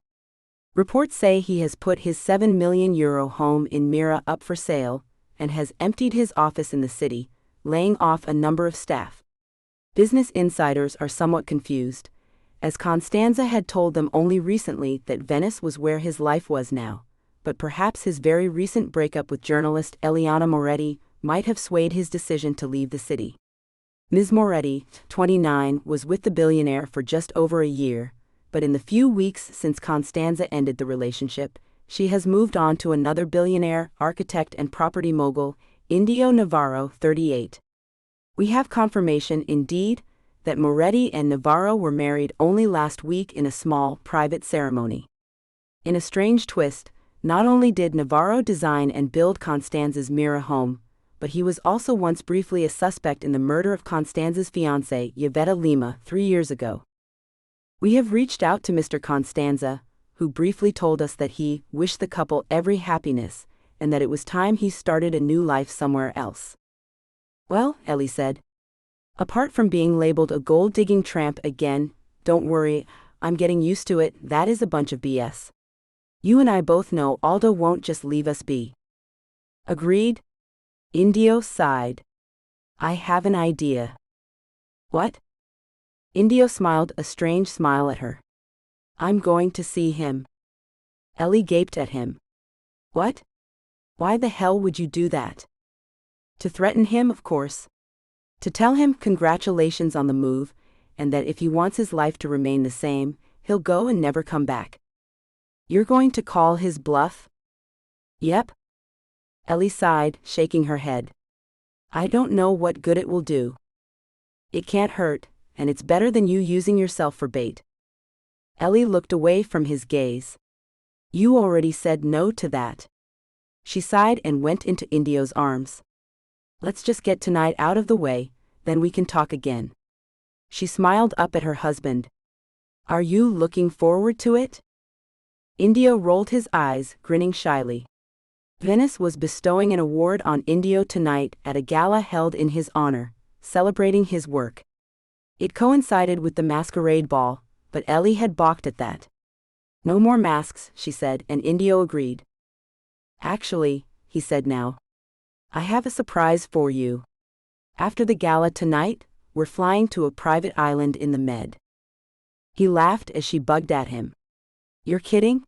Reports say he has put his €7 million home in Mira up for sale, and has emptied his office in the city, laying off a number of staff. Business insiders are somewhat confused, as Constanza had told them only recently that Venice was where his life was now, but perhaps his very recent breakup with journalist Eliana Moretti might have swayed his decision to leave the city. Ms. Moretti, 29, was with the billionaire for just over a year, but in the few weeks since Constanza ended the relationship, she has moved on to another billionaire, architect and property mogul, Indio Navarro, 38. We have confirmation, indeed, that Moretti and Navarro were married only last week in a small, private ceremony. In a strange twist, not only did Navarro design and build Constanza's Mira home, but he was also once briefly a suspect in the murder of Constanza's fiancée, Yvetta Lima, 3 years ago. We have reached out to Mr. Constanza, who briefly told us that he wished the couple every happiness, and that it was time he started a new life somewhere else. Well, Ellie said. Apart from being labeled a gold-digging tramp again, don't worry, I'm getting used to it, that is a bunch of BS. You and I both know Aldo won't just leave us be. Agreed? Indio sighed. I have an idea. What? Indio smiled a strange smile at her. I'm going to see him. Ellie gaped at him. What? Why the hell would you do that? To threaten him, of course. To tell him congratulations on the move, and that if he wants his life to remain the same, he'll go and never come back. You're going to call his bluff? Yep. Ellie sighed, shaking her head. I don't know what good it will do. It can't hurt, and it's better than you using yourself for bait. Ellie looked away from his gaze. You already said no to that. She sighed and went into Indio's arms. Let's just get tonight out of the way, then we can talk again. She smiled up at her husband. Are you looking forward to it? Indio rolled his eyes, grinning shyly. Venice was bestowing an award on Indio tonight at a gala held in his honor, celebrating his work. It coincided with the Masquerade ball, but Ellie had balked at that. No more masks, she said, and Indio agreed. Actually, he said now, I have a surprise for you. After the gala tonight, we're flying to a private island in the Med. He laughed as she bugged at him. You're kidding?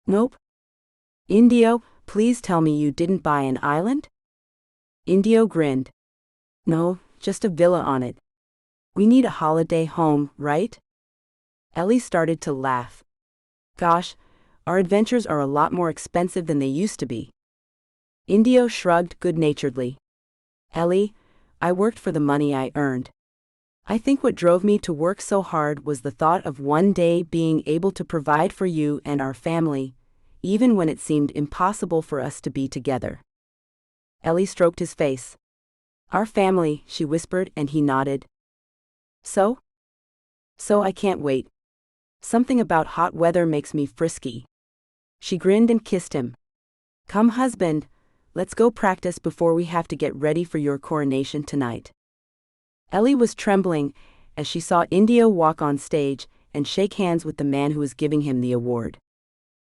Nope. Indio, please tell me you didn't buy an island? Indio grinned. No, just a villa on it. We need a holiday home, right? Ellie started to laugh. Gosh, our adventures are a lot more expensive than they used to be. Indio shrugged good-naturedly. Ellie, I worked for the money I earned. I think what drove me to work so hard was the thought of one day being able to provide for you and our family, even when it seemed impossible for us to be together. Ellie stroked his face. Our family, she whispered, and he nodded. So? So I can't wait. Something about hot weather makes me frisky. She grinned and kissed him. Come, husband, let's go practice before we have to get ready for your coronation tonight. Ellie was trembling as she saw Indio walk on stage and shake hands with the man who was giving him the award.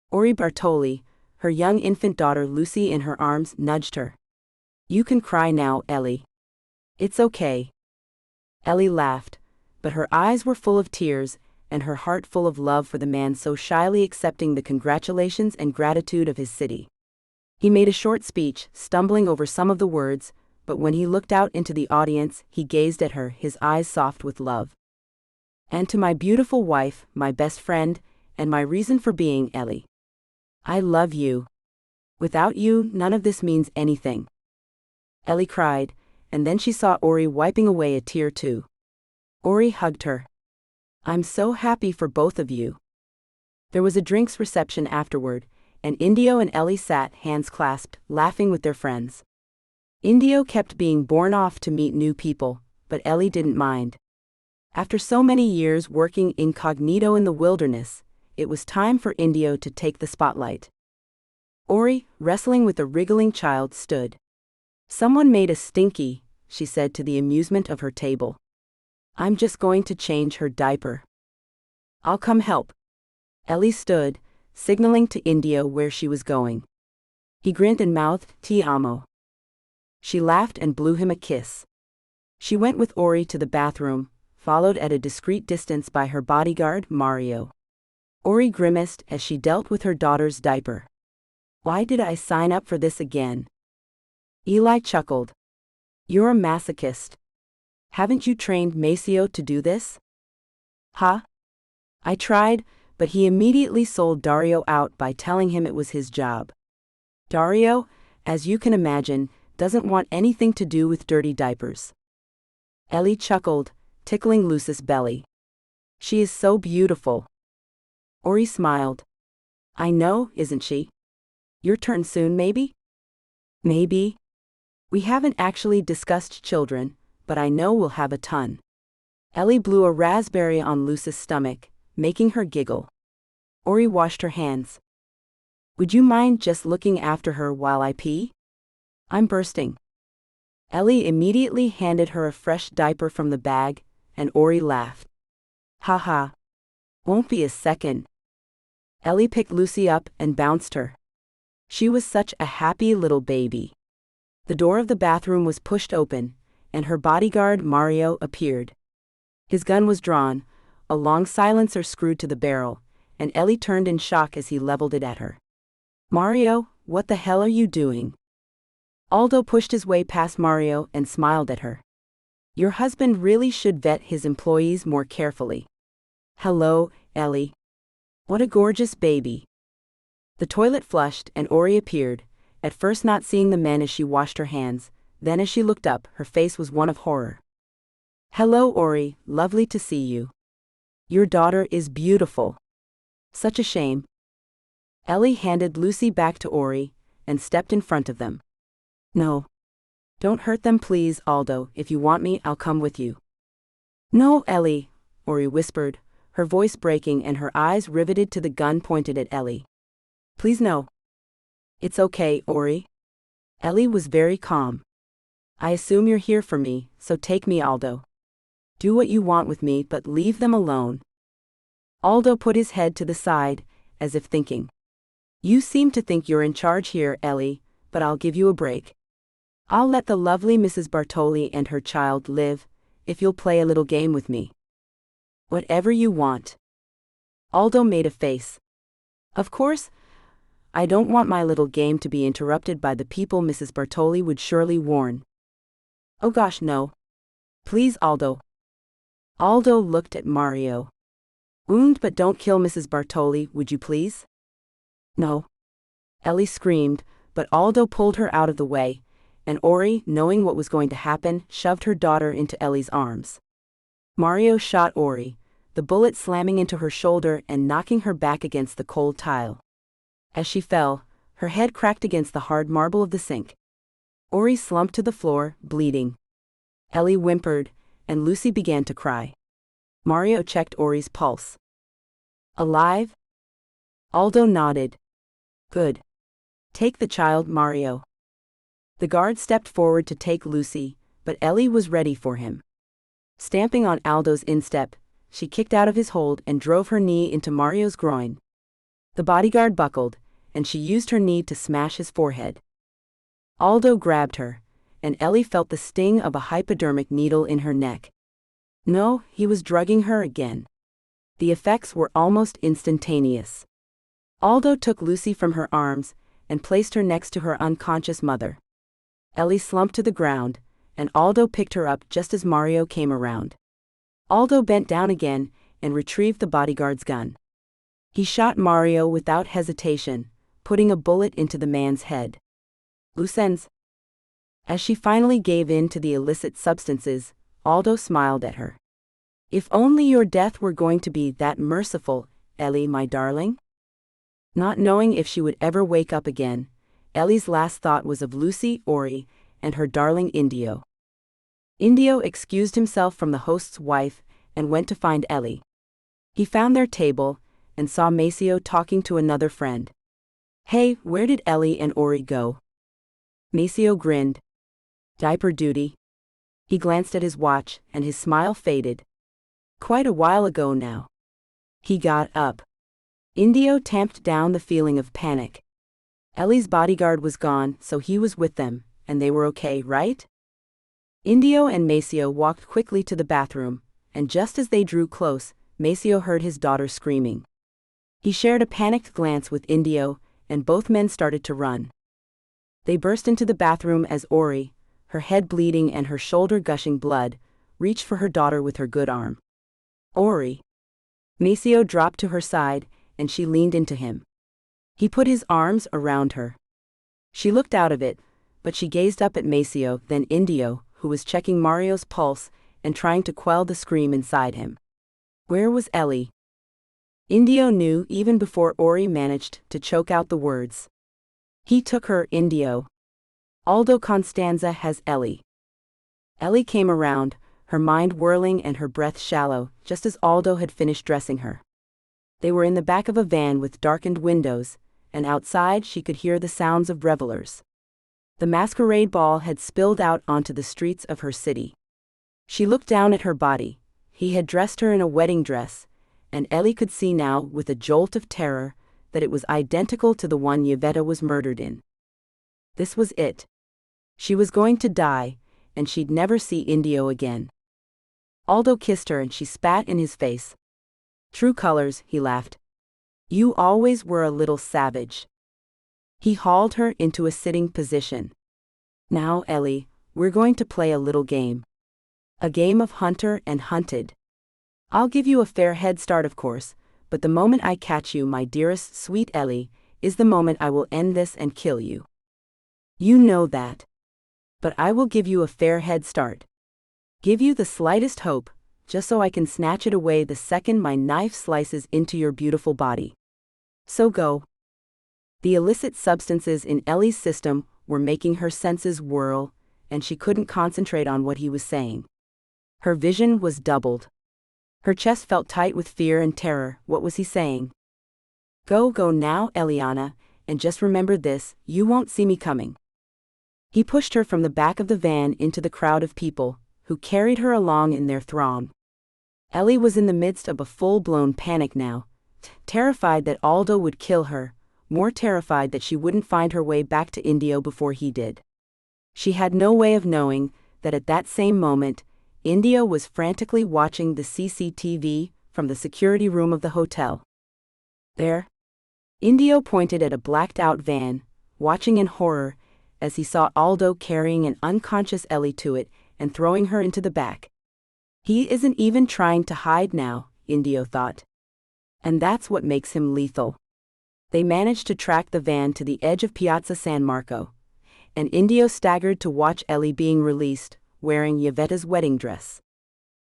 Ori Bartoli, her young infant daughter Lucy in her arms, nudged her. You can cry now, Ellie. It's okay. Ellie laughed, but her eyes were full of tears and her heart full of love for the man so shyly accepting the congratulations and gratitude of his city. He made a short speech, stumbling over some of the words, but when he looked out into the audience, he gazed at her, his eyes soft with love. And to my beautiful wife, my best friend, and my reason for being, Ellie. I love you. Without you, none of this means anything. Ellie cried, and then she saw Ori wiping away a tear too. Ori hugged her. I'm so happy for both of you. There was a drinks reception afterward, and Indio and Ellie sat, hands clasped, laughing with their friends. Indio kept being borne off to meet new people, but Ellie didn't mind. After so many years working incognito in the wilderness, it was time for Indio to take the spotlight. Ori, wrestling with a wriggling child, stood. Someone made a stinky, she said to the amusement of her table. I'm just going to change her diaper. I'll come help. Ellie stood, signaling to Indio where she was going. He grinned and mouthed, Ti amo. She laughed and blew him a kiss. She went with Ori to the bathroom, followed at a discreet distance by her bodyguard, Mario. Ori grimaced as she dealt with her daughter's diaper. Why did I sign up for this again? Eli chuckled. You're a masochist. Haven't you trained Maceo to do this? Huh? I tried, but he immediately sold Dario out by telling him it was his job. Dario, as you can imagine, doesn't want anything to do with dirty diapers. Ellie chuckled, tickling Lucy's belly. She is so beautiful. Ori smiled. I know, isn't she? Your turn soon, maybe? Maybe. We haven't actually discussed children, but I know we'll have a ton. Ellie blew a raspberry on Lucy's stomach, making her giggle. Ori washed her hands. Would you mind just looking after her while I pee? I'm bursting. Ellie immediately handed her a fresh diaper from the bag, and Ori laughed. Haha. Won't be a second. Ellie picked Lucy up and bounced her. She was such a happy little baby. The door of the bathroom was pushed open, and her bodyguard Mario appeared. His gun was drawn, a long silencer screwed to the barrel, and Ellie turned in shock as he leveled it at her. Mario, what the hell are you doing? Aldo pushed his way past Mario and smiled at her. Your husband really should vet his employees more carefully. Hello, Ellie. What a gorgeous baby. The toilet flushed and Ori appeared, at first not seeing the men as she washed her hands, then as she looked up, her face was one of horror. Hello, Ori, lovely to see you. Your daughter is beautiful. Such a shame. Ellie handed Lucy back to Ori and stepped in front of them. No. Don't hurt them please, Aldo. If you want me, I'll come with you. No, Ellie, Ori whispered, her voice breaking and her eyes riveted to the gun pointed at Ellie. Please no. It's okay, Ori. Ellie was very calm. I assume you're here for me, so take me, Aldo. Do what you want with me, but leave them alone. Aldo put his head to the side, as if thinking. You seem to think you're in charge here, Ellie, but I'll give you a break. I'll let the lovely Mrs. Bartoli and her child live, if you'll play a little game with me. Whatever you want. Aldo made a face. Of course, I don't want my little game to be interrupted by the people Mrs. Bartoli would surely warn. Oh gosh, no. Please, Aldo. Aldo looked at Mario. Wound but don't kill Mrs. Bartoli, would you please? No. Ellie screamed, but Aldo pulled her out of the way, and Ori, knowing what was going to happen, shoved her daughter into Ellie's arms. Mario shot Ori, the bullet slamming into her shoulder and knocking her back against the cold tile. As she fell, her head cracked against the hard marble of the sink. Ori slumped to the floor, bleeding. Ellie whimpered, and Lucy began to cry. Mario checked Ori's pulse. Alive? Aldo nodded. Good. Take the child, Mario. The guard stepped forward to take Lucy, but Ellie was ready for him. Stamping on Aldo's instep, she kicked out of his hold and drove her knee into Mario's groin. The bodyguard buckled, and she used her knee to smash his forehead. Aldo grabbed her, and Ellie felt the sting of a hypodermic needle in her neck. No, he was drugging her again. The effects were almost instantaneous. Aldo took Lucy from her arms and placed her next to her unconscious mother. Ellie slumped to the ground, and Aldo picked her up just as Mario came around. Aldo bent down again and retrieved the bodyguard's gun. He shot Mario without hesitation, putting a bullet into the man's head. Lucens. As she finally gave in to the illicit substances, Aldo smiled at her. If only your death were going to be that merciful, Ellie, my darling. Not knowing if she would ever wake up again, Ellie's last thought was of Lucy, Ori, and her darling Indio. Indio excused himself from the host's wife and went to find Ellie. He found their table and saw Maceo talking to another friend. Hey, where did Ellie and Ori go? Maceo grinned. Diaper duty. He glanced at his watch and his smile faded. Quite a while ago now. He got up. Indio tamped down the feeling of panic. Ellie's bodyguard was gone, so he was with them, and they were okay, right? Indio and Maceo walked quickly to the bathroom, and just as they drew close, Maceo heard his daughter screaming. He shared a panicked glance with Indio, and both men started to run. They burst into the bathroom as Ori, her head bleeding and her shoulder gushing blood, reached for her daughter with her good arm. Ori. Maceo dropped to her side, and she leaned into him. He put his arms around her. She looked out of it, but she gazed up at Maceo, then Indio, who was checking Mario's pulse and trying to quell the scream inside him. Where was Ellie? Indio knew even before Ori managed to choke out the words. He took her, Indio. Aldo Constanza has Ellie. Ellie came around, her mind whirling and her breath shallow, just as Aldo had finished dressing her. They were in the back of a van with darkened windows, and outside she could hear the sounds of revelers. The masquerade ball had spilled out onto the streets of her city. She looked down at her body. He had dressed her in a wedding dress, and Ellie could see now, with a jolt of terror, that it was identical to the one Yvetta was murdered in. This was it. She was going to die, and she'd never see Indio again. Aldo kissed her and she spat in his face. True colors, he laughed. You always were a little savage. He hauled her into a sitting position. Now, Ellie, we're going to play a little game. A game of hunter and hunted. I'll give you a fair head start, of course, but the moment I catch you, my dearest sweet Ellie, is the moment I will end this and kill you. You know that. But I will give you a fair head start. Give you the slightest hope, just so I can snatch it away the second my knife slices into your beautiful body. So go. The illicit substances in Ellie's system were making her senses whirl, and she couldn't concentrate on what he was saying. Her vision was doubled. Her chest felt tight with fear and terror. What was he saying? Go now, Eliana, and just remember this, you won't see me coming. He pushed her from the back of the van into the crowd of people, who carried her along in their throng. Ellie was in the midst of a full-blown panic now, terrified that Aldo would kill her, more terrified that she wouldn't find her way back to Indio before he did. She had no way of knowing that at that same moment, Indio was frantically watching the CCTV from the security room of the hotel. There. Indio pointed at a blacked-out van, watching in horror, as he saw Aldo carrying an unconscious Ellie to it and throwing her into the back. He isn't even trying to hide now, Indio thought. And that's what makes him lethal. They managed to track the van to the edge of Piazza San Marco, and Indio staggered to watch Ellie being released, wearing Yvetta's wedding dress.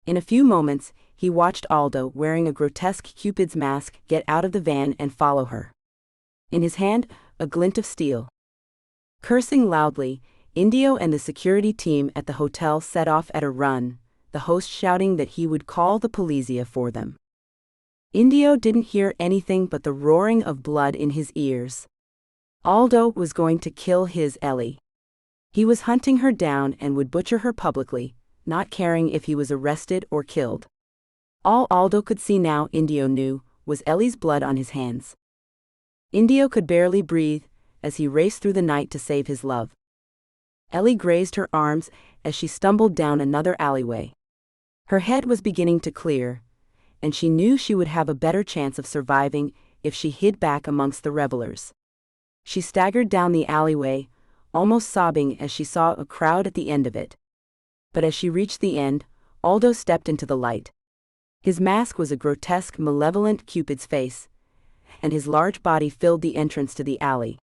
In a few moments, he watched Aldo, wearing a grotesque Cupid's mask, get out of the van and follow her. In his hand, a glint of steel. Cursing loudly, Indio and the security team at the hotel set off at a run, the host shouting that he would call the polizia for them. Indio didn't hear anything but the roaring of blood in his ears. Aldo was going to kill his Ellie. He was hunting her down and would butcher her publicly, not caring if he was arrested or killed. All Aldo could see now, Indio knew, was Ellie's blood on his hands. Indio could barely breathe as he raced through the night to save his love. Ellie grazed her arms as she stumbled down another alleyway. Her head was beginning to clear, and she knew she would have a better chance of surviving if she hid back amongst the revelers. She staggered down the alleyway, almost sobbing as she saw a crowd at the end of it. But as she reached the end, Aldo stepped into the light. His mask was a grotesque, malevolent Cupid's face, and his large body filled the entrance to the alley.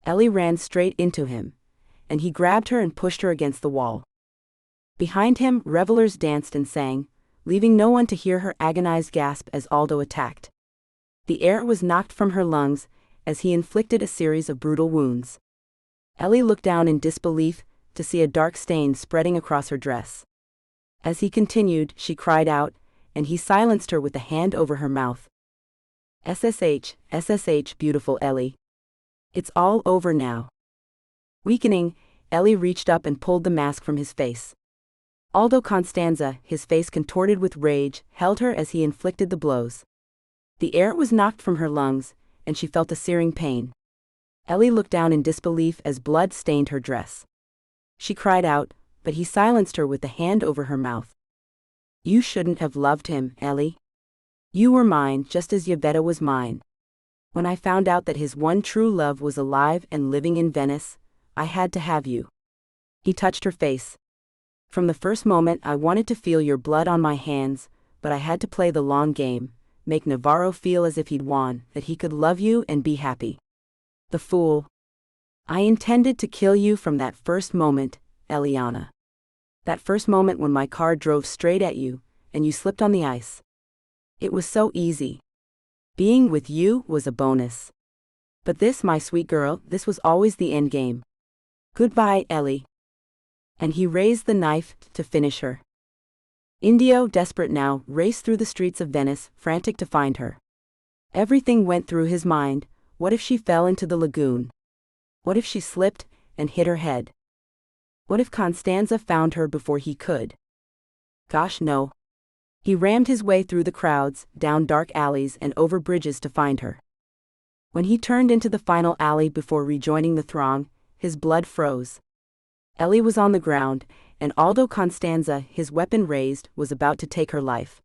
Ellie ran straight into him, and he grabbed her and pushed her against the wall. Behind him, revelers danced and sang, leaving no one to hear her agonized gasp as Aldo attacked. The air was knocked from her lungs as he inflicted a series of brutal wounds. Ellie looked down in disbelief to see a dark stain spreading across her dress. As he continued, she cried out, and he silenced her with a hand over her mouth. SSH, beautiful Ellie. It's all over now. Weakening, Ellie reached up and pulled the mask from his face. Aldo Constanza, his face contorted with rage, held her as he inflicted the blows. The air was knocked from her lungs, and she felt a searing pain. Ellie looked down in disbelief as blood stained her dress. She cried out, but he silenced her with the hand over her mouth. You shouldn't have loved him, Ellie. You were mine just as Yvetta was mine. When I found out that his one true love was alive and living in Venice, I had to have you. He touched her face. From the first moment I wanted to feel your blood on my hands, but I had to play the long game, make Navarro feel as if he'd won, that he could love you and be happy. The fool. I intended to kill you from that first moment, Eliana. That first moment when my car drove straight at you, and you slipped on the ice. It was so easy. Being with you was a bonus. But this, my sweet girl, this was always the end game. Goodbye, Ellie. And he raised the knife to finish her. Indio, desperate now, raced through the streets of Venice, frantic to find her. Everything went through his mind. What if she fell into the lagoon? What if she slipped and hit her head? What if Constanza found her before he could? Gosh, no. He rammed his way through the crowds, down dark alleys and over bridges to find her. When he turned into the final alley before rejoining the throng, his blood froze. Ellie was on the ground, and Aldo Constanza, his weapon raised, was about to take her life.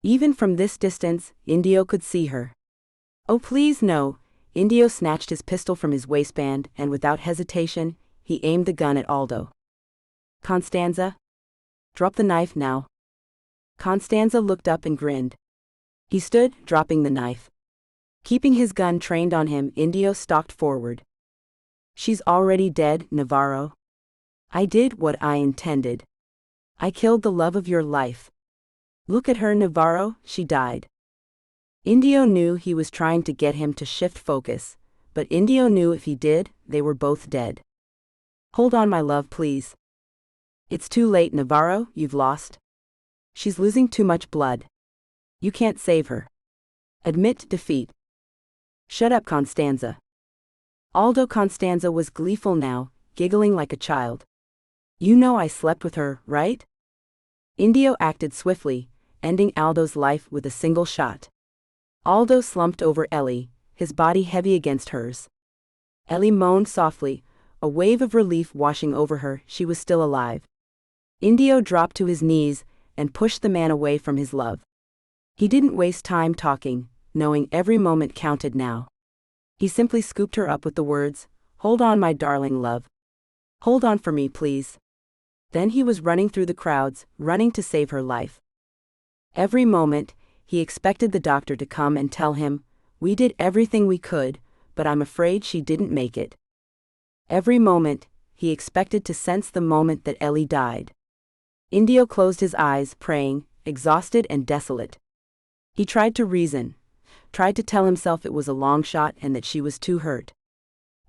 Even from this distance, Indio could see her. Oh please no! Indio snatched his pistol from his waistband, and without hesitation, he aimed the gun at Aldo. Constanza? Drop the knife now. Constanza looked up and grinned. He stood, dropping the knife. Keeping his gun trained on him, Indio stalked forward. She's already dead, Navarro. I did what I intended. I killed the love of your life. Look at her, Navarro, she died. Indio knew he was trying to get him to shift focus, but Indio knew if he did, they were both dead. Hold on, my love, please. It's too late, Navarro, you've lost. She's losing too much blood. You can't save her. Admit defeat. Shut up, Constanza. Aldo Constanza was gleeful now, giggling like a child. You know I slept with her, right? Indio acted swiftly, ending Aldo's life with a single shot. Aldo slumped over Ellie, his body heavy against hers. Ellie moaned softly, a wave of relief washing over her. She was still alive. Indio dropped to his knees and pushed the man away from his love. He didn't waste time talking, knowing every moment counted now. He simply scooped her up with the words, "Hold on, my darling love. Hold on for me, please." Then he was running through the crowds, running to save her life. Every moment, he expected the doctor to come and tell him, "We did everything we could, but I'm afraid she didn't make it." Every moment, he expected to sense the moment that Ellie died. Indio closed his eyes, praying, exhausted and desolate. He tried to reason, tried to tell himself it was a long shot and that she was too hurt.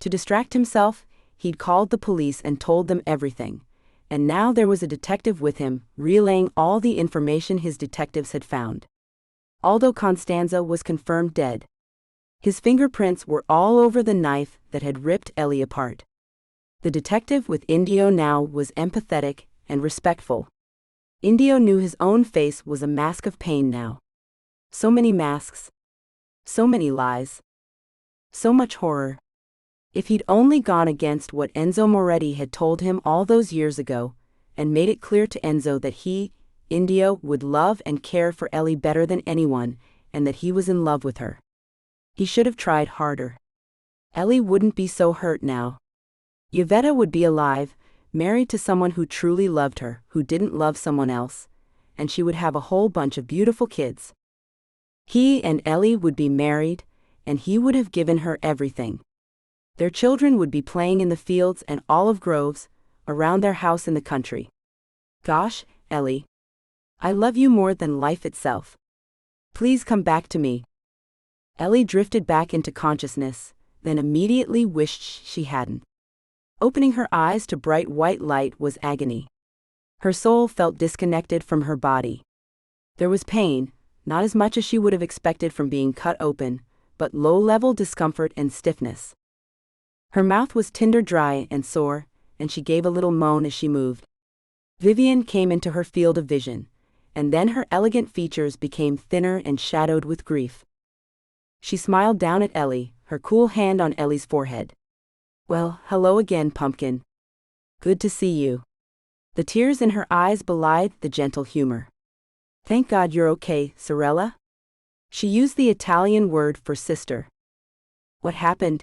To distract himself, he'd called the police and told them everything, and now there was a detective with him, relaying all the information his detectives had found. Aldo Constanza was confirmed dead. His fingerprints were all over the knife that had ripped Ellie apart. The detective with Indio now was empathetic and respectful. Indio knew his own face was a mask of pain now. So many masks. So many lies. So much horror. If he'd only gone against what Enzo Moretti had told him all those years ago, and made it clear to Enzo that he, Indio, would love and care for Ellie better than anyone, and that he was in love with her. He should have tried harder. Ellie wouldn't be so hurt now. Yvetta would be alive, married to someone who truly loved her, who didn't love someone else, and she would have a whole bunch of beautiful kids. He and Ellie would be married, and he would have given her everything. Their children would be playing in the fields and olive groves, around their house in the country. Gosh, Ellie. I love you more than life itself. Please come back to me. Ellie drifted back into consciousness, then immediately wished she hadn't. Opening her eyes to bright white light was agony. Her soul felt disconnected from her body. There was pain, not as much as she would have expected from being cut open, but low-level discomfort and stiffness. Her mouth was tinder dry and sore, and she gave a little moan as she moved. Vivian came into her field of vision, and then her elegant features became thinner and shadowed with grief. She smiled down at Ellie, her cool hand on Ellie's forehead. Well, hello again, Pumpkin. Good to see you. The tears in her eyes belied the gentle humor. "Thank God you're okay, Sorella." She used the Italian word for sister. "What happened?"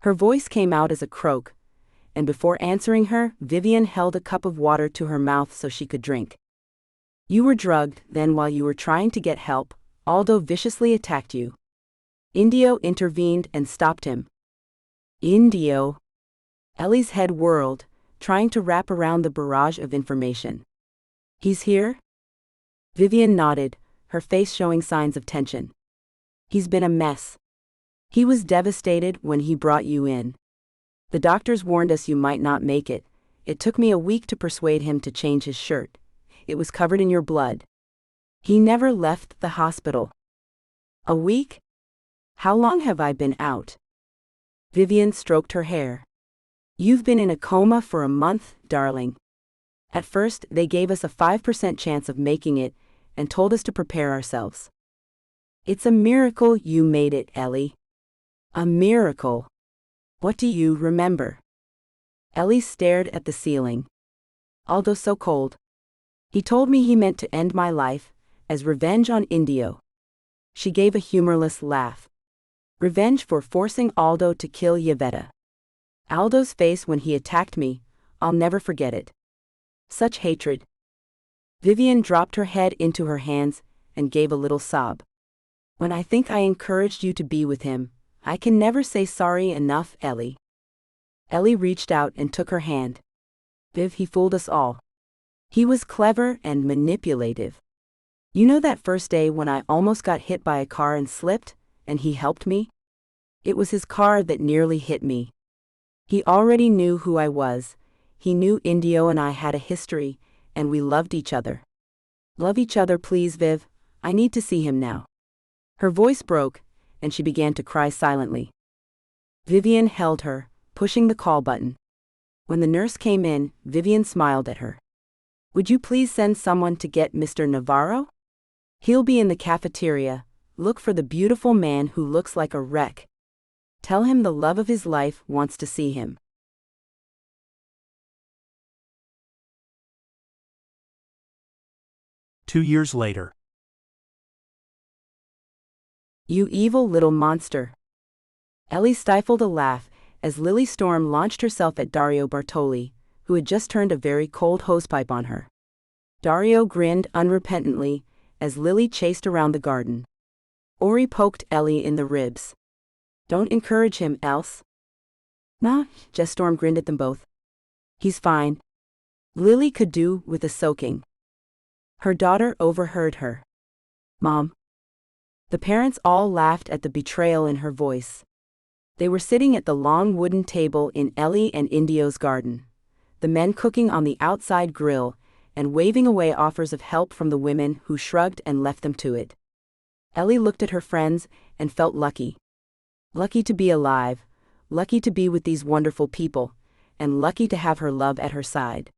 Her voice came out as a croak, and before answering her, Vivian held a cup of water to her mouth so she could drink. "You were drugged, then while you were trying to get help, Aldo viciously attacked you." Indio intervened and stopped him. "Indio?" Ellie's head whirled, trying to wrap around the barrage of information. "He's here?" Vivian nodded, her face showing signs of tension. "He's been a mess. He was devastated when he brought you in. The doctors warned us you might not make it. It took me a week to persuade him to change his shirt. It was covered in your blood. He never left the hospital." "A week? How long have I been out?" Vivian stroked her hair. "You've been in a coma for a month, darling. At first, they gave us a 5% chance of making it and told us to prepare ourselves. It's a miracle you made it, Ellie. A miracle. What do you remember?" Ellie stared at the ceiling. "Aldo's so cold. He told me he meant to end my life, as revenge on Indio." She gave a humorless laugh. "Revenge for forcing Aldo to kill Yvetta. Aldo's face when he attacked me, I'll never forget it. Such hatred." Vivian dropped her head into her hands and gave a little sob. "When I think I encouraged you to be with him, I can never say sorry enough, Ellie." Ellie reached out and took her hand. "Viv, he fooled us all. He was clever and manipulative. You know that first day when I almost got hit by a car and slipped, and he helped me? It was his car that nearly hit me. He already knew who I was. He knew Indio and I had a history, and we loved each other. Love each other, please, Viv. I need to see him now." Her voice broke, and she began to cry silently. Vivian held her, pushing the call button. When the nurse came in, Vivian smiled at her. "Would you please send someone to get Mr. Navarro? He'll be in the cafeteria. Look for the beautiful man who looks like a wreck. Tell him the love of his life wants to see him." Two years later. "You evil little monster." Ellie stifled a laugh as Lily Storm launched herself at Dario Bartoli, who had just turned a very cold hosepipe on her. Dario grinned unrepentantly as Lily chased around the garden. Ori poked Ellie in the ribs. "Don't encourage him, else." "Nah," just Storm grinned at them both. "He's fine. Lily could do with a soaking." Her daughter overheard her. "Mom." The parents all laughed at the betrayal in her voice. They were sitting at the long wooden table in Ellie and Indio's garden, the men cooking on the outside grill and waving away offers of help from the women who shrugged and left them to it. Ellie looked at her friends and felt lucky. Lucky to be alive, lucky to be with these wonderful people, and lucky to have her love at her side.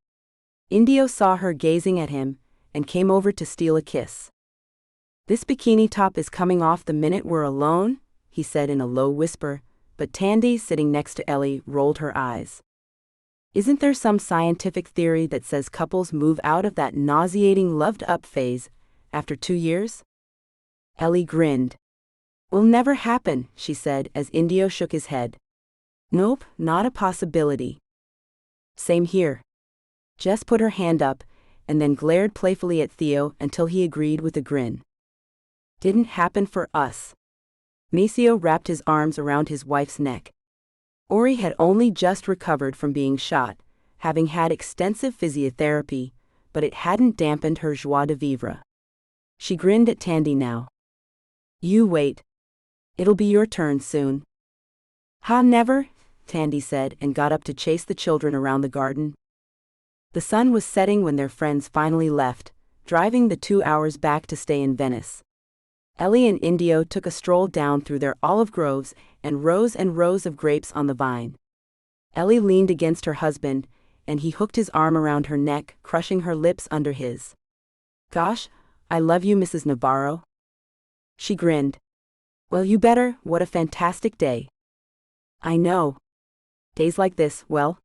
Indio saw her gazing at him and came over to steal a kiss. "This bikini top is coming off the minute we're alone," he said in a low whisper, but Tandy, sitting next to Ellie, rolled her eyes. "Isn't there some scientific theory that says couples move out of that nauseating loved-up phase after 2 years?" Ellie grinned. "Will never happen," she said as Indio shook his head. "Nope, not a possibility." "Same here." Jess put her hand up and then glared playfully at Theo until he agreed with a grin. "Didn't happen for us." Maceo wrapped his arms around his wife's neck. Ori had only just recovered from being shot, having had extensive physiotherapy, but it hadn't dampened her joie de vivre. She grinned at Tandy now. "You wait. It'll be your turn soon." "Ha, never," Tandy said and got up to chase the children around the garden. The sun was setting when their friends finally left, driving the 2 hours back to stay in Venice. Ellie and Indio took a stroll down through their olive groves and rows of grapes on the vine. Ellie leaned against her husband, and he hooked his arm around her neck, crushing her lips under his. "Gosh, I love you, Mrs. Navarro." She grinned. "Well, you better. What a fantastic day." "I know. Days like this, well."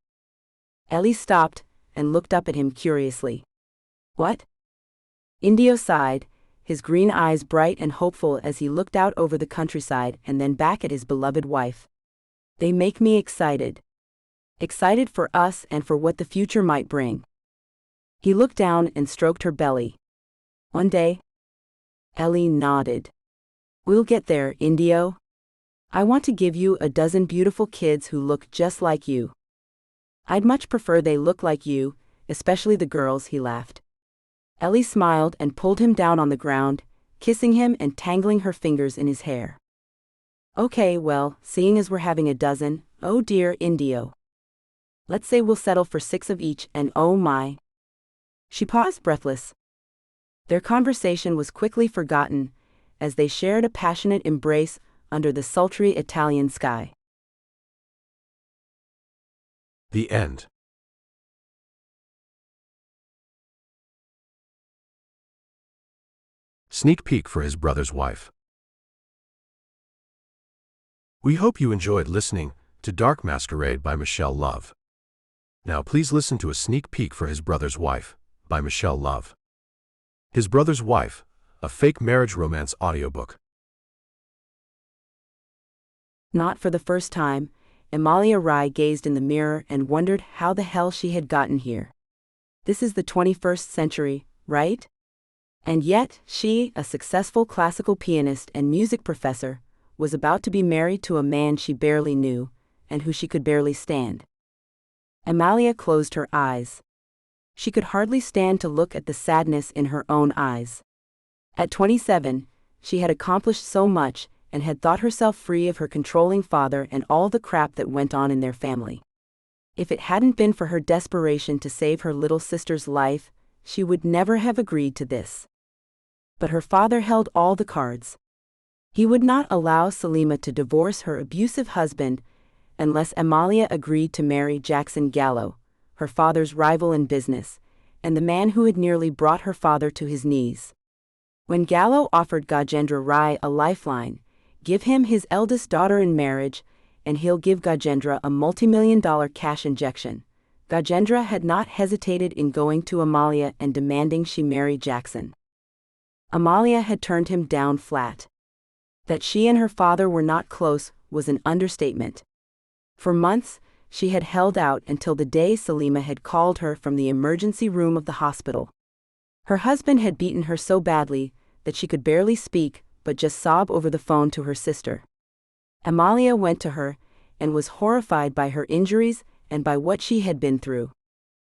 Ellie stopped, and looked up at him curiously. "What?" Indio sighed, his green eyes bright and hopeful as he looked out over the countryside and then back at his beloved wife. "They make me excited. Excited for us and for what the future might bring." He looked down and stroked her belly. "One day?" Ellie nodded. "We'll get there, Indio. I want to give you a dozen beautiful kids who look just like you. I'd much prefer they look like you, especially the girls," he laughed. Ellie smiled and pulled him down on the ground, kissing him and tangling her fingers in his hair. "Okay, well, seeing as we're having a dozen, oh dear, Indio. Let's say we'll settle for 6 of each, and oh my." She paused breathless. Their conversation was quickly forgotten, as they shared a passionate embrace under the sultry Italian sky. The end. Sneak peek for his brother's wife. We hope you enjoyed listening to Dark Masquerade by Michelle Love. Now please listen to a sneak peek for His Brother's Wife by Michelle Love. His Brother's Wife, a fake marriage romance audiobook. Not for the first time, Amalia Rai gazed in the mirror and wondered how the hell she had gotten here. This is the 21st century, right? And yet, she, a successful classical pianist and music professor, was about to be married to a man she barely knew, and who she could barely stand. Amalia closed her eyes. She could hardly stand to look at the sadness in her own eyes. At 27, she had accomplished so much and had thought herself free of her controlling father and all the crap that went on in their family. If it hadn't been for her desperation to save her little sister's life, she would never have agreed to this. But her father held all the cards. He would not allow Salima to divorce her abusive husband unless Amalia agreed to marry Jackson Gallo, her father's rival in business, and the man who had nearly brought her father to his knees. When Gallo offered Gajendra Rai a lifeline, give him his eldest daughter in marriage, and he'll give Gajendra a multi-million-dollar cash injection, Gajendra had not hesitated in going to Amalia and demanding she marry Jackson. Amalia had turned him down flat. That she and her father were not close was an understatement. For months, she had held out until the day Salima had called her from the emergency room of the hospital. Her husband had beaten her so badly that she could barely speak but just sob over the phone to her sister. Amalia went to her and was horrified by her injuries and by what she had been through.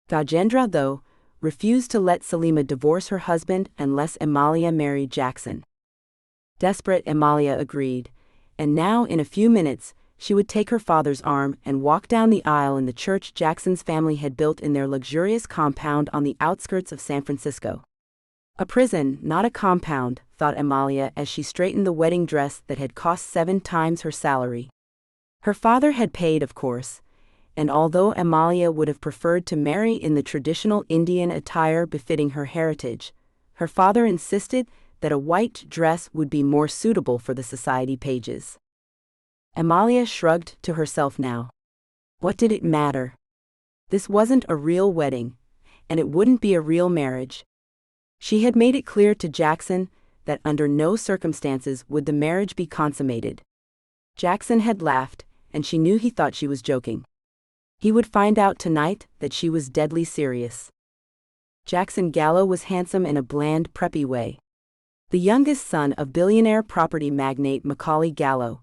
Gajendra, though, refused to let Salima divorce her husband unless Amalia married Jackson. Desperate, Amalia agreed, and now in a few minutes she would take her father's arm and walk down the aisle in the church Jackson's family had built in their luxurious compound on the outskirts of San Francisco. A prison, not a compound, thought Amalia as she straightened the wedding dress that had cost 7 times her salary. Her father had paid, of course, and although Amalia would have preferred to marry in the traditional Indian attire befitting her heritage, her father insisted that a white dress would be more suitable for the society pages. Amalia shrugged to herself now. What did it matter? This wasn't a real wedding, and it wouldn't be a real marriage. She had made it clear to Jackson that under no circumstances would the marriage be consummated. Jackson had laughed, and she knew he thought she was joking. He would find out tonight that she was deadly serious. Jackson Gallo was handsome in a bland, preppy way. The youngest son of billionaire property magnate Macaulay Gallo,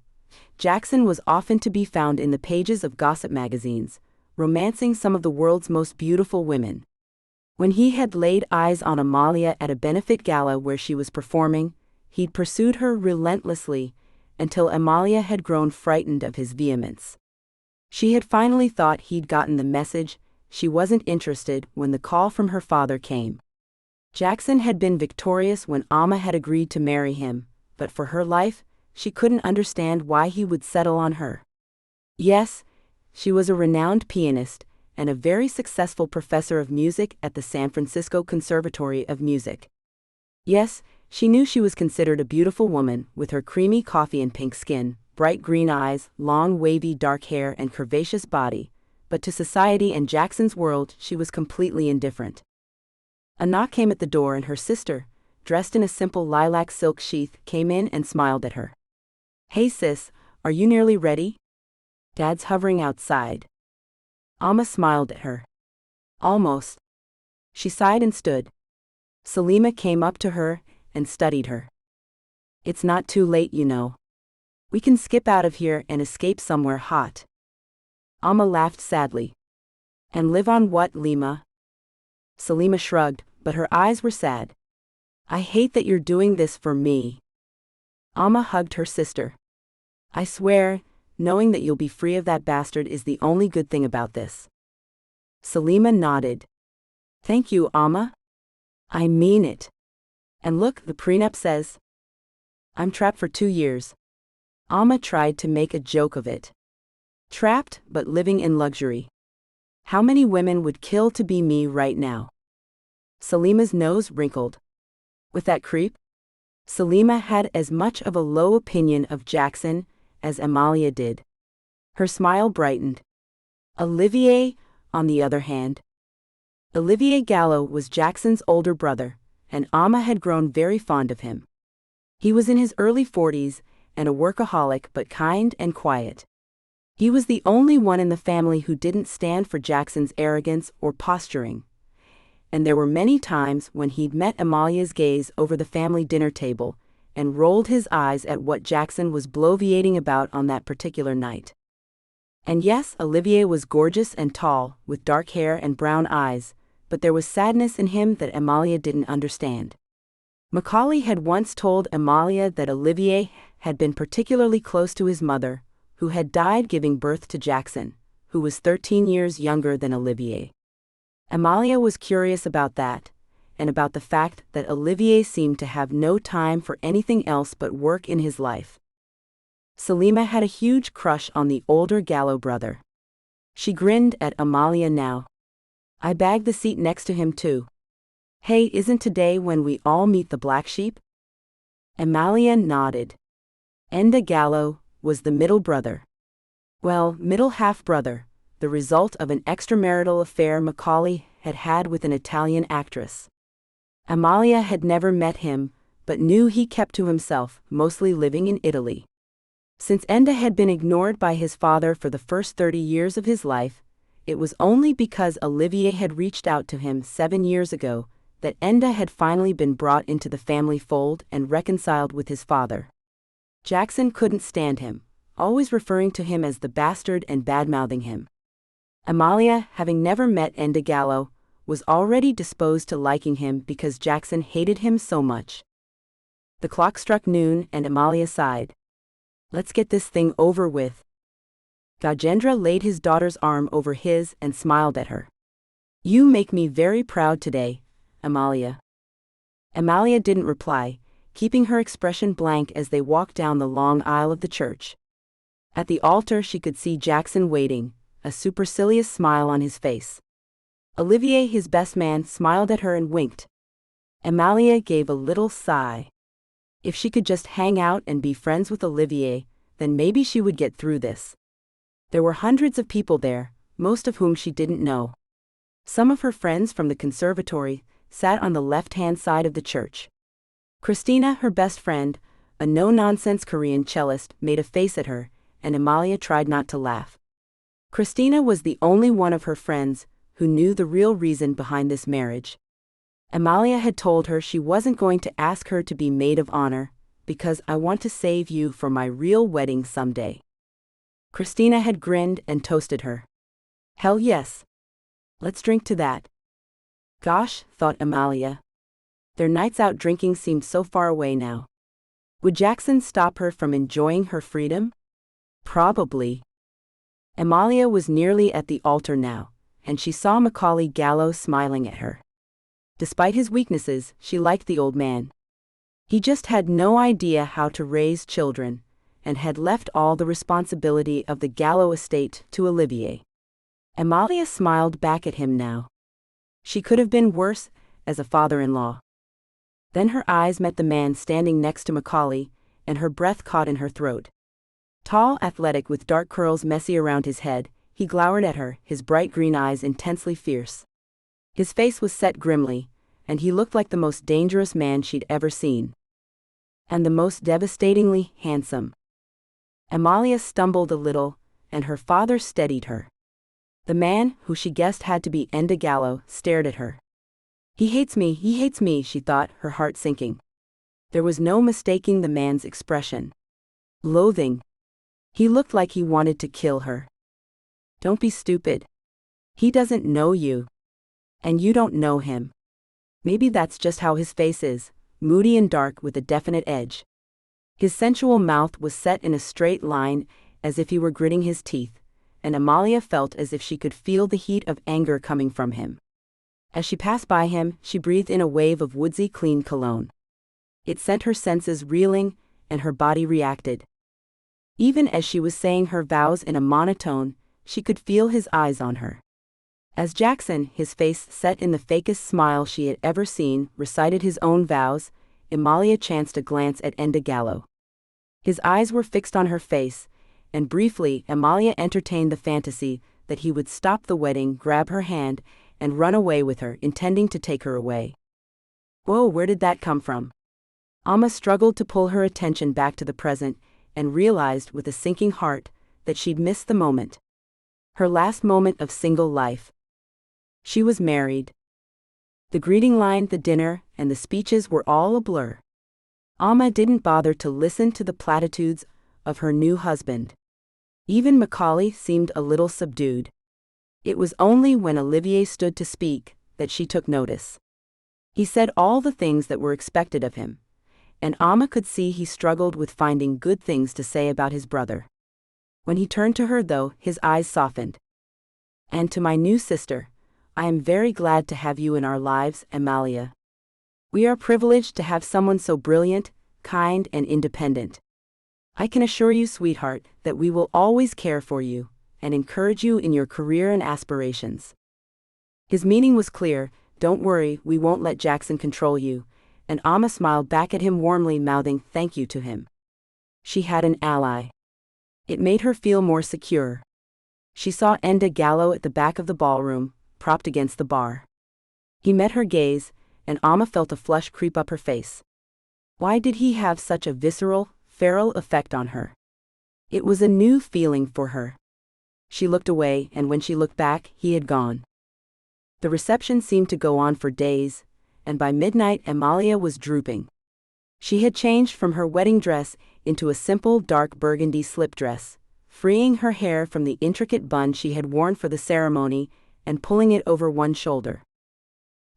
Jackson was often to be found in the pages of gossip magazines, romancing some of the world's most beautiful women. When he had laid eyes on Amalia at a benefit gala where she was performing, he'd pursued her relentlessly until Amalia had grown frightened of his vehemence. She had finally thought he'd gotten the message. She wasn't interested when the call from her father came. Jackson had been victorious when Amma had agreed to marry him, but for her life, she couldn't understand why he would settle on her. Yes, she was a renowned pianist and a very successful professor of music at the San Francisco Conservatory of Music. Yes, she knew she was considered a beautiful woman with her creamy coffee and pink skin, bright green eyes, long wavy dark hair and curvaceous body, but to society and Jackson's world she was completely indifferent. A knock came at the door and her sister, dressed in a simple lilac silk sheath, came in and smiled at her. "Hey sis, are you nearly ready? Dad's hovering outside." Amma smiled at her. "Almost." She sighed and stood. Salima came up to her and studied her. "It's not too late, you know. We can skip out of here and escape somewhere hot." Amma laughed sadly. "And live on what, Lima?" Salima shrugged, but her eyes were sad. "I hate that you're doing this for me." Amma hugged her sister. "I swear, knowing that you'll be free of that bastard is the only good thing about this." Salima nodded. "Thank you, Amma. I mean it. And look, the prenup says I'm trapped for 2 years. Amma tried to make a joke of it. Trapped, but living in luxury. How many women would kill to be me right now? Salima's nose wrinkled. With that creep? Salima had as much of a low opinion of Jackson as Amalia did. Her smile brightened. Olivier, on the other hand. Olivier Gallo was Jackson's older brother, and Amma had grown very fond of him. He was in his early 40s and a workaholic but kind and quiet. He was the only one in the family who didn't stand for Jackson's arrogance or posturing. And there were many times when he'd met Amalia's gaze over the family dinner table and rolled his eyes at what Jackson was bloviating about on that particular night. And yes, Olivier was gorgeous and tall, with dark hair and brown eyes, but there was sadness in him that Amalia didn't understand. Macaulay had once told Amalia that Olivier had been particularly close to his mother, who had died giving birth to Jackson, who was 13 years younger than Olivier. Amalia was curious about that, and about the fact that Olivier seemed to have no time for anything else but work in his life. Salima had a huge crush on the older Gallo brother. She grinned at Amalia now. "I bagged the seat next to him too. Hey, isn't today when we all meet the black sheep?" Amalia nodded. Enda Gallo was the middle brother. Well, middle half-brother, the result of an extramarital affair Macaulay had had with an Italian actress. Amalia had never met him, but knew he kept to himself, mostly living in Italy. Since Enda had been ignored by his father for the first 30 years of his life, it was only because Olivier had reached out to him 7 years ago that Enda had finally been brought into the family fold and reconciled with his father. Jackson couldn't stand him, always referring to him as the bastard and bad-mouthing him. Amalia, having never met Enda Gallo, was already disposed to liking him because Jackson hated him so much. The clock struck noon and Amalia sighed. "Let's get this thing over with." Gajendra laid his daughter's arm over his and smiled at her. "You make me very proud today, Amalia." Amalia didn't reply, keeping her expression blank as they walked down the long aisle of the church. At the altar she could see Jackson waiting, a supercilious smile on his face. Olivier, his best man, smiled at her and winked. Amalia gave a little sigh. If she could just hang out and be friends with Olivier, then maybe she would get through this. There were hundreds of people there, most of whom she didn't know. Some of her friends from the conservatory sat on the left-hand side of the church. Christina, her best friend, a no-nonsense Korean cellist, made a face at her, and Amalia tried not to laugh. Christina was the only one of her friends who knew the real reason behind this marriage. Amalia had told her she wasn't going to ask her to be maid of honor, because I want to save you for my real wedding someday. Christina had grinned and toasted her. Hell yes. Let's drink to that. Gosh, thought Amalia. Their nights out drinking seemed so far away now. Would Jackson stop her from enjoying her freedom? Probably. Amalia was nearly at the altar now, and she saw Macaulay Gallo smiling at her. Despite his weaknesses, she liked the old man. He just had no idea how to raise children, and had left all the responsibility of the Gallo estate to Olivier. Amalia smiled back at him now. She could have been worse as a father-in-law. Then her eyes met the man standing next to Macaulay, and her breath caught in her throat. Tall, athletic, with dark curls messy around his head, He glowered at her, his bright green eyes intensely fierce. His face was set grimly, and he looked like the most dangerous man she'd ever seen. And the most devastatingly handsome. Amalia stumbled a little, and her father steadied her. The man, who she guessed had to be Gallo, stared at her. He hates me, she thought, her heart sinking. There was no mistaking the man's expression. Loathing. He looked like he wanted to kill her. Don't be stupid. He doesn't know you. And you don't know him. Maybe that's just how his face is, moody and dark with a definite edge. His sensual mouth was set in a straight line, as if he were gritting his teeth, and Amalia felt as if she could feel the heat of anger coming from him. As she passed by him, she breathed in a wave of woodsy clean cologne. It sent her senses reeling, and her body reacted. Even as she was saying her vows in a monotone, she could feel his eyes on her. As Jackson, his face set in the fakest smile she had ever seen, recited his own vows, Amalia chanced a glance at Gallo. His eyes were fixed on her face, and briefly Amalia entertained the fantasy that he would stop the wedding, grab her hand, and run away with her, intending to take her away. Whoa, where did that come from? Amma struggled to pull her attention back to the present, and realized with a sinking heart that she'd missed the moment. Her last moment of single life. She was married. The greeting line, the dinner, and the speeches were all a blur. Amma didn't bother to listen to the platitudes of her new husband. Even Macaulay seemed a little subdued. It was only when Olivier stood to speak that she took notice. He said all the things that were expected of him, and Amma could see he struggled with finding good things to say about his brother. When he turned to her, though, his eyes softened. And to my new sister, I am very glad to have you in our lives, Amalia. We are privileged to have someone so brilliant, kind, and independent. I can assure you, sweetheart, that we will always care for you and encourage you in your career and aspirations. His meaning was clear. Don't worry, we won't let Jackson control you, and Amma smiled back at him warmly, mouthing thank you to him. She had an ally. It made her feel more secure. She saw Gallo at the back of the ballroom, propped against the bar. He met her gaze, and Amma felt a flush creep up her face. Why did he have such a visceral, feral effect on her? It was a new feeling for her. She looked away, and when she looked back, he had gone. The reception seemed to go on for days, and by midnight Amalia was drooping. She had changed from her wedding dress into a simple dark burgundy slip dress, freeing her hair from the intricate bun she had worn for the ceremony and pulling it over one shoulder.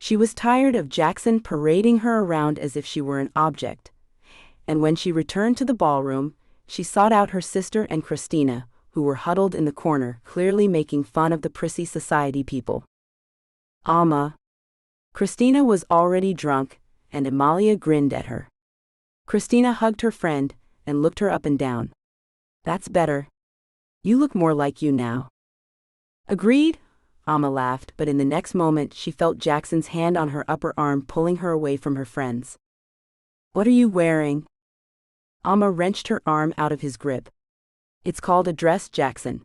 She was tired of Jackson parading her around as if she were an object, and when she returned to the ballroom, she sought out her sister and Christina, who were huddled in the corner, clearly making fun of the prissy society people. Amma. Christina was already drunk, and Amalia grinned at her. Christina hugged her friend and looked her up and down. That's better. You look more like you now. Agreed, Amma laughed, but in the next moment she felt Jackson's hand on her upper arm pulling her away from her friends. What are you wearing? Amma wrenched her arm out of his grip. It's called a dress, Jackson.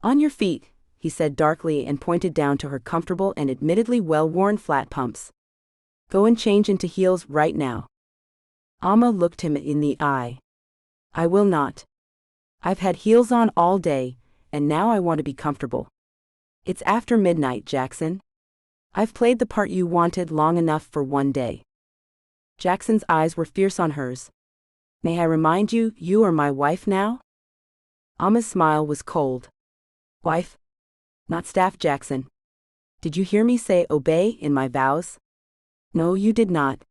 On your feet, he said darkly and pointed down to her comfortable and admittedly well-worn flat pumps. Go and change into heels right now. Amma looked him in the eye. I will not. I've had heels on all day, and now I want to be comfortable. It's after midnight, Jackson. I've played the part you wanted long enough for one day. Jackson's eyes were fierce on hers. May I remind you, you are my wife now? Amma's smile was cold. Wife? Not staff, Jackson. Did you hear me say obey in my vows? No, you did not.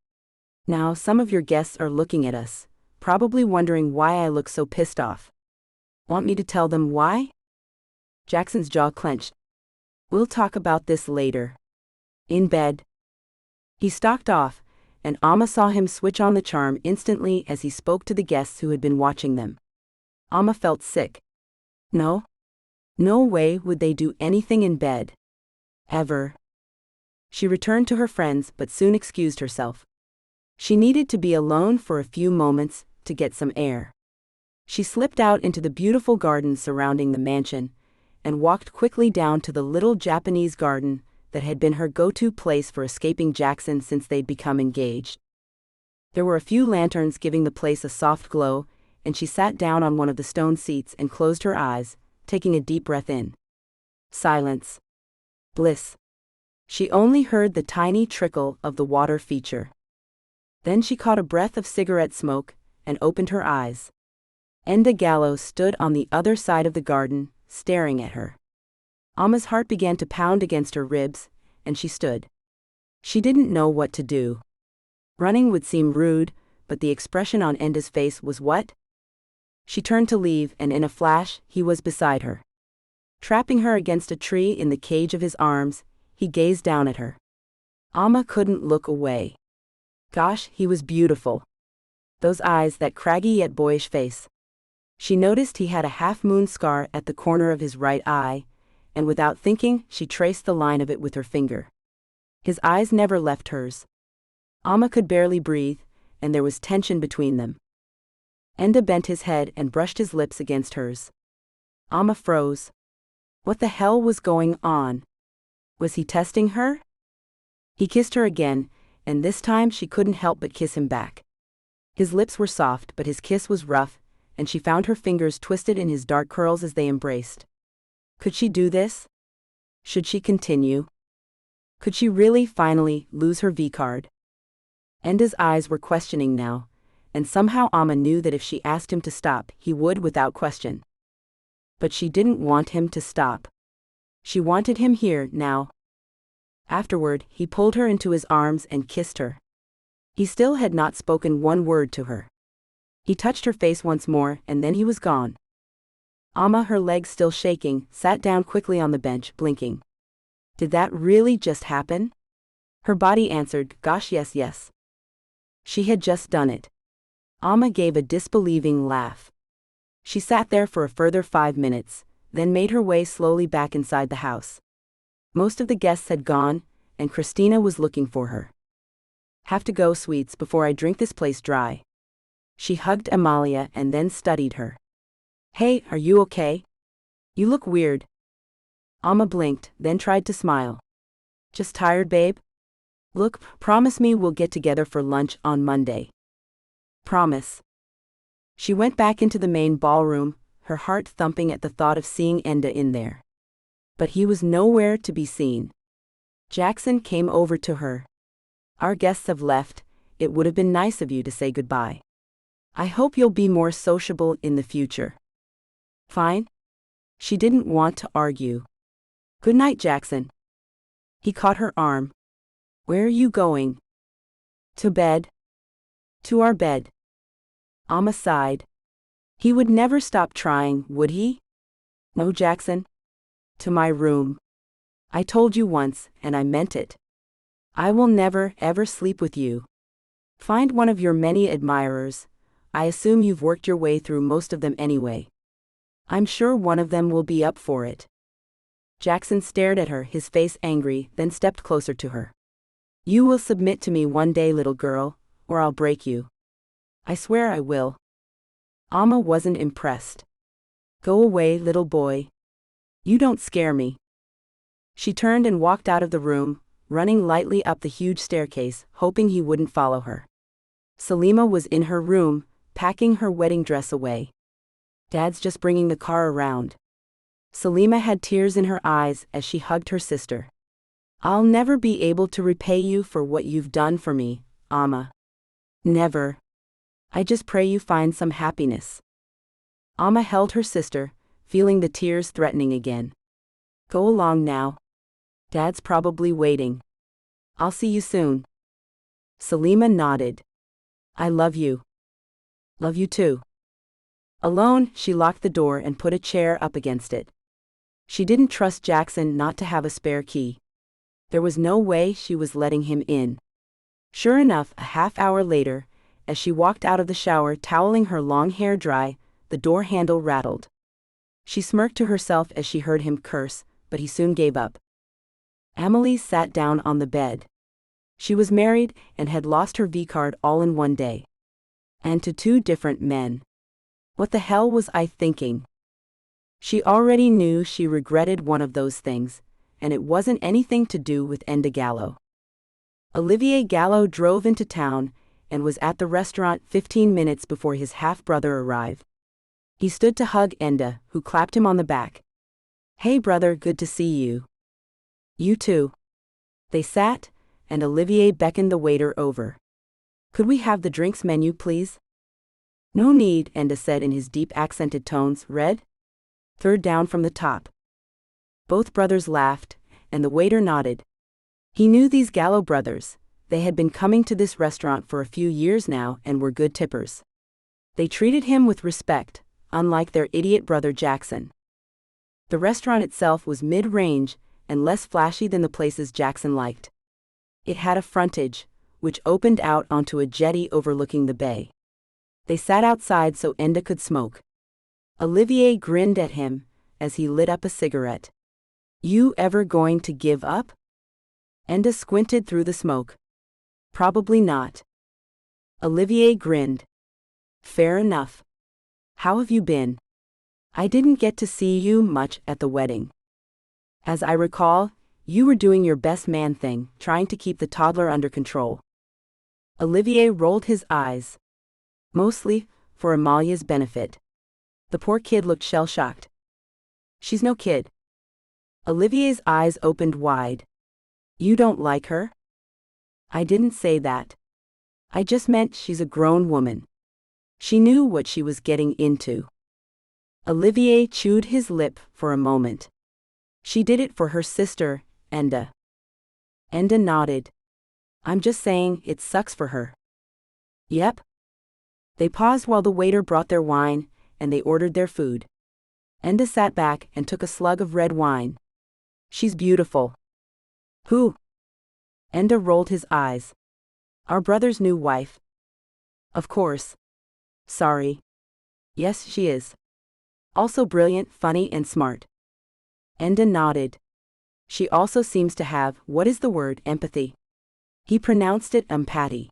Now some of your guests are looking at us, probably wondering why I look so pissed off. Want me to tell them why? Jackson's jaw clenched. We'll talk about this later. In bed. He stalked off, and Amma saw him switch on the charm instantly as he spoke to the guests who had been watching them. Amma felt sick. No. No way would they do anything in bed. Ever. She returned to her friends but soon excused herself. She needed to be alone for a few moments to get some air. She slipped out into the beautiful garden surrounding the mansion, and walked quickly down to the little Japanese garden that had been her go-to place for escaping Jackson since they'd become engaged. There were a few lanterns giving the place a soft glow, and she sat down on one of the stone seats and closed her eyes, taking a deep breath in. Silence. Bliss. She only heard the tiny trickle of the water feature. Then she caught a breath of cigarette smoke and opened her eyes. Enda Gallo stood on the other side of the garden, staring at her. Alma's heart began to pound against her ribs, and she stood. She didn't know what to do. Running would seem rude, but the expression on Enda's face was what? She turned to leave, and in a flash, he was beside her. Trapping her against a tree in the cage of his arms, he gazed down at her. Alma couldn't look away. Gosh, he was beautiful. Those eyes, that craggy yet boyish face. She noticed he had a half-moon scar at the corner of his right eye, and without thinking, she traced the line of it with her finger. His eyes never left hers. Alma could barely breathe, and there was tension between them. Enda bent his head and brushed his lips against hers. Alma froze. What the hell was going on? Was he testing her? He kissed her again, and this time she couldn't help but kiss him back. His lips were soft, but his kiss was rough, and she found her fingers twisted in his dark curls as they embraced. Could she do this? Should she continue? Could she really finally lose her V-card? Enda's eyes were questioning now, and somehow Alma knew that if she asked him to stop, he would without question. But she didn't want him to stop. She wanted him here, now. Afterward, he pulled her into his arms and kissed her. He still had not spoken one word to her. He touched her face once more, and then he was gone. Alma, her legs still shaking, sat down quickly on the bench, blinking. Did that really just happen? Her body answered, gosh, yes, yes. She had just done it. Alma gave a disbelieving laugh. She sat there for a further 5 minutes, then made her way slowly back inside the house. Most of the guests had gone, and Christina was looking for her. Have to go, sweets, before I drink this place dry. She hugged Amalia and then studied her. Hey, are you okay? You look weird. Alma blinked, then tried to smile. Just tired, babe? Look, promise me we'll get together for lunch on Monday. Promise. She went back into the main ballroom, her heart thumping at the thought of seeing Enda in there. But he was nowhere to be seen. Jackson came over to her. Our guests have left. It would have been nice of you to say goodbye. I hope you'll be more sociable in the future. Fine? She didn't want to argue. Good night, Jackson. He caught her arm. Where are you going? To bed. To our bed. Alma sighed. He would never stop trying, would he? No, Jackson. To my room. I told you once, and I meant it. I will never, ever sleep with you. Find one of your many admirers. I assume you've worked your way through most of them anyway. I'm sure one of them will be up for it. Jackson stared at her, his face angry, then stepped closer to her. You will submit to me one day, little girl, or I'll break you. I swear I will. Alma wasn't impressed. Go away, little boy. You don't scare me. She turned and walked out of the room, running lightly up the huge staircase, hoping he wouldn't follow her. Salima was in her room, packing her wedding dress away. Dad's just bringing the car around. Salima had tears in her eyes as she hugged her sister. I'll never be able to repay you for what you've done for me, Alma. Never. I just pray you find some happiness. Alma held her sister, feeling the tears threatening again. Go along now. Dad's probably waiting. I'll see you soon. Salima nodded. I love you. Love you too. Alone, she locked the door and put a chair up against it. She didn't trust Jackson not to have a spare key. There was no way she was letting him in. Sure enough, a half-hour later, as she walked out of the shower toweling her long hair dry, the door handle rattled. She smirked to herself as she heard him curse, but he soon gave up. Amelie sat down on the bed. She was married and had lost her V-card all in one day. And to 2 different men. What the hell was I thinking? She already knew she regretted one of those things, and it wasn't anything to do with Enda Gallo. Olivier Gallo drove into town and was at the restaurant 15 minutes before his half-brother arrived. He stood to hug Enda, who clapped him on the back. "Hey brother, good to see you." "You too." They sat, and Olivier beckoned the waiter over. "Could we have the drinks menu, please?" "No need," Enda said in his deep accented tones. "Red? Third down from the top." Both brothers laughed, and the waiter nodded. He knew these Gallo brothers. They had been coming to this restaurant for a few years now and were good tippers. They treated him with respect, unlike their idiot brother Jackson. The restaurant itself was mid-range and less flashy than the places Jackson liked. It had a frontage, which opened out onto a jetty overlooking the bay. They sat outside so Enda could smoke. Olivier grinned at him as he lit up a cigarette. "You ever going to give up?" Enda squinted through the smoke. "Probably not." Olivier grinned. "Fair enough. How have you been? I didn't get to see you much at the wedding. As I recall, you were doing your best man thing, trying to keep the toddler under control." Olivier rolled his eyes. "Mostly for Amalia's benefit. The poor kid looked shell-shocked." "She's no kid." Olivier's eyes opened wide. "You don't like her?" "I didn't say that. I just meant she's a grown woman. She knew what she was getting into." Olivier chewed his lip for a moment. "She did it for her sister, Enda." Enda nodded. "I'm just saying it sucks for her." "Yep." They paused while the waiter brought their wine, and they ordered their food. Enda sat back and took a slug of red wine. "She's beautiful." "Who?" Enda rolled his eyes. "Our brother's new wife." "Of course. Sorry." "Yes, she is. Also brilliant, funny, and smart." Enda nodded. "She also seems to have, what is the word, empathy?" He pronounced it empathy.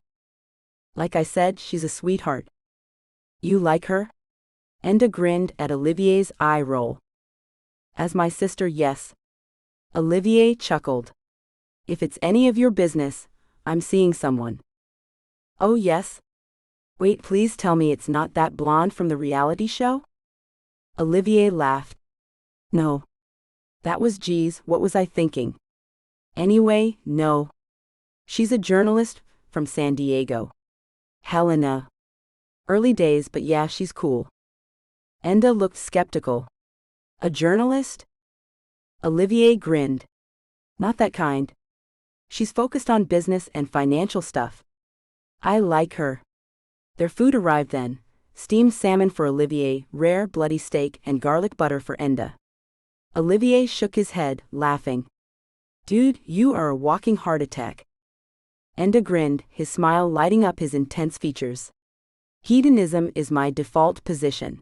"Like I said, she's a sweetheart." "You like her?" Enda grinned at Olivier's eye roll. "As my sister, yes." Olivier chuckled. "If it's any of your business, I'm seeing someone." "Oh yes? Wait, please tell me it's not that blonde from the reality show?" Olivier laughed. "No. That was geez, what was I thinking? Anyway, no. She's a journalist from San Diego. Helena. Early days, but yeah, she's cool." Enda looked skeptical. "A journalist?" Olivier grinned. "Not that kind. She's focused on business and financial stuff. I like her." Their food arrived then. Steamed salmon for Olivier, rare bloody steak, and garlic butter for Enda. Olivier shook his head, laughing. "Dude, you are a walking heart attack." Enda grinned, his smile lighting up his intense features. "Hedonism is my default position."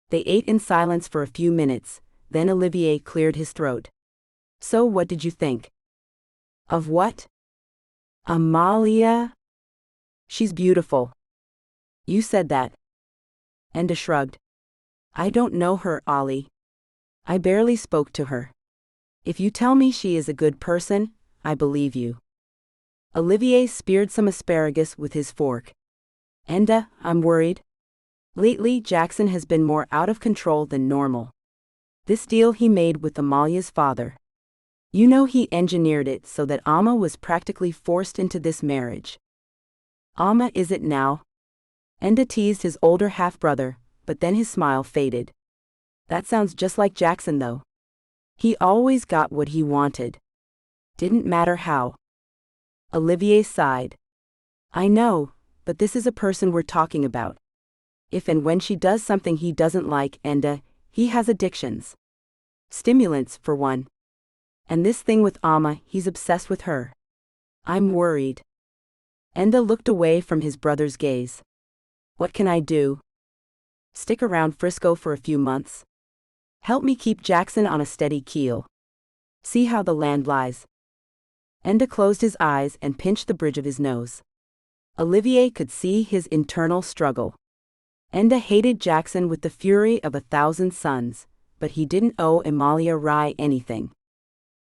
They ate in silence for a few minutes, then Olivier cleared his throat. "So what did you think?" "Of what?" "Amalia?" "She's beautiful." "You said that." Enda shrugged. "I don't know her, Ollie. I barely spoke to her. If you tell me she is a good person, I believe you." Olivier speared some asparagus with his fork. "Enda, I'm worried. Lately, Jackson has been more out of control than normal. This deal he made with Amalia's father. You know he engineered it so that Amma was practically forced into this marriage." "Amma is it now?" Enda teased his older half-brother, but then his smile faded. "That sounds just like Jackson though. He always got what he wanted. Didn't matter how." Olivier sighed. "I know, but this is a person we're talking about. If and when she does something he doesn't like, Enda, he has addictions. Stimulants, for one. And this thing with Amma, he's obsessed with her. I'm worried." Enda looked away from his brother's gaze. "What can I do?" "Stick around Frisco for a few months. Help me keep Jackson on a steady keel. See how the land lies." Enda closed his eyes and pinched the bridge of his nose. Olivier could see his internal struggle. Enda hated Jackson with the fury of 1,000 suns, but he didn't owe Amalia Rai anything.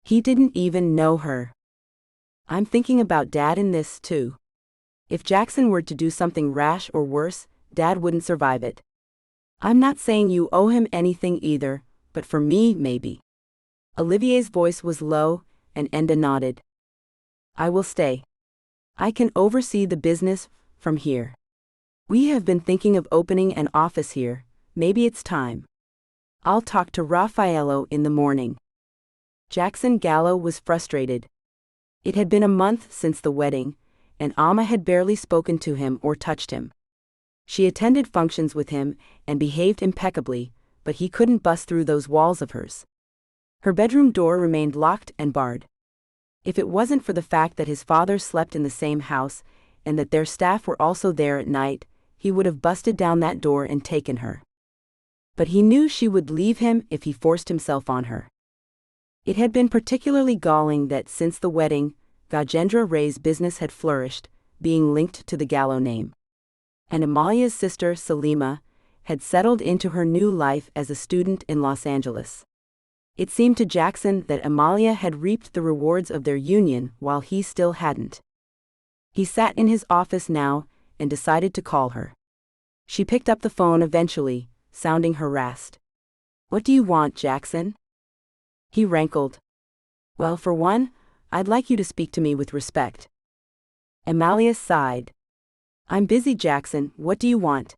He didn't even know her. I'm thinking about Dad in this, too. If Jackson were to do something rash or worse, Dad wouldn't survive it. I'm not saying you owe him anything either, but for me, maybe. Olivier's voice was low, and Enda nodded. I will stay. I can oversee the business from here. We have been thinking of opening an office here. Maybe it's time. I'll talk to Raffaello in the morning. Jackson Gallo was frustrated. It had been a month since the wedding, and Amma had barely spoken to him or touched him. She attended functions with him and behaved impeccably, but he couldn't bust through those walls of hers. Her bedroom door remained locked and barred. If it wasn't for the fact that his father slept in the same house and that their staff were also there at night, he would have busted down that door and taken her. But he knew she would leave him if he forced himself on her. It had been particularly galling that since the wedding, Gajendra Ray's business had flourished, being linked to the Gallo name. And Amalia's sister, Salima, had settled into her new life as a student in Los Angeles. It seemed to Jackson that Amalia had reaped the rewards of their union while he still hadn't. He sat in his office now and decided to call her. She picked up the phone eventually, sounding harassed. What do you want, Jackson? He rankled. Well, for one, I'd like you to speak to me with respect. Amalia sighed. I'm busy, Jackson, what do you want?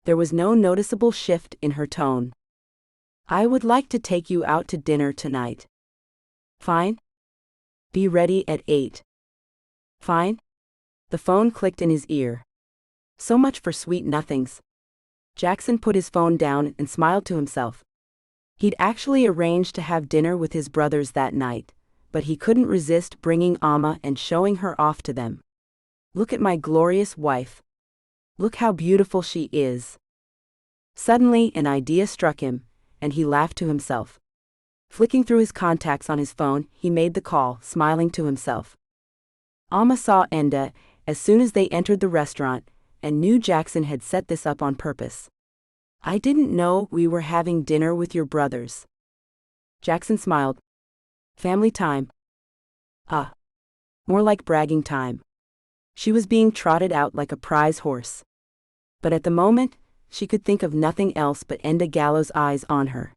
There was no noticeable shift in her tone. I would like to take you out to dinner tonight. Fine. Be ready at 8. Fine. The phone clicked in his ear. So much for sweet nothings. Jackson put his phone down and smiled to himself. He'd actually arranged to have dinner with his brothers that night, but he couldn't resist bringing Amma and showing her off to them. Look at my glorious wife. Look how beautiful she is. Suddenly an idea struck him, and he laughed to himself. Flicking through his contacts on his phone, he made the call, smiling to himself. Amma saw Enda as soon as they entered the restaurant, and knew Jackson had set this up on purpose. I didn't know we were having dinner with your brothers. Jackson smiled. Family time. Ah. More like bragging time. She was being trotted out like a prize horse. But at the moment, she could think of nothing else but Enda Gallo's eyes on her.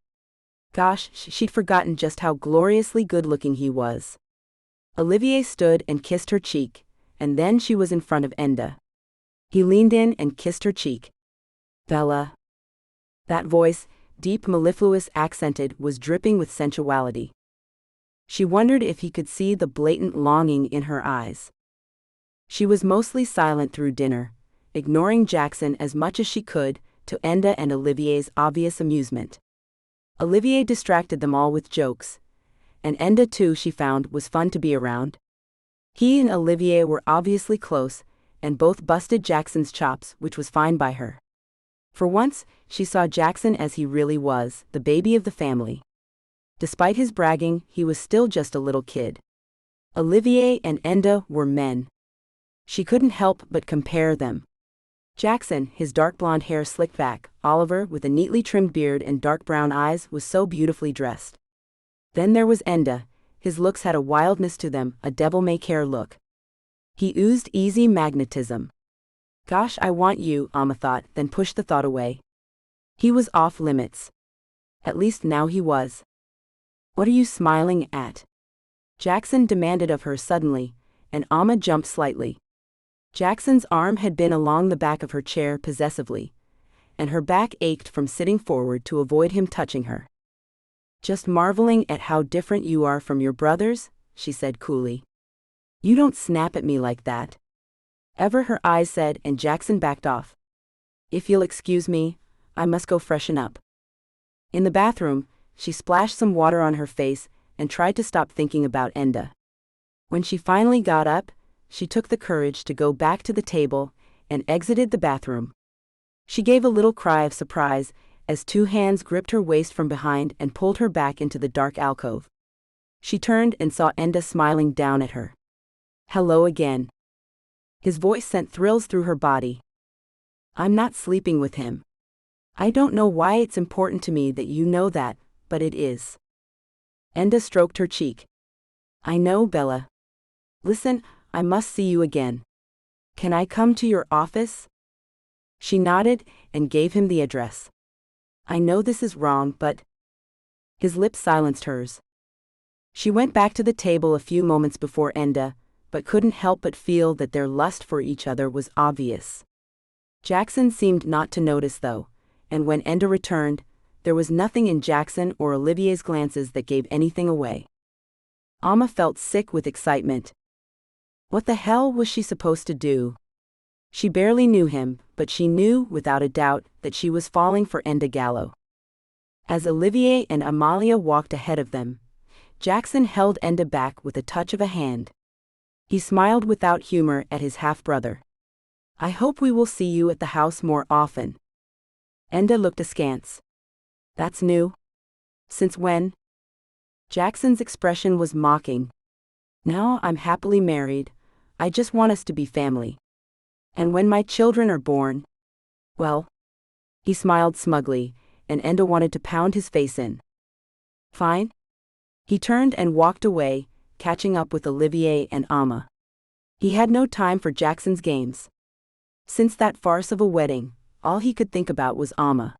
Gosh, she'd forgotten just how gloriously good-looking he was. Olivier stood and kissed her cheek, and then she was in front of Enda. He leaned in and kissed her cheek. Bella. That voice, deep mellifluous accented, was dripping with sensuality. She wondered if he could see the blatant longing in her eyes. She was mostly silent through dinner, ignoring Jackson as much as she could, to Enda and Olivier's obvious amusement. Olivier distracted them all with jokes, and Enda too, she found, was fun to be around. He and Olivier were obviously close, and both busted Jackson's chops, which was fine by her. For once, she saw Jackson as he really was, the baby of the family. Despite his bragging, he was still just a little kid. Olivier and Enda were men. She couldn't help but compare them. Jackson, his dark blonde hair slicked back, Oliver, with a neatly trimmed beard and dark brown eyes, was so beautifully dressed. Then there was Enda. His looks had a wildness to them, a devil-may-care look. He oozed easy magnetism. Gosh, I want you, Amma thought, then pushed the thought away. He was off limits. At least now he was. What are you smiling at? Jackson demanded of her suddenly, and Amma jumped slightly. Jackson's arm had been along the back of her chair possessively, and her back ached from sitting forward to avoid him touching her. Just marveling at how different you are from your brothers, she said coolly. You don't snap at me like that. Ever, her eyes said, and Jackson backed off. If you'll excuse me, I must go freshen up. In the bathroom, she splashed some water on her face and tried to stop thinking about Enda. When she finally got up, she took the courage to go back to the table and exited the bathroom. She gave a little cry of surprise as two hands gripped her waist from behind and pulled her back into the dark alcove. She turned and saw Enda smiling down at her. Hello again. His voice sent thrills through her body. I'm not sleeping with him. I don't know why it's important to me that you know that, but it is. Enda stroked her cheek. I know, Bella. Listen, I must see you again. Can I come to your office? She nodded and gave him the address. I know this is wrong, but... His lips silenced hers. She went back to the table a few moments before Enda, but couldn't help but feel that their lust for each other was obvious. Jackson seemed not to notice though, and when Enda returned, there was nothing in Jackson or Olivier's glances that gave anything away. Amma felt sick with excitement. What the hell was she supposed to do? She barely knew him, but she knew without a doubt that she was falling for Enda Gallo. As Olivier and Amalia walked ahead of them, Jackson held Enda back with a touch of a hand. He smiled without humor at his half-brother. I hope we will see you at the house more often. Enda looked askance. That's new? Since when? Jackson's expression was mocking. Now I'm happily married. I just want us to be family. And when my children are born, well... He smiled smugly, and Enda wanted to pound his face in. Fine? He turned and walked away, catching up with Olivier and Amma. He had no time for Jackson's games. Since that farce of a wedding, all he could think about was Amma.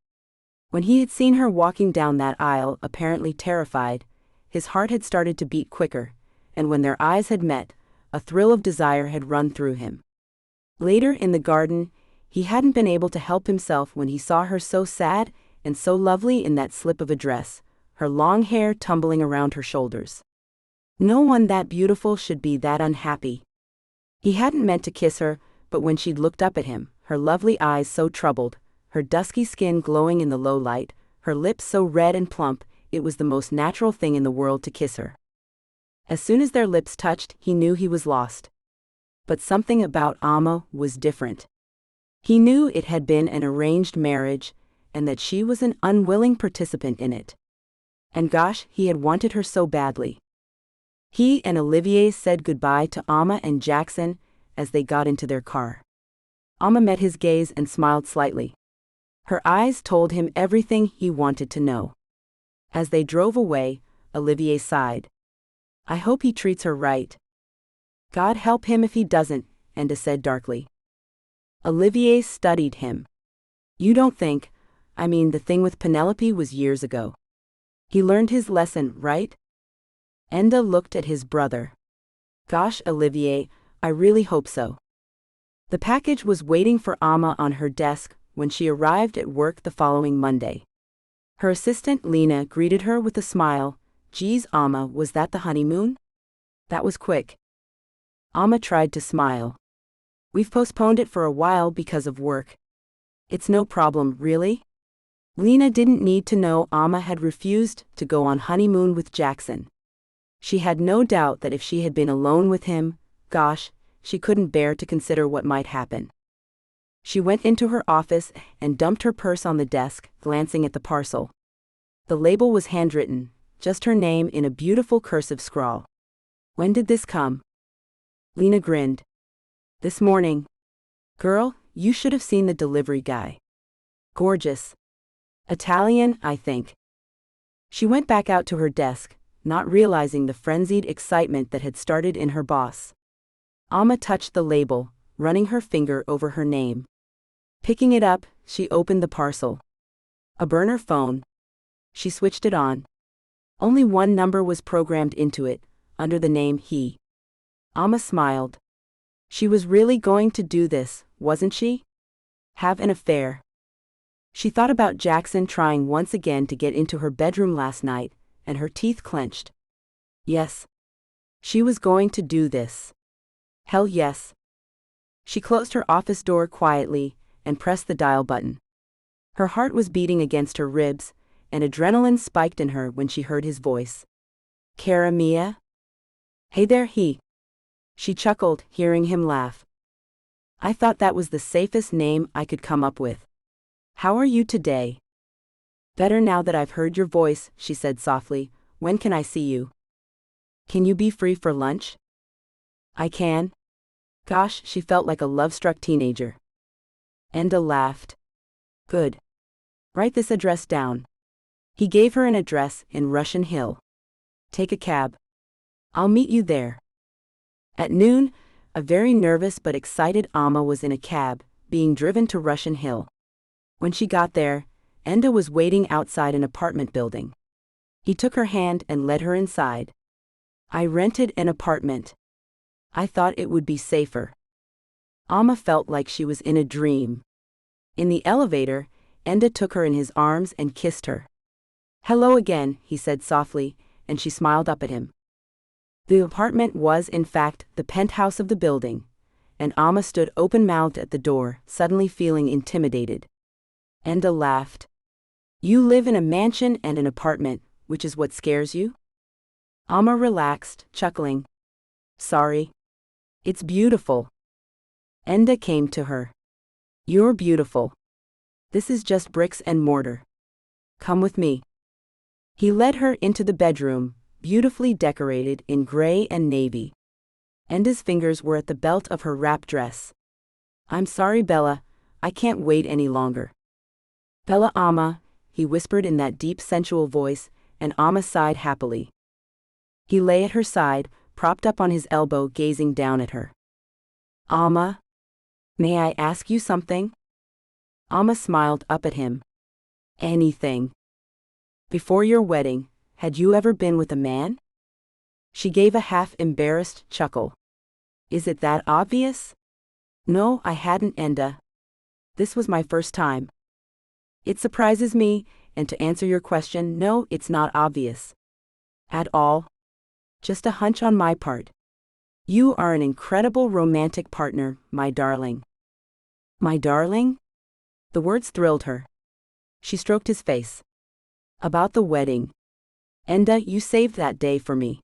When he had seen her walking down that aisle, apparently terrified, his heart had started to beat quicker, and when their eyes had met, a thrill of desire had run through him. Later in the garden, he hadn't been able to help himself when he saw her so sad and so lovely in that slip of a dress, her long hair tumbling around her shoulders. No one that beautiful should be that unhappy. He hadn't meant to kiss her, but when she'd looked up at him, her lovely eyes so troubled, her dusky skin glowing in the low light, her lips so red and plump, it was the most natural thing in the world to kiss her. As soon as their lips touched, he knew he was lost. But something about Amma was different. He knew it had been an arranged marriage, and that she was an unwilling participant in it. And gosh, he had wanted her so badly. He and Olivier said goodbye to Amma and Jackson as they got into their car. Amma met his gaze and smiled slightly. Her eyes told him everything he wanted to know. As they drove away, Olivier sighed. I hope he treats her right. God help him if he doesn't, Enda said darkly. Olivier studied him. You don't think, I mean the thing with Penelope was years ago. He learned his lesson, right? Enda looked at his brother. Gosh, Olivier, I really hope so. The package was waiting for Amma on her desk when she arrived at work the following Monday. Her assistant Lena greeted her with a smile. Geez, Amma, was that the honeymoon? That was quick. Amma tried to smile. We've postponed it for a while because of work. It's no problem, really? Lena didn't need to know Amma had refused to go on honeymoon with Jackson. She had no doubt that if she had been alone with him, gosh, she couldn't bear to consider what might happen. She went into her office and dumped her purse on the desk, glancing at the parcel. The label was handwritten, just her name in a beautiful cursive scrawl. When did this come? Lena grinned. This morning. Girl, you should have seen the delivery guy. Gorgeous. Italian, I think. She went back out to her desk, not realizing the frenzied excitement that had started in her boss. Amma touched the label, running her finger over her name. Picking it up, she opened the parcel. A burner phone. She switched it on. Only one number was programmed into it, under the name he. Amma smiled. She was really going to do this, wasn't she? Have an affair. She thought about Jackson trying once again to get into her bedroom last night, and her teeth clenched. Yes. She was going to do this. Hell yes. She closed her office door quietly and pressed the dial button. Her heart was beating against her ribs, and adrenaline spiked in her when she heard his voice. Cara Mia? Hey there, he. She chuckled, hearing him laugh. I thought that was the safest name I could come up with. How are you today? Better now that I've heard your voice, she said softly. When can I see you? Can you be free for lunch? I can. Gosh, she felt like a love-struck teenager. Enda laughed. Good. Write this address down. He gave her an address in Russian Hill. Take a cab. I'll meet you there. At noon, a very nervous but excited Amma was in a cab, being driven to Russian Hill. When she got there, Enda was waiting outside an apartment building. He took her hand and led her inside. I rented an apartment. I thought it would be safer. Amma felt like she was in a dream. In the elevator, Enda took her in his arms and kissed her. Hello again, he said softly, and she smiled up at him. The apartment was, in fact, the penthouse of the building, and Amma stood open-mouthed at the door, suddenly feeling intimidated. Enda laughed. You live in a mansion and an apartment, which is what scares you? Amma relaxed, chuckling. Sorry. It's beautiful. Enda came to her. You're beautiful. This is just bricks and mortar. Come with me. He led her into the bedroom, beautifully decorated in gray and navy. Enda's fingers were at the belt of her wrap dress. I'm sorry, Bella, I can't wait any longer. Bella Amma, he whispered in that deep sensual voice, and Amma sighed happily. He lay at her side, propped up on his elbow, gazing down at her. Amma, may I ask you something? Amma smiled up at him. Anything. Before your wedding, had you ever been with a man? She gave a half-embarrassed chuckle. Is it that obvious? No, I hadn't, Enda. This was my first time. It surprises me, and to answer your question, no, it's not obvious. At all. Just a hunch on my part. You are an incredible romantic partner, my darling. My darling? The words thrilled her. She stroked his face. About the wedding. Enda, you saved that day for me.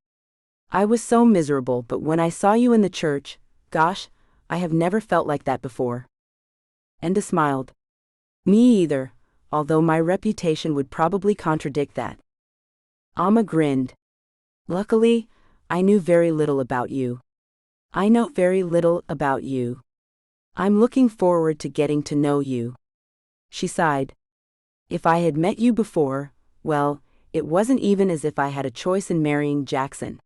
I was so miserable, but when I saw you in the church, gosh, I have never felt like that before. Enda smiled. Me either, although my reputation would probably contradict that. Amma grinned. Luckily, I knew very little about you. I know very little about you. I'm looking forward to getting to know you. She sighed. If I had met you before, well, it wasn't even as if I had a choice in marrying Jackson.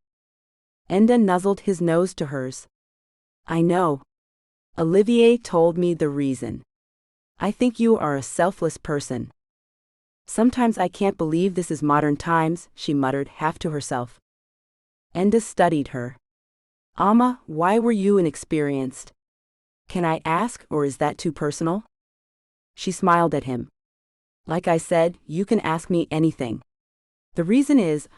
Enda nuzzled his nose to hers. I know. Olivier told me the reason. I think you are a selfless person. Sometimes I can't believe this is modern times, she muttered, half to herself. Enda studied her. Amma, why were you inexperienced? Can I ask, or is that too personal? She smiled at him. Like I said, you can ask me anything. The reason is,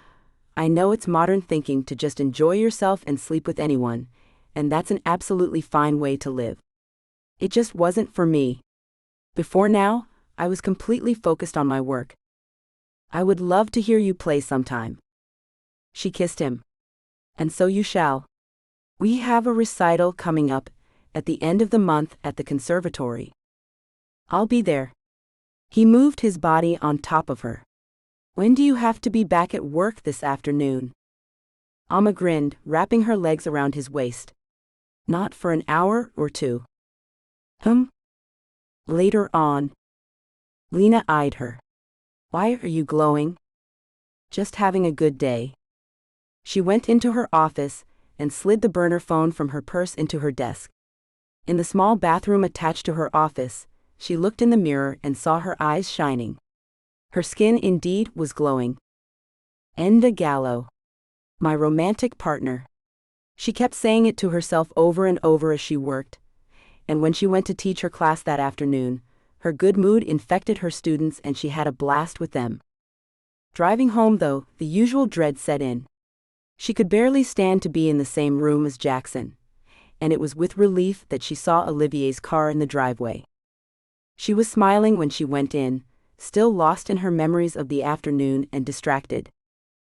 I know it's modern thinking to just enjoy yourself and sleep with anyone, and that's an absolutely fine way to live. It just wasn't for me. Before now, I was completely focused on my work. I would love to hear you play sometime. She kissed him. And so you shall. We have a recital coming up at the end of the month at the conservatory. I'll be there. He moved his body on top of her. When do you have to be back at work this afternoon? Amma grinned, wrapping her legs around his waist. Not for an hour or two. Later on. Lena eyed her. Why are you glowing? Just having a good day. She went into her office and slid the burner phone from her purse into her desk. In the small bathroom attached to her office, she looked in the mirror and saw her eyes shining. Her skin indeed was glowing. Enda Gallo. My romantic partner. She kept saying it to herself over and over as she worked, and when she went to teach her class that afternoon, her good mood infected her students and she had a blast with them. Driving home, though, the usual dread set in. She could barely stand to be in the same room as Jackson, and it was with relief that she saw Olivier's car in the driveway. She was smiling when she went in, still lost in her memories of the afternoon and distracted.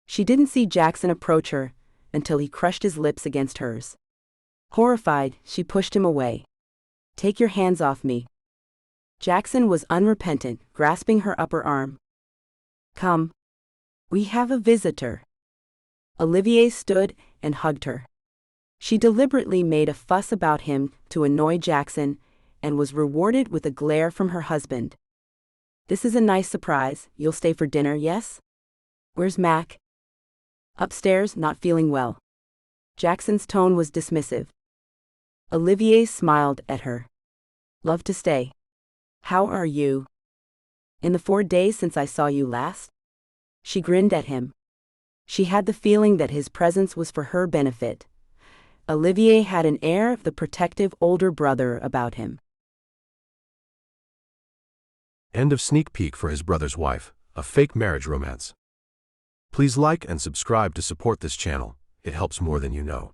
She didn't see Jackson approach her until he crushed his lips against hers. Horrified, she pushed him away. Take your hands off me. Jackson was unrepentant, grasping her upper arm. Come. We have a visitor. Olivier stood and hugged her. She deliberately made a fuss about him to annoy Jackson and was rewarded with a glare from her husband. This is a nice surprise. You'll stay for dinner, yes? Where's Mac? Upstairs, not feeling well. Jackson's tone was dismissive. Olivier smiled at her. Love to stay. How are you? In the 4 days since I saw you last? She grinned at him. She had the feeling that his presence was for her benefit. Olivier had an air of the protective older brother about him. End of sneak peek for His Brother's Wife, a fake marriage romance. Please like and subscribe to support this channel. It helps more than you know.